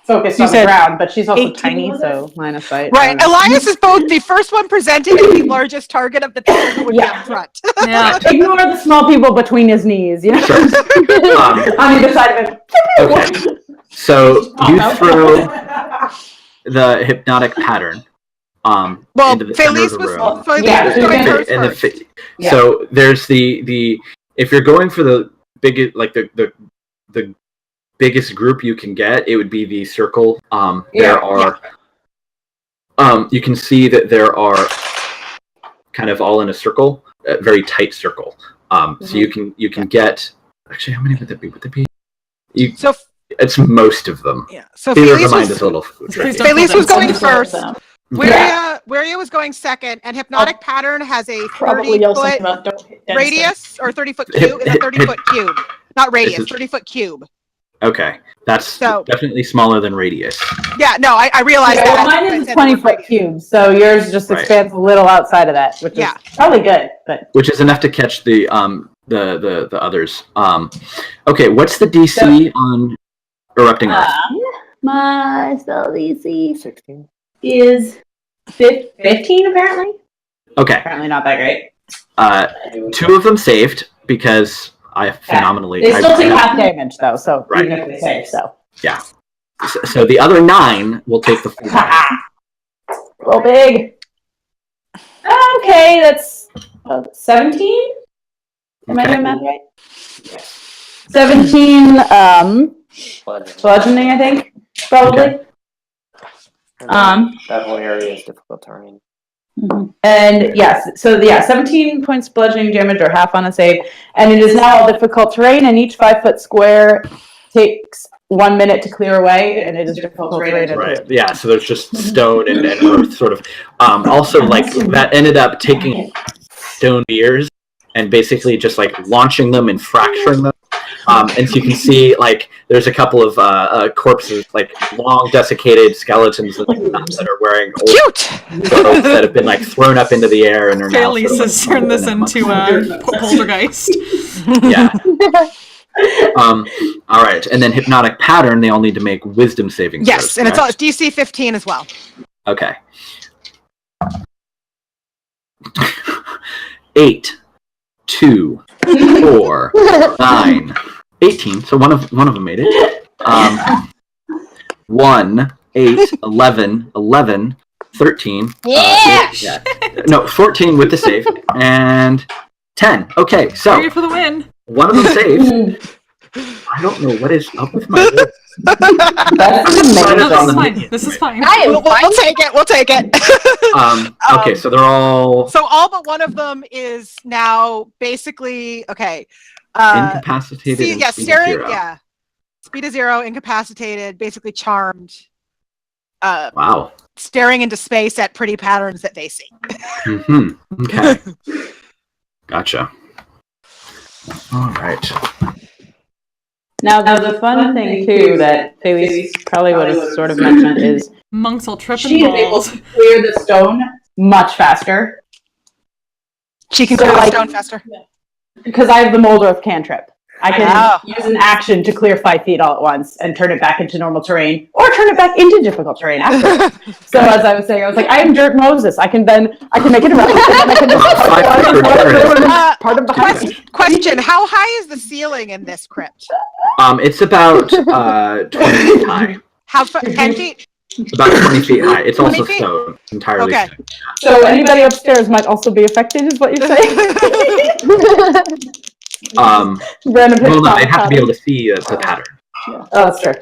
focused on the ground, but she's also tiny, so line of sight. Right. Elias is both the first one presenting and the largest target of the two who would be up front. Yeah. Ignore the small people between his knees, you know? Sure. On either side of him. Okay. So you throw the hypnotic pattern into the center of the room. So there's the if you're going for the biggest, like the biggest group you can get, it would be the circle. There are you can see that there are kind of all in a circle, a very tight circle. So you can get, actually, how many would that be? It's most of them. Yeah. So Felice was going first. Waria was going second, and Hypnotic Pattern has a 30-foot radius or 30-foot cube. It's a 30-foot cube, not radius, 30-foot cube. Okay, that's definitely smaller than radius. Yeah, no, I realized that. Mine is a 20-foot cube, so yours just expands a little outside of that, which is probably good, but which is enough to catch the others. Okay, what's the DC on Erupting Earth? My spell DC 16 is 15 apparently. Okay. Apparently not that great. 2 of them saved because I phenomenally. They still take half damage though, so even if they save, so. Yeah. So the other 9 will take the full damage. Roll big. Okay, that's 17. Am I doing math right? 17. Bludgeoning, I think, probably. Okay. That whole area is difficult terrain. And yes, 17 points bludgeoning damage or half on a save, and it is now all difficult terrain, and each 5-foot square takes 1 minute to clear away, and it is difficult terrain. Right. Yeah. So there's just stone and earth, sort of. Also, like that ended up taking stone spears and basically just like launching them and fracturing them. And so you can see, like, there's a couple of corpses, like long desiccated skeletons that are wearing old clothes that have been like thrown up into the air and are now. Felice has turned this into a poltergeist. Yeah. All right, and then Hypnotic Pattern, they all need to make Wisdom saving throws. Yes, and it's all DC 15 as well. Okay. 8, 2, 4, 9, 18. So one of them made it. 1, 8, 11, 13. Yeah! No, 14 with the save, and 10. Okay, so Hurry for the win. one of them saved. I don't know what is up with my list. This is fine. We'll take it. We'll take it. Okay, so they're all... So all but one of them is now basically, okay. incapacitated and speed of 0. Yeah. Speed of 0, incapacitated, basically charmed. Wow. Staring into space at pretty patterns that they see. Mm-hmm. Okay. Gotcha. All right. Now, the fun thing, too, that Felice probably would have sort of mentioned is... Monks will trip she and is able balls. to clear the stone much faster. She can clear the stone faster. Because I have the Mold Earth cantrip. I can use an action to clear 5 feet all at once and turn it back into normal terrain, or turn it back into difficult terrain afterwards. So as I was saying, I was like, I am Dirt Moses. I can make it around, and then I can just part of the Question, how high is the ceiling in this crypt? It's about 20 feet high. How 10 feet? About 20 feet high. It's also stone. Entirely stone. So anybody upstairs might also be affected, is what you're saying? Well, no, they have to be able to see the pattern. Yeah. Oh, that's true.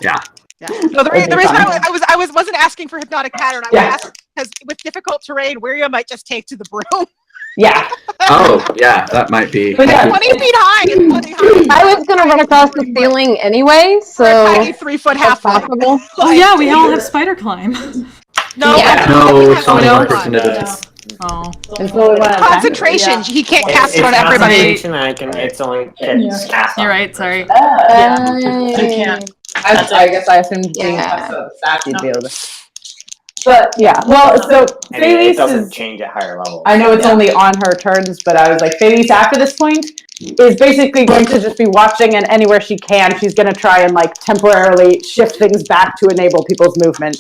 Yeah. No, the reason I wasn't asking for hypnotic pattern. I was asking because with difficult terrain, Wiria might just take to the broom. Yeah. Oh, yeah, that might be. 20 feet high. It's plenty high. I was gonna run across the ceiling anyway, so a tiny 3-foot half possible. Oh yeah, we all have spider climb. No, no, it's only one person at a time. Oh. Concentration. He can't cast it on everybody. It's only cast on. You're right. Sorry. You can't. I guess I assumed being staff you'd be able to. But yeah, well, so And it doesn't is, change at higher levels. I know it's only on her turns, but I was like, Felice after this point is basically going to just be watching, and anywhere she can, she's going to try and like temporarily shift things back to enable people's movement.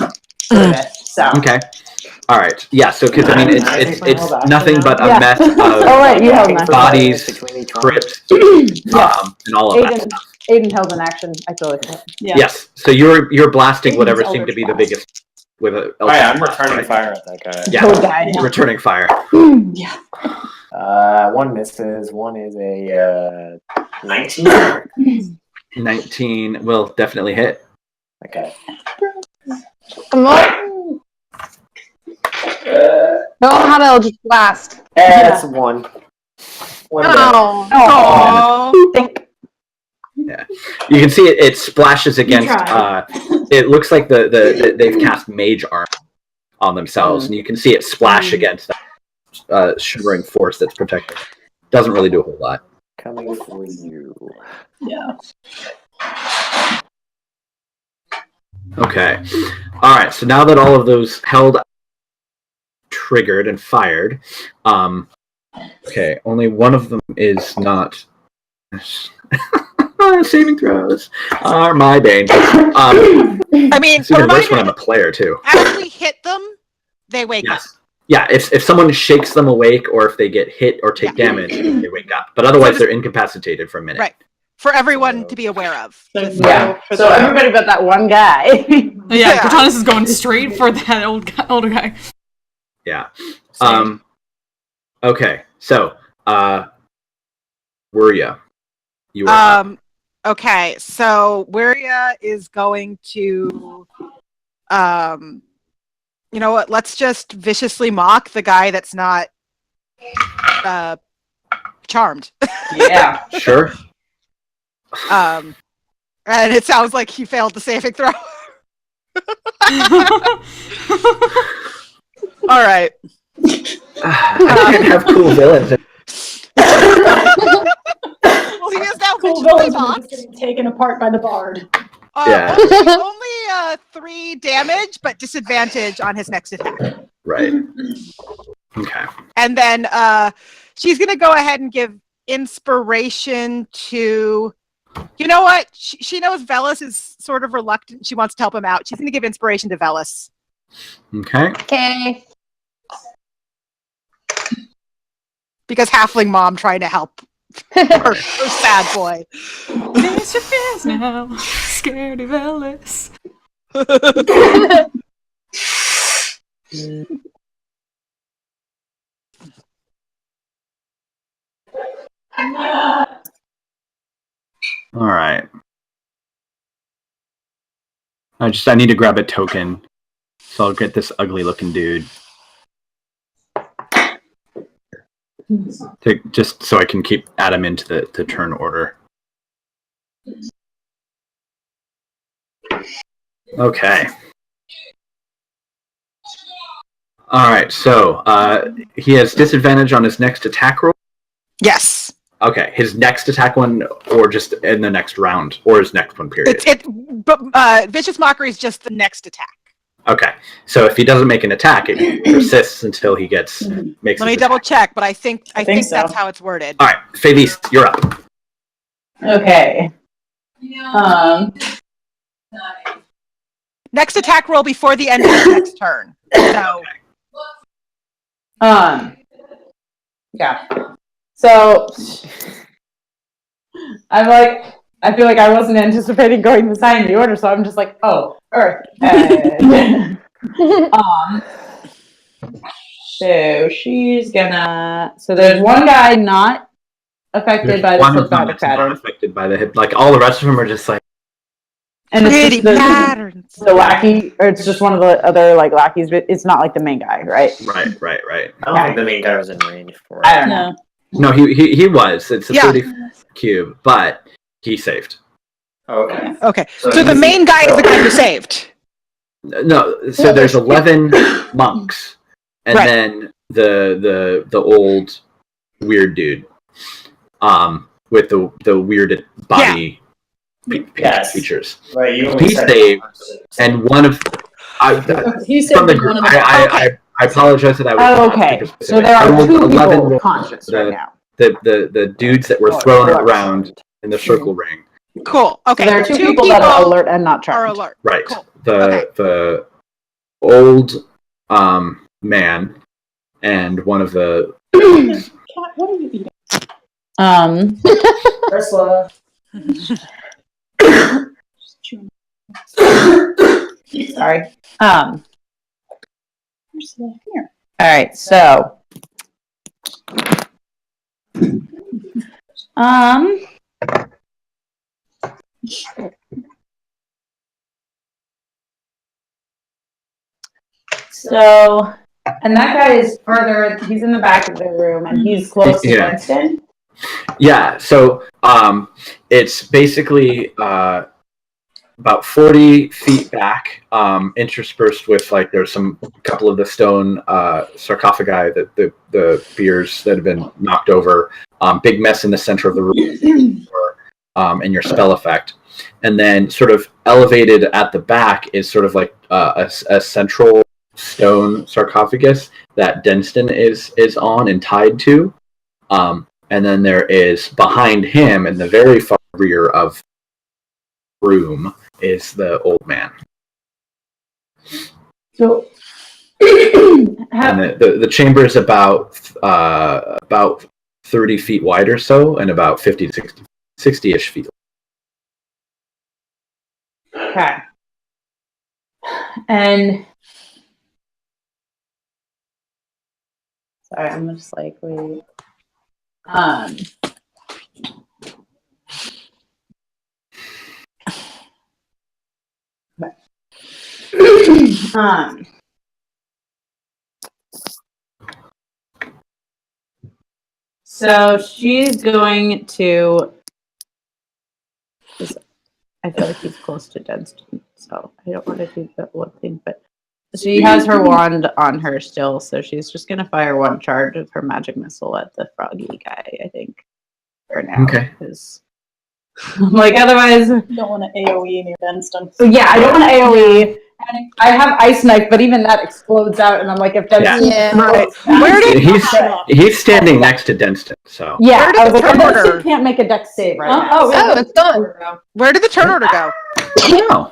So okay. All right. Yeah. So, because I mean, it's nothing but a mess of you held bodies, crypts, and all of that stuff. Aiden held an action. I totally forgot. Yeah. Yes. So you're blasting whatever seemed to be the biggest with a. Oh yeah, I'm returning fire at that guy. Yeah. Returning fire. Yeah. One misses. One is a 19. 19 will definitely hit. Okay. Come on. Don't know how to Eldritch Blast. That's one. Yeah, you can see it splashes against. It looks like they've cast Mage Armor on themselves, and you can see it splash against that shivering force that's protecting. Doesn't really do a whole lot. Coming for you. Yeah. Okay. All right. So now that all of those held, triggered, and fired, okay, only one of them is not. Saving throws are my bane. I mean, it's even worse when I'm a player too. As we hit them, they wake up. Yeah, if someone shakes them awake, or if they get hit or take damage, they wake up. But otherwise, they're incapacitated for a minute. Right. For everyone to be aware of. Yeah. So everybody but that one guy. Yeah, Cortanus is going straight for that older guy. Yeah. Okay. So, Wiria, you are up. Okay, so Wiria is going to, you know what? Let's just viciously mock the guy that's not charmed. Yeah, sure. And it sounds like he failed the saving throw. All right. I can't have cool villains. Well, he is now Cool viciously villains mocked. getting taken apart by the bard. Yeah. Only 3 damage, but disadvantage on his next attack. Right. Okay. And then she's going to go ahead and give inspiration to... You know what? She knows Velis is sort of reluctant. She wants to help him out. She's going to give inspiration to Velis. Okay. Okay. Because halfling mom trying to help her sad boy. Face your fears now, scaredy Velis. All right. I need to grab a token, so I'll get this ugly looking dude. Just so I can add him into the turn order. Okay. All right. So he has disadvantage on his next attack roll. Yes. Okay, his next attack one, or just in the next round, or his next one, period. But Vicious Mockery is just the next attack. Okay, so if he doesn't make an attack, it persists until he makes. Let me double check, but I think so. That's how it's worded. All right, Felice, you're up. Okay. Next attack roll before the end of the next turn. So. Yeah. So, I feel like I wasn't anticipating going to sign the order, so I'm just like, oh, Earth. So she's gonna. So there's one guy not affected by the hypnotic pattern. Not affected by the hip. Like all the rest of them are just like. And it's just patterns. The lackey, or it's just one of the other like lackeys, but it's not like the main guy, right? Right. I don't think the main guy was in range for it. I don't know. No, he was. It's a 30 cube, but he saved. Okay. Okay. So the main guy is the guy who saved. No, so there's 11 monks, and then the old weird dude, with the weird body features. Right. He saved, and one of He saved from the one group. of the. I apologize that I was. Oh, okay. So there are 2 people conscious right now. The dudes that were thrown around in the circle ring. Cool. Okay. So there are 2 people that are alert and not charmed. Are alert. Right. Cool. The old man and one of the. Cat, what are you eating? Ursula. Sorry. Ursula, here. All right. So. So, and that guy is further. He's in the back of the room, and he's close to Winston. Yeah. So, it's basically about 40 feet back, interspersed with like there's some couple of the stone sarcophagi, that the biers that have been knocked over. Big mess in the center of the room, and your spell effect, and then sort of elevated at the back is sort of like a central stone sarcophagus that Denston is on and tied to, and then there is behind him in the very far rear of the room is the old man. So, and the chamber is about 30 feet wide or so, and about 50 to 60-ish feet. Okay. And sorry, I'm just like wait. So she's going to. I feel like he's close to Dunstan, so I don't want to do that one thing. But she has her wand on her still, so she's just gonna fire one charge of her magic missile at the froggy guy. I think for now. Okay. Because like otherwise, You don't want to AoE near Dunstan. so yeah, I don't want to AoE. I have ice knife, but even that explodes out, and I'm like, if Dunstan, Where did he's standing next to Denston, so yeah, I was like, turn order? Dunstan can't make a dex save right now. Oh, it's done. Where did the turn order go? no,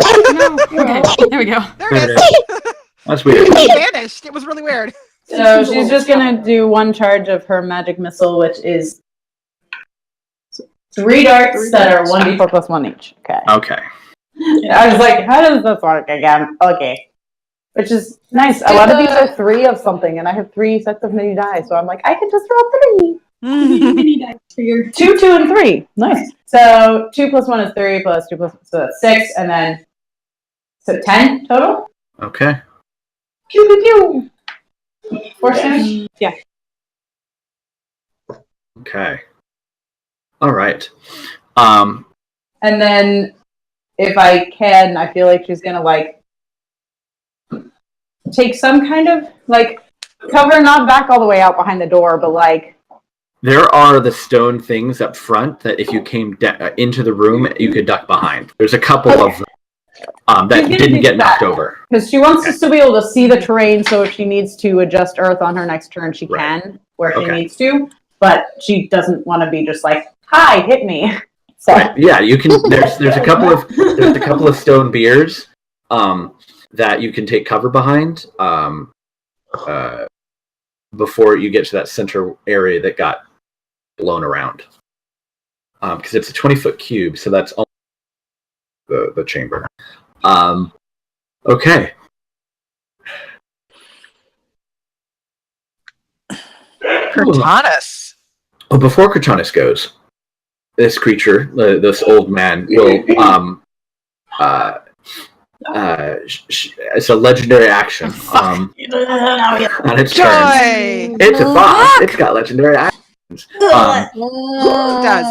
Okay, there we go. There it is. that's weird. It vanished. It was really weird. So she's just gonna do one charge of her magic missile, which is 3 darts that are 1d4 plus 1 each. Okay. Okay. I was like, how does this work again? Okay. Which is nice. A lot of these are 3 of something, and I have 3 sets of mini die, so I'm like, I can just roll 3. Mini dice for your 2, 2, and 3. Nice. So 2 plus 1 is 3 plus 2 plus so that's 6, and then 10 total. Okay. Pew pew pew. 4 damage. yeah. Okay. All right. And then, if I can, I feel like she's gonna like take some kind of like cover, not back all the way out behind the door, but like there are the stone things up front that if you came into the room, you could duck behind. There's a couple of them that didn't get knocked over. Because she wants to still be able to see the terrain, so if she needs to adjust Earth on her next turn, she can where she needs to. But she doesn't want to be just like, "Hi, hit me." So. Right. Yeah, you can. There's a couple of stone beers that you can take cover behind before you get to that center area that got blown around. Because it's a 20-foot cube, so that's all the chamber. Okay. Cortanus. Oh, before Cortanus goes, this creature, this old man, will it's a legendary action on its turn. It's a boss. It's got legendary actions. It does.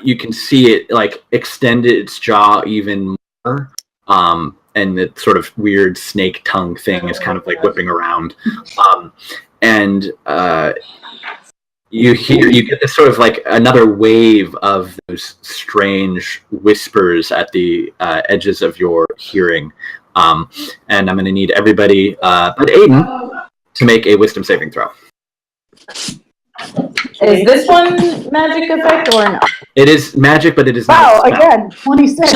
You can see it like extend its jaw even more, and the sort of weird snake tongue thing is kind of like whipping around, and you get this sort of like another wave of those strange whispers at the edges of your hearing, and I'm going to need everybody but Aiden to make a wisdom saving throw. Is this one magic effect or no? It is magic, but it is not. Wow, again, 26.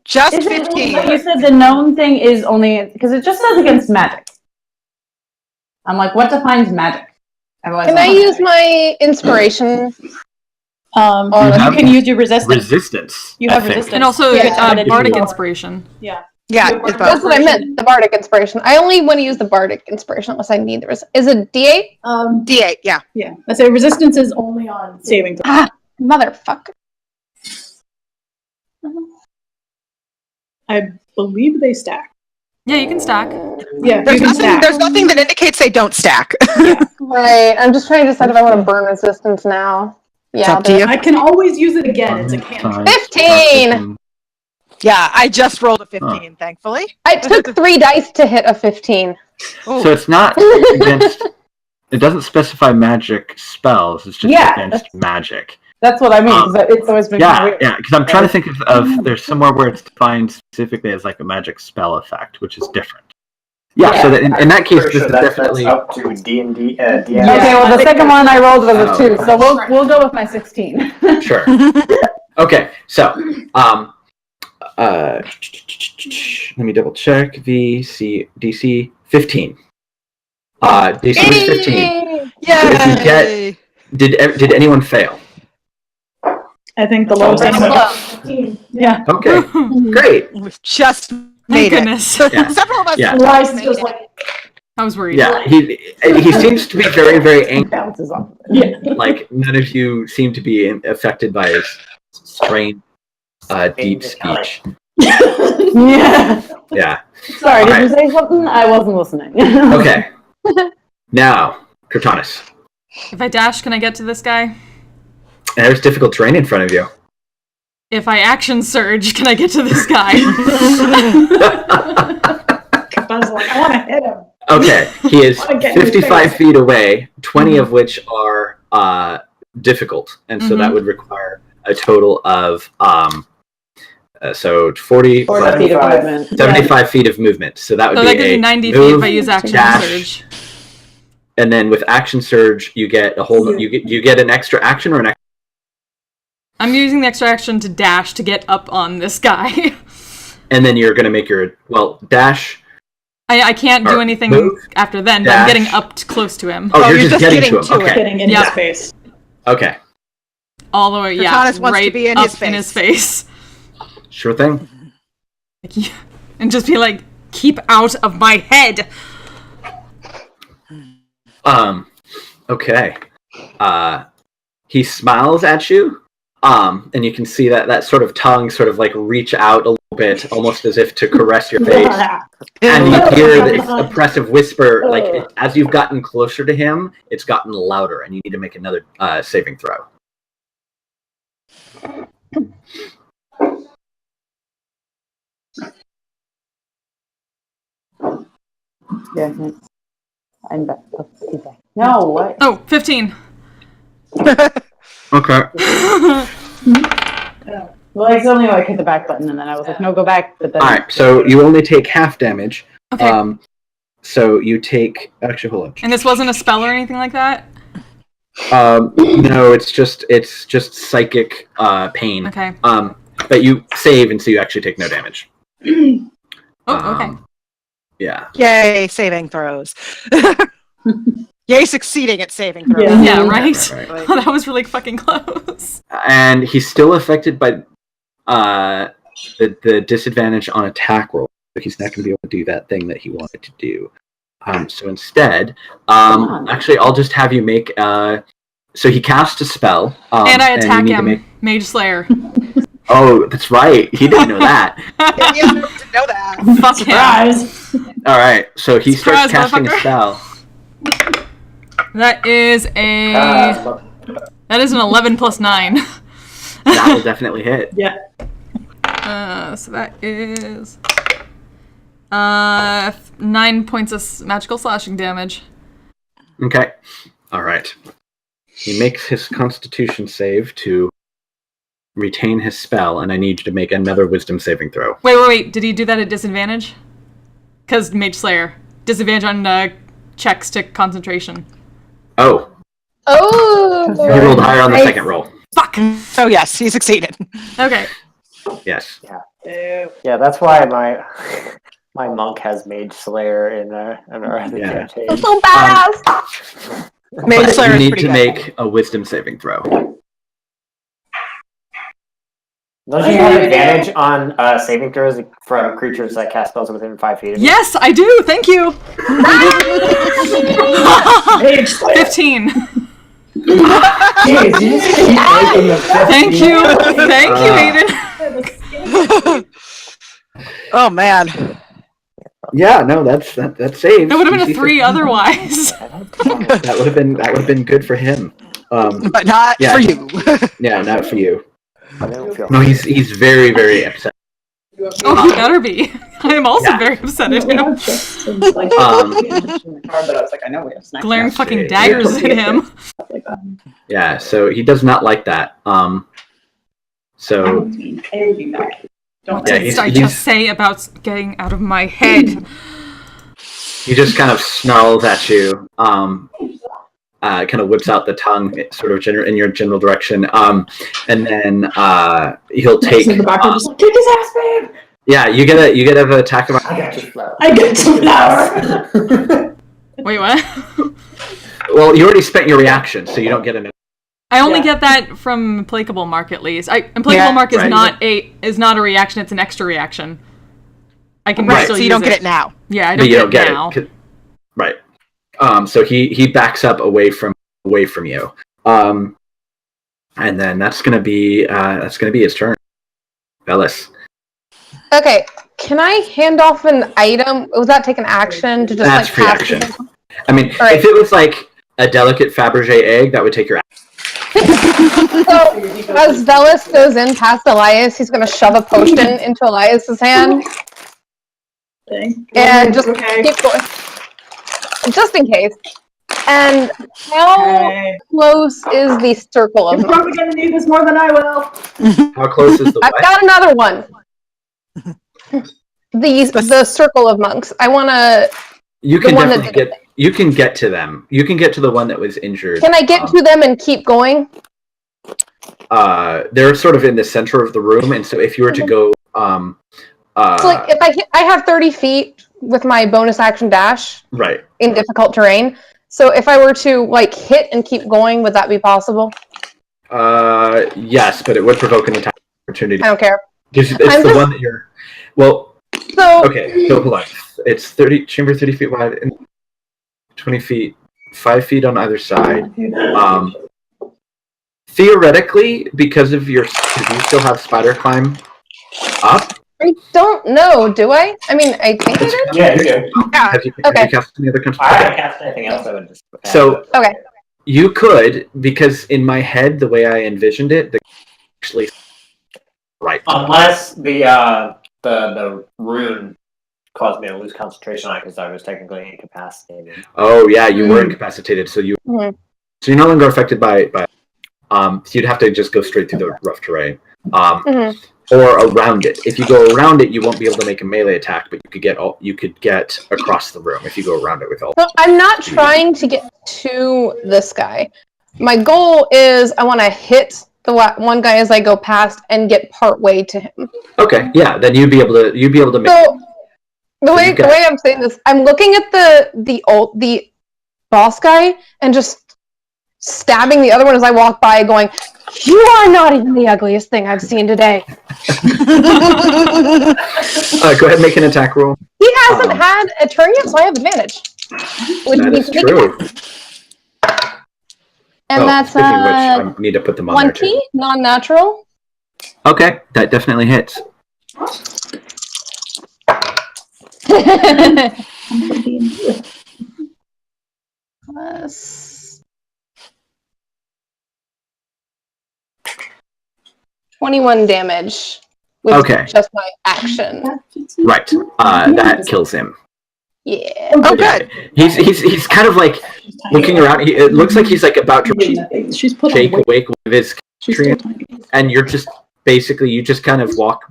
Just 15. You said the known thing is only because it just says against magic. I'm like, what defines magic? Can I use my inspiration? Or you can use your resistance. You have resistance. And also bardic inspiration. Yeah. Yeah, that's what I meant. The bardic inspiration. I only want to use the bardic inspiration unless I need the resistance. Is it D8? D8. Yeah. Yeah. I say resistance is only on saving throw. Ah, motherfucker. I believe they stack. Yeah, you can stack. Yeah, there's nothing that indicates they don't stack. Right. I'm just trying to decide if I want to burn resistance now. Yeah, up to you. I can always use it again. It's a cantrip. 15. Yeah, I just rolled a 15, thankfully. I took 3 dice to hit a 15. Ooh. So it's not against. It doesn't specify magic spells. It's just against magic. That's what I mean. It's always been kind of weird. Yeah. Because I'm trying to think of there's somewhere where it's defined specifically as like a magic spell effect, which is different. Yeah. So that in that case, this is definitely up to D&D. Okay. Well, the second one I rolled was a 2, so we'll go with my 16. Sure. Okay. So let me double check. DC 15. DC was 15. Yay! Did anyone fail? I think the lowest anyone. Yeah. Okay. Great. We've just Thank made goodness. it. Several of us. Yeah. Just like I was worried. Yeah. He seems to be very, very angry. Bounces off. Like none of you seem to be affected by his strange, deep speech. Yeah. Yeah. Sorry, did you say something? I wasn't listening. Okay. Now, Cortanus. If I dash, can I get to this guy? There's difficult terrain in front of you. If I action surge, can I get to this guy? I was like, I want to hit him. Okay, he is 55 feet away, 20 of which are difficult, and so that would require a total of 40 feet of movement. 75 feet of movement. So that would that be gives me 90 feet if I use action surge. And then with action surge, you get a whole. You get an extra action or an. I'm using the extra action to dash to get up on this guy. And then you're going to make your dash. I can't do anything after then, but I'm getting up close to him. Oh, you're just getting to him. Okay. Getting in his face. Okay. All the way, Cortanus wants right to be in his face. Sure thing. And just be like, keep out of my head. Okay. He smiles at you, and you can see that sort of tongue sort of like reach out a little bit, almost as if to caress your face. And you hear this oppressive whisper, like as you've gotten closer to him, it's gotten louder, and you need to make another saving throw. Yeah. I'm back. No, what? Oh, 15. Okay. Well, I only like hit the back button, and then I was like, no, go back. But then. All right, so you only take half damage. Okay. So you take. Actually, hold on. And this wasn't a spell or anything like that? No, it's just psychic pain. Okay. But you save, and so you actually take no damage. Okay. Yeah. Yay, saving throws. Yay, succeeding at saving throws. Yeah, right? Right. Oh, that was really fucking close. And he's still affected by the disadvantage on attack roll. But he's not going to be able to do that thing that he wanted to do. So instead, actually, I'll just have you make. So he casts a spell, and I attack him, Mage Slayer. Oh, that's right. He didn't know that. He didn't know that. Fuck Surprise! All right, so he Surprise, starts casting a spell. That is an 11 plus 9. That will definitely hit. Yeah. So that is 9 points of magical slashing damage. Okay. All right. He makes his Constitution save to retain his spell, and I need you to make another Wisdom saving throw. Wait. Did he do that at disadvantage? Because Mage Slayer. Disadvantage on checks to concentration. Oh. Oh! He rolled higher on the second roll. Fuck! So yes, he succeeded. Okay. Yes. Yeah, that's why my monk has Mage Slayer in our other campaign. I'm so badass! Mage Slayer You is need pretty to good. make a Wisdom saving throw. Don't you have advantage on saving throws from creatures that cast spells within 5 feet of you? Yes, I do. Thank you. 15. Jeez, you just keep making the 15. Thank you, Aiden. Oh man. Yeah, no, that's saved. That would have been a 3 otherwise. That would have been good for him. But not for you. Yeah, not for you. I don't feel No, he's very, very upset. Oh, he better be. I am also very upset at him. But I was like, I know we have snacks. Glaring fucking daggers at him. Yeah, so he does not like that. So What did I just say about getting out of my head? he just kind of snarls at you. Kind of whips out the tongue, sort of in your general direction, and then he'll take. In the back, just like, kick his ass, babe. Yeah, you get an attack of. I got your flower. I get some flour. Wait, what? Well, you already spent your reaction, so you don't get an. I only get that from Implacable Mark, at least. Implacable Mark is not a reaction; it's an extra reaction. I can still so you use don't get it now. Yeah, I don't get it now. Right. So he backs up away from you. And then that's gonna be his turn. Bellis. Okay, can I hand off an item? Was that take an action to just That's free pass action. it? I mean, Right. if it was like a delicate Fabergé egg, that would take your action. So, as Velas goes in past Elias, he's going to shove a potion into Elias's hand. And just keep going. Just in case. And how close is the circle of You're probably going to need this more than I will. How close is the I've what? got another one. The circle of monks. I want to... You can definitely get... You can get to them. You can get to the one that was injured. Can I get to them and keep going? They're sort of in the center of the room, and so if you were to go... so, like, if I have 30 feet with my bonus action dash right. in difficult terrain, so if I were to, like, hit and keep going, would that be possible? Yes, but it would provoke an attack opportunity. I don't care. It's the one that you're... Well, so... Okay, so hold on. It's 30 feet wide and 20 feet 5 feet on either side. Theoretically, because of you still have spider climb up. I don't know, do I? I mean, I think I did. Yeah, you do. Have you cast any other I haven't cast anything else. I would just. So okay, you could, because in my head, the way I envisioned it, actually right. Unless the rune caused me to lose concentration on it because I was technically incapacitated. Oh yeah, you were incapacitated, so you're no longer affected by. So you'd have to just go straight through the rough terrain. Or around it. If you go around it, you won't be able to make a melee attack, but you could get across the room if you go around it with all. So I'm not trying to get to this guy. My goal is I want to hit the one guy as I go past and get part way to him. Okay, yeah, then you'd be able to make. So the way I'm saying this, I'm looking at the boss guy and just stabbing the other one as I walk by, going, "You are not even the ugliest thing I've seen today." Go ahead and make an attack roll. He hasn't had a turn yet, so I have advantage. That is true. And that's speaking of which, I need to put them on there too. 20, non-natural. Okay, that definitely hits. Plus 21 damage. With just my action. Right. That kills him. Yeah. Oh, good. He's kind of like looking around. It looks like he's like about to shake awake with his tree, and you're just basically you just kind of walk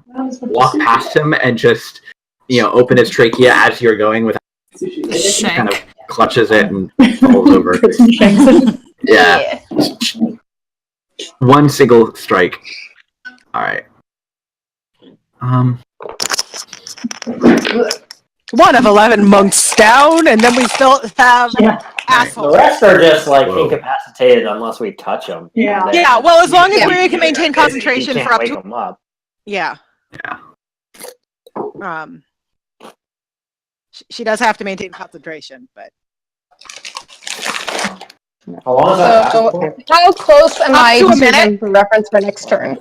past him and just open his trachea as you're going with. He kind of clutches it and falls over. Yeah. One single strike. All right. One of 11 monks down, and then we still have assholes. The rest are just like incapacitated unless we touch them. Yeah. Yeah. Well, as long as we can maintain concentration for up to. Them up. Yeah. Yeah. She does have to maintain concentration, but. How long is that? How close am I to a to minute? the reference for next turn?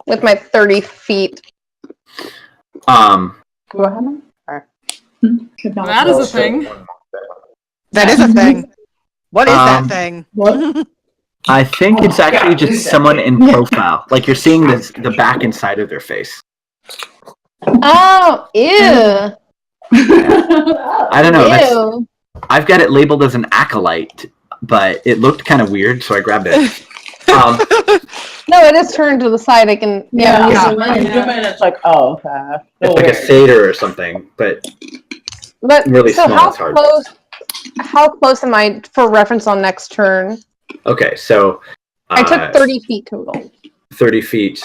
With my 30 feet. Go ahead. That is a thing. That is a thing. What is that thing? What? I think it's actually just someone in profile. Like you're seeing the back and side of their face. Oh, ew. I don't know. Ew. I've got it labeled as an acolyte, but it looked kind of weird, so I grabbed it. No, it is turned to the side. I can zoom in. It's like, oh, okay. It's like a satyr or something, but really so small. It's hard. How close am I for reference on next turn? Okay, so I took 30 feet total. 30 feet.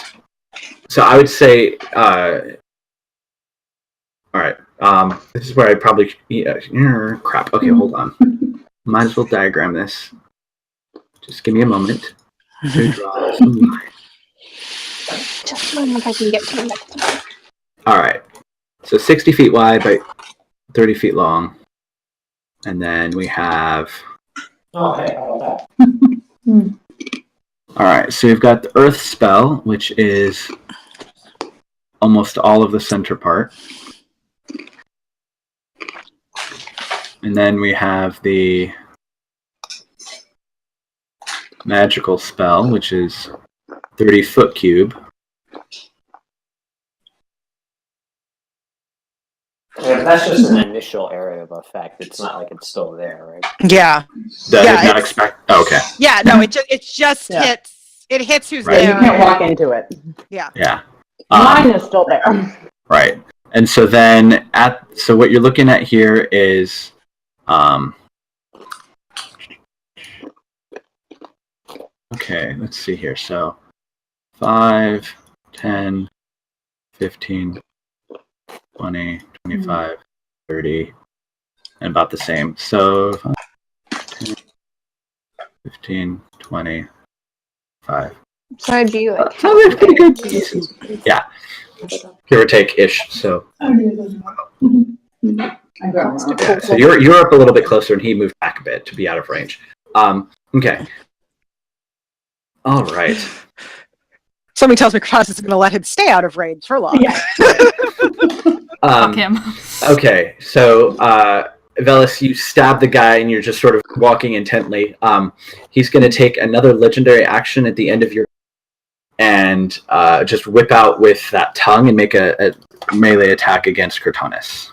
So I would say, all right. This is where I probably crap. Okay, hold on. Might as well diagram this. Just give me a moment. Just wondering if I can get to it next time. All right. So 60 feet wide by 30 feet long. And then we have... Okay. All right. So we've got the Earth spell, which is almost all of the center part. And then we have the magical spell, which is 30-foot cube. Yeah, that's just an initial area of effect. It's not like it's still there, right? Yeah. That did not expect. Oh, okay. Yeah. No. It just hits. It hits who's Right. there. You can't walk into it. Yeah. Yeah. Mine is still there. Right. And so then so what you're looking at here is okay, let's see here. So 5, 10, 15, 20, 25, 30, and about the same. So 5, 10, 15, 25. So I'd be like... that's pretty good. Yeah. Give or take-ish, so... Yeah, so you're up a little bit closer, and he moved back a bit. to be out of range. Okay. All right. Somebody tells me Kratos is going to let him stay out of range for long. Yeah. Fuck him. Okay, so Velis, you stab the guy and you're just sort of walking intently. He's going to take another legendary action at the end of your and just whip out with that tongue and make a melee attack against Kratos.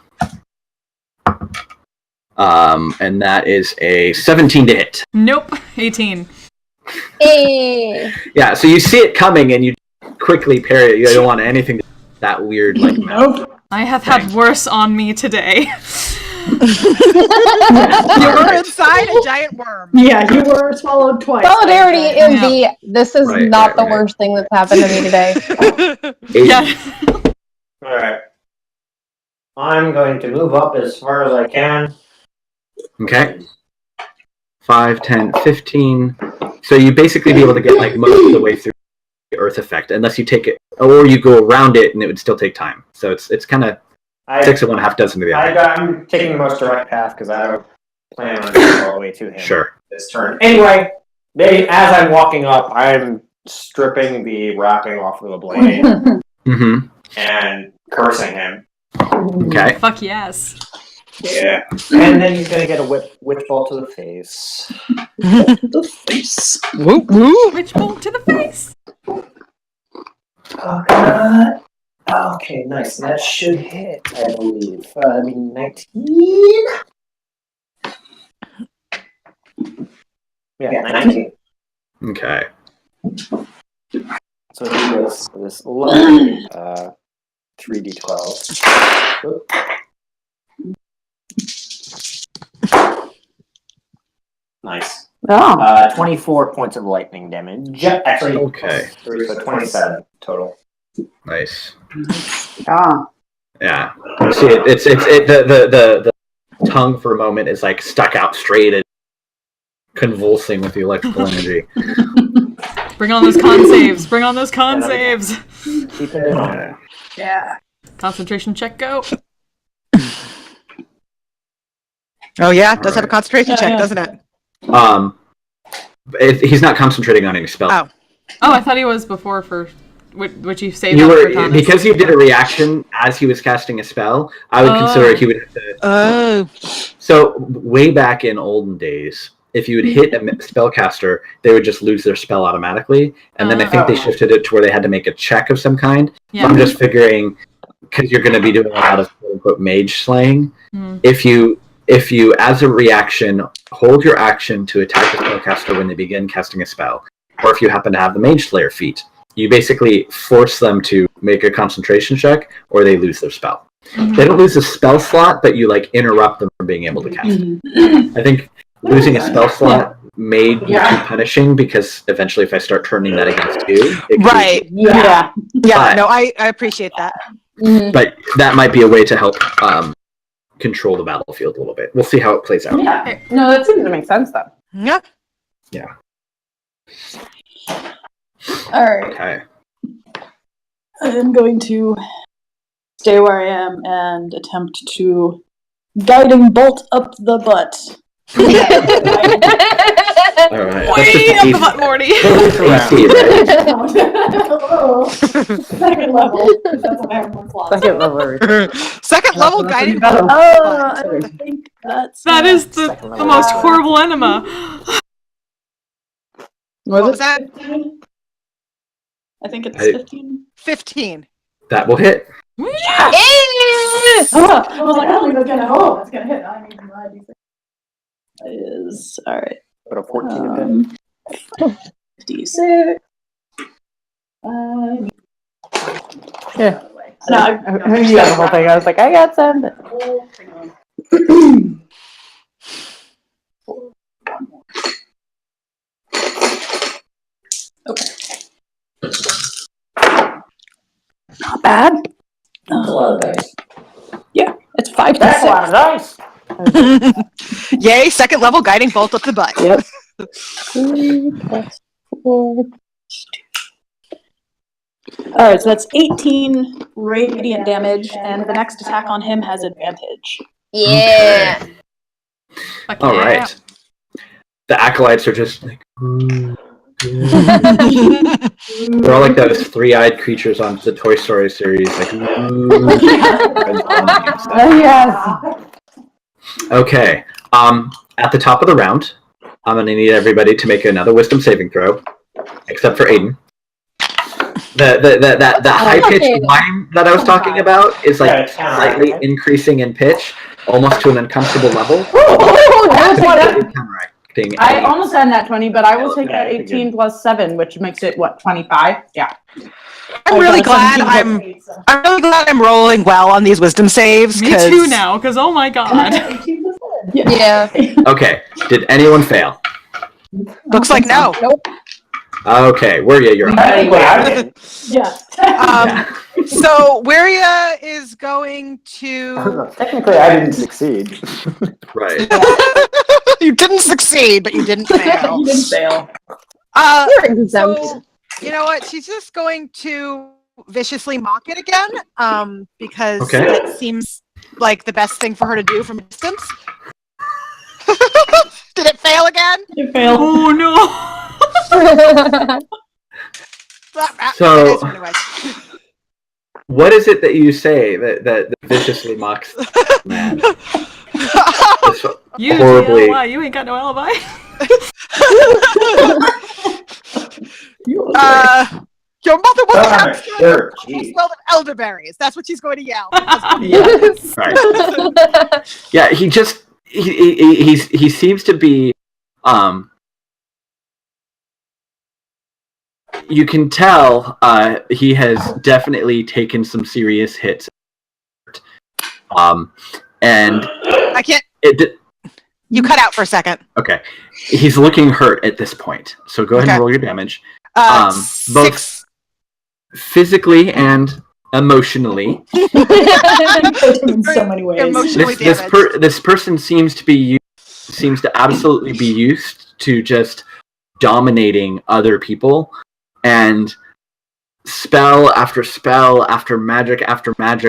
And that is a 17 to hit. Nope, 18. Hey. Yeah, so you see it coming and you quickly parry it. You don't want anything that weird like mouth. I have had worse on me today. You were inside a giant worm. Yeah, you were swallowed twice. Solidarity in the this is not the worst thing that's happened to me today. Yeah. Alright. I'm going to move up as far as I can. Okay. 5, 10, 15. So you basically be able to get like most of the way through the earth effect, unless you take it, or you go around it, and it would still take time. So it's kind of 6 of one, half dozen of the other. I'm taking the most direct path because I don't plan on getting all the way to him. Sure. This turn. Anyway, as I'm walking up, I'm stripping the wrapping off of the blade and cursing him. Okay. Fuck yes. Yeah. And then he's gonna get a witch bolt to the face. The face. Whoop, whoop. Witch bolt to the face. Oh, God. Okay, nice. That should hit, I believe. 19. Yeah, 19. Okay. So he goes for this lovely 3d12. Nice. Oh. 24 points of lightning damage. Actually, Okay. 3, so 27 total. Nice. Ah. Yeah. See, the tongue for a moment is like stuck out straight and convulsing with the electrical energy. Bring on those con saves. Bring on those con saves. Keep it in there. Yeah. Concentration check, go. Oh yeah, it does have a concentration check, doesn't it? He's not concentrating on any spell. Oh, I thought he was before for which you saved. You up were for Thomas. because you did a reaction as he was casting a spell. I would consider he would have to. Oh. So way back in olden days, if you would hit a spellcaster, they would just lose their spell automatically, and then I think they shifted it to where they had to make a check of some kind. Yeah. So I'm just figuring because you're going to be doing a lot of quote unquote mage slaying. Mm. If you, as a reaction, hold your action to attack the spellcaster when they begin casting a spell, or if you happen to have the Mage Slayer feat, you basically force them to make a concentration check, or they lose their spell. Mm-hmm. They don't lose a spell slot, but you like interrupt them from being able to cast it. I think losing a spell slot made too punishing because eventually, if I start turning that against you, Right? Yeah. But- No, I appreciate that. But that might be a way to help control the battlefield a little bit. We'll see how it plays out. Yeah. No, that seems to make sense though. Yeah. Yeah. Alright. Okay. I'm going to stay where I am and attempt to guiding bolt up the butt. All right. Way up the butt, Morty. AC, right? Second level. That's what I have more slots. Second level. Second level guiding. I don't think that's That is the most horrible enema. What was that? I think it's 15. 15. That will hit. I was like, I don't think that's gonna. Oh, that's gonna hit. I mean, that is alright. But a 14 to hit. 56. Yeah. No, I heard you got the whole thing. I was like, I got some. Okay. Not bad. Yeah, it's 5 to 6. That's a lot of dice. Yay! Second level guiding bolt up the butt. Yep. 3 plus 4. Alright, so that's 18 radiant damage, and the next attack on him has advantage. Yeah. Fuck All yeah. right. the acolytes are just like, they're all like those three-eyed creatures on the Toy Story series, like. Yes. Okay. At the top of the round, I'm gonna need everybody to make another Wisdom saving throw, except for Aiden. The high-pitched whine that I was talking about is like slightly increasing in pitch, almost to an uncomfortable level. I almost had that 20, but I will take that 18 plus 7, which makes it what, 25? Yeah. I'm really glad I'm rolling well on these wisdom saves. Me too now, because oh my god. Yeah. Okay. Did anyone fail? Looks like no. Nope. Okay, Wirya, you're on. So Wirya is going to. Technically, I didn't succeed. Right. You didn't succeed, but you didn't fail. You didn't fail. So, you know what? She's just going to viciously mock it again, because it seems like the best thing for her to do from a distance. Did it fail again? It failed. Oh no! So, what is it that you say that viciously mocks the man? You horribly. alibi. You ain't got no alibi. Your mother will have Sure. smell of elderberries. That's what she's going to yell. Yes. Right. Yeah, he seems to be you can tell he has definitely taken some serious hits. And I can't. You cut out for a second. Okay. He's looking hurt at this point. So go ahead and roll your damage. Both physically and emotionally. In so many ways. This person seems to absolutely be used to just dominating other people, and spell after spell after magic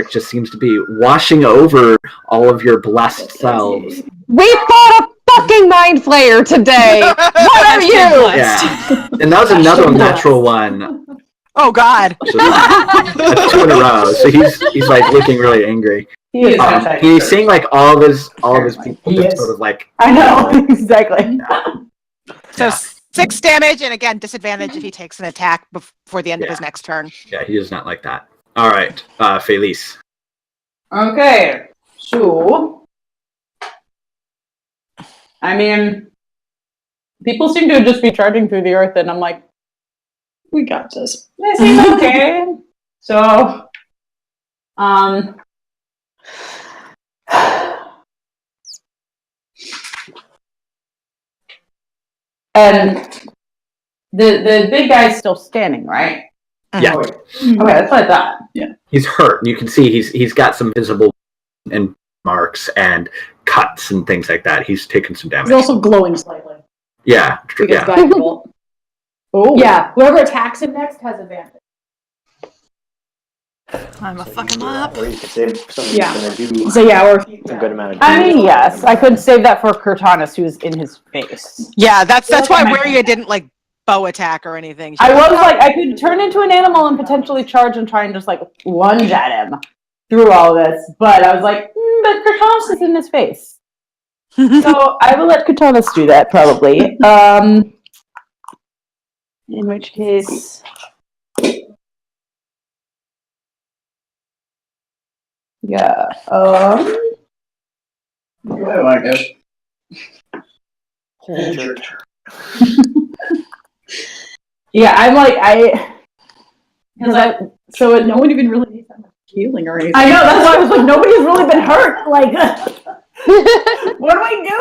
just seems to be washing over all of your blessed selves. We fought a fucking mind flayer today. What are you? Yeah, and that was another natural one. Oh God! So that's 2 in a row. So he's like looking really angry. He's seeing like all of his people just sort of like. I know exactly. So 6 damage, and again disadvantage if he takes an attack before the end of his next turn. Yeah, he does not like that. All right, Felice. Okay, so I mean, people seem to just be charging through the earth, and I'm like, we got this. This is okay. So, and the big guy's still standing, right? Yeah. Okay, that's what I thought. Yeah. He's hurt. You can see he's got some visible and marks and cuts and things like that. He's taken some damage. He's also glowing slightly. Yeah. Oh. Yeah, whoever attacks him next has advantage. I'm a fucking up. Or you could save something Yeah. that's going to do So yeah, or a good amount of I damage. mean, yes, I could save that for Cortanus, who's in his face. Yeah, that's why Wirya didn't like bow attack or anything. I was like, I could turn into an animal and potentially charge and try and just like lunge at him through all this, but I was like, but Cortanus is in his face. So I will let Cortanus do that probably. In which case, yeah. I like it. Hold your turn. Yeah, I'm like so No one even really needs that much healing or anything. I know, that's why I was like, nobody's really been hurt. Like, what do I do?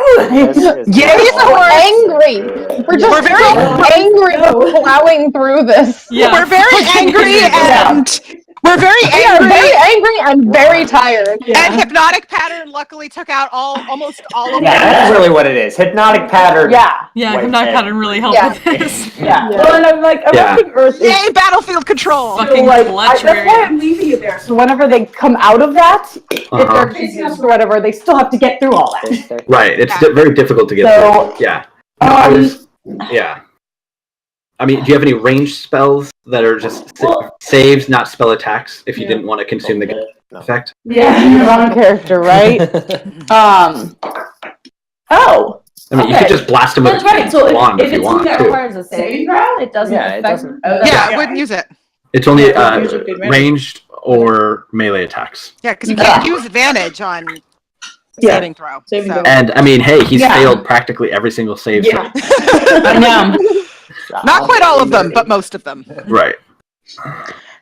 Yay, so we're angry. We're very angry plowing through this. Yeah. We're very angry and we're very angry and very tired. And Hypnotic Pattern luckily took out almost all of Yeah, them. that's really what it is. Hypnotic pattern. Yeah. Yeah, White Hypnotic head. Pattern really helped Yeah. with this. Yeah. Well, and I'm like, I don't think Earth is. Yay, battlefield control! Fucking Like, clutch that's why area. I'm leaving you there. So whenever they come out of that, if they're confused or whatever, they still have to get through all that. Right. It's very difficult to get So- through. Yeah. Yeah. I mean, do you have any ranged spells that are just saves, not spell attacks, if you didn't want to consume the effect? Yeah, wrong character, right? Oh. I mean, you could just blast him with a wand if you want, that too. requires a saving throw, it doesn't affect... It doesn't. I wouldn't use it. It's only ranged or melee attacks. Yeah, because you can't use advantage on saving throw. And, I mean, hey, he's failed practically every single save. Yeah. I know. Not quite all of them, but most of them. Right.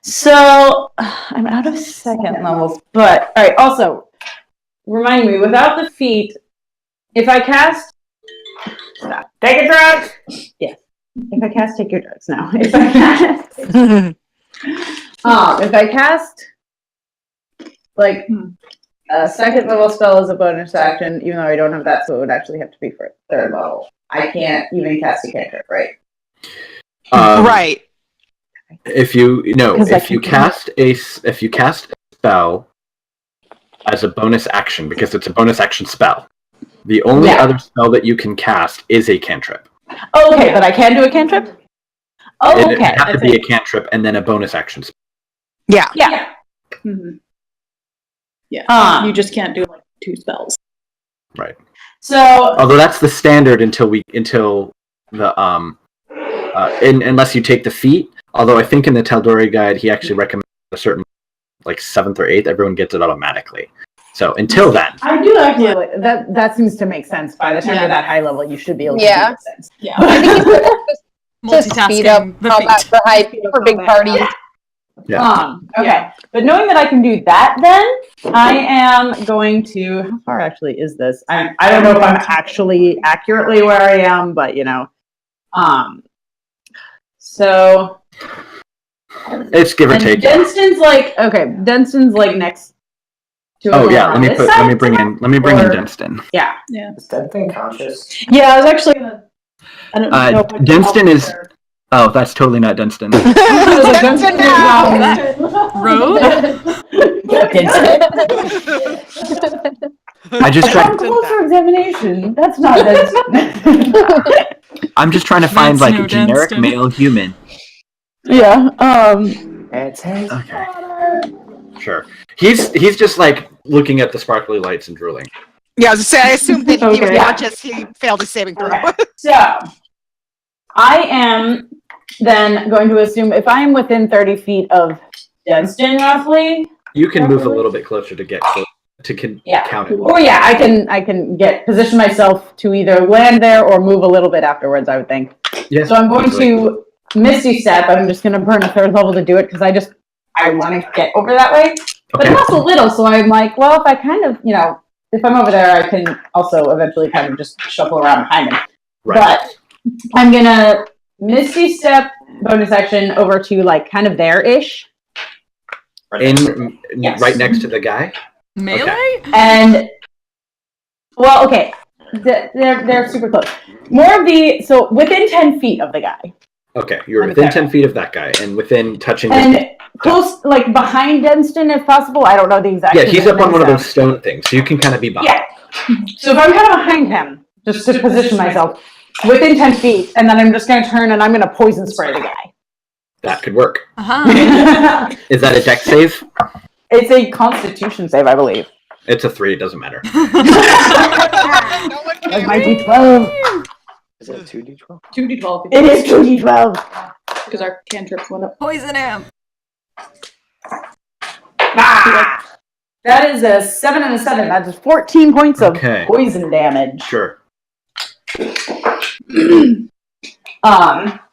So, I'm out of second levels, but... Alright, also, remind me, without the feat, if I cast... Stop. Take your drugs! Yes. If I cast take your drugs now. If I cast... like, a second level spell as a bonus action, even though I don't have that, so it would actually have to be for third level. I can't even cast a cantrip, right? Right. If you cast a spell as a bonus action, because it's a bonus action spell, the only other spell that you can cast is a cantrip. Oh, okay, but I can do a cantrip? Oh, okay. It has to be a cantrip and then a bonus action spell. Yeah. Yeah. Mm-hmm. Yeah. You just can't do like 2 spells. Right. So, although that's the standard until the unless you take the feat. Although I think in the Tal'Dorei guide he actually recommends a certain like 7th or 8th, everyone gets it automatically. So until then, I do actually that seems to make sense. By the time you're that high level, you should be able to make sense. Yeah. I think it's to speed up combat for big parties. Yeah. Okay. But knowing that I can do that, then I am going to. How far actually is this? I don't know if I'm actually accurately where I am, but So it's give or take. Denston's like next to let me bring in Denston. Yeah. Is Denston conscious? Yeah, I was actually gonna... I don't know if Denston is... Oh, that's totally not Denston. Denston now! Road? I just tried... closer examination. That's not Denston. I'm just trying to find like a generic male human. Yeah. Okay. Sure. He's just like looking at the sparkly lights and drooling. Yeah, I was gonna say, I assumed that he was conscious. He failed his saving throw. Okay. So, I am then going to assume if I am within 30 feet of Denston, roughly. You can move a little bit closer to get close to count it. Oh yeah, I can position myself to either land there or move a little bit afterwards, I would think. Yes. So I'm going to Misty Step. I'm just going to burn a 3rd level to do it because I want to get over that way. But it's also little, so I'm like, well, if I kind of, if I'm over there, I can also eventually kind of just shuffle around behind him. Right. But I'm going to Misty Step bonus action over to like kind of there-ish. Right next to the guy? Melee? Okay. And, well, okay. They're super close. So within 10 feet of the guy. Okay, you're within 10 feet of that guy, and within touching... And close, like behind Denston if possible. I don't know the exact... Yeah, he's up on one of those stone things, so you can kind of be behind. Yeah. So if I'm kind of behind him, just to position myself, within 10 feet, and then I'm just going to turn and I'm going to poison spray the guy. That could work. Uh-huh. Is that a dex save? It's a Constitution save, I believe. It's a 3, it doesn't matter. Like my D12. Is it 2d12? 2d12. It is 2d12. Because our cantrip went up. Poison him. That is a 7 and a 7. That's 14 points of poison damage. Sure. And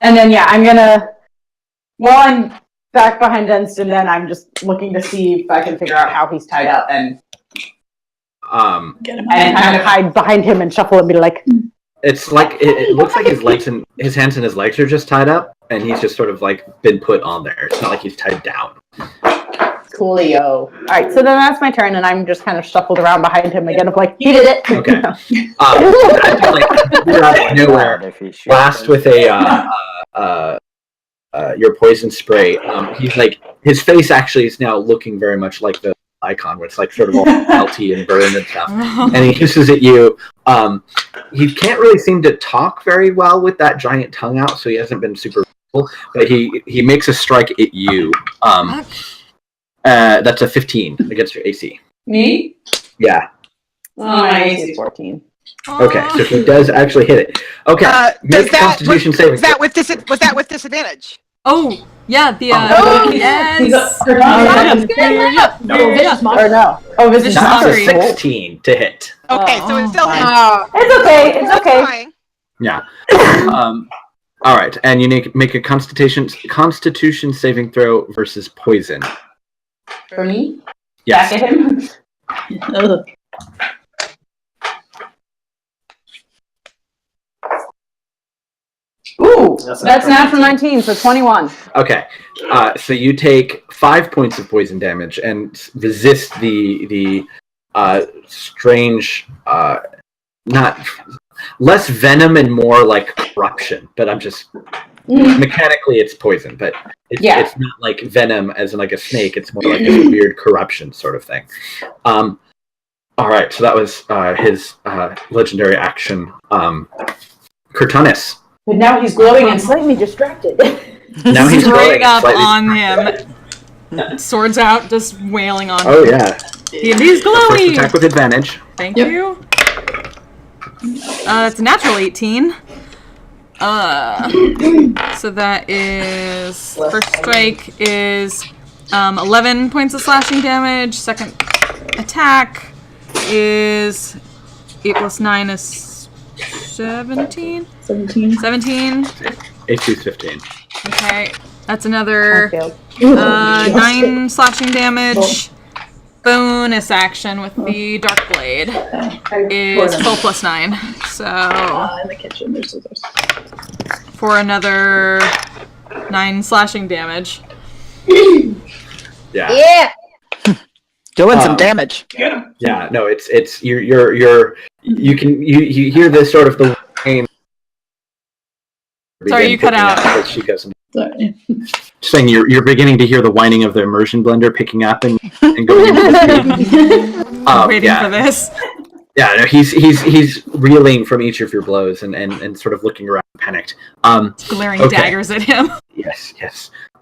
then I'm gonna, while I'm back behind Denston, then I'm just looking to see if I can figure out how he's tied up and get him and kind of hide behind him and shuffle and be like. It's like it looks like his legs and his hands and his legs are just tied up, and he's just sort of like been put on there. It's not like he's tied down. Coolio. All right, so then that's my turn, and I'm just kind of shuffled around behind him again. Of like, he did it. Okay. Out of nowhere, blast with your poison spray. He's like, his face actually is now looking very much like the icon, where it's like sort of all melty and burned and stuff. And he hisses at you, He can't really seem to talk very well with that giant tongue out, so he hasn't been super cool, but he makes a strike at you. That's a 15 against your AC. Me? Yeah. My AC is 14. Okay, so he does actually hit it. Okay, make a Constitution saving. Was that with disadvantage? Oh, yeah, the yes. Vicious Mockery. 16 to hit. Okay, so it's still hit. It's okay. It's okay. Yeah. All right, and you make a Constitution saving throw versus poison. For me? Yes. Back at him? Ooh, that's natural 19, so 21. Okay, so you take 5 points of poison damage and resist the strange, not less venom and more like corruption. But I'm just mechanically it's poison, but it's not like venom as in like a snake. It's more like a weird corruption sort of thing. All right, so that was his legendary action. Cortunus. But now he's glowing and slightly distracted. Now he's straight up on him. Swords out, just wailing on him. Oh yeah. He's glowing. First attack with advantage. Thank you. It's a natural 18. So that is first strike is 11 points of slashing damage. Second attack is 8 plus 9 is 17? 17. AC is 15. Okay, that's another 9 slashing damage. Bonus action with the Dark Blade is 12 plus 9. So in the kitchen, there's scissors. For another 9 slashing damage. Yeah. Doing some damage. Yeah, no, it's you hear this sort of the pain. Sorry, you cut out. She goes. Saying you're beginning to hear the whining of the immersion blender picking up and going into the waiting for this. Yeah, no, he's reeling from each of your blows and sort of looking around panicked. Glaring daggers at him. Yes.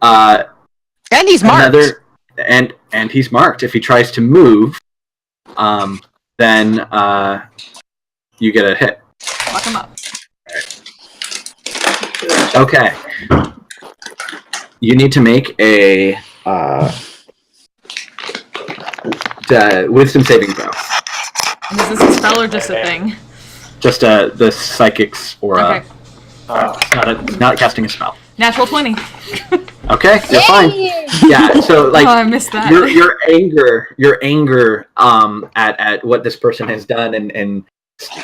And he's marked. And he's marked. If he tries to move, then you get a hit. Fuck him up. Okay. You need to make a wisdom saving throw. And is this a spell or just a thing? Just the psychic's aura. Okay. Not casting a spell. Natural 20. Okay, you're fine. Yeah, so like I missed that. Your anger at what this person has done and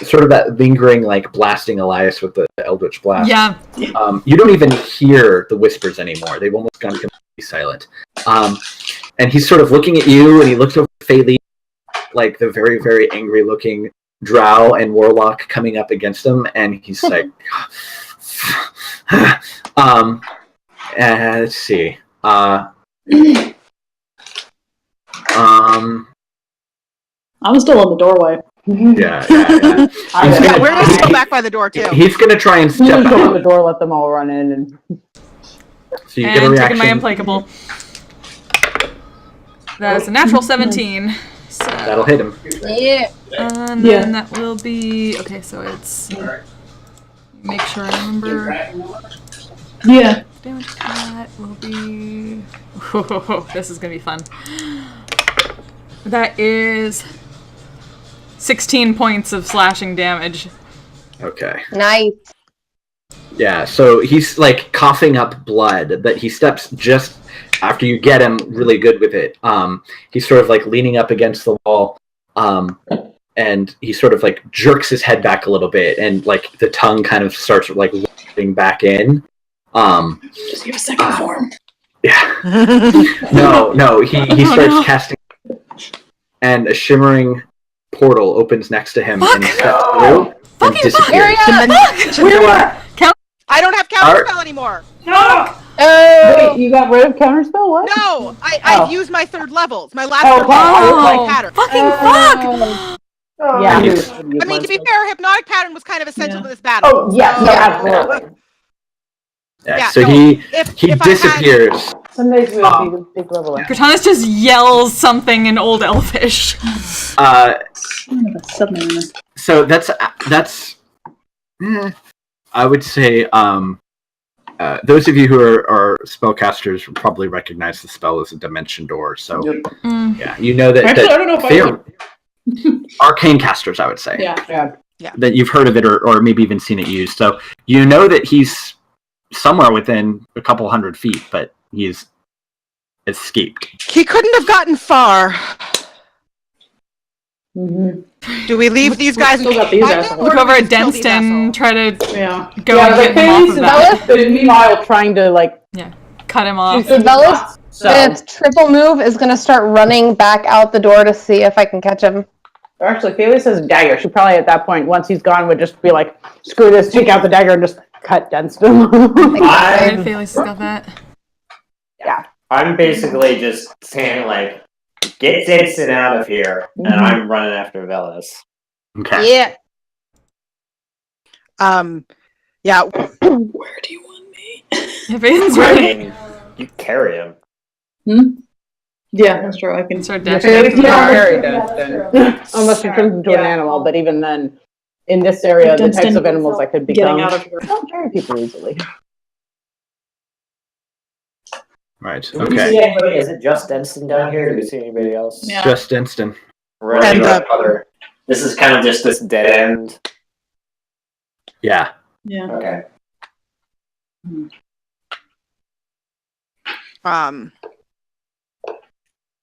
sort of that lingering like blasting Elias with the Eldritch Blast. Yeah. You don't even hear the whispers anymore. They've almost gone completely silent. And he's sort of looking at you, and he looks over Phaley, like the very, very angry looking drow and warlock coming up against him, and he's like let's see. I was still in the doorway. Yeah. We're still back by the door too. He's gonna try and step Go out. to the door, let them all run in, and So you get a And reaction. taking my implacable. That is a natural 17. So, That'll hit him. Yeah. and then that will be okay. So it's make sure I remember. Yeah. Damage to that will be. This is gonna be fun. That is 16 points of slashing damage. Okay. Nice. Yeah, so he's like coughing up blood, but he steps just after you get him really good with it. He's sort of like leaning up against the wall, and he sort of like jerks his head back a little bit, and like the tongue kind of starts like rolling back in. Just give a second form. Yeah. No, he starts casting, and a shimmering portal opens next to him, and he steps through and disappears. I don't have counterspell anymore. wait, you got rid of counterspell? What? No, I used my third levels. My last Oh, third level wow. like pattern. Fucking fuck! Yeah. I mean, to be fair, hypnotic pattern was kind of essential to this battle. Oh, yes, So- no, absolutely. Yeah, so he if disappears. Some days we have to big level. Cortana just yells something in Old Elfish. So that's I would say those of you who are spellcasters probably recognize the spell as a dimension door. So yeah, you know that. Actually, I don't know if I would. Arcane casters, I would say. Yeah. That you've heard of it or maybe even seen it used. So you know that he's somewhere within a couple 100 feet, but he's escaped. He couldn't have gotten far. Do we leave these guys? Still got these assholes. Look over at Denston, try to go Yeah, and like get him off of that. but meanwhile trying to like cut him off. So Velas, its triple move is going to start running back out the door to see if I can catch him. Or actually, Felix has dagger. She probably at that point, once he's gone, would just be like, "Screw this! Take out the dagger and just cut Dunstan." Felix has got that. Yeah, I'm basically just saying like, get Dixon out of here, and I'm running after Velas. Okay. Yeah. Yeah. Where do you want me? If Aiden's I running. mean, you carry him. Yeah, that's true. I can start Felix dashing. can't carry Dunstan unless he turns into an animal. But even then, in this area, the types of animals that could become getting out of here. don't carry people easily. Right. Do we see Okay. anybody? Is it just Denston down here? Do we see anybody else? Yeah. Just Denston. Right. This is kind of just this dead end. Yeah. Yeah. Okay.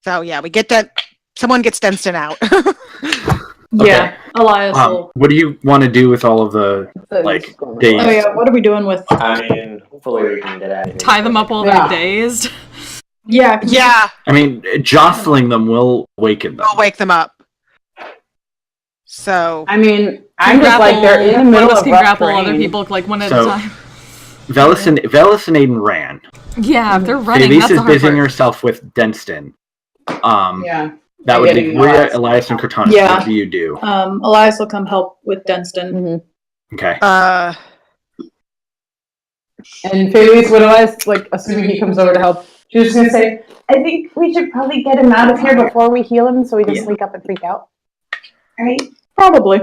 So yeah, we get that. Someone gets Denston out. Yeah, Elias will. What do you want to do with all of the like days? Oh yeah, what are we doing with? I mean, hopefully we can get out of here. Tie them up while they're dazed. Yeah. Yeah. I mean, jostling them will waken them. We'll wake them up. So I mean, I'm just like they're in the One middle of us of can rough grapple terrain. other people like one at So- a time. Velas and Aiden ran. Yeah, if they're running, Elise that's is the hard busying part. herself with Denston. Yeah. That would be Getting Rhea, Elias, and Cortana. Yeah. What do you do? Elias will come help with Denston. Okay. And Felix, when Elias, like, assuming he comes over to help, she was gonna say, "I think we should probably get him out of here before we heal him, so he doesn't wake up and freak out." Right? Probably.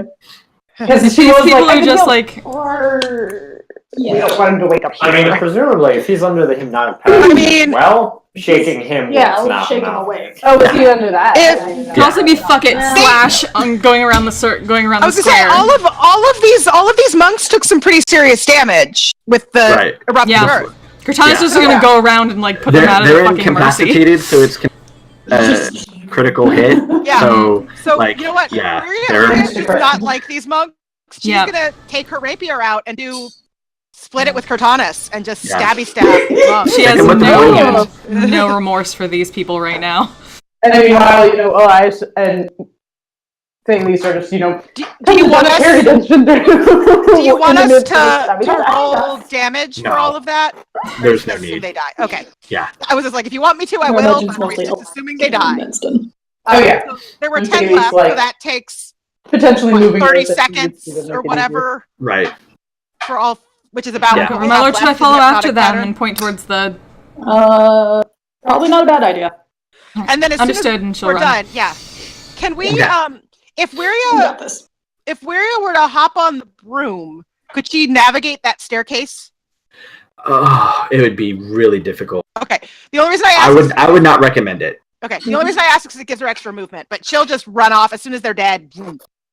Because These she was people like, are just like, or we don't want him to wake up. I mean, presumably, if he's under the hypnotic power, shaking him Yeah, will we'll knock shake him him out. awake. Oh, was he under that? could also be fuck it slash going around the going around I the was gonna say square. all of these monks took some pretty serious damage with the erupting earth. Cortana's just gonna go around and like put them out of They're the fucking mercy. incapacitated, so it's critical hit. Yeah. So like, you know what? yeah, Maria they're- does not like these monks. She's gonna take her rapier out and split it with Cortanus and just stabby stab these monks. She has no remorse for these people right now. And then meanwhile, Elias and Felix are just, Do you want us to roll damage for all of that? There's no need. They die. Okay. Yeah. I was just like, if you want me to, I will. But we're just assuming they die. Oh yeah. So there were And 10 Felix, left, so like, that takes potentially moving 30 earth that seconds needs to make or it whatever Right. for all, which is about. Yeah. what we My have lord, should I left in follow the after hypnotic them pattern. and point towards the? Probably not a bad idea. And then as Understood, soon and as she'll we're run. done, yeah. Can we, Okay. if Wiria were to hop on the broom, could she navigate that staircase? Oh, it would be really difficult. Okay. The only reason I ask I would not recommend it. Okay. The only reason I ask is because it gives her extra movement, but she'll just run off as soon as they're dead.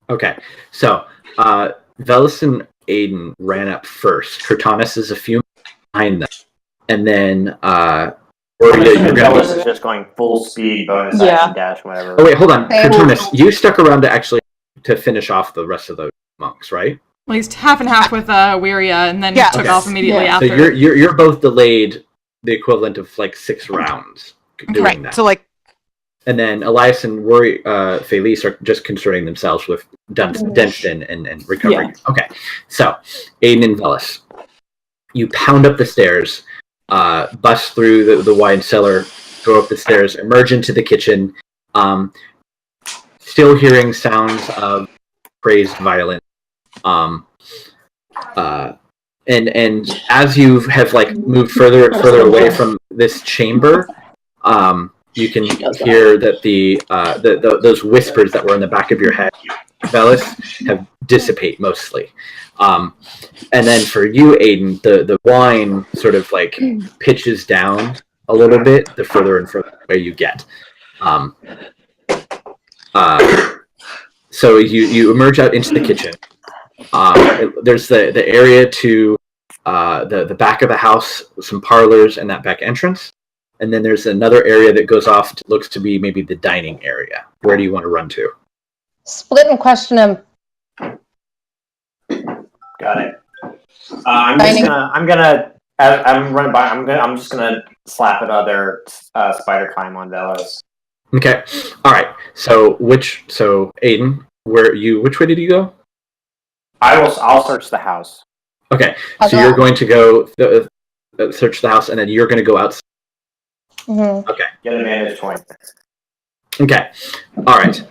Okay. So, Velas and Aiden ran up first. Cortanus is a few behind them. And then, Velas is just going full speed, bonus action, dash, whatever. Oh, wait, hold on. Cortanus, you stuck around to finish off the rest of the monks, right? At least half and half with Wiria, and then took Okay. off immediately after. So you're both delayed the equivalent of like 6 rounds doing that. So like, and then Elias and Felix are just concerning themselves with Denston and recovering. Yeah. Okay, so Aiden and Velas, you pound up the stairs, bust through the wide cellar, go up the stairs, emerge into the kitchen. still hearing sounds of crazed violence. And as you have moved further and further away from this chamber, you can hear that the those whispers that were in the back of your head, Velis, have dissipate mostly. And then for you, Aiden, the wine sort of pitches down a little bit the further and further away you get. So you emerge out into the kitchen. There's the area to the back of the house, some parlors, and that back entrance. And then there's another area that goes off, looks to be maybe the dining area. Where do you want to run to? Split and question him. Got it. I'm just gonna slap another spider climb on Velos. Okay. All right. So Aiden, which way did you go? I'll search the house. Okay. So you're going to go search the house, and then you're going to go outside. Mm-hmm. Okay. Get an advantage point. Okay. All right.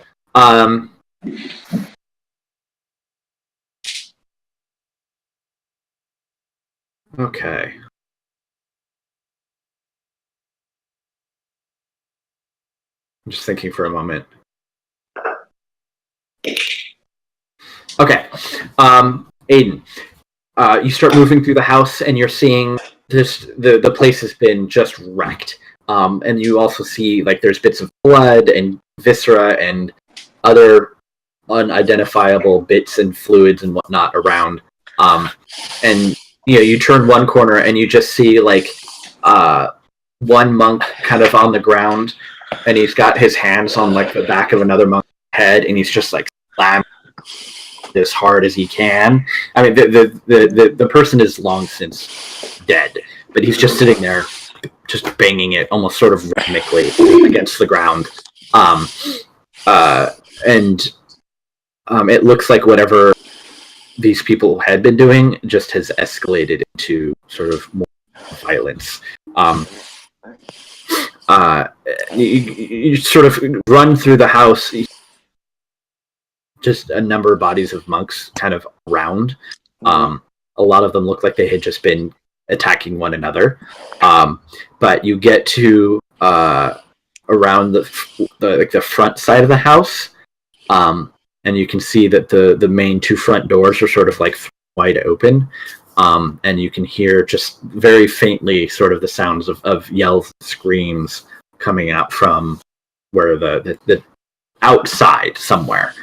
Okay. I'm just thinking for a moment. Okay. Aiden, you start moving through the house, and you're seeing the place has been just wrecked. And you also see there's bits of blood and viscera and other unidentifiable bits and fluids and whatnot around. And you turn one corner and you just see one monk kind of on the ground, and he's got his hands on the back of another monk's head, and he's just slamming as hard as he can. I mean, the person is long since dead, but he's just sitting there, just banging it almost sort of rhythmically against the ground. It looks like whatever these people had been doing just has escalated into sort of more violence. You sort of run through the house, just a number of bodies of monks kind of around. A lot of them look like they had just been attacking one another. But you get to around the front side of the house, and you can see that the main two front doors are sort of wide open. And you can hear just very faintly sort of the sounds of yells and screams coming out from where the outside somewhere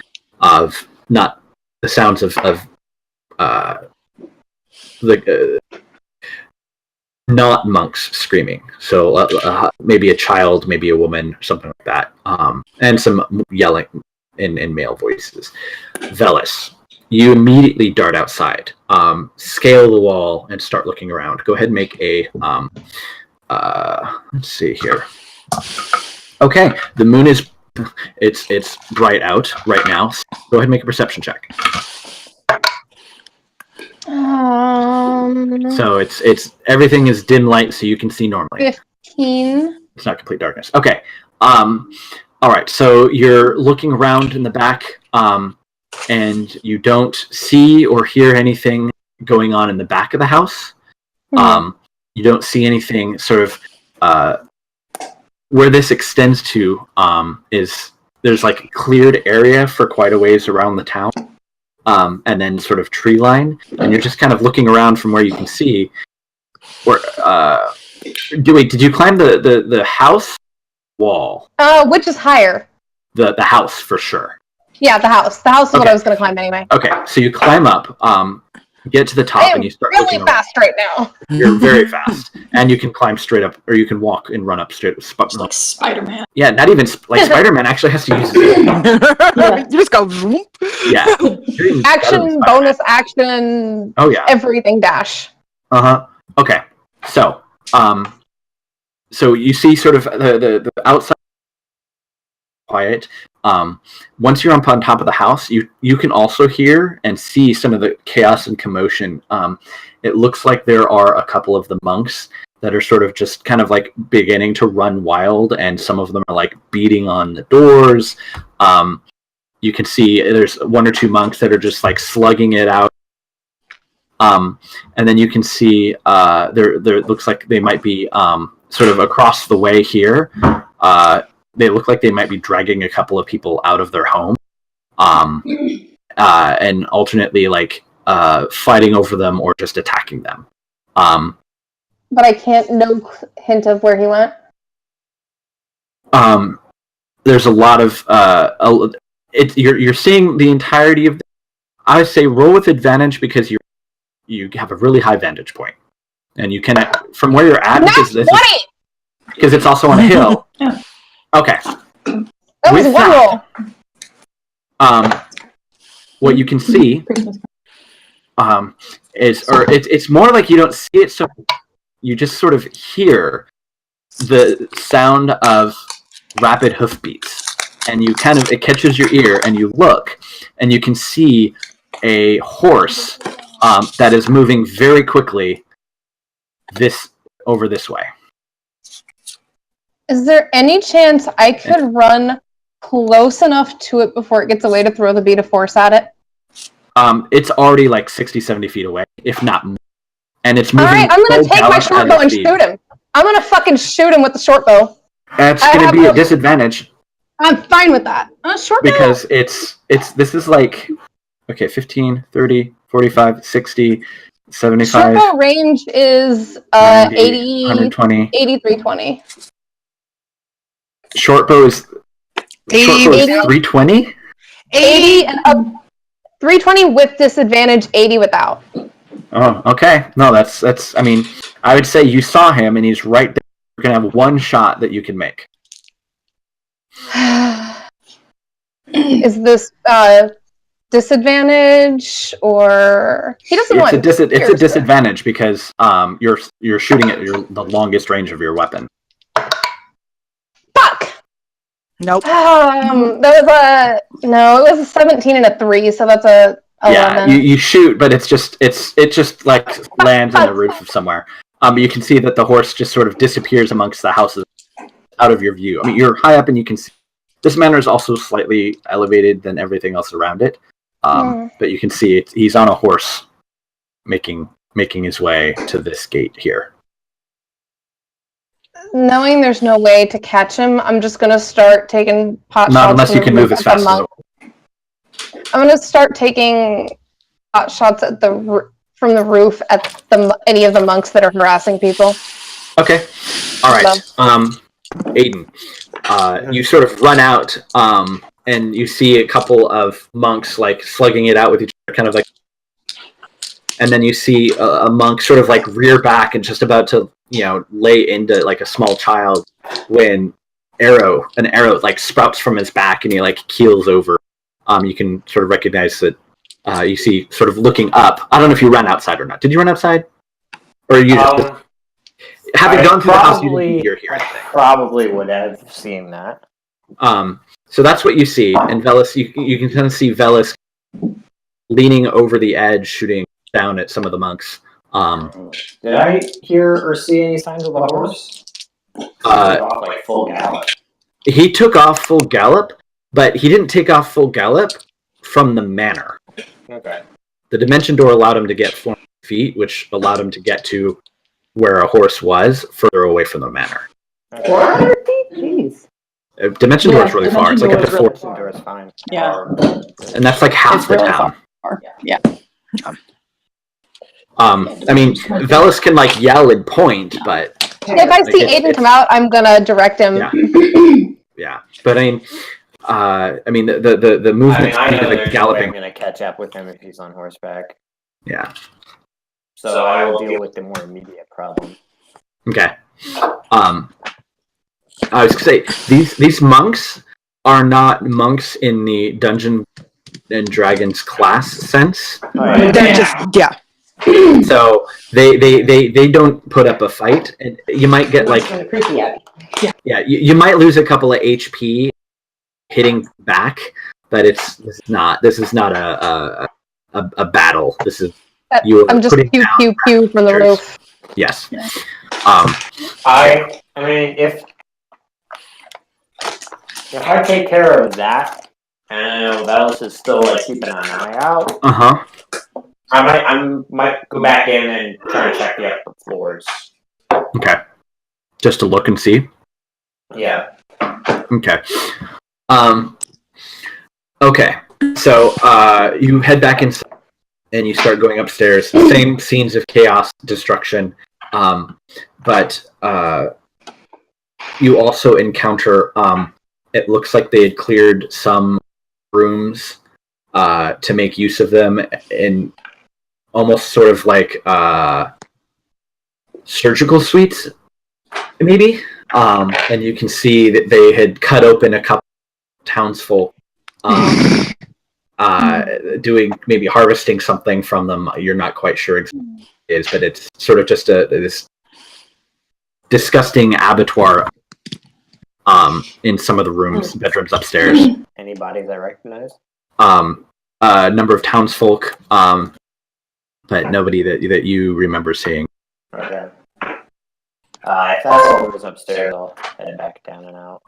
of not the sounds of not monks screaming. So maybe a child, maybe a woman, something like that. And some yelling in male voices. Velis, you immediately dart outside, scale the wall, and start looking around. Go ahead and make a, let's see here. Okay, the moon is, it's bright out right now. So go ahead and make a perception check. So it's everything is dim light, so you can see normally. 15. It's not complete darkness. Okay. All right. So you're looking around in the back, and you don't see or hear anything going on in the back of the house. You don't see anything sort of where this extends to. Is there's cleared area for quite a ways around the town. And then sort of tree line, and you're just kind of looking around from where you can see. Or did you climb the house wall? Which is higher? The house for sure. Yeah, the house. The house is what I was going to climb anyway. Okay, so you climb up, get to the top, and you start really fast right now. You're very fast, and you can climb straight up, or you can walk and run up straight. Like Spider-Man. Yeah, not even Spider-Man actually has to use it. You just go. Zoom. Yeah. Action, bonus action. Oh yeah. Everything dash. Okay. So, so you see sort of the outside quiet. Once you're up on top of the house, you can also hear and see some of the chaos and commotion. It looks like there are a couple of the monks that are sort of just kind of beginning to run wild, and some of them are beating on the doors. you can see there's 1 or 2 monks that are just like slugging it out. And then you can see there looks like they might be sort of across the way here. They look like they might be dragging a couple of people out of their home, and alternately like fighting over them or just attacking them. But I can't. No hint of where he went. There's a lot of you're seeing the entirety of. I would say roll with advantage because you have a really high vantage point, and you can from where you're at because it's also on a hill. Okay. That was one roll. What you can see it's more like you don't see it, so you just sort of hear the sound of rapid hoofbeats, and it catches your ear, and you look, and you can see a horse that is moving very quickly over this way. Is there any chance I could run close enough to it before it gets away to throw the bead of force at it? It's already like 60, 70 feet away, if not more. And it's moving. Alright, I'm gonna take my short bow and shoot him. I'm gonna fucking shoot him with the short bow. That's gonna be a disadvantage. I'm fine with that. Short bow? Because this is like, okay, 15, 30, 45, 60, 75. Short bow range is 90, 80, 120. 80, 320. Short bow is 320? 80 and up. 320 with disadvantage, 80 without. Oh, okay. No, that's. I mean, I would say you saw him, and he's right there. You're gonna have one shot that you can make. Is this disadvantage, or he doesn't want? It's a disadvantage because you're shooting at the longest range of your weapon. Fuck. Nope. That was it was a 17 and a 3, so that's a 11. Yeah, you shoot, but it just like lands on the roof of somewhere. You can see that the horse just sort of disappears amongst the houses out of your view. I mean, you're high up and you can see. This manor is also slightly elevated than everything else around it. But you can see he's on a horse making his way to this gate here. Knowing there's no way to catch him, I'm just going to start taking pot shots. Not unless you can move as fast as I'm going to start taking pot shots at from the roof at any of the monks that are harassing people. Okay. All right. Aiden, you sort of run out, and you see a couple of monks like slugging it out with each other, kind of like, and then you see a monk sort of like rear back and just about to, lay into like a small child when an arrow like sprouts from his back and he like keels over. You can sort of recognize that. You see sort of looking up. I don't know if you ran outside or not. Did you run outside? Or you just having gone through the house, you're here. I probably would have seen that. So that's what you see, and Velis, you can kind of see Velis leaning over the edge, shooting down at some of the monks. Did I hear or see any signs of the horse? Like full gallop. He took off full gallop, but he didn't take off full gallop from the manor. Okay. The dimension door allowed him to get 4 feet, which allowed him to get to where a horse was, further away from the manor. 400 feet? Jeez. Dimension door is really far. It's like up to 4. Dimension door is fine. Yeah. And that's like half the town. Yeah. I mean, Velis can like yell and point, but if I see Aiden come out, I'm gonna direct him. Yeah. But the movement, I know the galloping. I'm gonna catch up with him if he's on horseback. Yeah. So I will deal with the more immediate problem. Okay. I was gonna say these monks are not monks in the Dungeons and Dragons class sense. Yeah. So they don't put up a fight, and you might get like you might lose a couple of HP hitting back, but this is not a battle. This is I'm just pew from the roof. Yes. Yeah. I mean if I take care of that, And I know Velas is still like keeping an eye out. I might go back in and try to check the upper floors. Okay. Just to look and see? Yeah. Okay. Okay. So you head back inside and you start going upstairs. Same scenes of chaos, destruction. But you also encounter, it looks like they had cleared some rooms to make use of them in almost sort of like surgical suites, maybe. And you can see that they had cut open a couple of townsfolk, doing maybe harvesting something from them. You're not quite sure exactly what it is, but it's sort of just this disgusting abattoir in some of the rooms, bedrooms upstairs. Any bodies I recognize? A number of townsfolk, but nobody that you remember seeing. Okay. If that's all was upstairs, I'll head back down and out.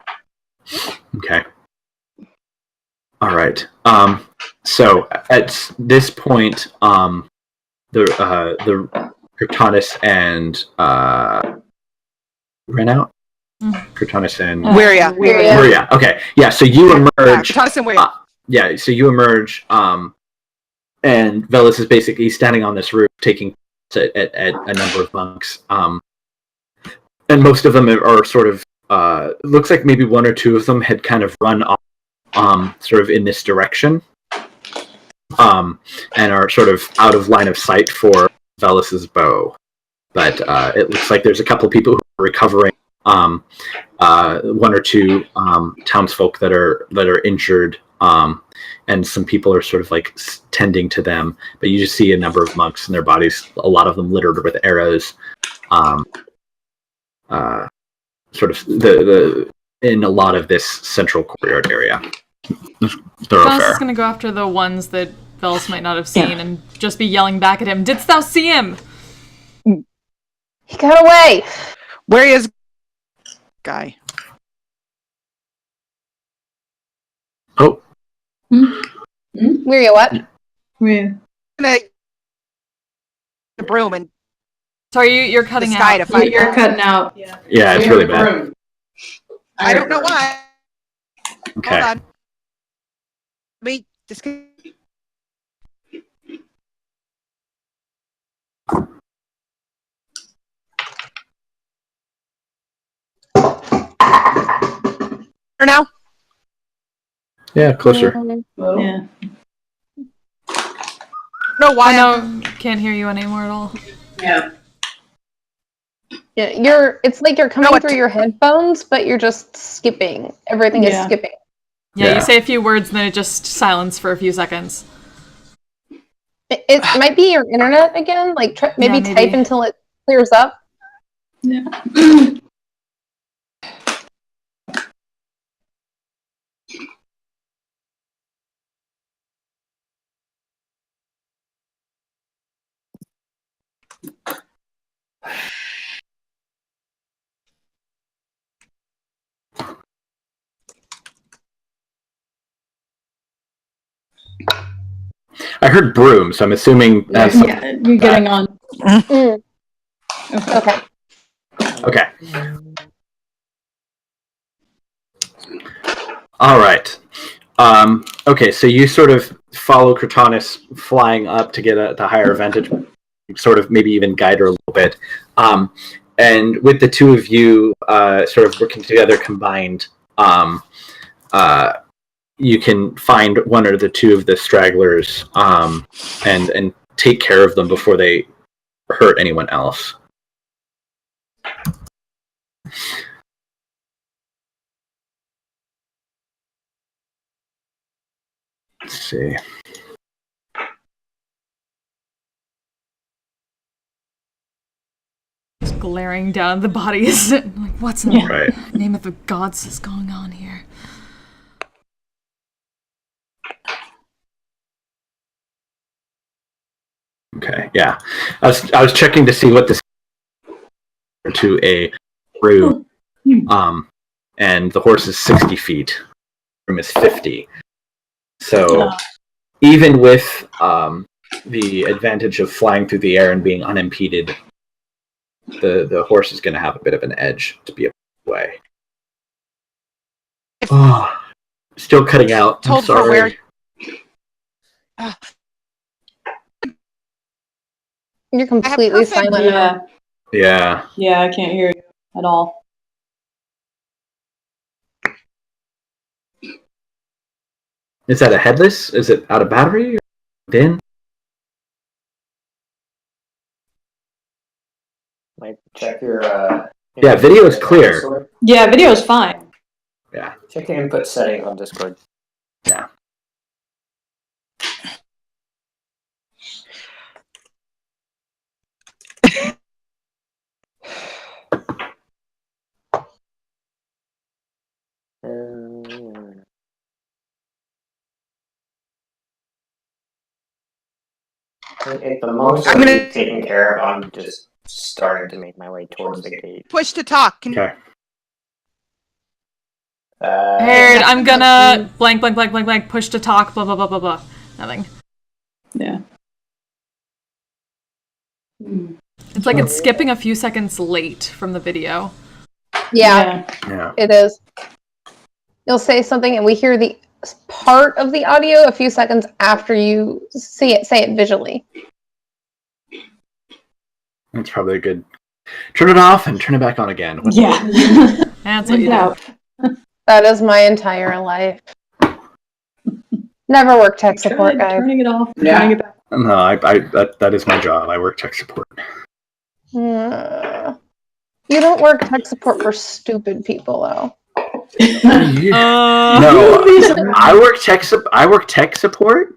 Okay. All right. So at this point, the Kryptonis and ran out. Kryptonis and Wiria. Okay. Yeah. So you emerge. Kryptonis and Wiria. Yeah. So you emerge. And Velas is basically standing on this roof, taking at a number of monks. And most of them are sort of. Looks like maybe one or two of them had kind of run off, sort of in this direction, and are sort of out of line of sight for Velas's bow. But it looks like there's a couple of people who are recovering. One or two townsfolk that are injured, and some people are sort of like tending to them. But you just see a number of monks and their bodies, a lot of them littered with arrows. Sort of the in a lot of this central courtyard area. Velas is going to go after the ones that Velas might not have seen and just be yelling back at him, "Didst thou see him?" He got away! Where is guy? Oh. Miria, what? Yeah. The broom and sorry, you're cutting out. You're cutting out. Yeah, it's really bad. I don't know why. Okay. Hold on. Wait, just. Or now? Yeah, closer. Yeah. No, why? No, can't hear you anymore at all. Yeah. Yeah, it's like you're coming through your headphones, but you're just skipping. Everything is skipping. Yeah, you say a few words and then it just silence for a few seconds. It might be your internet again. Like, maybe type until it clears up. Yeah. I heard broom, so I'm assuming that's you're getting on. Okay. Okay. All right. Okay, so you sort of follow Kryptonis flying up to get the higher vantage, sort of maybe even guide her a little bit. And with the two of you sort of working together combined, you can find one or the two of the stragglers and take care of them before they hurt anyone else. Let's see. Just glaring down at the bodies. Like, what's in the name of the gods is going on here? Okay, yeah. I was checking to see what this to a room. And the horse is 60 feet. The room is 50. So even with the advantage of flying through the air and being unimpeded, the horse is going to have a bit of an edge to be away. Oh, still cutting out. I'm sorry. You're completely silent. Yeah. Yeah. Yeah, I can't hear you at all. Is that a headless? Is it out of battery? In? Like, check your. Yeah, video is clear. Yeah, video is fine. Yeah. Check the input setting on Discord. Yeah. At the most I'm gonna taken care of. I'm just starting to make my way towards the gate. Push to talk. Okay. Heard, I'm gonna blank, push to talk, blah, blah, blah, blah, blah. Nothing. Yeah. It's like it's skipping a few seconds late from the video. Yeah, Yeah. it is. You'll say something and we hear the part of the audio a few seconds after you say it visually. That's probably a good... Turn it off and turn it back on again. Yeah. That's what you do. That is my entire life. Never work tech support, guys. Turning it off. Yeah. Turning it back. No, that is my job. I work tech support. You don't work tech support for stupid people, though. No, I work tech support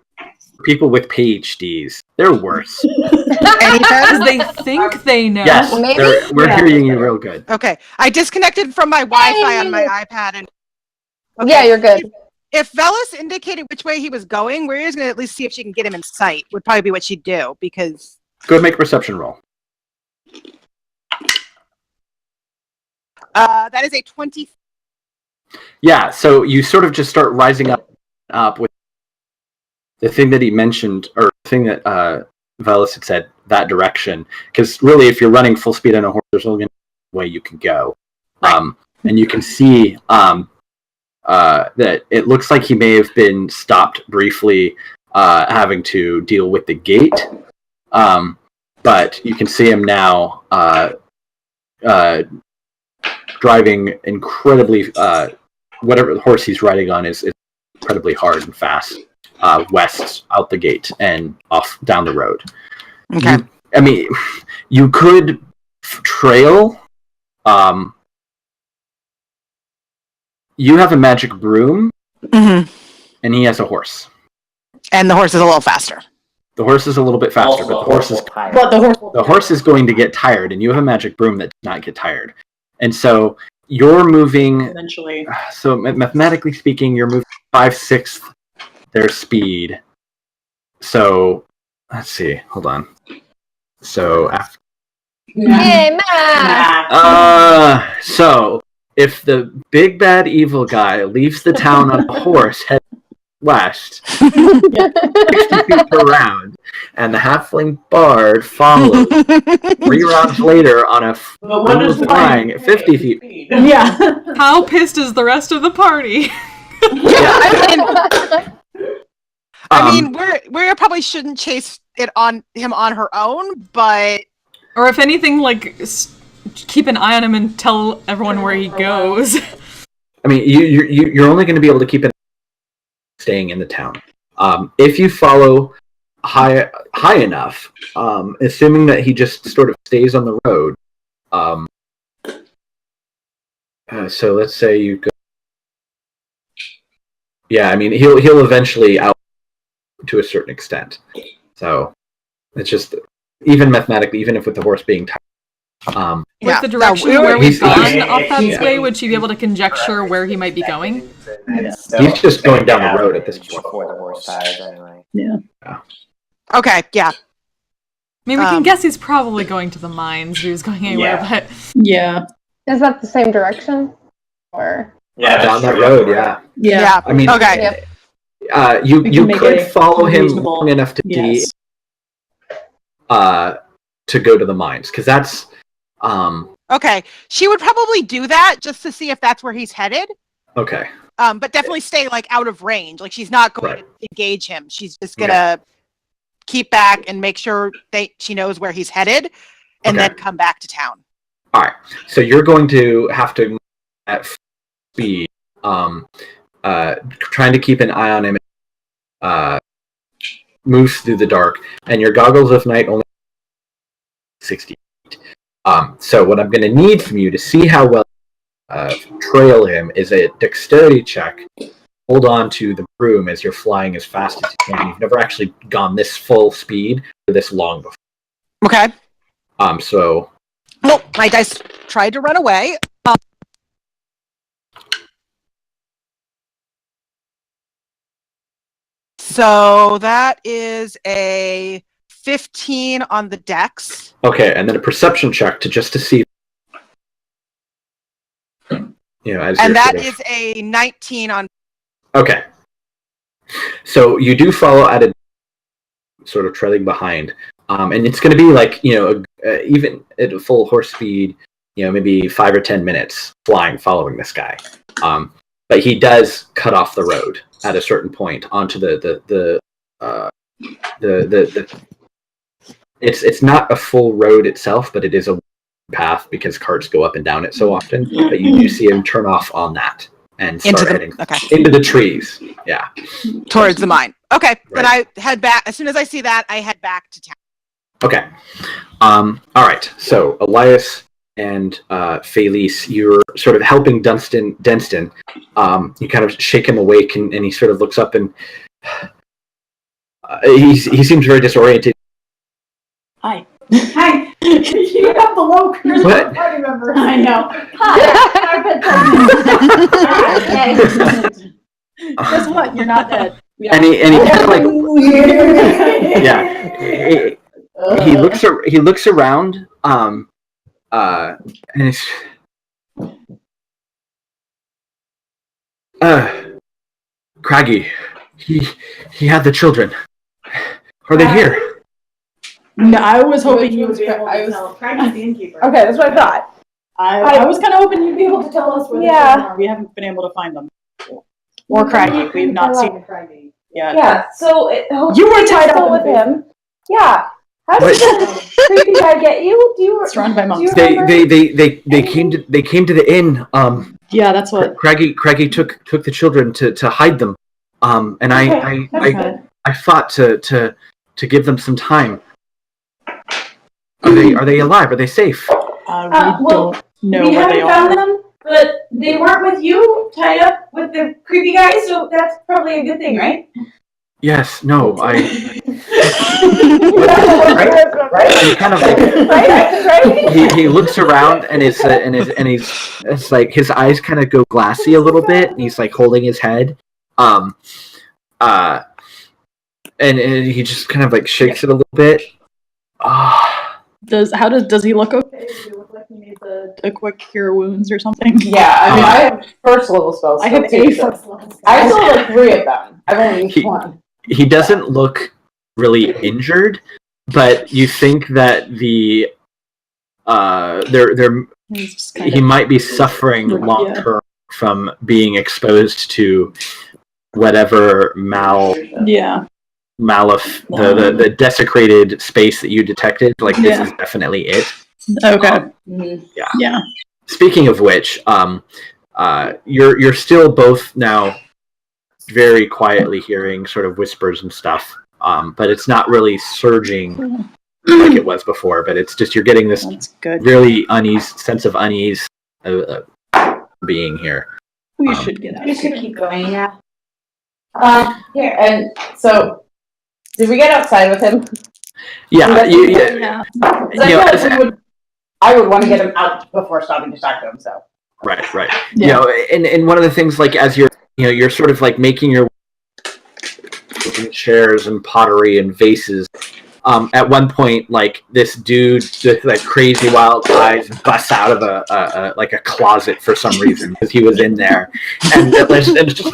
for people with PhDs. They're worse. Because they think they know. Yes, we're hearing you real good. Okay, I disconnected from my Wi-Fi on my iPad, and yeah, you're good. If Velis indicated which way he was going, we're just going to at least see if she can get him in sight. Would probably be what she'd do, because... Go ahead and make a perception roll. That is a 20. Yeah, so you sort of just start rising up with the thing that he mentioned, or the thing that Velis had said, that direction. Because really, if you're running full speed on a horse, there's only one way you can go. And you can see that it looks like he may have been stopped briefly having to deal with the gate. But you can see him now driving incredibly... whatever the horse he's riding on is incredibly hard and fast. West out the gate and off down the road. Okay. I mean, you could trail. You have a magic broom, and he has a horse. And the horse is a little faster. The horse is a little bit faster, but the horse is going to get tired, and you have a magic broom that does not get tired. And so you're moving... Eventually. So mathematically speaking, you're moving 5/6 their speed. So, let's see. Hold on. So, after... Hey, math! So, if the big bad evil guy leaves the town on a horse heading west, 60 feet per round, and the halfling bard follows 3 rounds later on a flying 50 feet. Yeah. How pissed is the rest of the party? I mean, we probably shouldn't chase it on him on her own, but... Or if anything, like, keep an eye on him and tell everyone where he goes. I mean, you're only going to be able to keep it staying in the town. If you follow high enough, assuming that he just sort of stays on the road. So let's say you go. Yeah, I mean he'll eventually out to a certain extent. So it's just even mathematically, even if with the horse being tired. With the direction where we've gone off that way, would she be able to conjecture where he might be going? He's just going down the road at this point. Before the horse tires, anyway. Yeah. Okay, yeah. I mean, we can guess he's probably going to the mines if he was going anywhere, but... Yeah. Is that the same direction? Or... Yeah, down that road, yeah. Yeah. I mean, okay. you could follow him long enough to see to go to the mines, because that's Okay, she would probably do that just to see if that's where he's headed. Okay. But definitely stay like out of range. Like she's not going to engage him. She's just gonna keep back and make sure she knows where he's headed, and then come back to town. All right. So you're going to have to at speed, trying to keep an eye on him. Moves through the dark, and your goggles of night only 60 feet. So what I'm going to need from you to see how well trail him is a dexterity check. Hold on to the broom as you're flying as fast as you can. You've never actually gone this full speed for this long before. Okay. So. Well, my dice tried to run away. So that is a 15 on the dex. Okay, and then a perception check to see. And that is a 19 on. Okay. So you do follow at a sort of trailing behind, and it's going to be like even at full horse speed, maybe 5 or 10 minutes flying, following this guy. But he does cut off the road at a certain point onto the it's not a full road itself, but it is a path because carts go up and down it so often. But you do see him turn off on that and start heading into the trees. Yeah, towards the mine. Okay, then I head back as soon as I see that. I head back to town. Okay. All right. So Elias and Felice, you're sort of helping Dunstan. You kind of shake him awake, and he sort of looks up, and he seems very disoriented. Hi. Hi. You have the low charisma party member. I know. Hi. Guess what? You're not dead. Yeah. And he kind of like he looks around and it's Craggy, he had the children. Are they here? No, I was hoping you would be able to tell. Craggy's the innkeeper. Okay, that's what I thought. I was kind of hoping you'd be able to tell us where the children are. We haven't been able to find them. Or Craggy. We've not seen Craggy. Yeah, so you were tied up with him. Yeah. How did the creepy guy get you? Surrounded by monks. They came to the inn. Yeah, that's what Craggy took the children to hide them. And I thought to give them some time. Are they alive? Are they safe? We don't know we where they haven't found them, but they weren't with you, tied up with the creepy guy, so that's probably a good thing, right? Yes. No. Right? He kind of like he looks around and it's like his eyes kind of go glassy a little bit, and he's like holding his head, and he just kind of like shakes it a little bit. Does he look okay? Does he look like he needs a quick cure wounds or something? Yeah, I mean, I have first level spells. I have 8 first level spells. I still have 3 of them. I've only used 1. He doesn't look really injured, but you think that he might be suffering long term from being exposed to whatever the desecrated space that you detected. Like this is definitely it. Okay. Yeah. Speaking of which, you're still both now very quietly hearing sort of whispers and stuff, but it's not really surging like it was before. But it's just you're getting this really sense of unease being here. We should get out. We should keep going. Yeah. Here, and so did we get outside with him? Yeah. I would want to get him out before stopping to talk to him. So. Right. Yeah. And one of the things, like as you're sort of like making your chairs and pottery and vases. At one point, like this dude with like crazy wild eyes busts out of a closet for some reason because he was in there, and it's just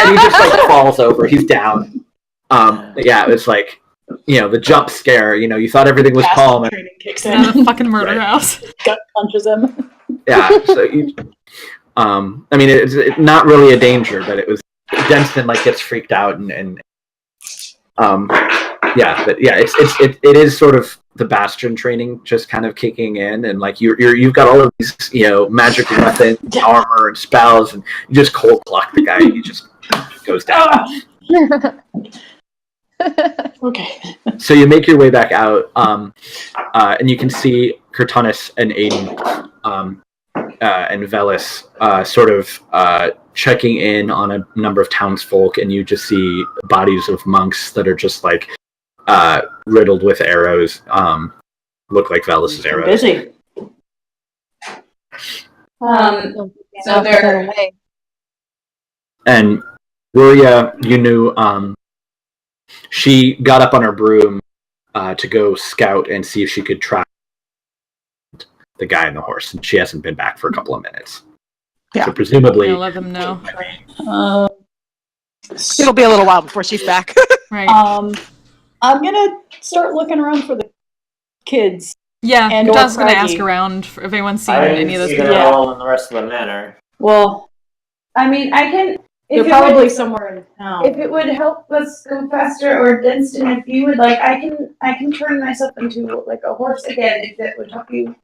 and he just like falls over. He's down. Yeah, it's like, the jump scare. You thought everything was calm. Training kicks in. Now the fucking murder house. Gut punches him. Yeah. So it's not really a danger, but it was Denston like gets freaked out and it is sort of the Bastion training just kind of kicking in, and like you've got all of these magic weapons, armor, and spells, and you just cold block the guy, and he just goes down. Okay. So you make your way back out, and you can see Kurtanis and Aiden and Velis sort of checking in on a number of townsfolk, and you just see bodies of monks that are just like riddled with arrows. Look like Velis's arrows. Busy. So they're And Ruria, you knew, she got up on her broom to go scout and see if she could track the guy and the horse, and she hasn't been back for a couple of minutes. Yeah. So presumably, I'll let them know. It'll be a little while before she's back. Right. I'm gonna start looking around for the kids. Yeah, and I was going to Craggy. ask around if anyone's seen I any didn't of those see people. them all in the rest of the manor. Well, I mean, I can. they're If probably somewhere in town. if it would help us go faster, or Dunstan, if you would like, I can turn myself into like a horse again if that would help you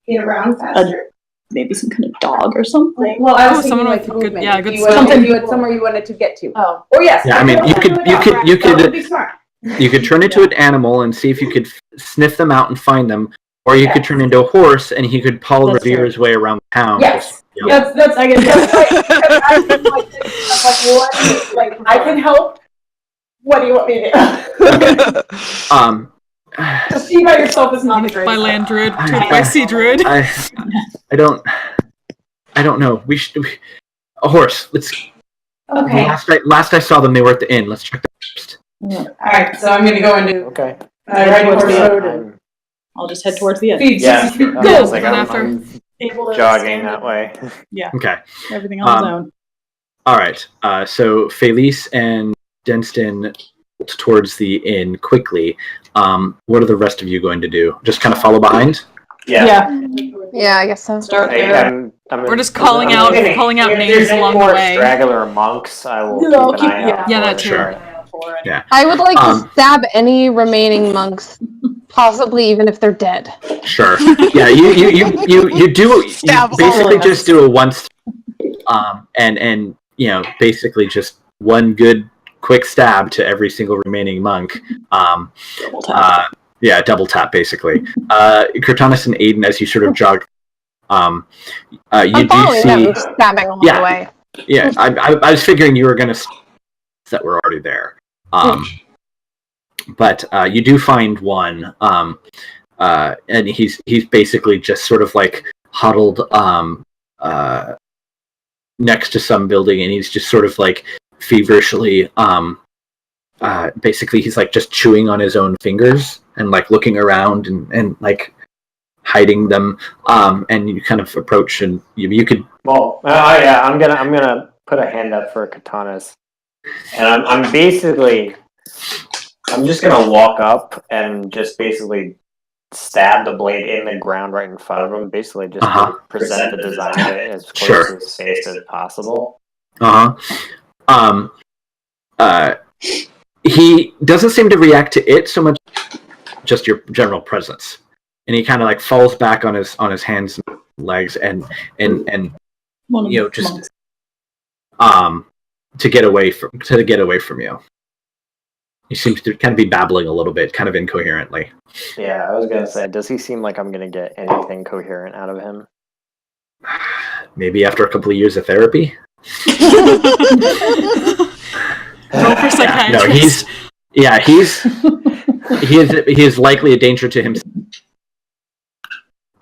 get around faster. Maybe some kind of dog or something. Well, I was Oh, thinking someone like with good- movement. yeah, If good you had- smell. if you had somewhere you wanted to get to. Oh. Or yes. Yeah, I mean, you could That would be smart. you could turn into an animal and see if you could sniff them out and find them, or you could turn into a horse and he could Paul That's Revere true. his way around the town. Yes. Just, That's I guess that's like I can help. What do you want me to do? To see by yourself is not the greatest. By land druid, by sea druid. I don't know. A horse. Let's. Okay. Last I saw them, they were at the inn. Let's check them first. Alright, so I'm gonna go into Okay. ride horse road and I'm, I'll just head towards the end. feed yeah, 60 feet. I was like, After. I'm Able to jogging stand that way. Okay. Everything on his own. All right. So Felice and Denston towards the inn quickly. What are the rest of you going to do? Just kind of follow behind? Yeah. Yeah, I guess so. Start Hey, there. We're just calling out if names there's any along the more way. straggler monks, I will I'll keep keep- an eye out. Yeah, for that it. too. Sure. Yeah. I would like to stab any remaining monks, possibly even if they're dead. Sure. Yeah, you do you Stab all basically of just do a once and basically just one good quick stab to every single remaining monk. Double tap. Yeah, double tap basically. Kurtanis and Aiden, as you sort of jog, you I'm do following see. them, stabbing along the way. Yeah, I was figuring you were gonna that were already there. But you do find one, and he's basically just sort of like huddled next to some building, and he's just sort of like feverishly basically he's like just chewing on his own fingers and like looking around and like hiding them, and you kind of approach and you could yeah, I'm gonna put a hand up for Katanas, and I'm just gonna walk up and just basically stab the blade in the ground right in front of him, basically just to present the design of it as close to his face as possible. He doesn't seem to react to it so much, just your general presence, and he kind of like falls back on his hands and legs and just to get away from you. He seems to kind of be babbling a little bit, kind of incoherently. Yeah, I was gonna say, does he seem like I'm gonna get anything coherent out of him? Maybe after a couple of years of therapy. Go for psychiatrist. No, he is likely a danger to himself,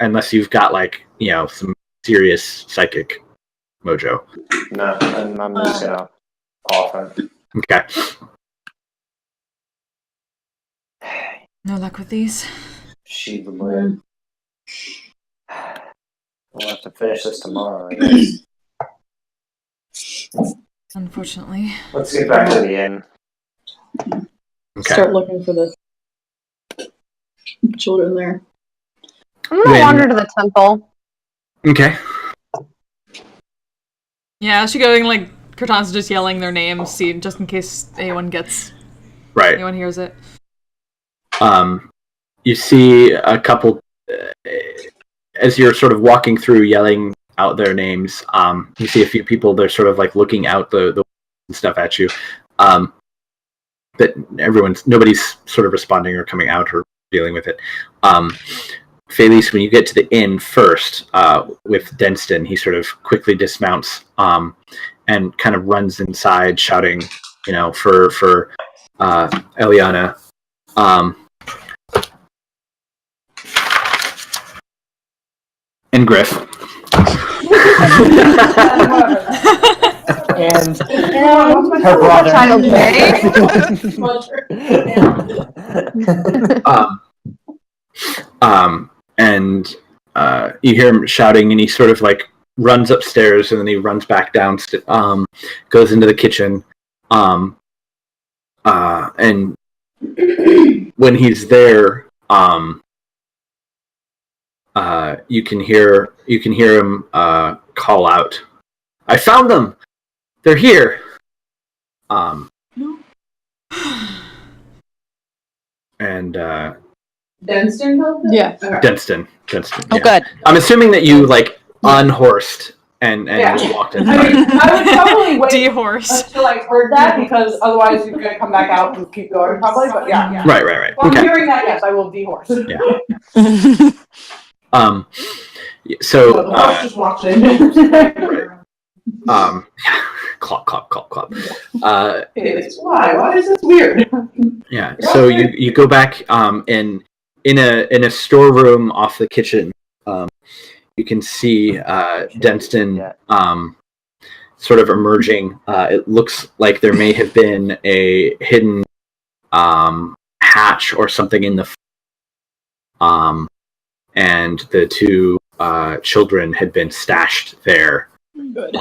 unless you've got some serious psychic mojo. No, I'm just gonna often. Okay. No luck with these. She the blade. We'll have to finish this tomorrow, I guess. Unfortunately. Let's get back to the inn. Okay. Start looking for the children there. I'm gonna wander to the temple. Okay. Yeah, she going like Cortana's just yelling their names, see just in case anyone hears it. You see a couple as you're sort of walking through, yelling out their names. You see a few people. They're sort of like looking out the stuff at you. But nobody's sort of responding or coming out or dealing with it. Felice, when you get to the inn first with Denston, he sort of quickly dismounts and kind of runs inside, shouting, for Eliana. And Griff. And her brother. Child and you hear him shouting, and he sort of like runs upstairs, and then he runs back down, goes into the kitchen, and when he's there, you can hear him call out, "I found them! They're here!" And Denston helped them? Yeah. Okay. Denston. Oh, good. I'm assuming that you like unhorsed and walked in. I mean, I would probably wait De-horse. until I heard that, because otherwise you're gonna come back out and keep going probably. But yeah. Right. Well, Okay. hearing that, yes, I will de-horse. Yeah. So The horse just walked in. clop. Why? Why is this weird? Yeah. So you go back in a storeroom off the kitchen. You can see Denston sort of emerging. It looks like there may have been a hidden hatch or something in the and the two children had been stashed there. Good.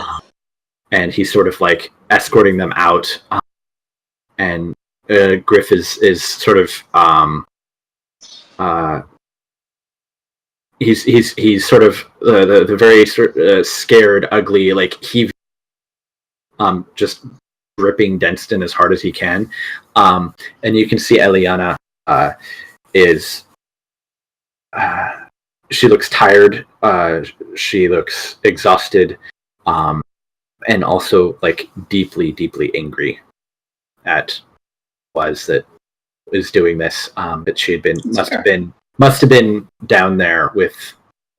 And he's sort of like escorting them out. And Griff is sort of he's sort of the very scared, ugly, like heaving, just gripping Denston as hard as he can. And you can see Eliana is she looks tired. She looks exhausted, and also like deeply, deeply angry at that was doing this. But she had must have been down there with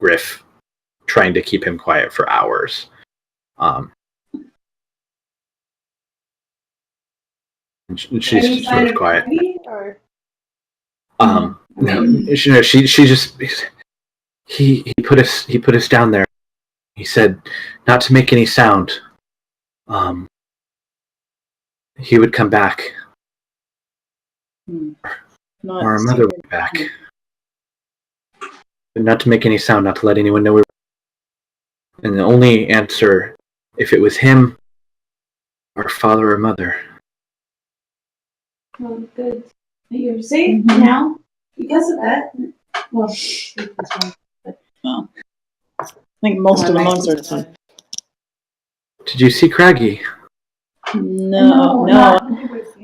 Griff, trying to keep him quiet for hours. And she's sort of quiet. No, she just he put us down there. He said not to make any sound. He would come back. Or our mother would be back. But not to make any sound, not to let anyone know we were. And the only answer, if it was him, our father or mother. Well, good. You're safe now because of that. Well, I think most of the monks are done. Did you see Craggy? No.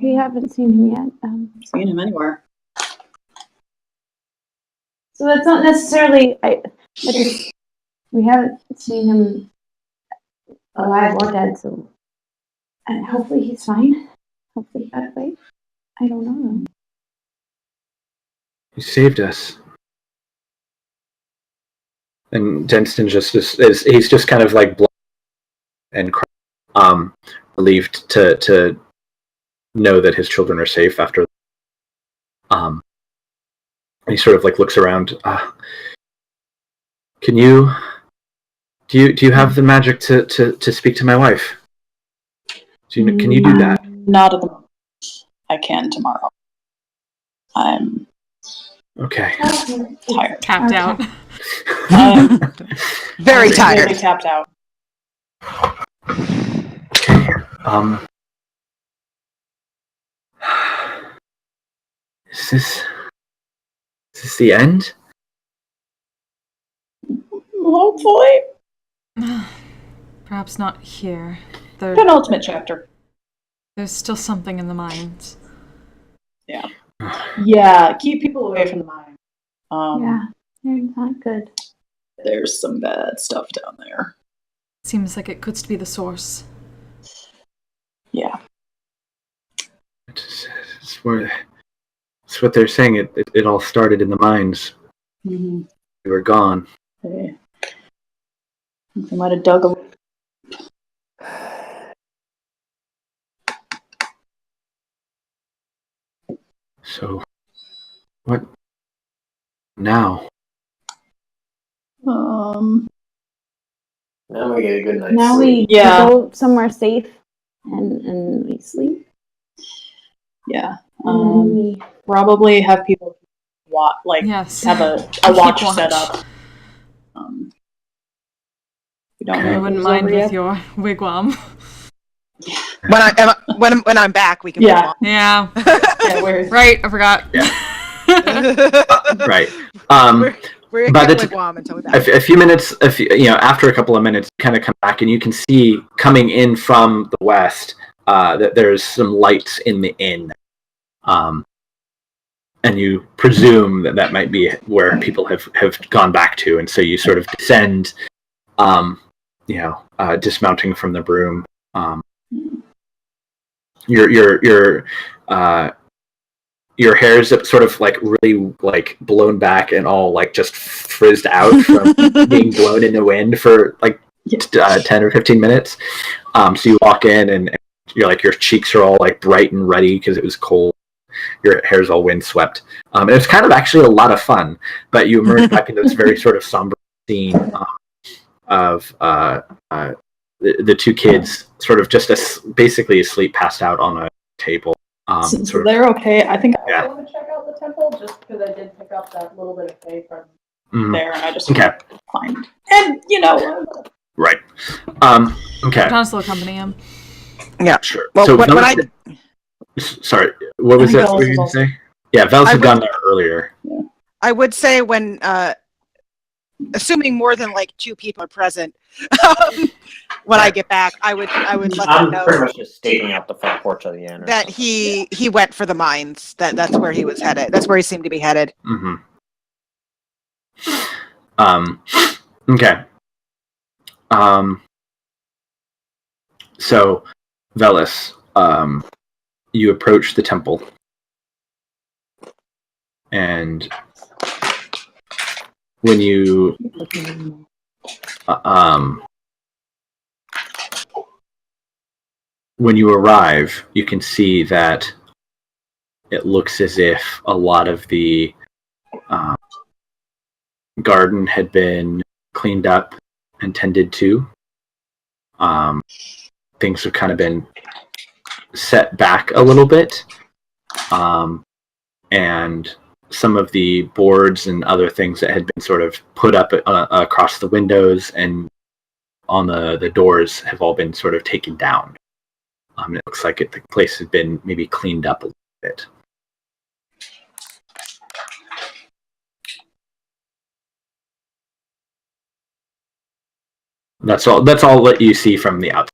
We haven't seen him yet. Seen him anywhere. so that's not necessarily. We haven't seen him alive or dead, so hopefully he's fine. Hopefully he got away. I don't know. He saved us. And Denston he's just kind of like and relieved to know that his children are safe after. He sort of like looks around. Can you do you have the magic to speak to my wife? Can you do that? Not at the moment. I can tomorrow. I'm okay. Tired. Tapped out. Very I'm tired. really tapped out. Is this the end? Hopefully. Perhaps not here. Penultimate chapter. There's still something in the mines. Yeah. Yeah, keep people away from the mine. Yeah, they're not good. There's some bad stuff down there. Seems like it could be the source. Yeah. It's what they're saying. It all started in the mines. Mm-hmm. We were gone. They might have dug a... So, what now? Now we get a good night's Now sleep. we go somewhere safe and we sleep. Yeah. Probably have people have a watch set up. We don't know. I wouldn't mind with your wigwam. When I'm back, we can. Yeah. Yeah. Yeah, right. I forgot. Yeah. Right. We're by the wigwam until we're back. a few minutes, after a couple of minutes, you kind of come back and you can see coming in from the west that there's some lights in the inn, and you presume that might be where people have gone back to, and so you sort of descend, dismounting from the broom. Your hair is sort of like really like blown back and all like just frizzed out from being blown in the wind for like 10 or 15 minutes. So you walk in and you're like, your cheeks are all like bright and ruddy because it was cold. Your hair's all windswept. And it's kind of actually a lot of fun, but you emerge back into this very sort of somber scene of the two kids sort of just basically asleep, passed out on a table. So they're okay. I think I want to check out the temple just because I did pick up that little bit of hay from there, and I just want to find. And right. Okay. Thomas will accompany him. Yeah, sure. Well, so sorry, what was that? What were you going to say? Yeah, Vels had gone there earlier. Yeah. I would say when, assuming more than like two people are present, when I get back, I would let them know. I'm pretty much just staking out the front porch of the inn. That he went for the mines. That's where he was headed. That's where he seemed to be headed. Mm-hmm. Okay. So, Velis, you approach the temple, and when you arrive, you can see that it looks as if a lot of the garden had been cleaned up and tended to. Things have kind of been set back a little bit, and some of the boards and other things that had been sort of put up across the windows and on the doors have all been sort of taken down. It looks like the place has been maybe cleaned up a little bit. That's all that you see from the outside.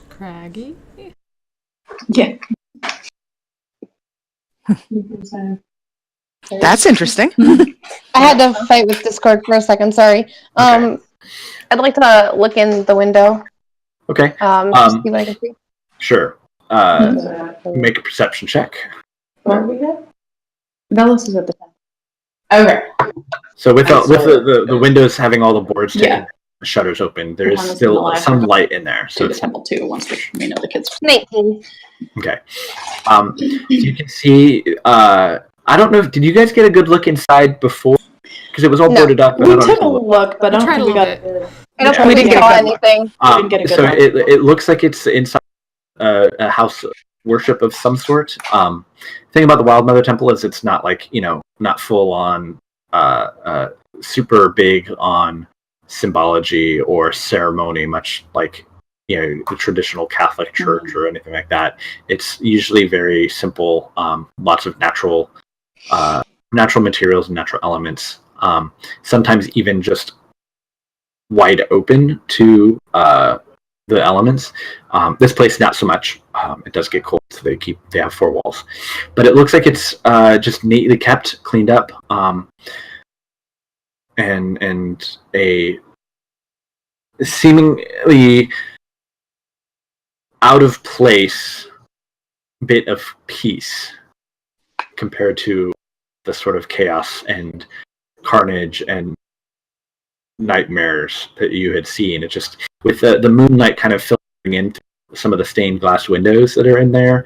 Craggy? Yeah. That's interesting. I had to fight with Discord for a second, sorry. I'd like to look in the window. Okay. Just see what I can see. Sure. Make a perception check. What we got? Velis is at the temple. Okay. So with the windows having all the boards taken, the shutters open, there is still some light in there. So the temple too. Once the kids. 19. Okay. You can see. I don't know. Did you guys get a good look inside before? Because it was all boarded up. We took a look, but I don't think we got. I don't think we didn't get anything. So it looks like it's inside a house worship of some sort. The thing about the Wild Mother Temple is it's not like, not full on, super big on symbology or ceremony, much like, the traditional Catholic church or anything like that. It's usually very simple, lots of natural materials and natural elements. Sometimes even just wide open to the elements. This place, not so much. It does get cold, so they have 4 walls. But it looks like it's just neatly kept, cleaned up, and a seemingly out of place bit of peace compared to the sort of chaos and carnage and nightmares that you had seen. It just, with the moonlight kind of filtering in some of the stained glass windows that are in there,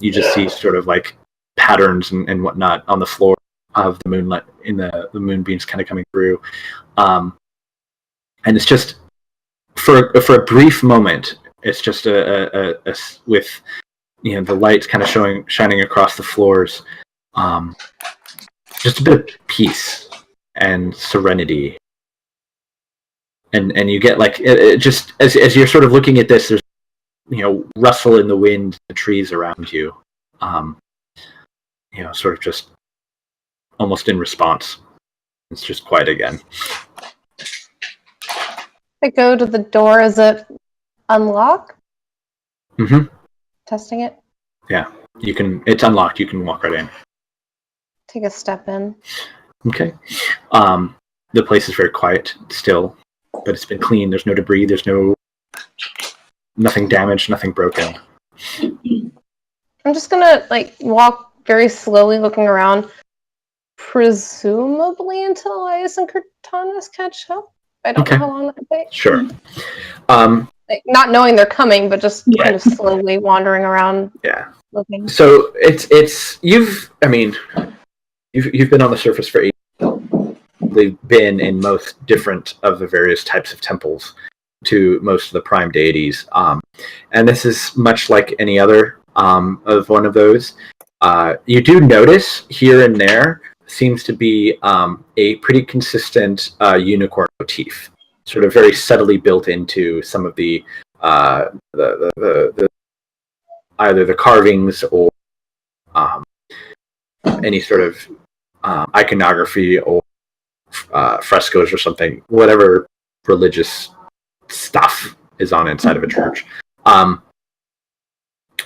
you just see sort of like patterns and whatnot on the floor of the moonlight, in the moonbeams kind of coming through. And it's just, for a brief moment, it's just a with the lights kind of shining across the floors, just a bit of peace and serenity, and you get like it just as you're sort of looking at this, there's rustle in the wind, the trees around you, sort of just almost in response. It's just quiet again. I go to the door. Is it unlocked? Mm-hmm. Testing it. Yeah, you can. It's unlocked. You can walk right in. Take a step in. Okay. The place is very quiet still, but it's been clean. There's no debris. There's nothing damaged. Nothing broken. I'm just gonna walk very slowly, looking around, presumably until Elias and Cortana catch up. I don't know how long that would take. Sure. Not knowing they're coming, but just kind of slowly wandering around. Yeah. Looking. So you've been on the surface for 8 years. They've been in most different of the various types of temples to most of the prime deities. And this is much like any other of one of those. You do notice here and there seems to be a pretty consistent unicorn motif, sort of very subtly built into some of the either the carvings or any sort of iconography or frescoes or something, whatever religious stuff is on inside of a church. Not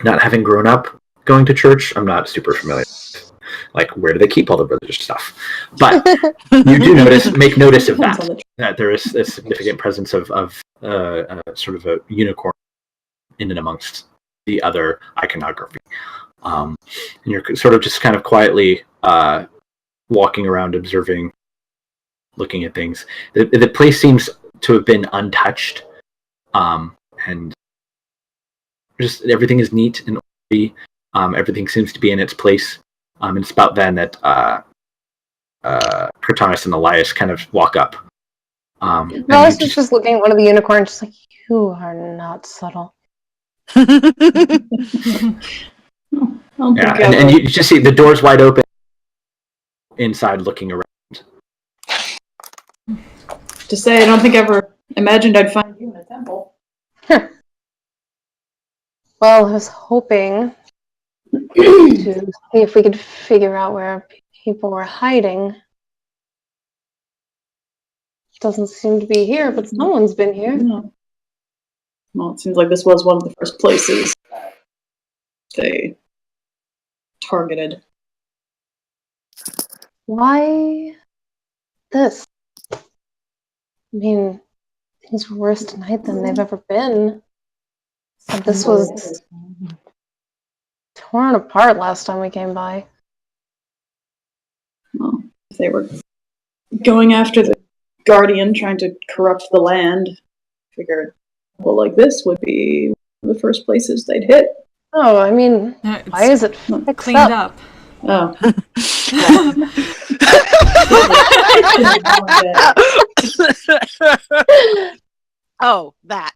having grown up going to church, I'm not super familiar with, where do they keep all the religious stuff? But you do make notice of that there is a significant presence of sort of a unicorn in and amongst the other iconography. And you're sort of just kind of quietly walking around, observing, looking at things. The place seems to have been untouched, and just everything is neat and orderly. Everything seems to be in its place. And it's about then that Cortanus and Elias kind of walk up. Elias is just looking at one of the unicorns, just like, you are not subtle. Yeah, and you just see the doors wide open inside, looking around. To say, I don't think I ever imagined I'd find you in a temple. Well, I was hoping to see if we could figure out where people were hiding. Doesn't seem to be here, but someone's been here. No. Well, it seems like this was one of the first places that they targeted. Why this? I mean, things were worse tonight than they've ever been. But this was torn apart last time we came by. Well, if they were going after the Guardian, trying to corrupt the land, figured, well, like this would be one of the first places they'd hit. Oh, I mean, why is it cleaned up? Oh. Oh, that.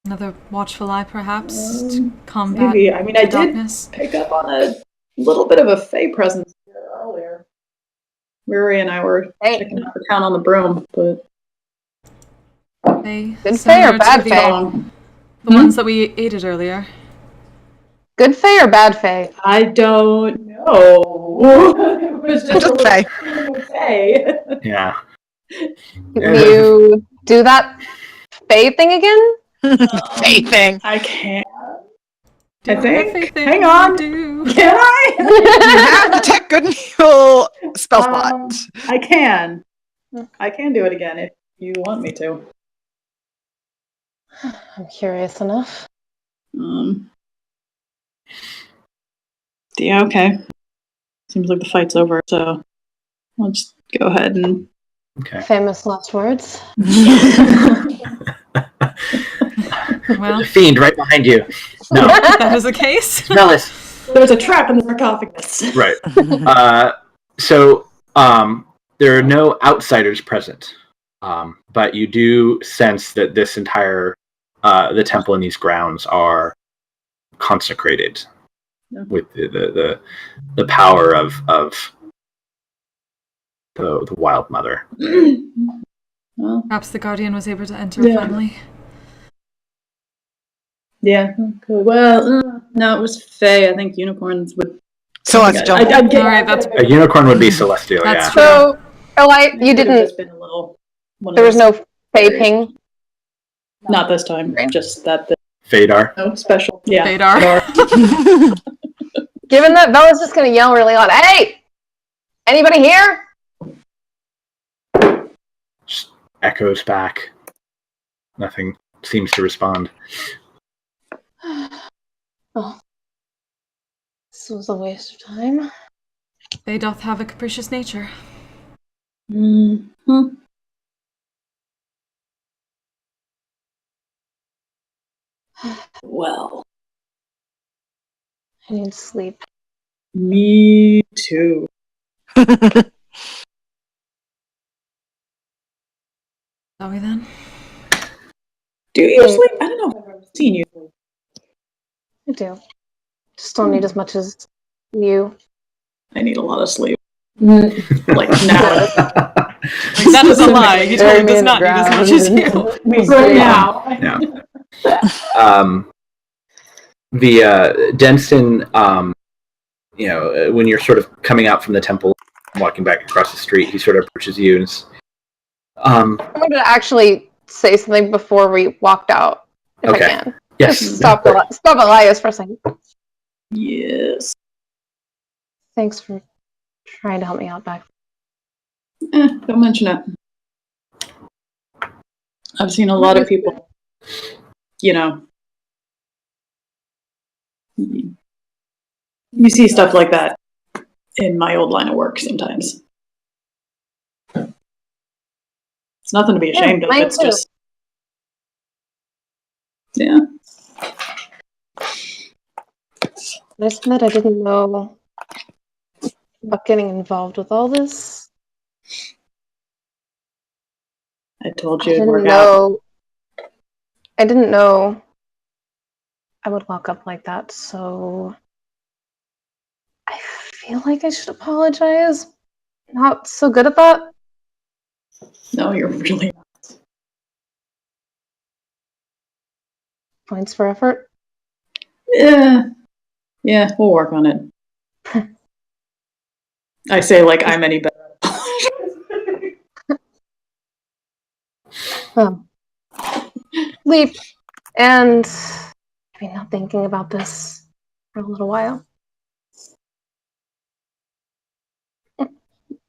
Another watchful eye, perhaps, to combat maybe. I mean, I darkness. did pick up on a little bit of a Fey presence here earlier. Ruri and I were checking out the town on the broom, but good fae or bad fae? The ones that we ate it earlier. Good fae or bad fae? I don't know. It was just fae. Yeah. You do that fae thing again? Fae thing. I can't. Do I think. thing Hang on. do. Can I? You have detect good and evil spell slot. I can. I can do it again if you want me to. I'm curious enough. Yeah, okay. Seems like the fight's over, so let's go ahead and... Okay. Famous last words. Well, Fiend right behind you. No. That was the case. Smell this. There's a trap in the sarcophagus. Right. So there are no outsiders present, but you do sense that this entire the temple and these grounds are consecrated with the power of the Wild Mother. Well, perhaps the Guardian was able to enter finally. Yeah. Cool. Well, no, it was Fae. I think unicorns would. Celestial. I'd get, Alright, that's A unicorn would be celestial. That's Yeah. true. So, you didn't. Been a little, There was no Fae ping. Not this time. Just that. Fadar. No special. Yeah. Fadar. Given that Bella's just gonna yell really loud, "Hey! Anybody here?" Just echoes back. Nothing seems to respond. Oh. This was a waste of time. They doth have a capricious nature. Mm-hmm. Well, I need sleep. Me too. Shall we then? Do you sleep? I don't know if I've ever seen you. I do. Just don't need as much as you. I need a lot of sleep. Like now. That is a lie. He totally does not need as much as you. Right now. Yeah. The Denston, when you're sort of coming out from the temple, walking back across the street, he sort of approaches you and I'm going to actually say something before we walked out, if I can. Yes. Just stop Elias for a second. Yes. Thanks for trying to help me out back. Don't mention it. I've seen a lot of people, you see stuff like that in my old line of work sometimes. It's nothing to be ashamed of. It's just, yeah. I just admit I didn't know about getting involved with all this. I told you it'd work out. I didn't know I would walk up like that, so I feel like I should apologize. Not so good at that. No, you're really not. Points for effort. Yeah, we'll work on it. I say like I'm any better. Sleep and maybe not thinking about this for a little while.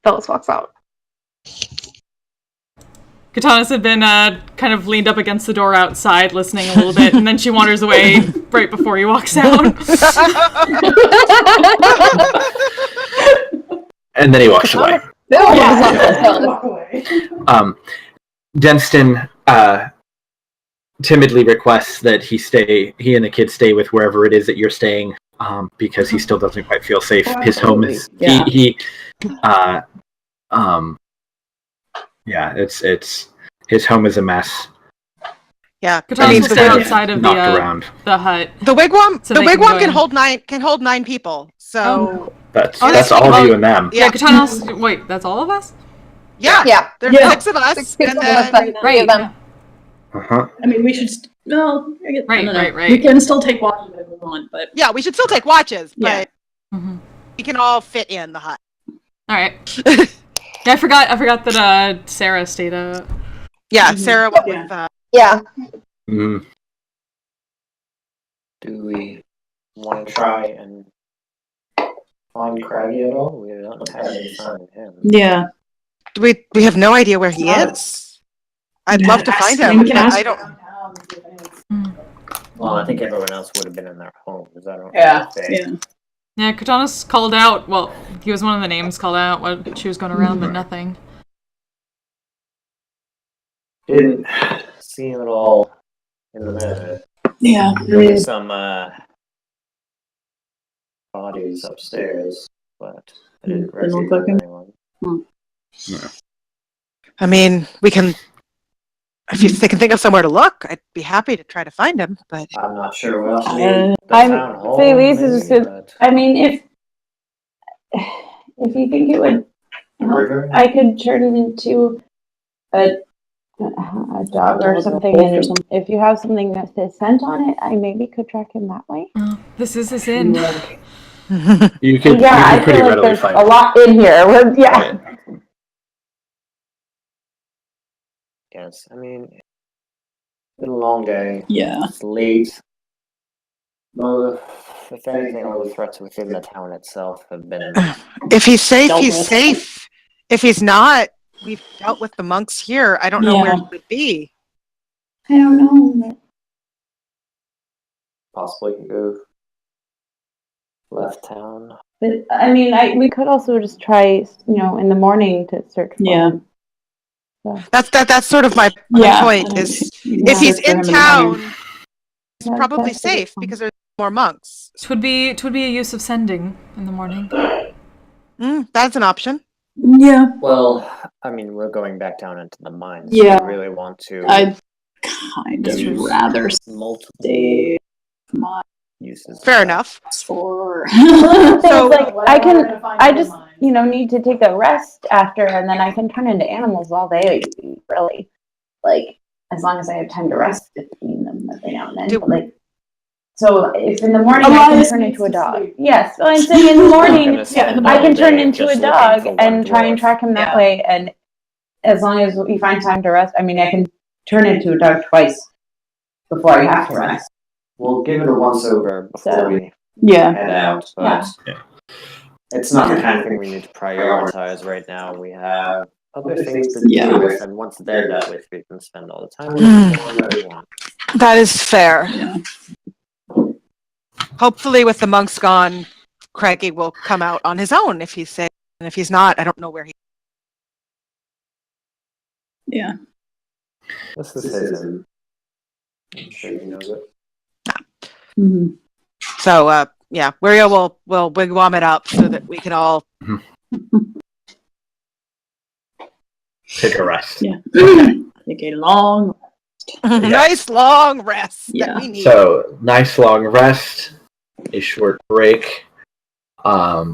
Phyllis walks out. Katanas had been kind of leaned up against the door outside, listening a little bit, and then she wanders away right before he walks out. And then he walks away. Denston timidly requests that he and the kids stay with wherever it is that you're staying, because he still doesn't quite feel safe. His home is it's his home is a mess. Yeah, Katanas will stay outside of the hut. The wigwam can hold 9 people. So That's Oh, that's all of you and them. Yeah, Katana's. Wait, that's all of us? Yeah. Yeah. There's 6 of us. 6 people and then, with the 3 of them. Uh-huh. I mean, we should. Well, I Right, don't know. right. We can still take watches if we want, but yeah, we should still take watches, Yeah. but we can all fit in the hut. All right. Yeah, I forgot that Sarah stayed. Yeah, Sarah went with. Yeah. Mm. Do we want to try and find Craggy at all? We don't have any sign of him. yeah. We have no idea where he is. I'd love to find him. We can ask. I don't. Well, I think everyone else would have been in their homes. I don't. Yeah. know if Yeah. Yeah, Katana's called out. Well, he was one of the names called out when she was going around, but nothing. Didn't see him at all in the manor. Yeah. There was some bodies upstairs, but I didn't Didn't look recognize like anyone. Yeah. I mean, we can. If they can think of somewhere to look, I'd be happy to try to find him. But I'm not sure what else. The I'm town hall, Felice is maybe, good. I mean, if you think it would River? help, I could turn it into a dog or something. And if you have something that says scent on it, I maybe could track him that way. This is his inn. You can I pretty feel like readily there's find a lot in here. Yeah. Yes, I mean, it's been a long day. Yeah. It's late. Well, if anything, all the threats within the town itself have been. if he's safe, Dealt he's with. safe. If he's not, we've dealt with the monks here. I don't know where he would be. I don't know. But Possibly can go left town. But I mean, we could also just try, in the morning to search for him. So. That's sort of my point. Is if he's in town, he's probably safe because there's more monks. It would be a use of sending in the morning. That's an option. Yeah. Well, I mean, we're going back down into the mines. Yeah. So we really want to. I'd kind of rather stay my uses. Fair enough. So I just need to take a rest after, and then I can turn into animals all day. Really, as long as I have time to rest between them every now and then. So if in the morning I can turn into a dog. Yes, well, I'm saying in the morning I can turn into a dog and try and track him that way. And as long as we find time to rest, I mean, I can turn into a dog twice before I have to rest. We'll give it a once over before we head out, but it's not the kind of thing we need to prioritize right now. We have other things to deal with, and once they're done with, we can spend all the time with them that we want. That is fair. Hopefully, with the monks gone, Craigie will come out on his own if he's safe, and if he's not, I don't know where he. Yeah. This is his inn. I'm sure he knows it. Mm-hmm. So, Wario will wigwam it up so that we can all take a rest. Yeah. Take a long nice long rest. Yeah. That we need. So nice long rest, a short break. I'm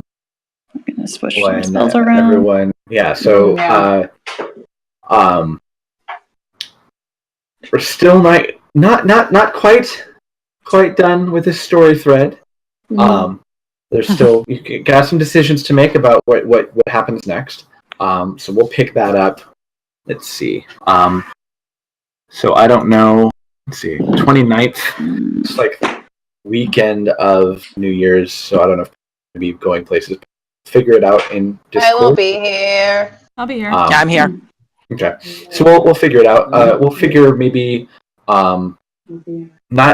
gonna switch when some spells around. Everyone, we're still not quite done with this story thread. There's still you got some decisions to make about what happens next. So we'll pick that up. Let's see. So I don't know. Let's see. 29th. It's like weekend of New Year's. So I don't know if we'll be going places. Figure it out in Discord. I will be here. I'll be here. Yeah, I'm here. Okay. So we'll figure it out. We'll figure maybe not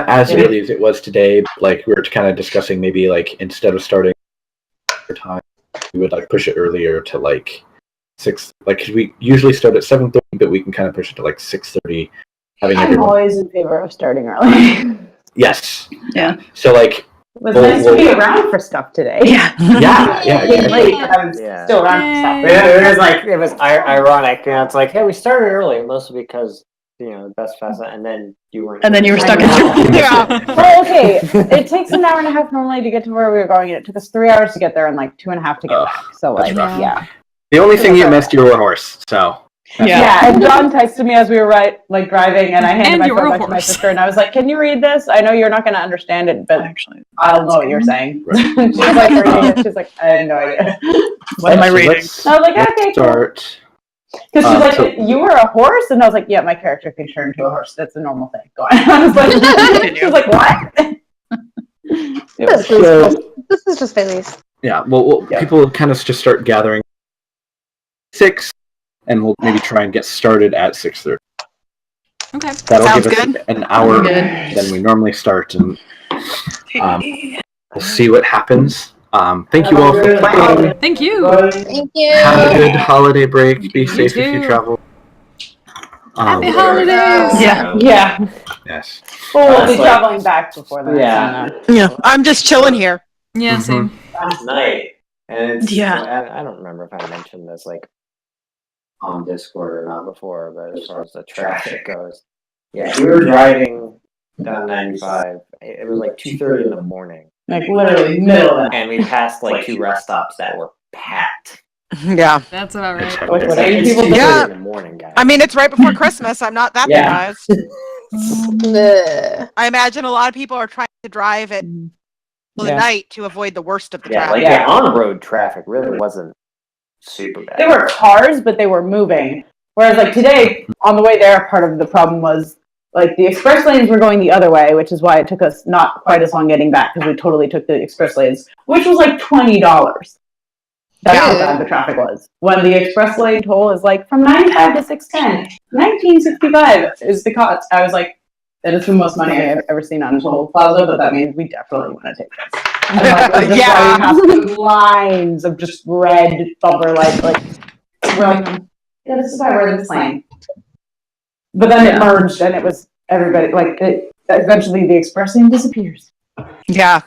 as early as it was today. Like we were kind of discussing, maybe like instead of starting time, we would like push it earlier to like 6. Like 'cause we usually start at 7:30, but we can kind of push it to like 6:30. I'm always in favor of starting early. Yes. Yeah. So like. It was nice to be around for stuff today. Yeah. Getting late, but I was still around for stuff. It was ironic. It's like, hey, we started early, mostly because the best fast, and then you were. And then you were stuck in Yeah. Well, okay. It takes an hour and a half normally to get to where we were going, and it took us 3 hours to get there and like 2.5 to get back. So like, rough. yeah. The only thing you missed, you were a horse. So. Yeah, and John texted me as we were driving, and I handed my phone back to my sister, and I was like, "Can you read this? I know you're not going to understand it, but actually, I'll know what you're saying." Right. She's like reading it. She's like, "I have no idea." What am I reading? I was like, "Okay, start. Because she's like, "You were a horse," and I was like, "Yeah, my character can turn into a horse. That's a normal thing." Go on. I was like, she was like, "What?" This is just Phillies. Yeah. Well, people kind of just start gathering. 6. And we'll maybe try and get started at 6:30. Okay. That'll Sounds give us good. an hour than we normally start, and we'll see what happens. Thank you all for playing. Thank you. Thank you. Have a good holiday break. Be safe if you travel. Happy holidays. Yeah. Yes. Well, we'll be Honestly. traveling back before then. Yeah. I'm just chilling here. Yeah, same. Last night, and it's, Yeah. I don't remember if I mentioned this like on Discord or not before, but as far as the traffic goes, yeah, we were driving down 95. It was like 2:30 in the morning, Like literally middle of the night. and we passed like 2 rest stops that were packed. Yeah. That's about right. Like, what are you It's people 2:30 Yeah. in the morning, guys. I mean, it's right before Christmas. I'm not that Yeah. surprised. Nah. I imagine a lot of people are trying to drive at the night to avoid the worst of the yeah, traffic. like the on-road traffic really wasn't super bad. There were cars, but they were moving. Whereas like today, on the way there, part of the problem was like the express lanes were going the other way, which is why it took us not quite as long getting back because we totally took the express lanes, which was like $20. That's how bad the traffic was. When the express lane toll is like from 95 to 610, 1965 is the cost. I was like, that is the most money I've ever seen on a toll plaza, but that means we definitely want to take this. And like, Yeah. past lines of just red bumper lights, like we're like, yeah, this is why we're in this lane. But then it merged, and it was everybody. Like, eventually, the express lane disappears. Yeah.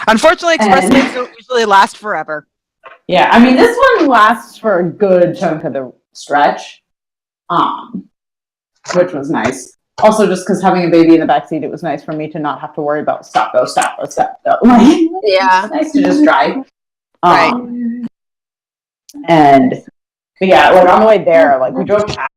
Unfortunately, express lanes don't usually last forever. Yeah, I mean, this one lasts for a good chunk of the stretch, which was nice. Also, just because having a baby in the backseat, it was nice for me to not have to worry about stop, go, stop, go, stop, go. Yeah. It's nice to just drive. Right. But yeah, like on the way there, like we drove past